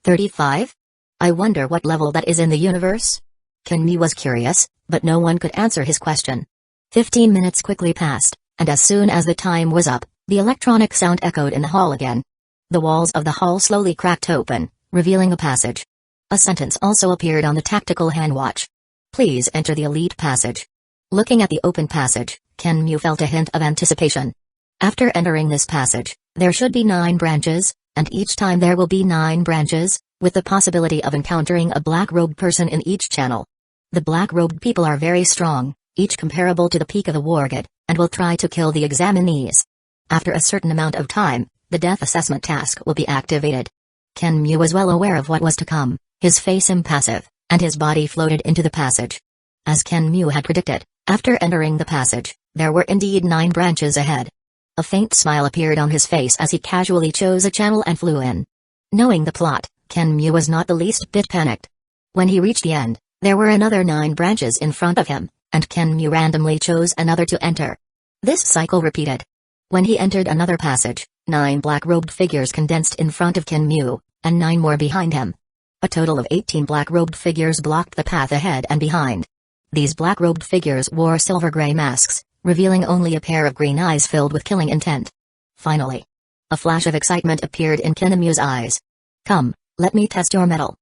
35? I wonder what level that is in the universe? Kinmu was curious, but no one could answer his question. 15 minutes quickly passed, and as soon as the time was up, the electronic sound echoed in the hall again. The walls of the hall slowly cracked open, revealing a passage. A sentence also appeared on the tactical handwatch. Please enter the elite passage. Looking at the open passage, Kinmu felt a hint of anticipation. After entering this passage, there should be 9 branches, and each time there will be 9 branches, with the possibility of encountering a black-robed person in each channel. The black-robed people are very strong, each comparable to the peak of the Wargod, and will try to kill the examinees. After a certain amount of time, the death assessment task will be activated. Kinmu was well aware of what was to come, his face impassive, and his body floated into the passage. As Kinmu had predicted, after entering the passage, there were indeed 9 branches ahead. A faint smile appeared on his face as he casually chose a channel and flew in. Knowing the plot, Kinmu was not the least bit panicked. When he reached the end, there were another 9 branches in front of him, and Kinmu randomly chose another to enter. This cycle repeated. When he entered another passage, 9 black-robed figures condensed in front of Kinmu, and 9 more behind him. A total of 18 black-robed figures blocked the path ahead and behind. These black-robed figures wore silver-gray masks, revealing only a pair of green eyes filled with killing intent. Finally, a flash of excitement appeared in Kinmu's eyes. Come, let me test your mettle.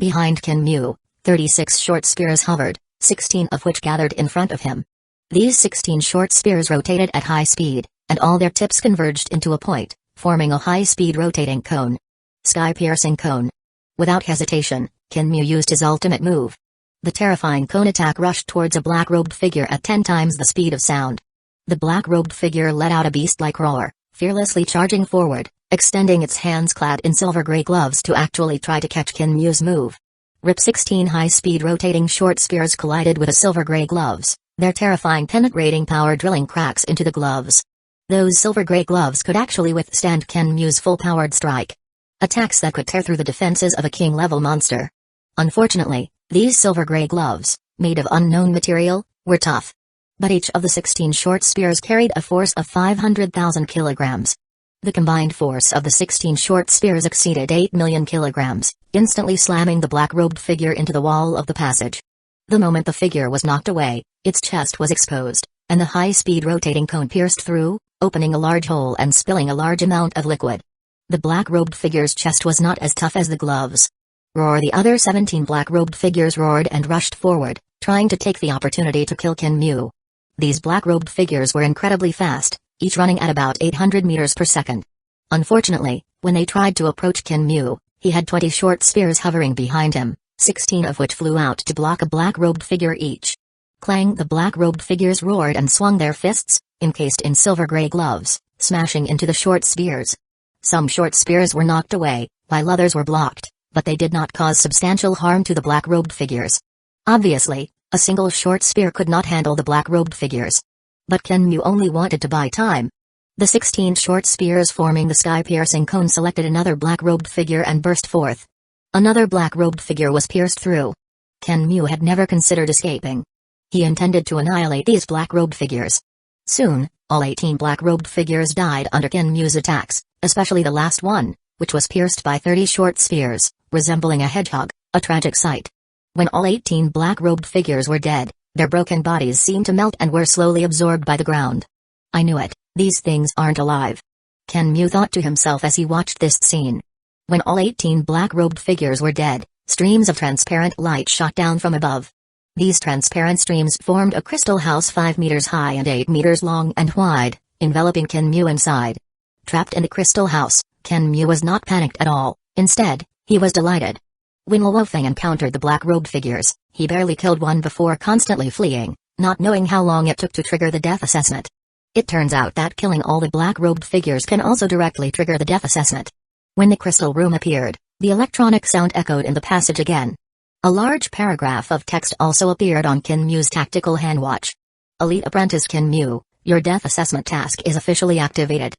Behind Kinmu, 36 short spears hovered, 16 of which gathered in front of him. These 16 short spears rotated at high speed, and all their tips converged into a point, forming a high-speed rotating cone. Sky-piercing cone. Without hesitation, Kinmu used his ultimate move. The terrifying cone attack rushed towards a black-robed figure at 10 times the speed of sound. The black-robed figure let out a beast-like roar, fearlessly charging forward, extending its hands clad in silver-gray gloves to actually try to catch Kinmu's move. Rip 16 high-speed rotating short spears collided with the silver-gray gloves, their terrifying penetrating power drilling cracks into the gloves. Those silver-gray gloves could actually withstand Kinmu's full-powered strike. Attacks that could tear through the defenses of a king-level monster. Unfortunately, these silver-gray gloves, made of unknown material, were tough. But each of the 16 short spears carried a force of 500,000 kilograms. The combined force of the 16 short spears exceeded 8 million kilograms, instantly slamming the black-robed figure into the wall of the passage. The moment the figure was knocked away, its chest was exposed, and the high-speed rotating cone pierced through, opening a large hole and spilling a large amount of liquid. The black-robed figure's chest was not as tough as the gloves. Roar! The other 17 black-robed figures roared and rushed forward, trying to take the opportunity to kill Kinmu. These black-robed figures were incredibly fast, each running at about 800 meters per second. Unfortunately, when they tried to approach Kinmu, he had 20 short spears hovering behind him, 16 of which flew out to block a black-robed figure each. Clang! The black-robed figures roared and swung their fists, encased in silver-gray gloves, smashing into the short spears. Some short spears were knocked away, while others were blocked, but they did not cause substantial harm to the black-robed figures. Obviously, a single short spear could not handle the black-robed figures. But Kinmu only wanted to buy time. The 16 short spears forming the sky-piercing cone selected another black-robed figure and burst forth. Another black-robed figure was pierced through. Kinmu had never considered escaping. He intended to annihilate these black-robed figures. Soon, all 18 black-robed figures died under Kinmu's attacks, especially the last one, which was pierced by 30 short spears, resembling a hedgehog, a tragic sight. When all 18 black-robed figures were dead, their broken bodies seemed to melt and were slowly absorbed by the ground. I knew it, these things aren't alive. Kinmu thought to himself as he watched this scene. When all 18 black-robed figures were dead, streams of transparent light shot down from above. These transparent streams formed a crystal house 5 meters high and 8 meters long and wide, enveloping Kinmu inside. Trapped in the crystal house, Kinmu was not panicked at all, instead, he was delighted. When Luofeng encountered the black-robed figures, he barely killed one before constantly fleeing, not knowing how long it took to trigger the death assessment. It turns out that killing all the black-robed figures can also directly trigger the death assessment. When the crystal room appeared, the electronic sound echoed in the passage again. A large paragraph of text also appeared on Kinmu's tactical handwatch. Elite Apprentice Kinmu, your death assessment task is officially activated.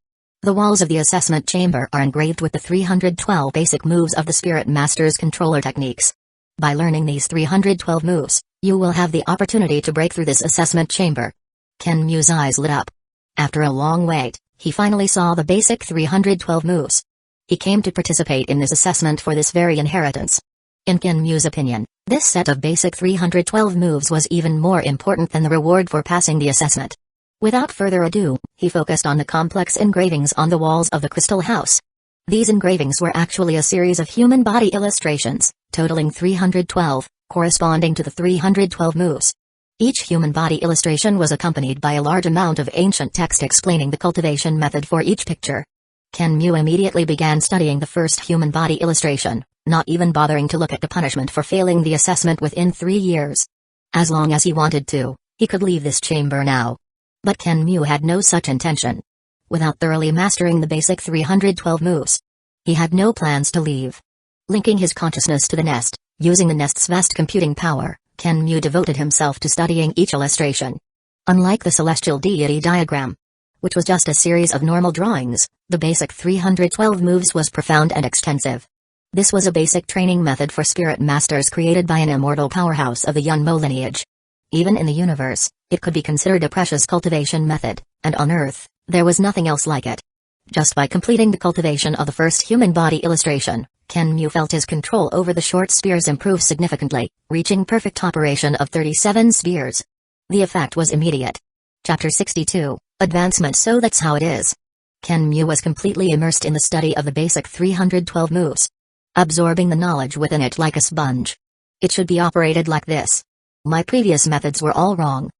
The walls of the assessment chamber are engraved with the 312 basic moves of the Spirit Master's controller techniques. By learning these 312 moves, you will have the opportunity to break through this assessment chamber. Kinmu's eyes lit up. After a long wait, he finally saw the basic 312 moves. He came to participate in this assessment for this very inheritance. In Kinmu's opinion, this set of basic 312 moves was even more important than the reward for passing the assessment. Without further ado, he focused on the complex engravings on the walls of the crystal house. These engravings were actually a series of human body illustrations, totaling 312, corresponding to the 312 moves. Each human body illustration was accompanied by a large amount of ancient text explaining the cultivation method for each picture. Kinmu immediately began studying the first human body illustration, not even bothering to look at the punishment for failing the assessment within 3 years. As long as he wanted to, he could leave this chamber now. But Kinmu had no such intention. Without thoroughly mastering the basic 312 moves, he had no plans to leave. Linking his consciousness to the nest, using the nest's vast computing power, Kinmu devoted himself to studying each illustration. Unlike the celestial deity diagram, which was just a series of normal drawings, the basic 312 moves was profound and extensive. This was a basic training method for spirit masters created by an immortal powerhouse of the Yunmo lineage. Even in the universe, it could be considered a precious cultivation method, and on Earth, there was nothing else like it. Just by completing the cultivation of the first human body illustration, Kinmu felt his control over the short spears improve significantly, reaching perfect operation of 37 spears. The effect was immediate. Chapter 62, Advancement. So that's how it is. Kinmu was completely immersed in the study of the basic 312 moves. absorbing the knowledge within it like a sponge. It should be operated like this. My previous methods were all wrong.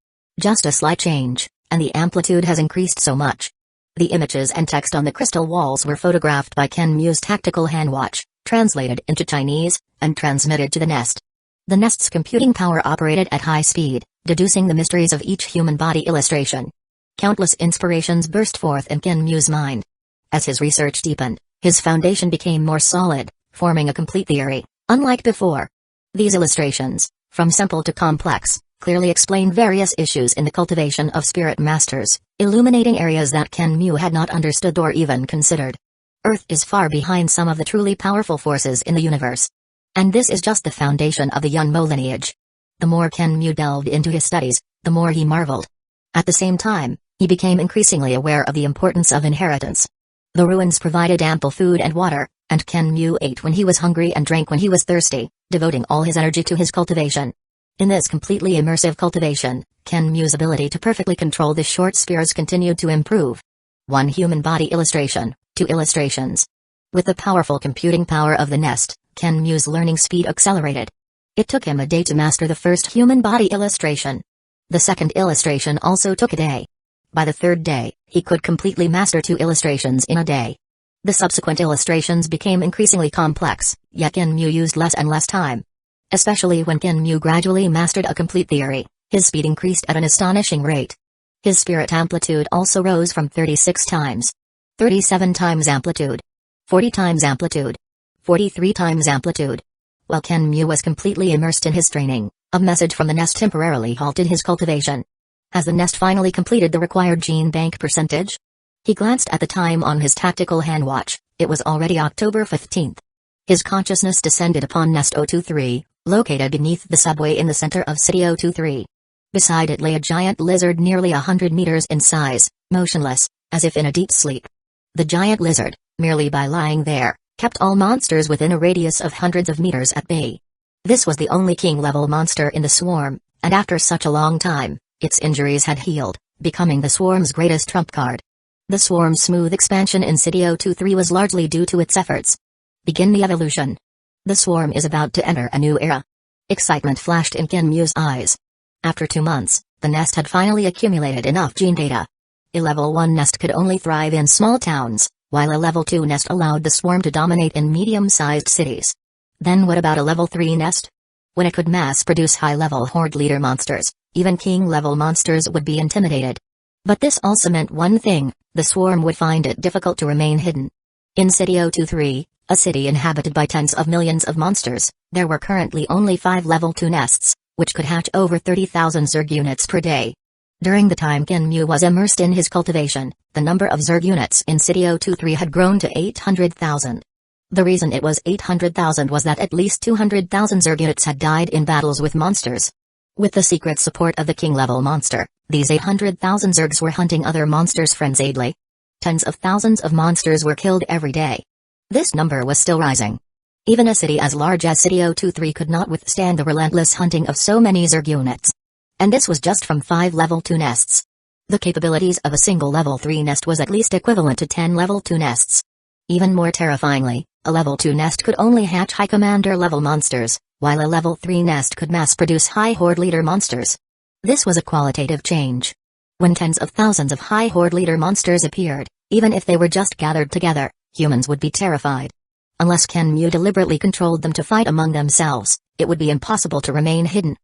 Just a slight change, and the amplitude has increased so much. The images and text on the crystal walls were photographed by Ken Mu's tactical handwatch, translated into Chinese, and transmitted to the nest. The nest's computing power operated at high speed, deducing the mysteries of each human body illustration. Countless inspirations burst forth in Ken Mu's mind. As his research deepened, his foundation became more solid, forming a complete theory, unlike before. These illustrations, from simple to complex, clearly explain various issues in the cultivation of spirit masters, illuminating areas that Ken Mu had not understood or even considered. Earth is far behind some of the truly powerful forces in the universe. And this is just the foundation of the Yunmo lineage. The more Ken Mu delved into his studies, the more he marveled. At the same time, he became increasingly aware of the importance of inheritance. The ruins provided ample food and water, and Ken Mu ate when he was hungry and drank when he was thirsty, devoting all his energy to his cultivation. In this completely immersive cultivation, Ken Mu's ability to perfectly control the short spears continued to improve. 1 human body illustration, 2 illustrations. With the powerful computing power of the nest, Ken Mu's learning speed accelerated. It took him a day to master the first human body illustration. The second illustration also took a day. By the third day, he could completely master 2 illustrations in a day. The subsequent illustrations became increasingly complex, yet Ken Mu used less and less time. Especially when Ken Mu gradually mastered a complete theory, his speed increased at an astonishing rate. His spirit amplitude also rose from 36 times, 37 times amplitude, 40 times amplitude, 43 times amplitude. While Ken Mu was completely immersed in his training, a message from the nest temporarily halted his cultivation. Has the nest finally completed the required gene bank percentage? He glanced at the time on his tactical handwatch. It was already October 15th. His consciousness descended upon Nest 023, located beneath the subway in the center of City 023. Beside it lay a giant lizard nearly 100 meters in size, motionless, as if in a deep sleep. The giant lizard, merely by lying there, kept all monsters within a radius of hundreds of meters at bay. This was the only king-level monster in the swarm, and after such a long time, its injuries had healed, becoming the swarm's greatest trump card. The swarm's smooth expansion in City 023 was largely due to its efforts. Begin the evolution. The swarm is about to enter a new era. Excitement flashed in Ken Mu's eyes. After 2 months, the nest had finally accumulated enough gene data. A level 1 nest could only thrive in small towns, while a level 2 nest allowed the swarm to dominate in medium-sized cities. Then what about a level 3 nest? When it could mass-produce high-level horde leader monsters, even king-level monsters would be intimidated. But this also meant one thing: the swarm would find it difficult to remain hidden. In City 023, a city inhabited by tens of millions of monsters, there were currently only 5 level 2 nests, which could hatch over 30,000 Zerg units per day. During the time Ken Mu was immersed in his cultivation, the number of Zerg units in City 023 had grown to 800,000. The reason it was 800,000 was that at least 200,000 Zerg units had died in battles with monsters. With the secret support of the king-level monster, these 800,000 Zergs were hunting other monsters frenziedly. Tens of thousands of monsters were killed every day. This number was still rising. Even a city as large as City 023 could not withstand the relentless hunting of so many Zerg units. And this was just from 5 level 2 nests. The capabilities of a single level 3 nest was at least equivalent to 10 level 2 nests. Even more terrifyingly, a level 2 nest could only hatch high commander level monsters, while a level 3 nest could mass-produce high horde leader monsters. This was a qualitative change. When tens of thousands of high horde leader monsters appeared, even if they were just gathered together, humans would be terrified. Unless Ken Mu deliberately controlled them to fight among themselves, it would be impossible to remain hidden.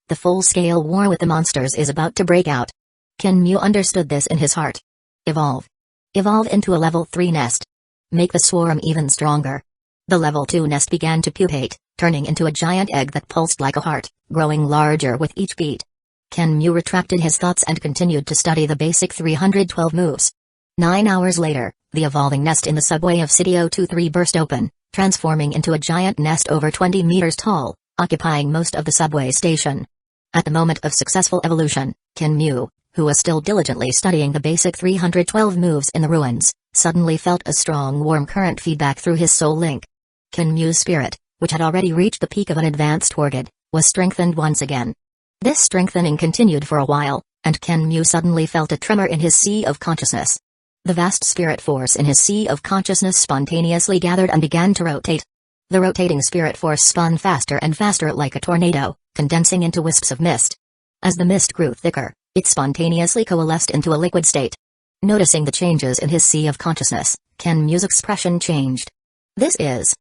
The full-scale war with the monsters is about to break out. Ken Mu understood this in his heart. Evolve. Evolve into a level 3 nest. Make the swarm even stronger. The level 2 nest began to pupate, turning into a giant egg that pulsed like a heart, growing larger with each beat. Ken Mu retracted his thoughts and continued to study the basic 312 moves. 9 hours later, the evolving nest in the subway of City 023 burst open, transforming into a giant nest over 20 meters tall, occupying most of the subway station. At the moment of successful evolution, Ken Mu, who was still diligently studying the basic 312 moves in the ruins, suddenly felt a strong warm current feedback through his soul link. Ken Mu's spirit, which had already reached the peak of an advanced Torgid, was strengthened once again. This strengthening continued for a while, and Ken Mu suddenly felt a tremor in his sea of consciousness. The vast spirit force in his sea of consciousness spontaneously gathered and began to rotate. The rotating spirit force spun faster and faster like a tornado, condensing into wisps of mist. As the mist grew thicker, it spontaneously coalesced into a liquid state. Noticing the changes in his sea of consciousness, Kenmu's expression changed. This is.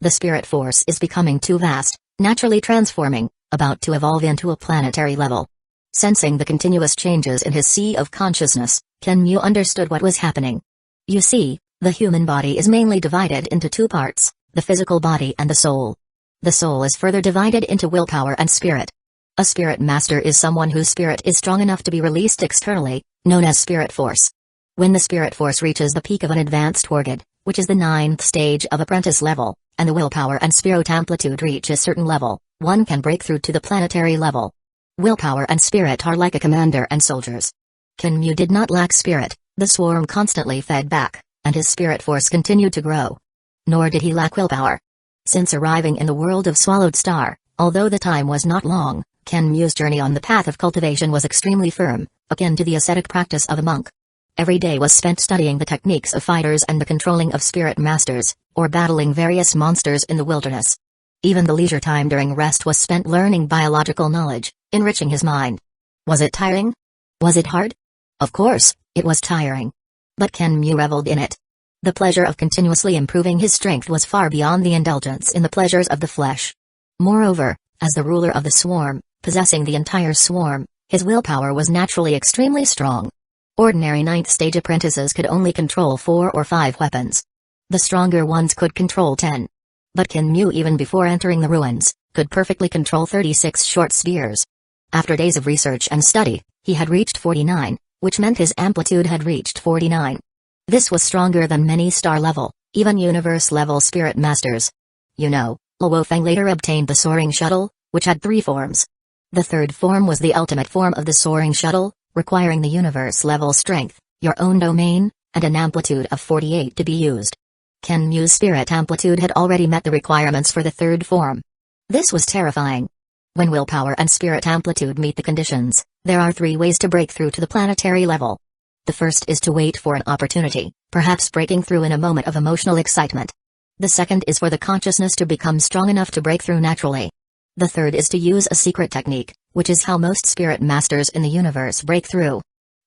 The spirit force is becoming too vast, naturally transforming, about to evolve into a planetary level. Sensing the continuous changes in his sea of consciousness, Kenmu understood what was happening. You see, the human body is mainly divided into two parts, the physical body and the soul. The soul is further divided into willpower and spirit. A spirit master is someone whose spirit is strong enough to be released externally, known as spirit force. When the spirit force reaches the peak of an advanced Torgid, which is the 9th stage of apprentice level, and the willpower and spirit amplitude reach a certain level, one can break through to the planetary level. Willpower and spirit are like a commander and soldiers. Kenmu did not lack spirit, the swarm constantly fed back, and his spirit force continued to grow. Nor did he lack willpower. Since arriving in the world of Swallowed Star, although the time was not long, Kenmu's journey on the path of cultivation was extremely firm, akin to the ascetic practice of a monk. Every day was spent studying the techniques of fighters and the controlling of spirit masters, or battling various monsters in the wilderness. Even the leisure time during rest was spent learning biological knowledge, enriching his mind. Was it tiring? Was it hard? Of course, it was tiring. But Kenmu reveled in it. The pleasure of continuously improving his strength was far beyond the indulgence in the pleasures of the flesh. Moreover, as the ruler of the swarm, possessing the entire swarm, his willpower was naturally extremely strong. Ordinary 9th stage apprentices could only control 4 or 5 weapons. The stronger ones could control 10. But Kenmu, even before entering the ruins, could perfectly control 36 short spears. After days of research and study, he had reached 49, which meant his amplitude had reached 49. This was stronger than many star-level, even universe-level spirit masters. You know, Luo Feng later obtained the soaring shuttle, which had 3 forms. The third form was the ultimate form of the soaring shuttle, requiring the universe-level strength, your own domain, and an amplitude of 48 to be used. Kenmu's spirit amplitude had already met the requirements for the third form. This was terrifying. When willpower and spirit amplitude meet the conditions, there are 3 ways to break through to the planetary level. The first is to wait for an opportunity, perhaps breaking through in a moment of emotional excitement. The second is for the consciousness to become strong enough to break through naturally. The third is to use a secret technique, which is how most spirit masters in the universe break through.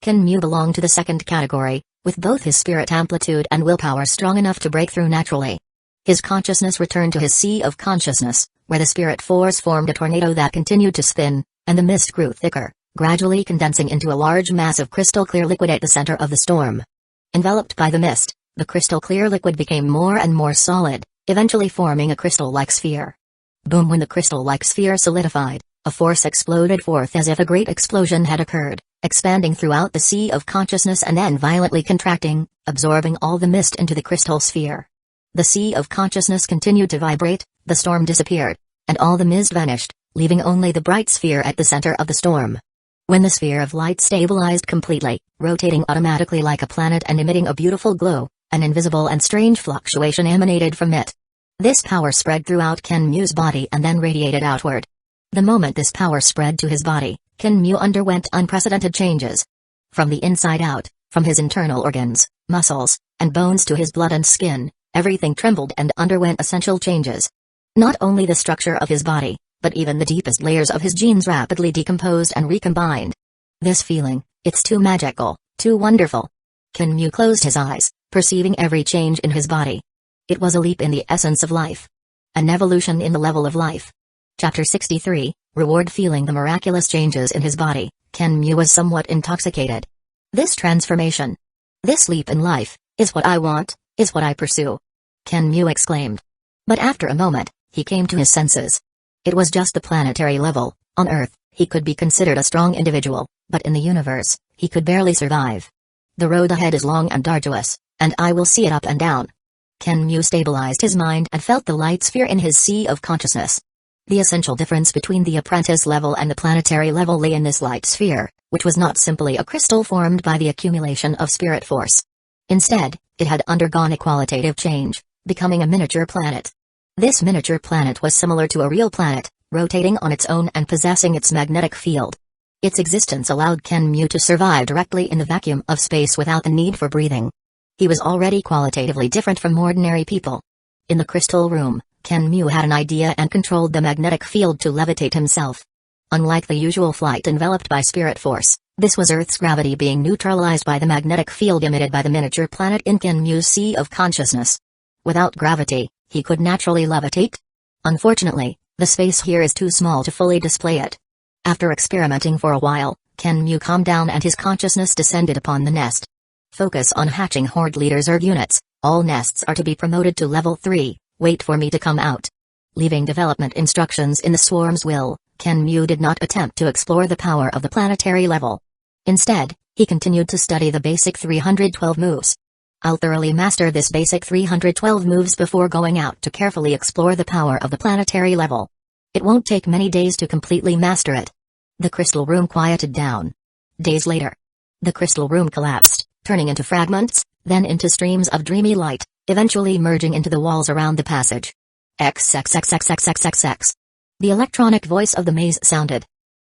Kenmu belonged to the second category, with both his spirit amplitude and willpower strong enough to break through naturally. His consciousness returned to his sea of consciousness, where the spirit force formed a tornado that continued to spin, and the mist grew thicker, gradually condensing into a large mass of crystal-clear liquid at the center of the storm. Enveloped by the mist, the crystal-clear liquid became more and more solid, eventually forming a crystal-like sphere. Boom! When the crystal-like sphere solidified, a force exploded forth as if a great explosion had occurred, expanding throughout the sea of consciousness and then violently contracting, absorbing all the mist into the crystal sphere. The sea of consciousness continued to vibrate, the storm disappeared, and all the mist vanished, leaving only the bright sphere at the center of the storm. When the sphere of light stabilized completely, rotating automatically like a planet and emitting a beautiful glow, an invisible and strange fluctuation emanated from it. This power spread throughout Kenmu's body and then radiated outward. The moment this power spread to his body, Kenmu underwent unprecedented changes. From the inside out, from his internal organs, muscles, and bones to his blood and skin, everything trembled and underwent essential changes. Not only the structure of his body, but even the deepest layers of his genes rapidly decomposed and recombined. This feeling, it's too magical, too wonderful. Kenmu closed his eyes, perceiving every change in his body. It was a leap in the essence of life. An evolution in the level of life. Chapter 63, Reward. Feeling the miraculous changes in his body, Kenmu was somewhat intoxicated. This transformation, this leap in life, is what I want, is what I pursue. Kenmu exclaimed. But after a moment, he came to his senses. It was just the planetary level. On Earth, he could be considered a strong individual, but in the universe, he could barely survive. The road ahead is long and arduous, and I will see it up and down. Kenmu stabilized his mind and felt the light sphere in his sea of consciousness. The essential difference between the apprentice level and the planetary level lay in this light sphere, which was not simply a crystal formed by the accumulation of spirit force. Instead, it had undergone a qualitative change, becoming a miniature planet. This miniature planet was similar to a real planet, rotating on its own and possessing its magnetic field. Its existence allowed Kenmu to survive directly in the vacuum of space without the need for breathing. He was already qualitatively different from ordinary people. In the crystal room, Ken Mu had an idea and controlled the magnetic field to levitate himself. Unlike the usual flight enveloped by spirit force, this was Earth's gravity being neutralized by the magnetic field emitted by the miniature planet in Ken Mu's sea of consciousness. Without gravity, he could naturally levitate? Unfortunately, the space here is too small to fully display it. After experimenting for a while, Ken Mu calmed down and his consciousness descended upon the nest. Focus on hatching Horde Leader Zerg units. All nests are to be promoted to level 3, wait for me to come out. Leaving development instructions in the swarm's will, Ken Mu did not attempt to explore the power of the planetary level. Instead, he continued to study the basic 312 moves. I'll thoroughly master this basic 312 moves before going out to carefully explore the power of the planetary level. It won't take many days to completely master it. The crystal room quieted down. Days later, the crystal room collapsed, turning into fragments, then into streams of dreamy light, eventually merging into the walls around the passage. XXXXXXXX. The electronic voice of the maze sounded.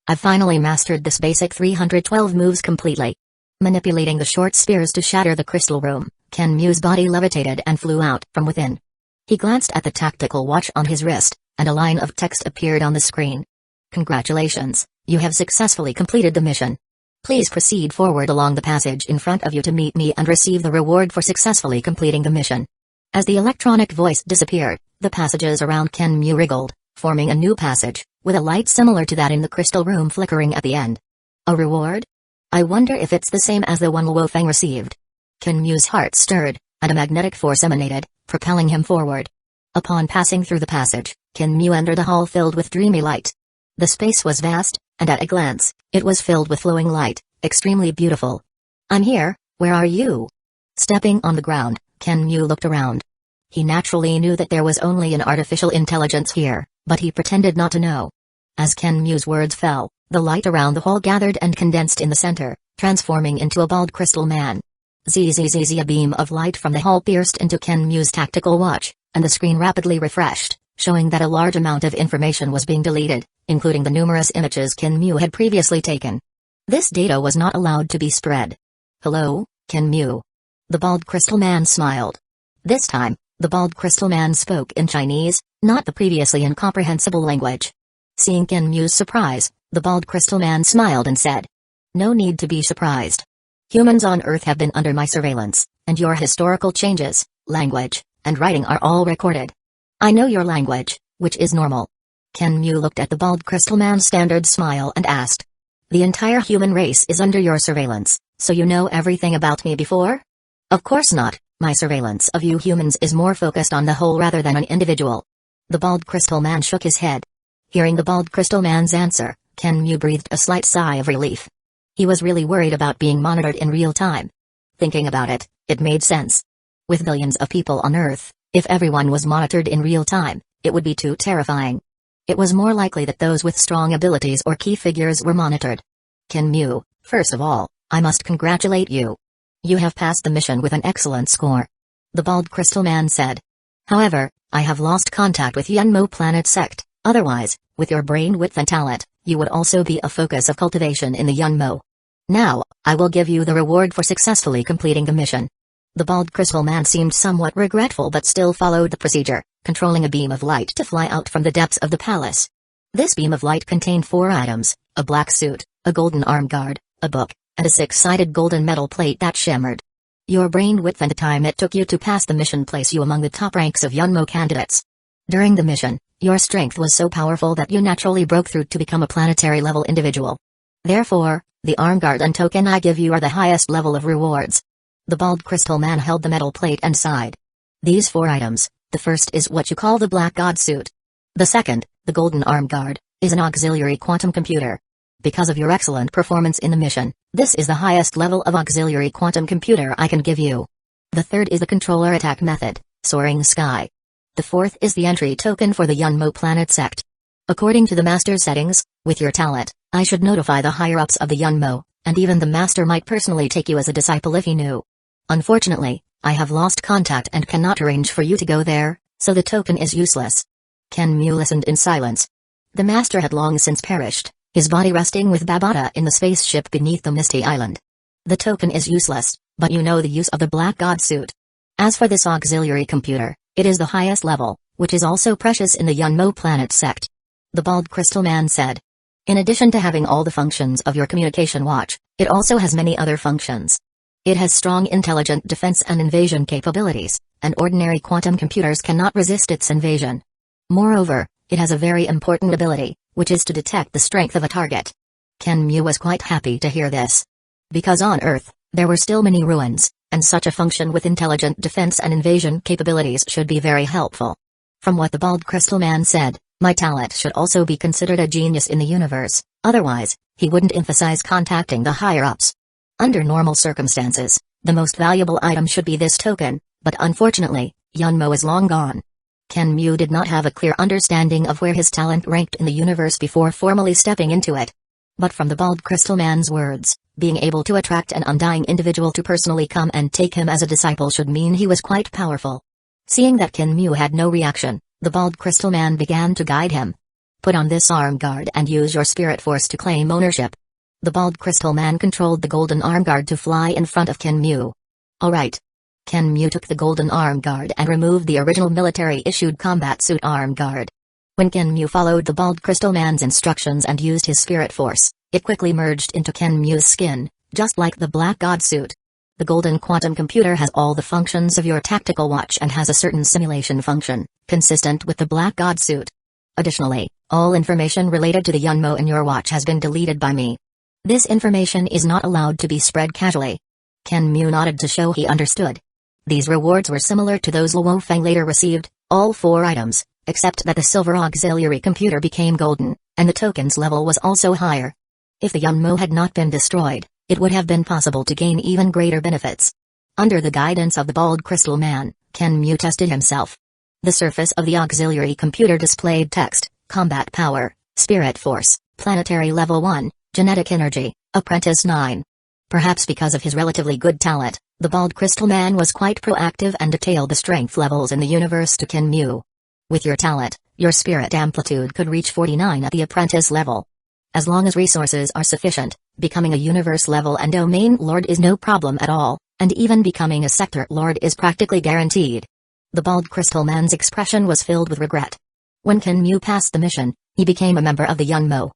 I've finally mastered this basic 312 moves completely. Manipulating the short spears to shatter the crystal room, Ken Mu's body levitated and flew out from within. He glanced at the tactical watch on his wrist, and a line of text appeared on the screen. Congratulations, you have successfully completed the mission. Please proceed forward along the passage in front of you to meet me and receive the reward for successfully completing the mission. As the electronic voice disappeared, the passages around Ken Mu wriggled, forming a new passage, with a light similar to that in the crystal room flickering at the end. A reward? I wonder if it's the same as the one Luo Feng received. Ken Mu's heart stirred, and a magnetic force emanated, propelling him forward. Upon passing through the passage, Ken Mu entered a hall filled with dreamy light. The space was vast, and at a glance, it was filled with flowing light, extremely beautiful. I'm here, where are you? Stepping on the ground, Ken Mu looked around. He naturally knew that there was only an artificial intelligence here, but he pretended not to know. As Ken Mu's words fell, the light around the hall gathered and condensed in the center, transforming into a bald crystal man. Zzz, a beam of light from the hall pierced into Ken Mu's tactical watch, and the screen rapidly refreshed, showing that a large amount of information was being deleted, including the numerous images Ken Mu had previously taken. This data was not allowed to be spread. Hello, Ken Mu. The bald crystal man smiled. This time, the bald crystal man spoke in Chinese, not the previously incomprehensible language. Seeing Ken Mu's surprise, the bald crystal man smiled and said, "No need to be surprised. Humans on Earth have been under my surveillance, and your historical changes, language, and writing are all recorded. I know your language, which is normal." Ken Mu looked at the bald crystal man's standard smile and asked, "The entire human race is under your surveillance, so you know everything about me before?" "Of course not, my surveillance of you humans is more focused on the whole rather than an individual." The bald crystal man shook his head. Hearing the bald crystal man's answer, Ken Mu breathed a slight sigh of relief. He was really worried about being monitored in real time. Thinking about it, it made sense. With billions of people on Earth, if everyone was monitored in real time, it would be too terrifying. It was more likely that those with strong abilities or key figures were monitored. Ken Mu, first of all, I must congratulate you. You have passed the mission with an excellent score. The bald crystal man said. However, I have lost contact with Yunmo Planet Sect, otherwise, with your brain width and talent, you would also be a focus of cultivation in the Yunmo. Now, I will give you the reward for successfully completing the mission. The bald crystal man seemed somewhat regretful but still followed the procedure, controlling a beam of light to fly out from the depths of the palace. This beam of light contained 4 items, a black suit, a golden arm guard, a book, and a 6-sided golden metal plate that shimmered. Your brain width and the time it took you to pass the mission place you among the top ranks of Yunmo candidates. During the mission, your strength was so powerful that you naturally broke through to become a planetary-level individual. Therefore, the arm guard and token I give you are the highest level of rewards. The bald crystal man held the metal plate and sighed. These 4 items, the first is what you call the Black God suit. The second, the golden arm guard, is an auxiliary quantum computer. Because of your excellent performance in the mission, this is the highest level of auxiliary quantum computer I can give you. The third is the controller attack method, Soaring Sky. The fourth is the entry token for the Yunmo Planet Sect. According to the master's settings, with your talent, I should notify the higher-ups of the Yunmo, and even the master might personally take you as a disciple if he knew. Unfortunately, I have lost contact and cannot arrange for you to go there, so the token is useless. Ken Mu listened in silence. The master had long since perished, his body resting with Babata in the spaceship beneath the Misty Island. The token is useless, but you know the use of the Black God suit. As for this auxiliary computer, it is the highest level, which is also precious in the Yunmo planet sect. The bald crystal man said. In addition to having all the functions of your communication watch, it also has many other functions. It has strong intelligent defense and invasion capabilities, and ordinary quantum computers cannot resist its invasion. Moreover, it has a very important ability, which is to detect the strength of a target. Kenmu was quite happy to hear this. Because on Earth, there were still many ruins, and such a function with intelligent defense and invasion capabilities should be very helpful. From what the bald crystal man said, my talent should also be considered a genius in the universe, otherwise, he wouldn't emphasize contacting the higher-ups. Under normal circumstances, the most valuable item should be this token, but unfortunately, Yunmo is long gone. Kenmu did not have a clear understanding of where his talent ranked in the universe before formally stepping into it. But from the bald crystal man's words, being able to attract an undying individual to personally come and take him as a disciple should mean he was quite powerful. Seeing that Kenmu had no reaction, the bald crystal man began to guide him. Put on this arm guard and use your spirit force to claim ownership. The bald crystal man controlled the golden arm guard to fly in front of Kenmu. Alright. Kenmu took the golden arm guard and removed the original military-issued combat suit arm guard. When Kenmu followed the bald crystal man's instructions and used his spirit force, it quickly merged into Kenmu's skin, just like the black god suit. The golden quantum computer has all the functions of your tactical watch and has a certain simulation function, consistent with the black god suit. Additionally, all information related to the Yunmo in your watch has been deleted by me. This information is not allowed to be spread casually. Kenmu nodded to show he understood. These rewards were similar to those Luo Feng later received, all 4 items, except that the silver auxiliary computer became golden, and the token's level was also higher. If the Yunmo had not been destroyed, it would have been possible to gain even greater benefits. Under the guidance of the bald crystal man, Kenmu tested himself. The surface of the auxiliary computer displayed text, combat power, spirit force, planetary level 1, genetic energy, apprentice 9. Perhaps because of his relatively good talent, the bald crystal man was quite proactive and detailed the strength levels in the universe to Kenmu. With your talent, your spirit amplitude could reach 49 at the apprentice level. As long as resources are sufficient, becoming a universe level and domain lord is no problem at all, and even becoming a sector lord is practically guaranteed. The bald crystal man's expression was filled with regret. When Kenmu passed the mission, he became a member of the Yunmo.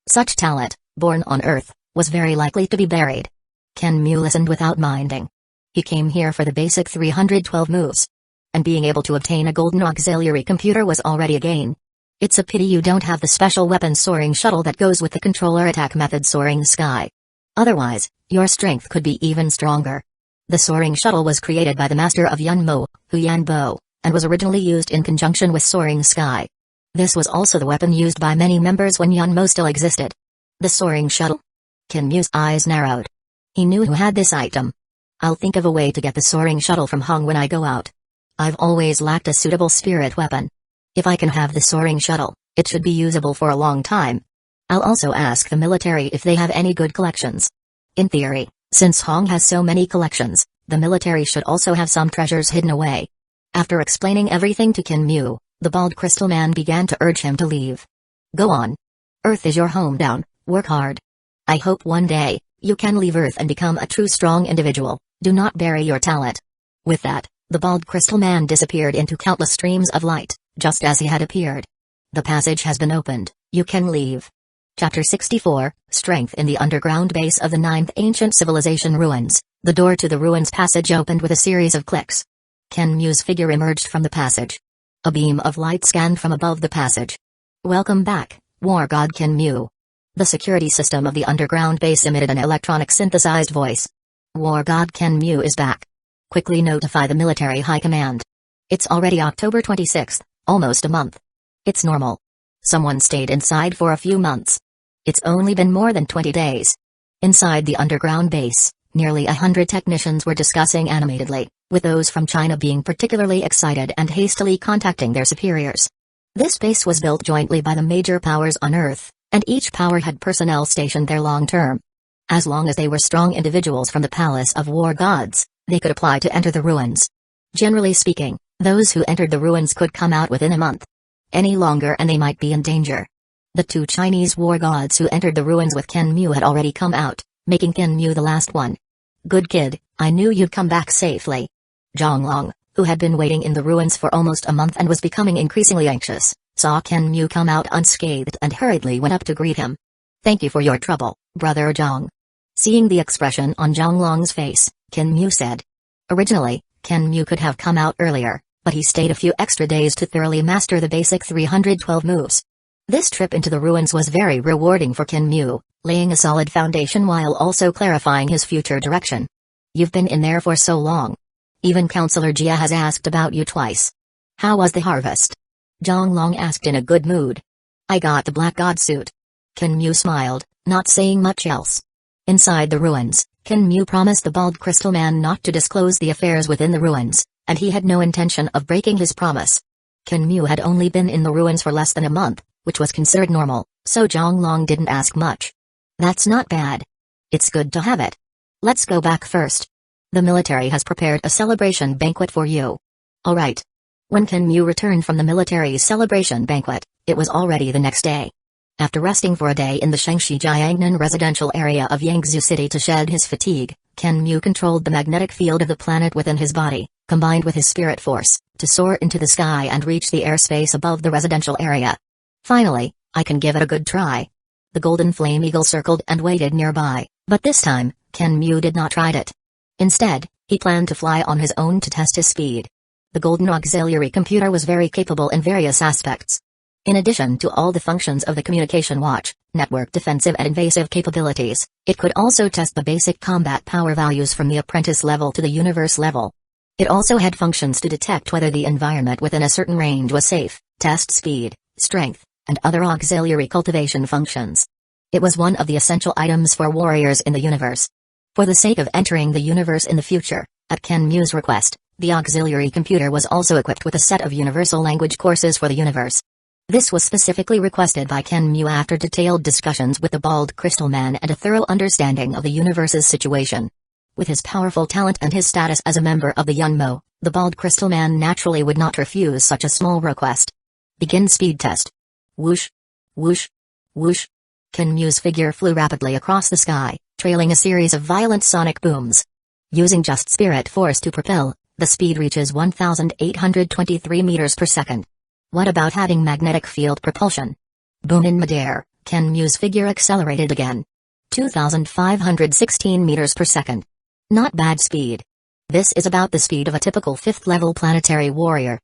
Such talent, born on Earth, was very likely to be buried. Kenmu listened without minding. He came here for the basic 312 moves. And being able to obtain a golden auxiliary computer was already a gain. It's a pity you don't have the special weapon soaring shuttle that goes with the controller attack method soaring sky. Otherwise, your strength could be even stronger. The soaring shuttle was created by the master of Yunmo, Huyanbo, and was originally used in conjunction with soaring sky. This was also the weapon used by many members when Yunmo still existed. The soaring shuttle? Kenmu's eyes narrowed. He knew who had this item. I'll think of a way to get the soaring shuttle from Hong when I go out. I've always lacked a suitable spirit weapon. If I can have the soaring shuttle, it should be usable for a long time. I'll also ask the military if they have any good collections. In theory, since Hong has so many collections, the military should also have some treasures hidden away. After explaining everything to Kenmu, the bald crystal man began to urge him to leave. Go on. Earth is your home down, work hard. I hope one day, you can leave Earth and become a true strong individual, do not bury your talent. With that, the bald crystal man disappeared into countless streams of light, just as he had appeared. The passage has been opened, you can leave. Chapter 64, Strength in the underground base of the 9th Ancient Civilization Ruins. The door to the ruins passage opened with a series of clicks. Kenmu's figure emerged from the passage. A beam of light scanned from above the passage. Welcome back, War God Kenmu. The security system of the underground base emitted an electronic synthesized voice. War God Kenmu is back. Quickly notify the military high command. It's already October 26th, almost a month. It's normal. Someone stayed inside for a few months. It's only been more than 20 days. Inside the underground base, nearly 100 technicians were discussing animatedly, with those from China being particularly excited and hastily contacting their superiors. This base was built jointly by the major powers on Earth, and each power had personnel stationed there long-term. As long as they were strong individuals from the Palace of War Gods, they could apply to enter the ruins. Generally speaking, those who entered the ruins could come out within a month. Any longer and they might be in danger. The 2 Chinese war gods who entered the ruins with Kenmu had already come out, making Kenmu the last one. Good kid, I knew you'd come back safely. Zhonglong, who had been waiting in the ruins for almost a month and was becoming increasingly anxious, saw Kenmu come out unscathed and hurriedly went up to greet him. "Thank you for your trouble, Brother Zhang." Seeing the expression on Zhonglong's face, Kenmu said. Originally, Kenmu could have come out earlier, but he stayed a few extra days to thoroughly master the basic 312 moves. This trip into the ruins was very rewarding for Kenmu, laying a solid foundation while also clarifying his future direction. "You've been in there for so long. Even Counselor Jia has asked about you twice. How was the harvest?" Zhonglong asked in a good mood. "I got the Black God suit." Kenmu smiled, not saying much else. Inside the ruins, Kenmu promised the bald crystal man not to disclose the affairs within the ruins, and he had no intention of breaking his promise. Kenmu had only been in the ruins for less than a month, which was considered normal, so Zhonglong didn't ask much. "That's not bad. It's good to have it. Let's go back first. The military has prepared a celebration banquet for you." "Alright." When Kenmu returned from the military celebration banquet, it was already the next day. After resting for a day in the Shangxi Jiangnan residential area of Yangzhou City to shed his fatigue, Kenmu controlled the magnetic field of the planet within his body, combined with his spirit force, to soar into the sky and reach the airspace above the residential area. "Finally, I can give it a good try." The golden flame eagle circled and waited nearby, but this time, Kenmu did not try it. Instead, he planned to fly on his own to test his speed. The golden auxiliary computer was very capable in various aspects. In addition to all the functions of the communication watch, network defensive and invasive capabilities, it could also test the basic combat power values from the apprentice level to the universe level. It also had functions to detect whether the environment within a certain range was safe, test speed, strength, and other auxiliary cultivation functions. It was one of the essential items for warriors in the universe. For the sake of entering the universe in the future, at Kenmu's request, the auxiliary computer was also equipped with a set of universal language courses for the universe. This was specifically requested by Kenmu after detailed discussions with the bald crystal man and a thorough understanding of the universe's situation. With his powerful talent and his status as a member of the Yunmo, the bald crystal man naturally would not refuse such a small request. "Begin speed test." Whoosh! Whoosh! Whoosh! Kenmu's figure flew rapidly across the sky, trailing a series of violent sonic booms. Using just spirit force to propel, the speed reaches 1,823 meters per second. What about having magnetic field propulsion? Boom! In midair, Kenmu's figure accelerated again. 2,516 meters per second. Not bad speed. This is about the speed of a typical 5th-level planetary warrior.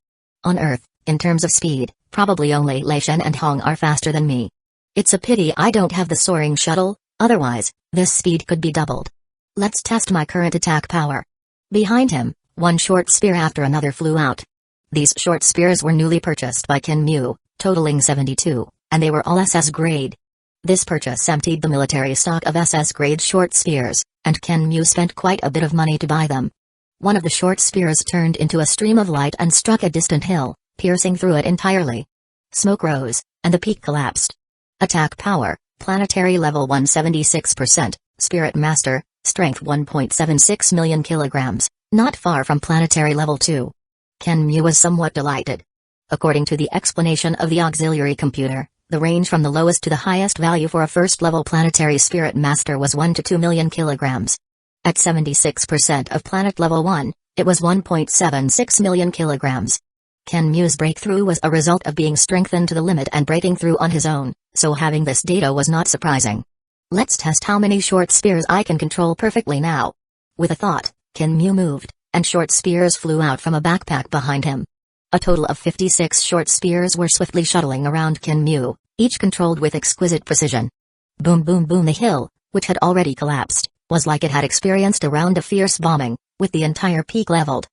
On Earth, in terms of speed, probably only Lei Shen and Hong are faster than me. It's a pity I don't have the soaring shuttle, otherwise, this speed could be doubled. Let's test my current attack power. Behind him, one short spear after another flew out. These short spears were newly purchased by Kenmu, totaling 72, and they were all SS grade. This purchase emptied the military stock of SS grade short spears, and Kenmu spent quite a bit of money to buy them. One of the short spears turned into a stream of light and struck a distant hill, piercing through it entirely. Smoke rose, and the peak collapsed. Attack power, planetary level 176%, Spirit Master, strength 1.76 million kilograms, not far from planetary level 2. Kenmu was somewhat delighted. According to the explanation of the auxiliary computer, the range from the lowest to the highest value for a first-level planetary Spirit Master was 1 to 2 million kilograms. At 76% of planet level 1, it was 1.76 million kilograms. Kenmu's breakthrough was a result of being strengthened to the limit and breaking through on his own, so having this data was not surprising. Let's test how many short spears I can control perfectly now. With a thought, Kenmu moved, and short spears flew out from a backpack behind him. A total of 56 short spears were swiftly shuttling around Kenmu, each controlled with exquisite precision. Boom boom boom! The hill, which had already collapsed, was like it had experienced a round of fierce bombing, with the entire peak leveled.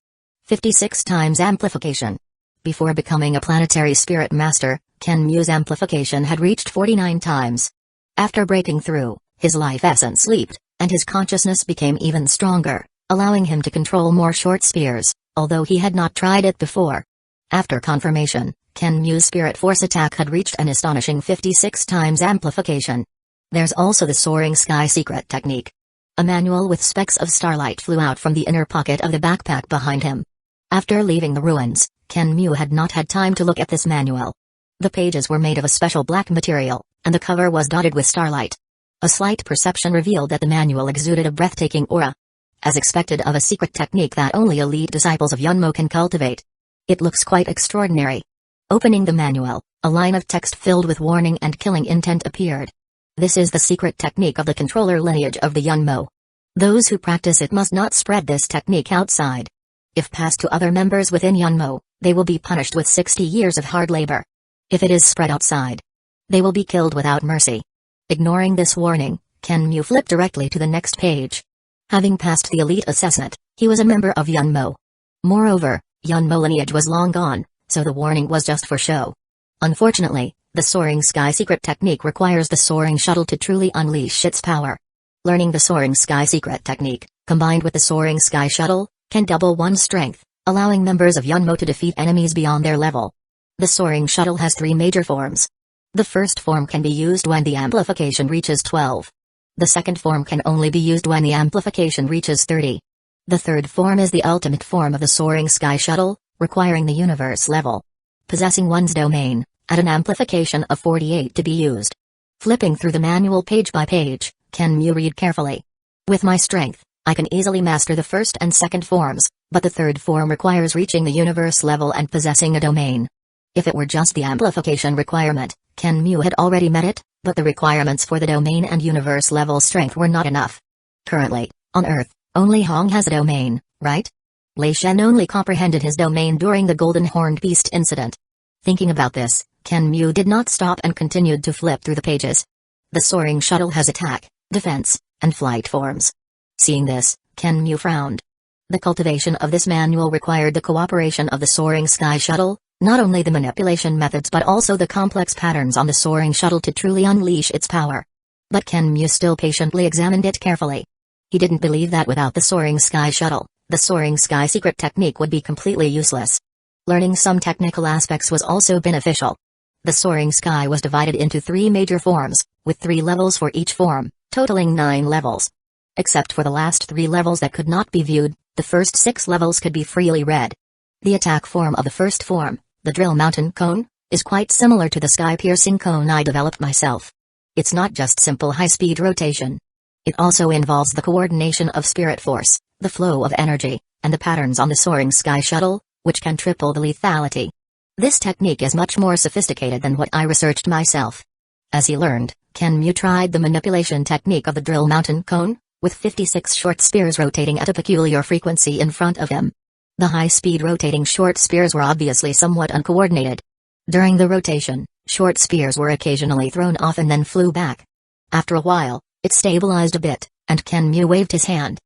56 times amplification. Before becoming a planetary Spirit Master, Kenmu's amplification had reached 49 times. After breaking through, his life essence leaped, and his consciousness became even stronger, allowing him to control more short spears, although he had not tried it before. After confirmation, Kenmu's spirit force attack had reached an astonishing 56 times amplification. There's also the soaring sky secret technique. A manual with specks of starlight flew out from the inner pocket of the backpack behind him. After leaving the ruins, Kenmu had not had time to look at this manual. The pages were made of a special black material, and the cover was dotted with starlight. A slight perception revealed that the manual exuded a breathtaking aura. as expected of a secret technique that only elite disciples of Yunmo can cultivate. It looks quite extraordinary. Opening the manual, a line of text filled with warning and killing intent appeared. This is the secret technique of the controller lineage of the Yunmo. Those who practice it must not spread this technique outside. If passed to other members within Yunmo, they will be punished with 60 years of hard labor. If it is spread outside, they will be killed without mercy. Ignoring this warning, Kenmu flipped directly to the next page. Having passed the elite assessment, he was a member of Yunmo. Moreover, Yunmo lineage was long gone, so the warning was just for show. Unfortunately, the Soaring Sky secret technique requires the soaring shuttle to truly unleash its power. Learning the Soaring Sky secret technique, combined with the Soaring Sky shuttle, can double one's strength, allowing members of Yunmo to defeat enemies beyond their level. The Soaring Shuttle has 3 major forms. The first form can be used when the amplification reaches 12. The second form can only be used when the amplification reaches 30. The third form is the ultimate form of the Soaring Sky Shuttle, requiring the universe level. Possessing one's domain, at an amplification of 48 to be used. Flipping through the manual page by page, Kenmu read carefully. With my strength, I can easily master the first and second forms, but the third form requires reaching the universe level and possessing a domain. If it were just the amplification requirement, Kenmu had already met it, but the requirements for the domain and universe level strength were not enough. Currently, on Earth, only Hong has a domain, right? Lei Shen only comprehended his domain during the Golden Horned Beast incident. Thinking about this, Kenmu did not stop and continued to flip through the pages. The Soaring Shuttle has attack, defense, and flight forms. Seeing this, Kenmu frowned. The cultivation of this manual required the cooperation of the Soaring Sky Shuttle, not only the manipulation methods but also the complex patterns on the Soaring Shuttle to truly unleash its power. But Kenmu still patiently examined it carefully. He didn't believe that without the Soaring Sky Shuttle, the Soaring Sky secret technique would be completely useless. Learning some technical aspects was also beneficial. The Soaring Sky was divided into 3 major forms, with 3 levels for each form, totaling 9 levels. Except for the last 3 levels that could not be viewed, the first 6 levels could be freely read. The attack form of the first form, the Drill Mountain Cone, is quite similar to the sky-piercing cone I developed myself. It's not just simple high-speed rotation. It also involves the coordination of spirit force, the flow of energy, and the patterns on the Soaring Sky Shuttle, which can triple the lethality. This technique is much more sophisticated than what I researched myself. As he learned, Kenmu tried the manipulation technique of the Drill Mountain Cone, with 56 short spears rotating at a peculiar frequency in front of him. The high-speed rotating short spears were obviously somewhat uncoordinated. During the rotation, short spears were occasionally thrown off and then flew back. After a while, it stabilized a bit, and Kenmu waved his hand.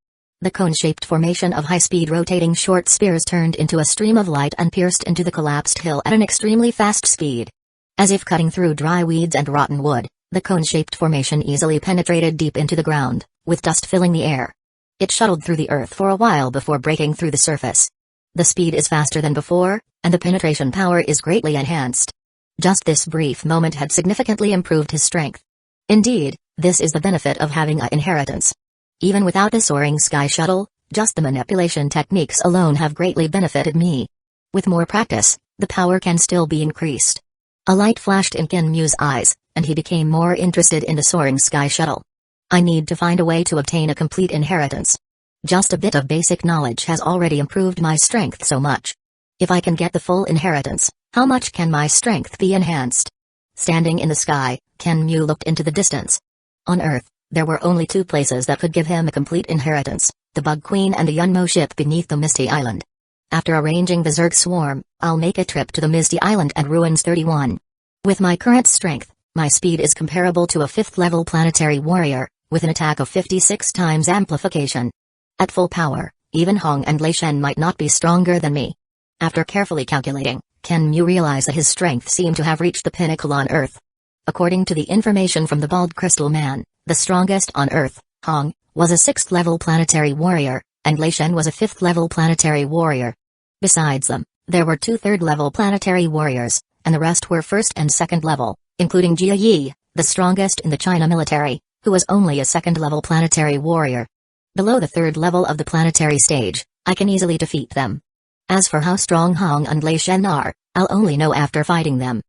The cone-shaped formation of high-speed rotating short spears turned into a stream of light and pierced into the collapsed hill at an extremely fast speed. As if cutting through dry weeds and rotten wood, the cone-shaped formation easily penetrated deep into the ground, with dust filling the air. It shuttled through the earth for a while before breaking through the surface. The speed is faster than before, and the penetration power is greatly enhanced. Just this brief moment had significantly improved his strength. Indeed, this is the benefit of having an inheritance. Even without the Soaring Sky Shuttle, just the manipulation techniques alone have greatly benefited me. With more practice, the power can still be increased. A light flashed in Kenmu's eyes, and he became more interested in the Soaring Sky Shuttle. I need to find a way to obtain a complete inheritance. Just a bit of basic knowledge has already improved my strength so much. If I can get the full inheritance, how much can my strength be enhanced? Standing in the sky, Kenmu looked into the distance. On Earth, there were only 2 places that could give him a complete inheritance, the Bug Queen and the Yunmo ship beneath the Misty Island. After arranging the Zerg swarm, I'll make a trip to the Misty Island and Ruins 31. With my current strength, my speed is comparable to a 5th-level planetary warrior, with an attack of 56 times amplification. At full power, even Hong and Lei Shen might not be stronger than me. After carefully calculating, Kenmu realized that his strength seemed to have reached the pinnacle on Earth. According to the information from the Bald Crystal Man, the strongest on Earth, Hong, was a 6th-level planetary warrior, and Lei Shen was a 5th-level planetary warrior. Besides them, there were 2 3rd-level planetary warriors, and the rest were 1st and 2nd level, including Jia Yi, the strongest in the China military, who was only a 2nd-level planetary warrior. Below the 3rd level of the planetary stage, I can easily defeat them. As for how strong Hong and Lei Shen are, I'll only know after fighting them.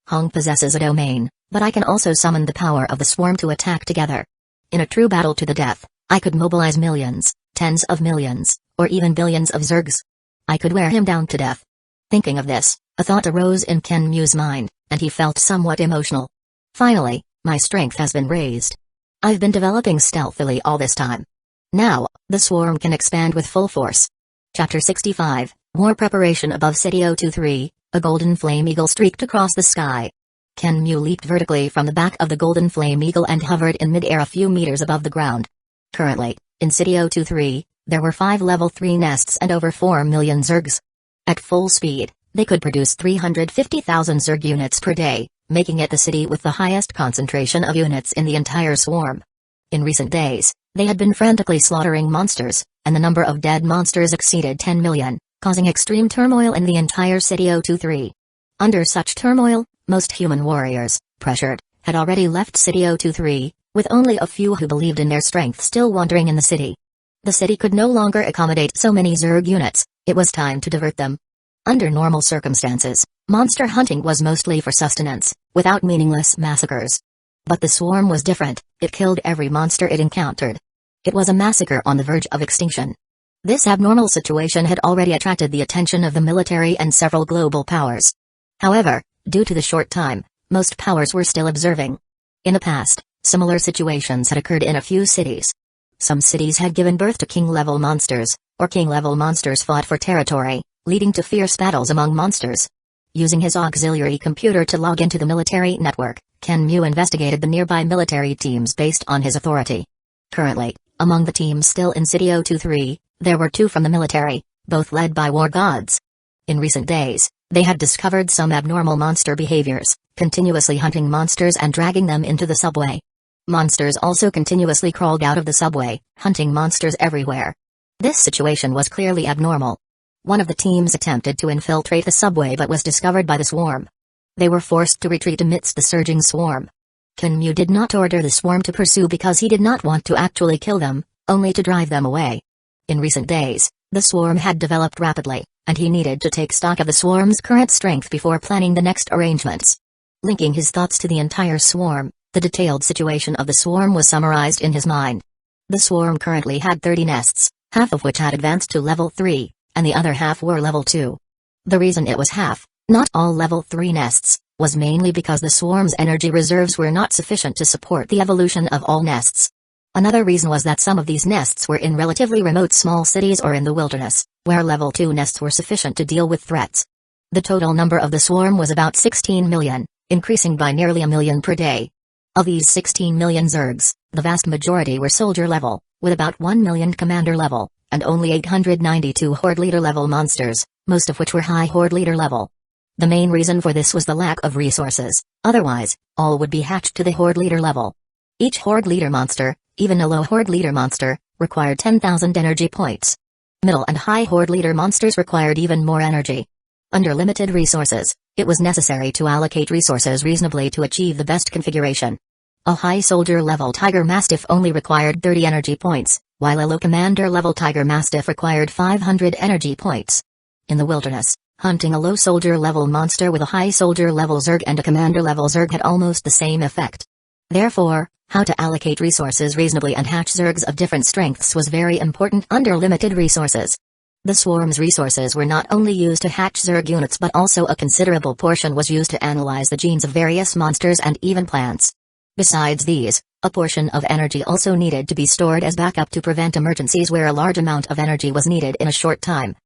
Hong possesses a domain, but I can also summon the power of the swarm to attack together. In a true battle to the death, I could mobilize millions, tens of millions, or even billions of Zergs. I could wear him down to death. Thinking of this, a thought arose in Kenmu's mind, and he felt somewhat emotional. Finally, my strength has been raised. I've been developing stealthily all this time. Now, the swarm can expand with full force. Chapter 65, War Preparation. Above City 023, a golden flame eagle streaked across the sky. Kenmu leaped vertically from the back of the golden flame eagle and hovered in mid-air a few meters above the ground. Currently, in City 023, there were 5 level 3 nests and over 4 million Zergs. At full speed, they could produce 350,000 Zerg units per day, making it the city with the highest concentration of units in the entire swarm. In recent days, they had been frantically slaughtering monsters, and the number of dead monsters exceeded 10 million, causing extreme turmoil in the entire City 023. Under such turmoil, most human warriors, pressured, had already left City 023, with only a few who believed in their strength still wandering in the city. The city could no longer accommodate so many Zerg units, it was time to divert them. Under normal circumstances, monster hunting was mostly for sustenance, without meaningless massacres. But the swarm was different, it killed every monster it encountered. It was a massacre on the verge of extinction. This abnormal situation had already attracted the attention of the military and several global powers. However, due to the short time, most powers were still observing. In the past, similar situations had occurred in a few cities. Some cities had given birth to king-level monsters, or king-level monsters fought for territory, leading to fierce battles among monsters. Using his auxiliary computer to log into the military network, Kenmu investigated the nearby military teams based on his authority. Currently, among the teams still in City 023, there were 2 from the military, both led by war gods. In recent days, they had discovered some abnormal monster behaviors, continuously hunting monsters and dragging them into the subway. Monsters also continuously crawled out of the subway, hunting monsters everywhere. This situation was clearly abnormal. One of the teams attempted to infiltrate the subway but was discovered by the swarm. They were forced to retreat amidst the surging swarm. Kenmu did not order the swarm to pursue because he did not want to actually kill them, only to drive them away. In recent days, the swarm had developed rapidly, and he needed to take stock of the swarm's current strength before planning the next arrangements. Linking his thoughts to the entire swarm, the detailed situation of the swarm was summarized in his mind. The swarm currently had 30 nests, half of which had advanced to level 3, and the other half were level 2. The reason it was half, not all level 3 nests, was mainly because the swarm's energy reserves were not sufficient to support the evolution of all nests. Another reason was that some of these nests were in relatively remote small cities or in the wilderness, where level 2 nests were sufficient to deal with threats. The total number of the swarm was about 16 million, increasing by nearly a million per day. Of these 16 million Zergs, the vast majority were soldier level, with about 1 million commander level, and only 892 horde leader level monsters, most of which were high horde leader level. The main reason for this was the lack of resources, otherwise, all would be hatched to the horde leader level. Each horde leader monster, even a low horde leader monster, required 10,000 energy points. Middle and high horde leader monsters required even more energy. Under limited resources, it was necessary to allocate resources reasonably to achieve the best configuration. A high soldier level tiger mastiff only required 30 energy points, while a low commander level tiger mastiff required 500 energy points. In the wilderness, hunting a low soldier level monster with a high soldier level Zerg and a commander level Zerg had almost the same effect. Therefore, how to allocate resources reasonably and hatch Zergs of different strengths was very important under limited resources. The swarm's resources were not only used to hatch Zerg units but also a considerable portion was used to analyze the genes of various monsters and even plants. Besides these, a portion of energy also needed to be stored as backup to prevent emergencies where a large amount of energy was needed in a short time.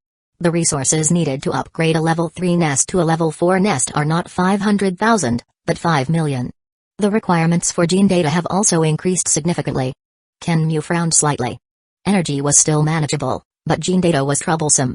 The resources needed to upgrade a level 3 nest to a level 4 nest are not 500,000, but 5 million. The requirements for gene data have also increased significantly. Kenmu frowned slightly. Energy was still manageable, but gene data was troublesome.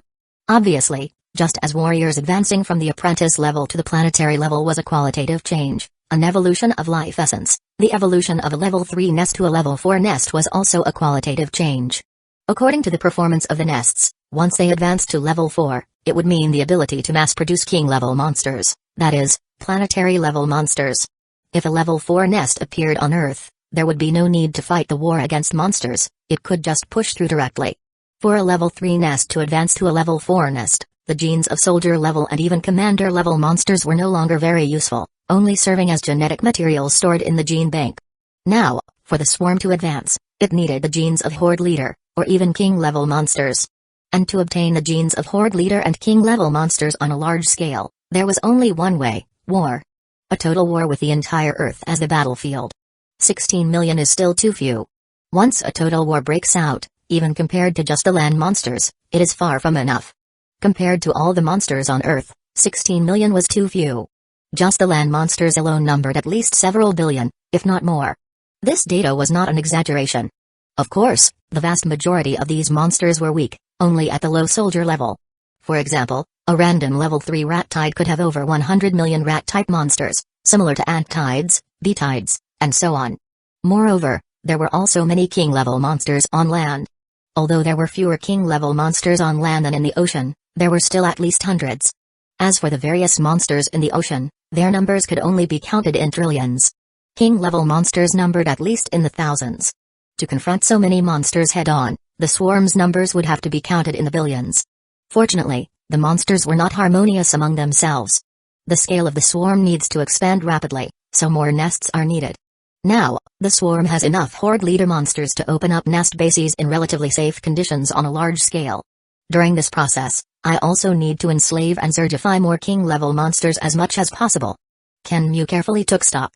Obviously, just as warriors advancing from the apprentice level to the planetary level was a qualitative change, an evolution of life essence, the evolution of a level 3 nest to a level 4 nest was also a qualitative change. According to the performance of the nests, once they advanced to level 4, it would mean the ability to mass-produce king-level monsters, that is, planetary-level monsters. If a level 4 nest appeared on Earth, there would be no need to fight the war against monsters, it could just push through directly. For a level 3 nest to advance to a level 4 nest, the genes of soldier level and even commander level monsters were no longer very useful, only serving as genetic material stored in the gene bank. Now, for the swarm to advance, It needed the genes of Horde Leader, or even King-level monsters. And to obtain the genes of Horde Leader and King-level monsters on a large scale, there was only one way: war. A total war with the entire Earth as the battlefield. 16 million is still too few. Once a total war breaks out, even compared to just the land monsters, it is far from enough. Compared to all the monsters on Earth, 16 million was too few. Just the land monsters alone numbered at least several billion, if not more. This data was not an exaggeration. Of course, the vast majority of these monsters were weak, only at the low soldier level. For example, a random level 3 rat tide could have over 100 million rat-type monsters, similar to ant tides, bee tides, and so on. Moreover, there were also many king-level monsters on land. Although there were fewer king-level monsters on land than in the ocean, there were still at least hundreds. As for the various monsters in the ocean, their numbers could only be counted in trillions. King-level monsters numbered at least in the thousands. To confront so many monsters head-on, the swarm's numbers would have to be counted in the billions. Fortunately, the monsters were not harmonious among themselves. The scale of the swarm needs to expand rapidly, so more nests are needed. Now, the swarm has enough Horde Leader monsters to open up nest bases in relatively safe conditions on a large scale. During this process, I also need to enslave and Zergify more king-level monsters as much as possible. Kenmu carefully took stock.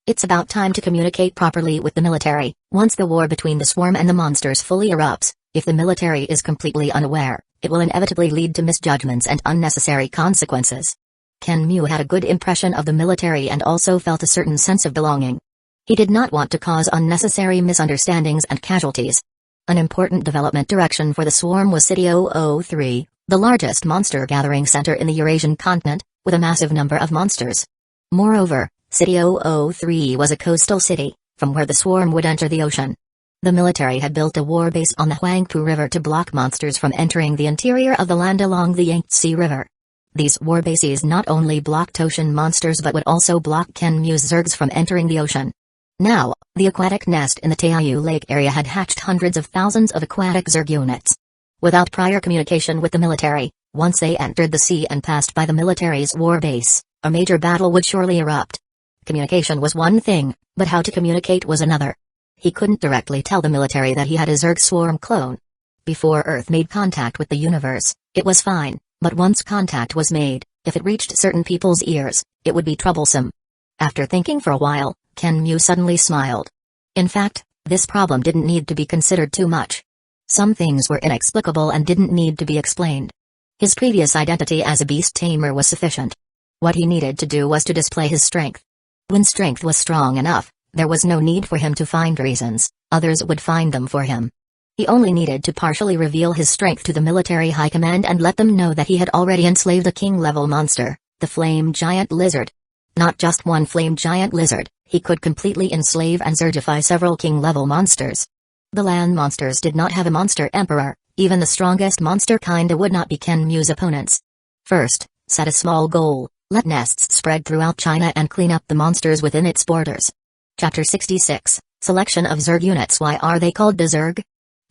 It's about time to communicate properly with the military. Once the war between the swarm and the monsters fully erupts, if the military is completely unaware, it will inevitably lead to misjudgments and unnecessary consequences. Kenmu had a good impression of the military and also felt a certain sense of belonging. He did not want to cause unnecessary misunderstandings and casualties. An important development direction for the swarm was City 003, the largest monster gathering center in the Eurasian continent, with a massive number of monsters. Moreover, City 003 was a coastal city, from where the swarm would enter the ocean. The military had built a war base on the Huangpu River to block monsters from entering the interior of the land along the Yangtze River. These war bases not only blocked ocean monsters but would also block Kenmu's Zergs from entering the ocean. Now, the aquatic nest in the Taiyu Lake area had hatched hundreds of thousands of aquatic Zerg units. Without prior communication with the military, once they entered the sea and passed by the military's war base, a major battle would surely erupt. Communication was one thing, but how to communicate was another. He couldn't directly tell the military that he had a Zerg swarm clone. Before Earth made contact with the universe, it was fine, but once contact was made, if it reached certain people's ears, it would be troublesome. After thinking for a while, Kenmu suddenly smiled. In fact, this problem didn't need to be considered too much. Some things were inexplicable and didn't need to be explained. His previous identity as a beast tamer was sufficient. What he needed to do was to display his strength. When strength was strong enough, there was no need for him to find reasons, others would find them for him. He only needed to partially reveal his strength to the military high command and let them know that he had already enslaved a king-level monster, the Flame Giant Lizard. Not just one Flame Giant Lizard, he could completely enslave and Zergify several king-level monsters. The land monsters did not have a monster emperor, even the strongest monster kinda would not be Kenmu's opponents. First, set a small goal. Let nests spread throughout China and clean up the monsters within its borders. Chapter 66, Selection of Zerg Units. Why are they called the Zerg?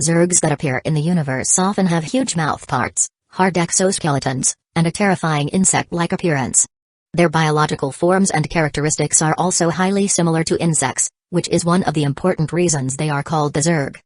Zergs that appear in the universe often have huge mouth parts, hard exoskeletons, and a terrifying insect-like appearance. Their biological forms and characteristics are also highly similar to insects, which is one of the important reasons they are called the Zerg.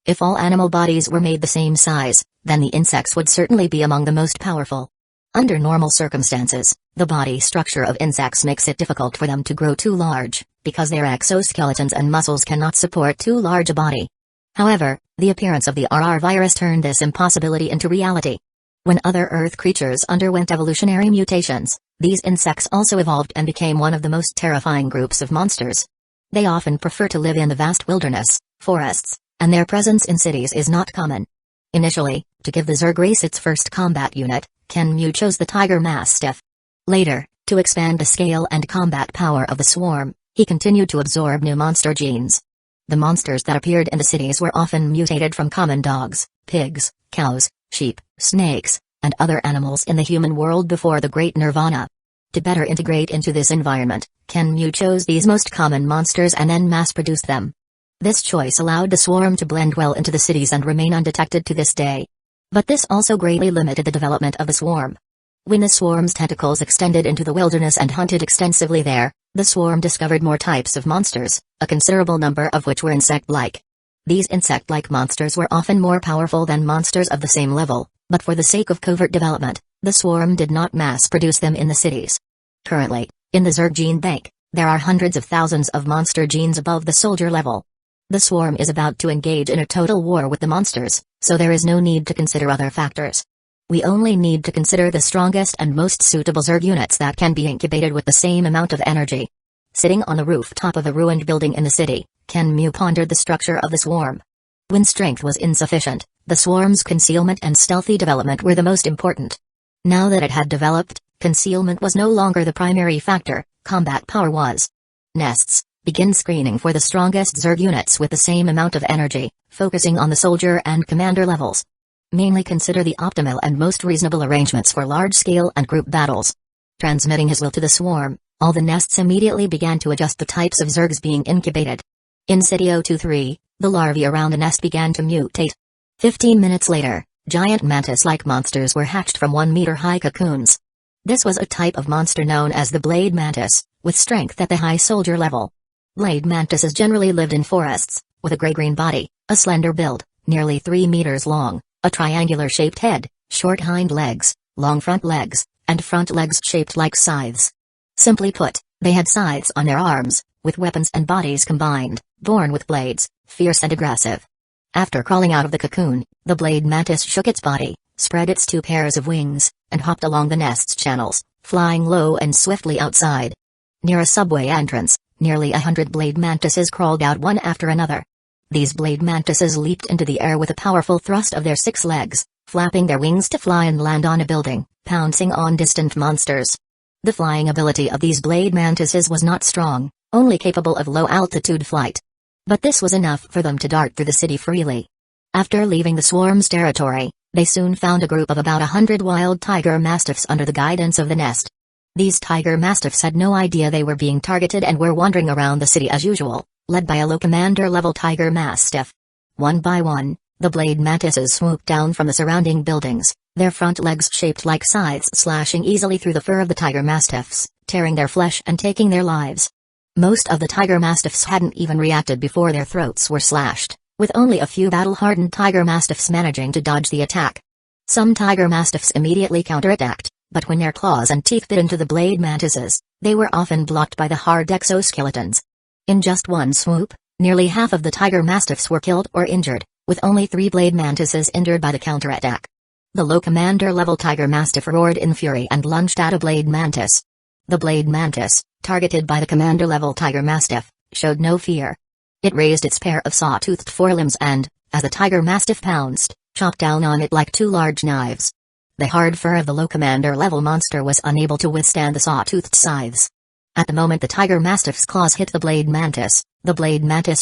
If all animal bodies were made the same size, then the insects would certainly be among the most powerful. Under normal circumstances, the body structure of insects makes it difficult for them to grow too large, because their exoskeletons and muscles cannot support too large a body. However, the appearance of the RR virus turned this impossibility into reality. When other Earth creatures underwent evolutionary mutations, these insects also evolved and became one of the most terrifying groups of monsters. They often prefer to live in the vast wilderness, forests, and their presence in cities is not common. Initially, to give the Zerg race its first combat unit, Kenmu chose the Tiger Mastiff. Later, to expand the scale and combat power of the swarm, he continued to absorb new monster genes. The monsters that appeared in the cities were often mutated from common dogs, pigs, cows, sheep, snakes, and other animals in the human world before the Great Nirvana. To better integrate into this environment, Kenmu chose these most common monsters and then mass-produced them. This choice allowed the swarm to blend well into the cities and remain undetected to this day. But this also greatly limited the development of the swarm. When the swarm's tentacles extended into the wilderness and hunted extensively there, the swarm discovered more types of monsters, a considerable number of which were insect-like. These insect-like monsters were often more powerful than monsters of the same level, but for the sake of covert development, the swarm did not mass-produce them in the cities. Currently, in the Zerg gene bank, there are hundreds of thousands of monster genes above the soldier level. The swarm is about to engage in a total war with the monsters, so there is no need to consider other factors. We only need to consider the strongest and most suitable Zerg units that can be incubated with the same amount of energy. Sitting on the rooftop of a ruined building in the city, Kenmu pondered the structure of the swarm. When strength was insufficient, the swarm's concealment and stealthy development were the most important. Now that it had developed, concealment was no longer the primary factor, combat power was. Nests. Begin screening for the strongest Zerg units with the same amount of energy, focusing on the soldier and commander levels. Mainly consider the optimal and most reasonable arrangements for large-scale and group battles. Transmitting his will to the swarm, all the nests immediately began to adjust the types of Zergs being incubated. In City 023, the larvae around the nest began to mutate. 15 minutes later, giant mantis-like monsters were hatched from 1-meter-high cocoons. This was a type of monster known as the blade mantis, with strength at the high soldier level. Blade mantises generally lived in forests, with a gray-green body, a slender build, nearly 3 meters long, a triangular-shaped head, short hind legs, long front legs, and front legs shaped like scythes. Simply put, they had scythes on their arms, with weapons and bodies combined, born with blades, fierce and aggressive. After crawling out of the cocoon, the blade mantis shook its body, spread its 2 pairs of wings, and hopped along the nest's channels, flying low and swiftly outside. Near a subway entrance, nearly 100 blade mantises crawled out one after another. These blade mantises leaped into the air with a powerful thrust of their 6 legs, flapping their wings to fly and land on a building, pouncing on distant monsters. The flying ability of these blade mantises was not strong, only capable of low-altitude flight. But this was enough for them to dart through the city freely. After leaving the swarm's territory, they soon found a group of about 100 wild tiger mastiffs under the guidance of the nest. These tiger mastiffs had no idea they were being targeted and were wandering around the city as usual, led by a low commander-level tiger mastiff. One by one, the blade mantises swooped down from the surrounding buildings, their front legs shaped like scythes slashing easily through the fur of the tiger mastiffs, tearing their flesh and taking their lives. Most of the tiger mastiffs hadn't even reacted before their throats were slashed, with only a few battle-hardened tiger mastiffs managing to dodge the attack. Some tiger mastiffs immediately counterattacked, but when their claws and teeth bit into the blade mantises, they were often blocked by the hard exoskeletons. In just one swoop, nearly half of the tiger mastiffs were killed or injured, with only 3 blade mantises injured by the counterattack. The low commander-level tiger mastiff roared in fury and lunged at a blade mantis. The blade mantis, targeted by the commander-level tiger mastiff, showed no fear. It raised its pair of saw-toothed forelimbs and, as the tiger mastiff pounced, chopped down on it like 2 large knives. The hard fur of the low commander-level monster was unable to withstand the saw-toothed scythes. At the moment the tiger mastiff's claws hit the blade mantis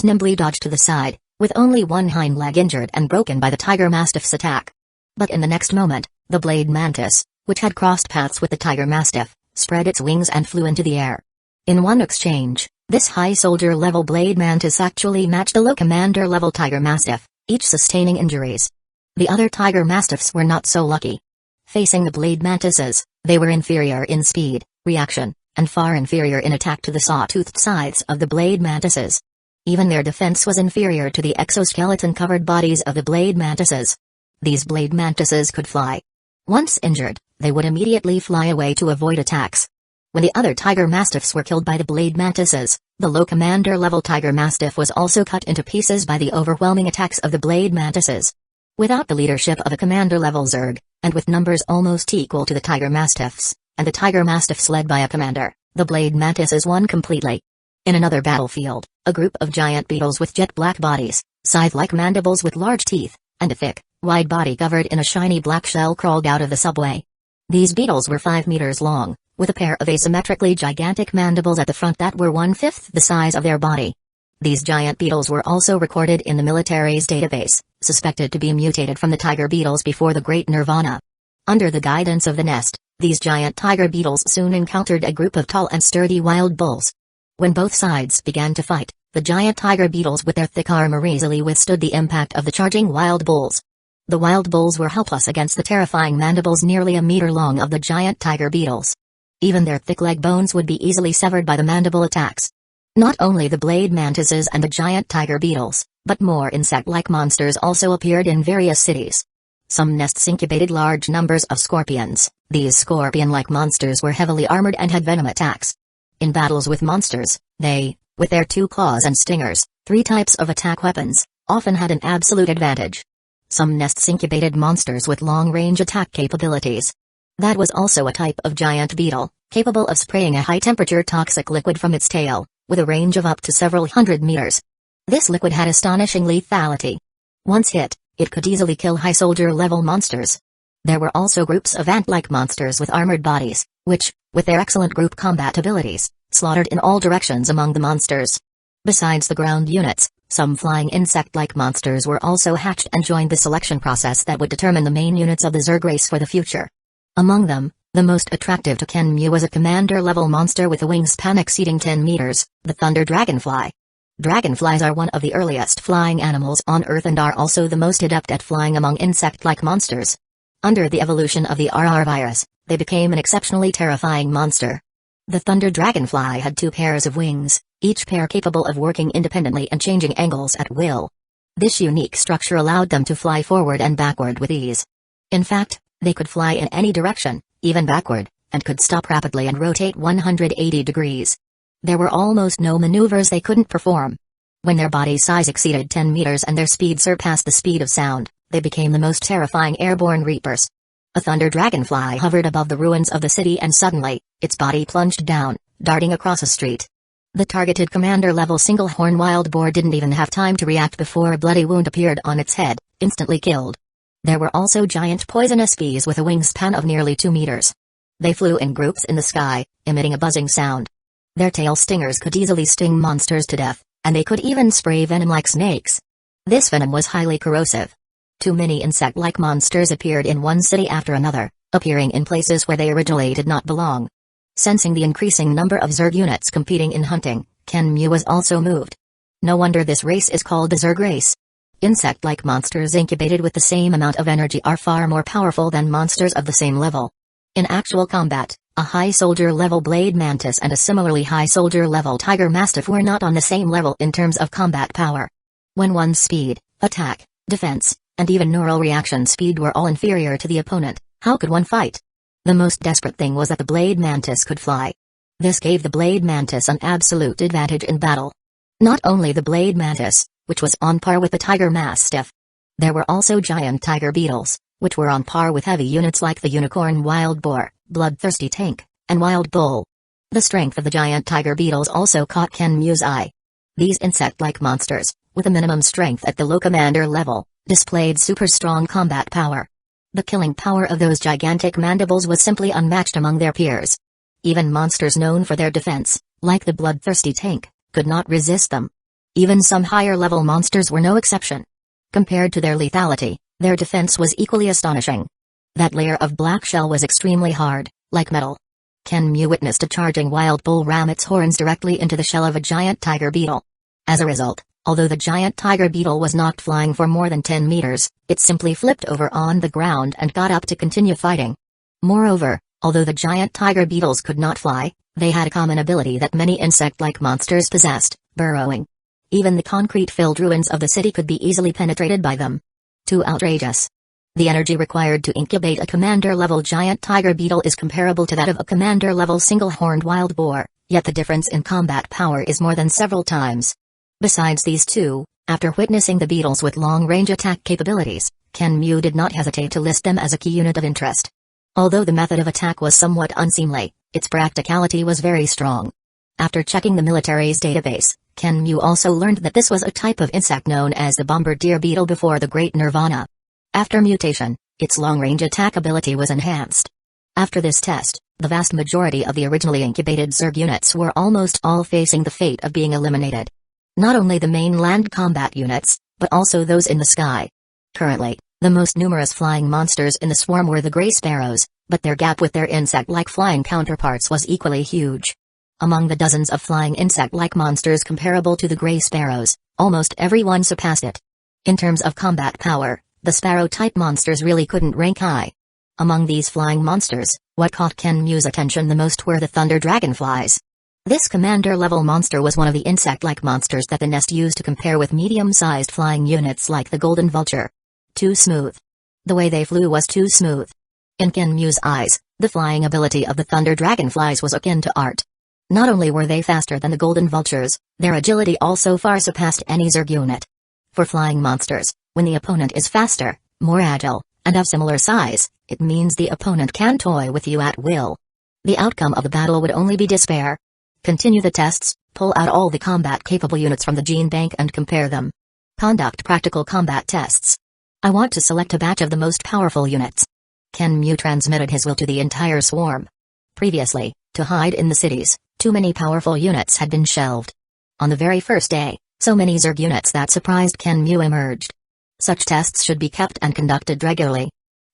nimbly dodged to the side, with only one hind leg injured and broken by the tiger mastiff's attack. But in the next moment, the blade mantis, which had crossed paths with the tiger mastiff, spread its wings and flew into the air. In one exchange, this high soldier-level blade mantis actually matched the low commander-level tiger mastiff, each sustaining injuries. The other tiger mastiffs were not so lucky. Facing the blade mantises, they were inferior in speed, reaction, and far inferior in attack to the saw-toothed scythes of the blade mantises. Even their defense was inferior to the exoskeleton-covered bodies of the blade mantises. These blade mantises could fly. Once injured, they would immediately fly away to avoid attacks. When the other tiger mastiffs were killed by the blade mantises, the low commander-level tiger mastiff was also cut into pieces by the overwhelming attacks of the blade mantises. Without the leadership of a commander-level Zerg, and with numbers almost equal to the tiger mastiffs, and the tiger mastiffs led by a commander, the blade mantises won completely. In another battlefield, a group of giant beetles with jet-black bodies, scythe-like mandibles with large teeth, and a thick, wide body covered in a shiny black shell crawled out of the subway. These beetles were 5 meters long, with a pair of asymmetrically gigantic mandibles at the front that were 1/5 the size of their body. These giant beetles were also recorded in the military's database, suspected to be mutated from the tiger beetles before the Great Nirvana. Under the guidance of the nest, these giant tiger beetles soon encountered a group of tall and sturdy wild bulls. When both sides began to fight, the giant tiger beetles with their thick armor easily withstood the impact of the charging wild bulls. The wild bulls were helpless against the terrifying mandibles nearly a meter long of the giant tiger beetles. Even their thick leg bones would be easily severed by the mandible attacks. Not only the blade mantises and the giant tiger beetles, But more insect-like monsters also appeared in various cities. Some nests incubated large numbers of scorpions. These scorpion-like monsters were heavily armored and had venom attacks. In battles with monsters, they, with their 2 claws and stingers, 3 types of attack weapons, often had an absolute advantage. Some nests incubated monsters with long-range attack capabilities. That was also a type of giant beetle, capable of spraying a high-temperature toxic liquid from its tail, with a range of up to several hundred meters. This liquid had astonishing lethality. Once hit, it could easily kill high soldier-level monsters. There were also groups of ant-like monsters with armored bodies, which, with their excellent group combat abilities, slaughtered in all directions among the monsters. Besides the ground units, some flying insect-like monsters were also hatched and joined the selection process that would determine the main units of the Zerg race for the future. Among them, the most attractive to Kenmu was a commander-level monster with a wingspan exceeding 10 meters, the Thunder Dragonfly. Dragonflies are one of the earliest flying animals on Earth and are also the most adept at flying among insect-like monsters. Under the evolution of the RR virus, they became an exceptionally terrifying monster. The Thunder Dragonfly had 2 pairs of wings, each pair capable of working independently and changing angles at will. This unique structure allowed them to fly forward and backward with ease. In fact, they could fly in any direction, even backward, and could stop rapidly and rotate 180 degrees. There were almost no maneuvers they couldn't perform. When their body size exceeded 10 meters and their speed surpassed the speed of sound, they became the most terrifying airborne reapers. A Thunder Dragonfly hovered above the ruins of the city and suddenly, its body plunged down, darting across a street. The targeted commander-level single-horn wild boar didn't even have time to react before a bloody wound appeared on its head, instantly killed. There were also giant poisonous bees with a wingspan of nearly 2 meters. They flew in groups in the sky, emitting a buzzing sound. Their tail stingers could easily sting monsters to death, and they could even spray venom like snakes. This venom was highly corrosive. Too many insect-like monsters appeared in one city after another, appearing in places where they originally did not belong. Sensing the increasing number of Zerg units competing in hunting, Kenmu was also moved. No wonder this race is called the Zerg race. Insect-like monsters incubated with the same amount of energy are far more powerful than monsters of the same level. In actual combat, a high soldier-level blade mantis and a similarly high soldier-level tiger mastiff were not on the same level in terms of combat power. When one's speed, attack, defense, and even neural reaction speed were all inferior to the opponent, how could one fight? The most desperate thing was that the blade mantis could fly. This gave the blade mantis an absolute advantage in battle. Not only the blade mantis, which was on par with the tiger mastiff. There were also giant tiger beetles, which were on par with heavy units like the unicorn wild boar, bloodthirsty tank, and wild bull. The strength of the giant tiger beetles also caught Kenmu's eye. These insect-like monsters, with a minimum strength at the low commander level, displayed super strong combat power. The killing power of those gigantic mandibles was simply unmatched among their peers. Even monsters known for their defense, like the bloodthirsty tank, could not resist them. Even some higher-level monsters were no exception. Compared to their lethality, their defense was equally astonishing. That layer of black shell was extremely hard, like metal. Kenmu witnessed a charging wild bull ram its horns directly into the shell of a giant tiger beetle. As a result, although the giant tiger beetle was knocked flying for more than 10 meters, it simply flipped over on the ground and got up to continue fighting. Moreover, although the giant tiger beetles could not fly, they had a common ability that many insect-like monsters possessed, burrowing. Even the concrete-filled ruins of the city could be easily penetrated by them. Too outrageous. The energy required to incubate a commander-level giant tiger beetle is comparable to that of a commander-level single-horned wild boar, yet the difference in combat power is more than several times. Besides these two, after witnessing the beetles with long-range attack capabilities, Kenmu did not hesitate to list them as a key unit of interest. Although the method of attack was somewhat unseemly, its practicality was very strong. After checking the military's database, Kenmu also learned that this was a type of insect known as the bombardier beetle before the Great Nirvana. After mutation, its long-range attack ability was enhanced. After this test, the vast majority of the originally incubated Zerg units were almost all facing the fate of being eliminated. Not only the main land combat units, but also those in the sky. Currently, the most numerous flying monsters in the swarm were the gray sparrows, but their gap with their insect-like flying counterparts was equally huge. Among the dozens of flying insect-like monsters comparable to the gray sparrows, almost everyone surpassed it. In terms of combat power, the sparrow-type monsters really couldn't rank high. Among these flying monsters, what caught Kenmu's attention the most were the thunder dragonflies. This commander-level monster was one of the insect-like monsters that the nest used to compare with medium-sized flying units like the Golden Vulture. Too smooth. The way they flew was too smooth. In Kinmu's eyes, the flying ability of the Thunder Dragonflies was akin to art. Not only were they faster than the Golden Vultures, their agility also far surpassed any Zerg unit. For flying monsters, when the opponent is faster, more agile, and of similar size, it means the opponent can toy with you at will. The outcome of the battle would only be despair. Continue the tests, pull out all the combat-capable units from the gene bank and compare them. Conduct practical combat tests. I want to select a batch of the most powerful units. Kinmu transmitted his will to the entire swarm. Previously, to hide in the cities, too many powerful units had been shelved. On the very first day, so many Zerg units that surprised Kinmu emerged. Such tests should be kept and conducted regularly.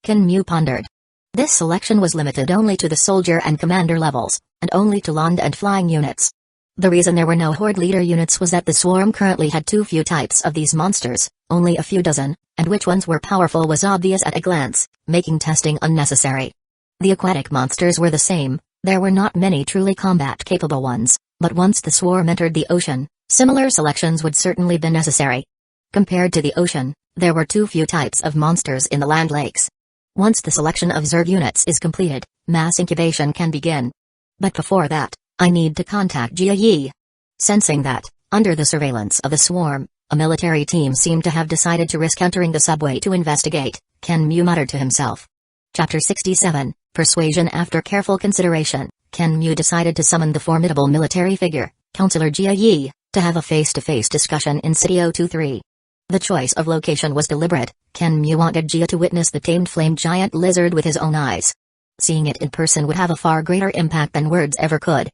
Kinmu pondered. This selection was limited only to the soldier and commander levels, and only to land and flying units. The reason there were no horde leader units was that the swarm currently had too few types of these monsters, only a few dozen, and which ones were powerful was obvious at a glance, making testing unnecessary. The aquatic monsters were the same, there were not many truly combat-capable ones, but once the swarm entered the ocean, similar selections would certainly be necessary. Compared to the ocean, there were too few types of monsters in the land lakes. Once the selection of Zerg units is completed, mass incubation can begin. But before that, I need to contact Jia Yi. Sensing that, under the surveillance of the swarm, a military team seemed to have decided to risk entering the subway to investigate, Kinmu muttered to himself. Chapter 67, Persuasion. After careful consideration, Kinmu decided to summon the formidable military figure, Counselor Jia Yi, to have a face-to-face discussion in City 023. The choice of location was deliberate. Kinmu wanted Jia to witness the tamed flame giant lizard with his own eyes. Seeing it in person would have a far greater impact than words ever could.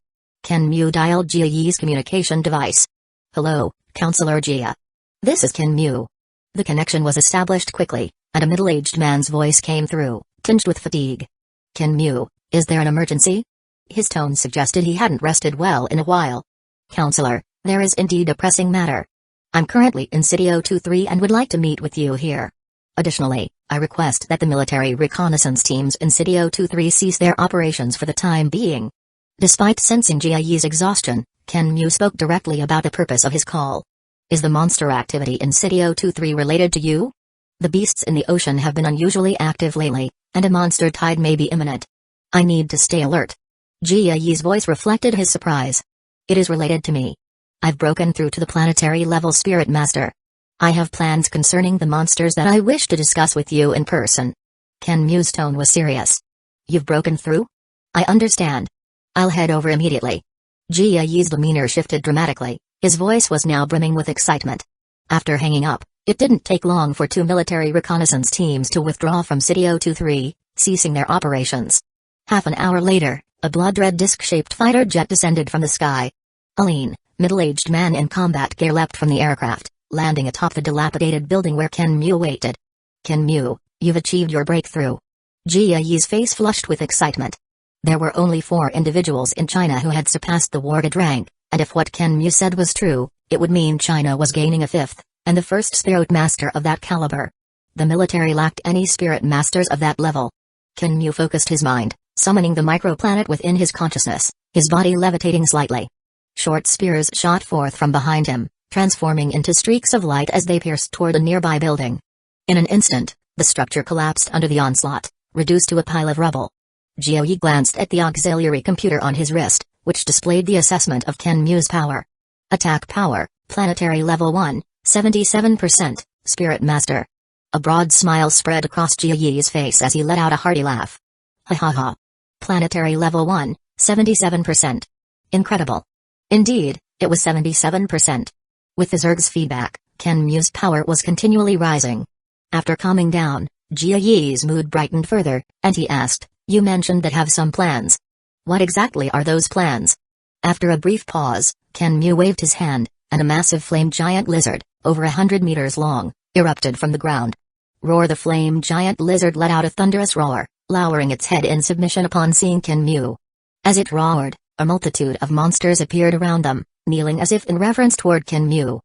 Kinmu dialed Jia Yi's communication device. Hello, Counselor Jia. This is Kinmu. The connection was established quickly, and a middle-aged man's voice came through, tinged with fatigue. Kinmu, is there an emergency? His tone suggested he hadn't rested well in a while. Counselor, there is indeed a pressing matter. I'm currently in City 023 and would like to meet with you here. Additionally, I request that the military reconnaissance teams in City 023 cease their operations for the time being. Despite sensing Jia Yi's exhaustion, Kinmu spoke directly about the purpose of his call. Is the monster activity in City 023 related to you? The beasts in the ocean have been unusually active lately, and a monster tide may be imminent. I need to stay alert. Jia Yi's voice reflected his surprise. It is related to me. I've broken through to the planetary-level Spirit Master. I have plans concerning the monsters that I wish to discuss with you in person. Kinmu's tone was serious. You've broken through? I understand. I'll head over immediately. Jia Yi's demeanor shifted dramatically, his voice was now brimming with excitement. After hanging up, it didn't take long for two military reconnaissance teams to withdraw from City 023, ceasing their operations. Half an hour later, a blood-red disc-shaped fighter jet descended from the sky. A lean, middle-aged man in combat gear leapt from the aircraft, landing atop the dilapidated building where Kinmu waited. Kinmu, you've achieved your breakthrough. Jia Yi's face flushed with excitement. There were only 4 individuals in China who had surpassed the wargate rank, and if what Kinmu said was true, it would mean China was gaining a 5th, and the first spirit master of that caliber. The military lacked any spirit masters of that level. Kinmu focused his mind, summoning the microplanet within his consciousness, his body levitating slightly. Short spears shot forth from behind him, transforming into streaks of light as they pierced toward a nearby building. In an instant, the structure collapsed under the onslaught, reduced to a pile of rubble. Jia Yi glanced at the auxiliary computer on his wrist, which displayed the assessment of Kinmu's power. Attack power, planetary level 1, 77%, Spirit Master. A broad smile spread across Jia Yi's face as he let out a hearty laugh. Ha ha ha. Planetary level 1, 77%. Incredible. Indeed, it was 77%. With the Zerg's feedback, Kinmu's power was continually rising. After calming down, Jia Yi's mood brightened further, and he asked, you mentioned that have some plans. What exactly are those plans? After a brief pause, Kinmu waved his hand, and a massive flame giant lizard, over 100 meters long, erupted from the ground. Roar! The flame giant lizard let out a thunderous roar, lowering its head in submission upon seeing Kinmu. As it roared, a multitude of monsters appeared around them, kneeling as if in reverence toward Kinmu.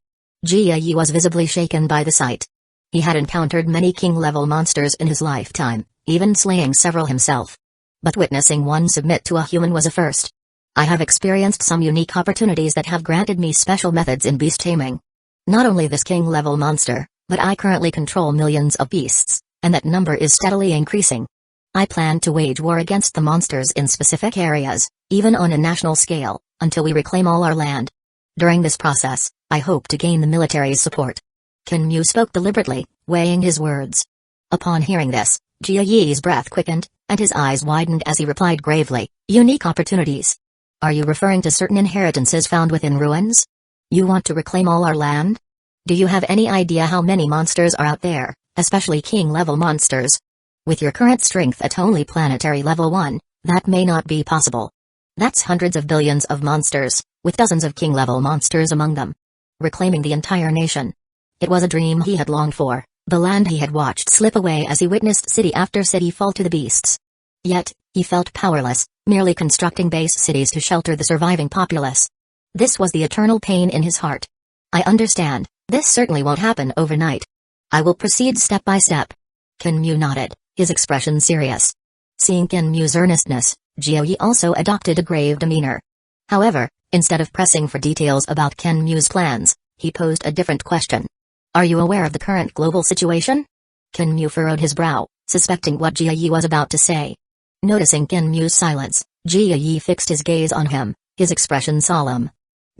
Jia Yi was visibly shaken by the sight. He had encountered many king-level monsters in his lifetime, even slaying several himself. But witnessing one submit to a human was a first. I have experienced some unique opportunities that have granted me special methods in beast taming. Not only this king-level monster, but I currently control millions of beasts, and that number is steadily increasing. I plan to wage war against the monsters in specific areas, even on a national scale, until we reclaim all our land. During this process, I hope to gain the military's support. Kinmu spoke deliberately, weighing his words. Upon hearing this, Jia Yi's breath quickened, and his eyes widened as he replied gravely, "Unique opportunities. Are you referring to certain inheritances found within ruins? You want to reclaim all our land? Do you have any idea how many monsters are out there, especially king-level monsters? With your current strength at only planetary level 1, that may not be possible. That's hundreds of billions of monsters, with dozens of king-level monsters among them. Reclaiming the entire nation. It was a dream he had longed for, the land he had watched slip away as he witnessed city after city fall to the beasts. Yet, he felt powerless, merely constructing base cities to shelter the surviving populace. This was the eternal pain in his heart. I understand, this certainly won't happen overnight. I will proceed step by step. Kinmu nodded, his expression serious. Seeing Kinmu's earnestness, Jia Yi also adopted a grave demeanor. However, instead of pressing for details about Kinmu's plans, he posed a different question. Are you aware of the current global situation? Kinmu furrowed his brow, suspecting what Jia Yi was about to say. Noticing Kinmu's silence, Jia Yi fixed his gaze on him, his expression solemn.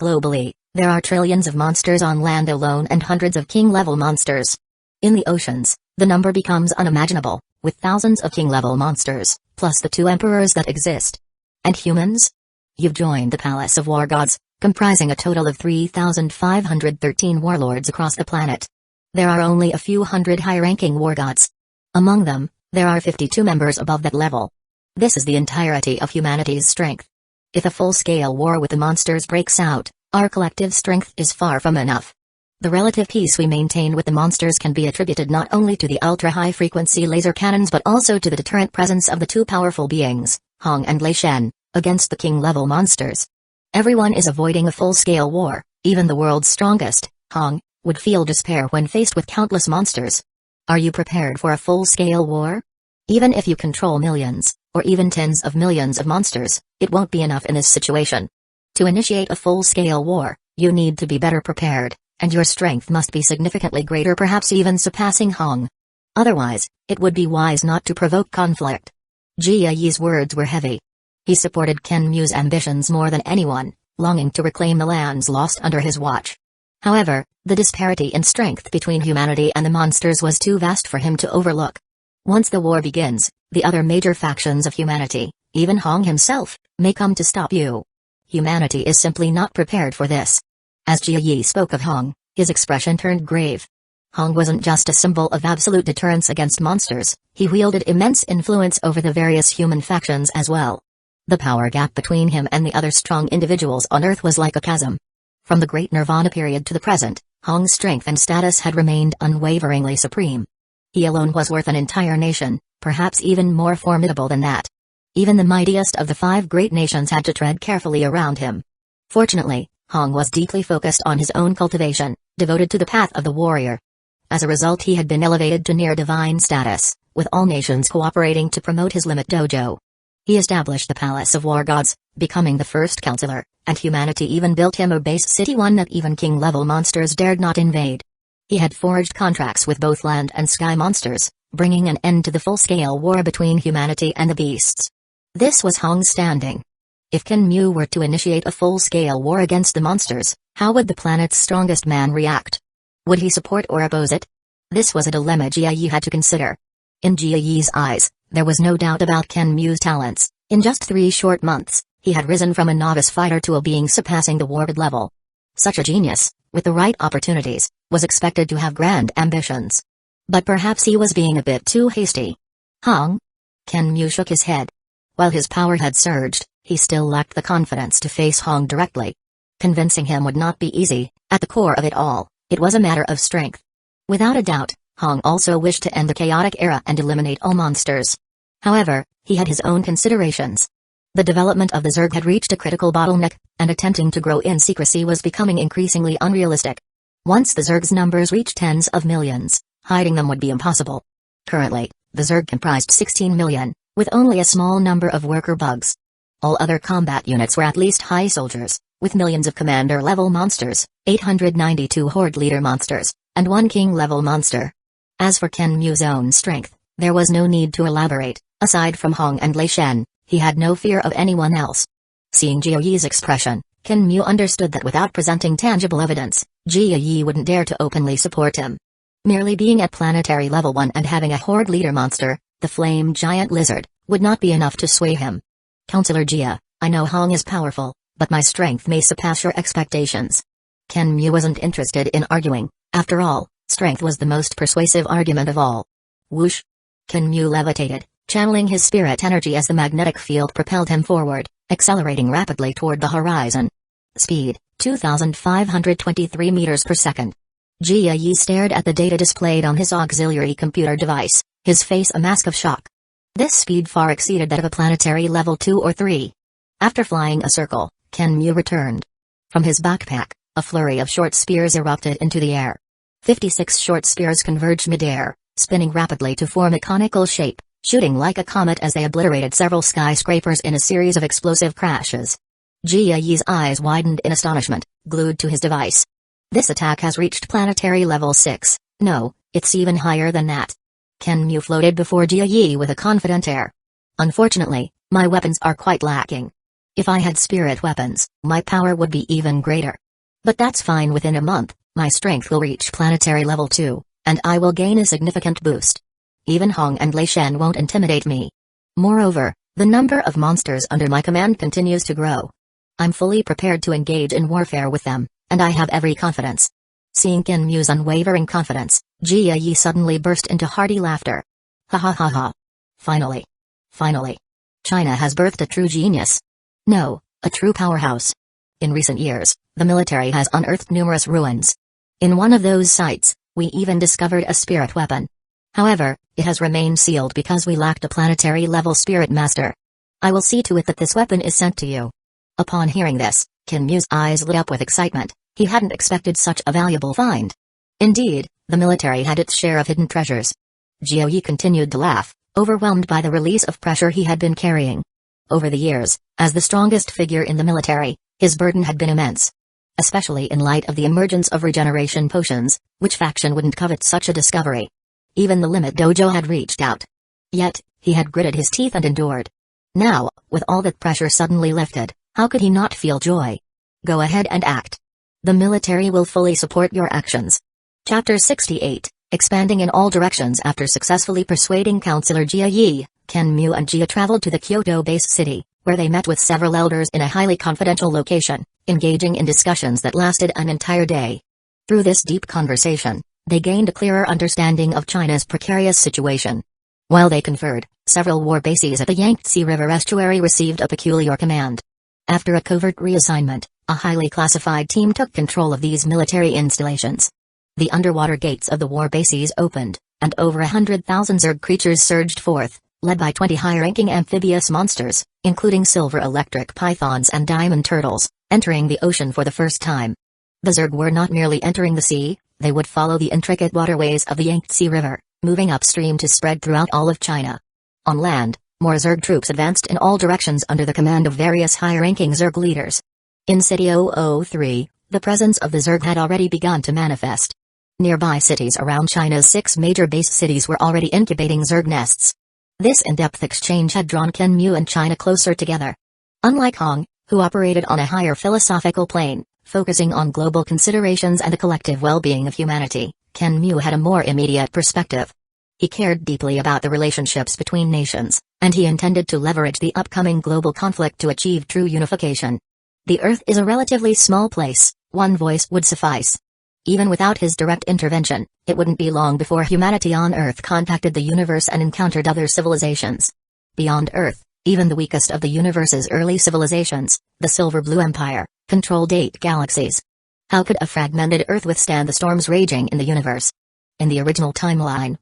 Globally, there are trillions of monsters on land alone and hundreds of king-level monsters. In the oceans, the number becomes unimaginable, with thousands of king-level monsters, plus the 2 emperors that exist. And humans? You've joined the Palace of War Gods, comprising a total of 3,513 warlords across the planet. There are only a few hundred high-ranking war gods. Among them, there are 52 members above that level. This is the entirety of humanity's strength. If a full-scale war with the monsters breaks out, our collective strength is far from enough. The relative peace we maintain with the monsters can be attributed not only to the ultra-high-frequency laser cannons but also to the deterrent presence of the 2 powerful beings, Hong and Lei Shen, against the king-level monsters. Everyone is avoiding a full-scale war, even the world's strongest, Hong, would feel despair when faced with countless monsters. Are you prepared for a full-scale war? Even if you control millions, or even tens of millions of monsters, it won't be enough in this situation. To initiate a full-scale war, you need to be better prepared, and your strength must be significantly greater, perhaps even surpassing Hong. Otherwise, it would be wise not to provoke conflict. Jia Yi's words were heavy. He supported Kinmu's ambitions more than anyone, longing to reclaim the lands lost under his watch. However, the disparity in strength between humanity and the monsters was too vast for him to overlook. Once the war begins, the other major factions of humanity, even Hong himself, may come to stop you. Humanity is simply not prepared for this. As Jia Yi spoke of Hong, his expression turned grave. Hong wasn't just a symbol of absolute deterrence against monsters, he wielded immense influence over the various human factions as well. The power gap between him and the other strong individuals on Earth was like a chasm. From the Great Nirvana period to the present, Hong's strength and status had remained unwaveringly supreme. He alone was worth an entire nation, perhaps even more formidable than that. Even the mightiest of the 5 great nations had to tread carefully around him. Fortunately, Hong was deeply focused on his own cultivation, devoted to the path of the warrior. As a result, he had been elevated to near divine status, with all nations cooperating to promote his limit dojo. He established the Palace of War Gods, becoming the first counselor, and humanity even built him a base city, one that even king-level monsters dared not invade. He had forged contracts with both land and sky monsters, bringing an end to the full-scale war between humanity and the beasts. This was Hong's standing. If Kinmu were to initiate a full-scale war against the monsters, how would the planet's strongest man react? Would he support or oppose it? This was a dilemma Jia Yi had to consider. In Jia Yi's eyes, there was no doubt about Kinmu's talents. In just 3 short months, he had risen from a novice fighter to a being surpassing the warped level. Such a genius, with the right opportunities, was expected to have grand ambitions. But perhaps he was being a bit too hasty. Hong? Kinmu shook his head. While his power had surged, he still lacked the confidence to face Hong directly. Convincing him would not be easy. At the core of it all, it was a matter of strength. Without a doubt, Hong also wished to end the chaotic era and eliminate all monsters. However, he had his own considerations. The development of the Zerg had reached a critical bottleneck, and attempting to grow in secrecy was becoming increasingly unrealistic. Once the Zerg's numbers reached tens of millions, hiding them would be impossible. Currently, the Zerg comprised 16 million, with only a small number of worker bugs. All other combat units were at least high soldiers, with millions of commander-level monsters, 892 horde leader monsters, and 1 king-level monster. As for Ken Mu's own strength, there was no need to elaborate. Aside from Hong and Lei Shen, he had no fear of anyone else. Seeing Jia Yi's expression, Ken Mu understood that without presenting tangible evidence, Jia Yi wouldn't dare to openly support him. Merely being at planetary level 1 and having a horde leader monster, the flame giant lizard, would not be enough to sway him. Counselor Jia, I know Hong is powerful, but my strength may surpass your expectations. Ken Mu wasn't interested in arguing. After all, strength was the most persuasive argument of all. Whoosh! Ken Mu levitated, channeling his spirit energy as the magnetic field propelled him forward, accelerating rapidly toward the horizon. Speed, 2,523 meters per second. Jia Yi stared at the data displayed on his auxiliary computer device, his face a mask of shock. This speed far exceeded that of a planetary level 2 or 3. After flying a circle, Ken Mu returned. From his backpack, a flurry of short spears erupted into the air. 56 short spears converged mid-air, spinning rapidly to form a conical shape, shooting like a comet as they obliterated several skyscrapers in a series of explosive crashes. Jia Yi's eyes widened in astonishment, glued to his device. This attack has reached planetary level 6, no, it's even higher than that. Ken Mu floated before Jia Yi with a confident air. Unfortunately, my weapons are quite lacking. If I had spirit weapons, my power would be even greater. But that's fine. Within a month, my strength will reach planetary level 2, and I will gain a significant boost. Even Hong and Lei Shen won't intimidate me. Moreover, the number of monsters under my command continues to grow. I'm fully prepared to engage in warfare with them, and I have every confidence. Seeing Ken Mu's unwavering confidence, Jia Yi suddenly burst into hearty laughter. Ha ha ha ha. Finally. Finally. China has birthed a true genius. No, a true powerhouse. In recent years, the military has unearthed numerous ruins. In one of those sites, we even discovered a spirit weapon. However, it has remained sealed because we lacked a planetary level spirit master. I will see to it that this weapon is sent to you. Upon hearing this, Ken Mu's eyes lit up with excitement. He hadn't expected such a valuable find. Indeed, the military had its share of hidden treasures. Jia Yi continued to laugh, overwhelmed by the release of pressure he had been carrying. Over the years, as the strongest figure in the military, his burden had been immense. Especially in light of the emergence of regeneration potions, which faction wouldn't covet such a discovery? Even the limit dojo had reached out. Yet, he had gritted his teeth and endured. Now, with all that pressure suddenly lifted, how could he not feel joy? Go ahead and act. The military will fully support your actions. Chapter 68, Expanding in all directions. After successfully persuading Counselor Jia Yi, Ken Mu and Jia traveled to the Kyoto base city, where they met with several elders in a highly confidential location, engaging in discussions that lasted an entire day. Through this deep conversation, they gained a clearer understanding of China's precarious situation. While they conferred, several war bases at the Yangtze River estuary received a peculiar command. After a covert reassignment, a highly classified team took control of these military installations. The underwater gates of the war bases opened, and over 100,000 Zerg creatures surged forth, led by 20 high-ranking amphibious monsters, including silver electric pythons and diamond turtles, entering the ocean for the first time. The Zerg were not merely entering the sea, they would follow the intricate waterways of the Yangtze River, moving upstream to spread throughout all of China. On land, more Zerg troops advanced in all directions under the command of various high-ranking Zerg leaders. In City 003, the presence of the Zerg had already begun to manifest. Nearby cities around China's 6 major base cities were already incubating Zerg nests. This in-depth exchange had drawn Ken Mu and China closer together. Unlike Hong, who operated on a higher philosophical plane, focusing on global considerations and the collective well-being of humanity, Ken Mu had a more immediate perspective. He cared deeply about the relationships between nations, and he intended to leverage the upcoming global conflict to achieve true unification. The Earth is a relatively small place, one voice would suffice. Even without his direct intervention, it wouldn't be long before humanity on Earth contacted the universe and encountered other civilizations. Beyond Earth, even the weakest of the universe's early civilizations, the Silver Blue Empire, controlled 8 galaxies. How could a fragmented Earth withstand the storms raging in the universe? In the original timeline,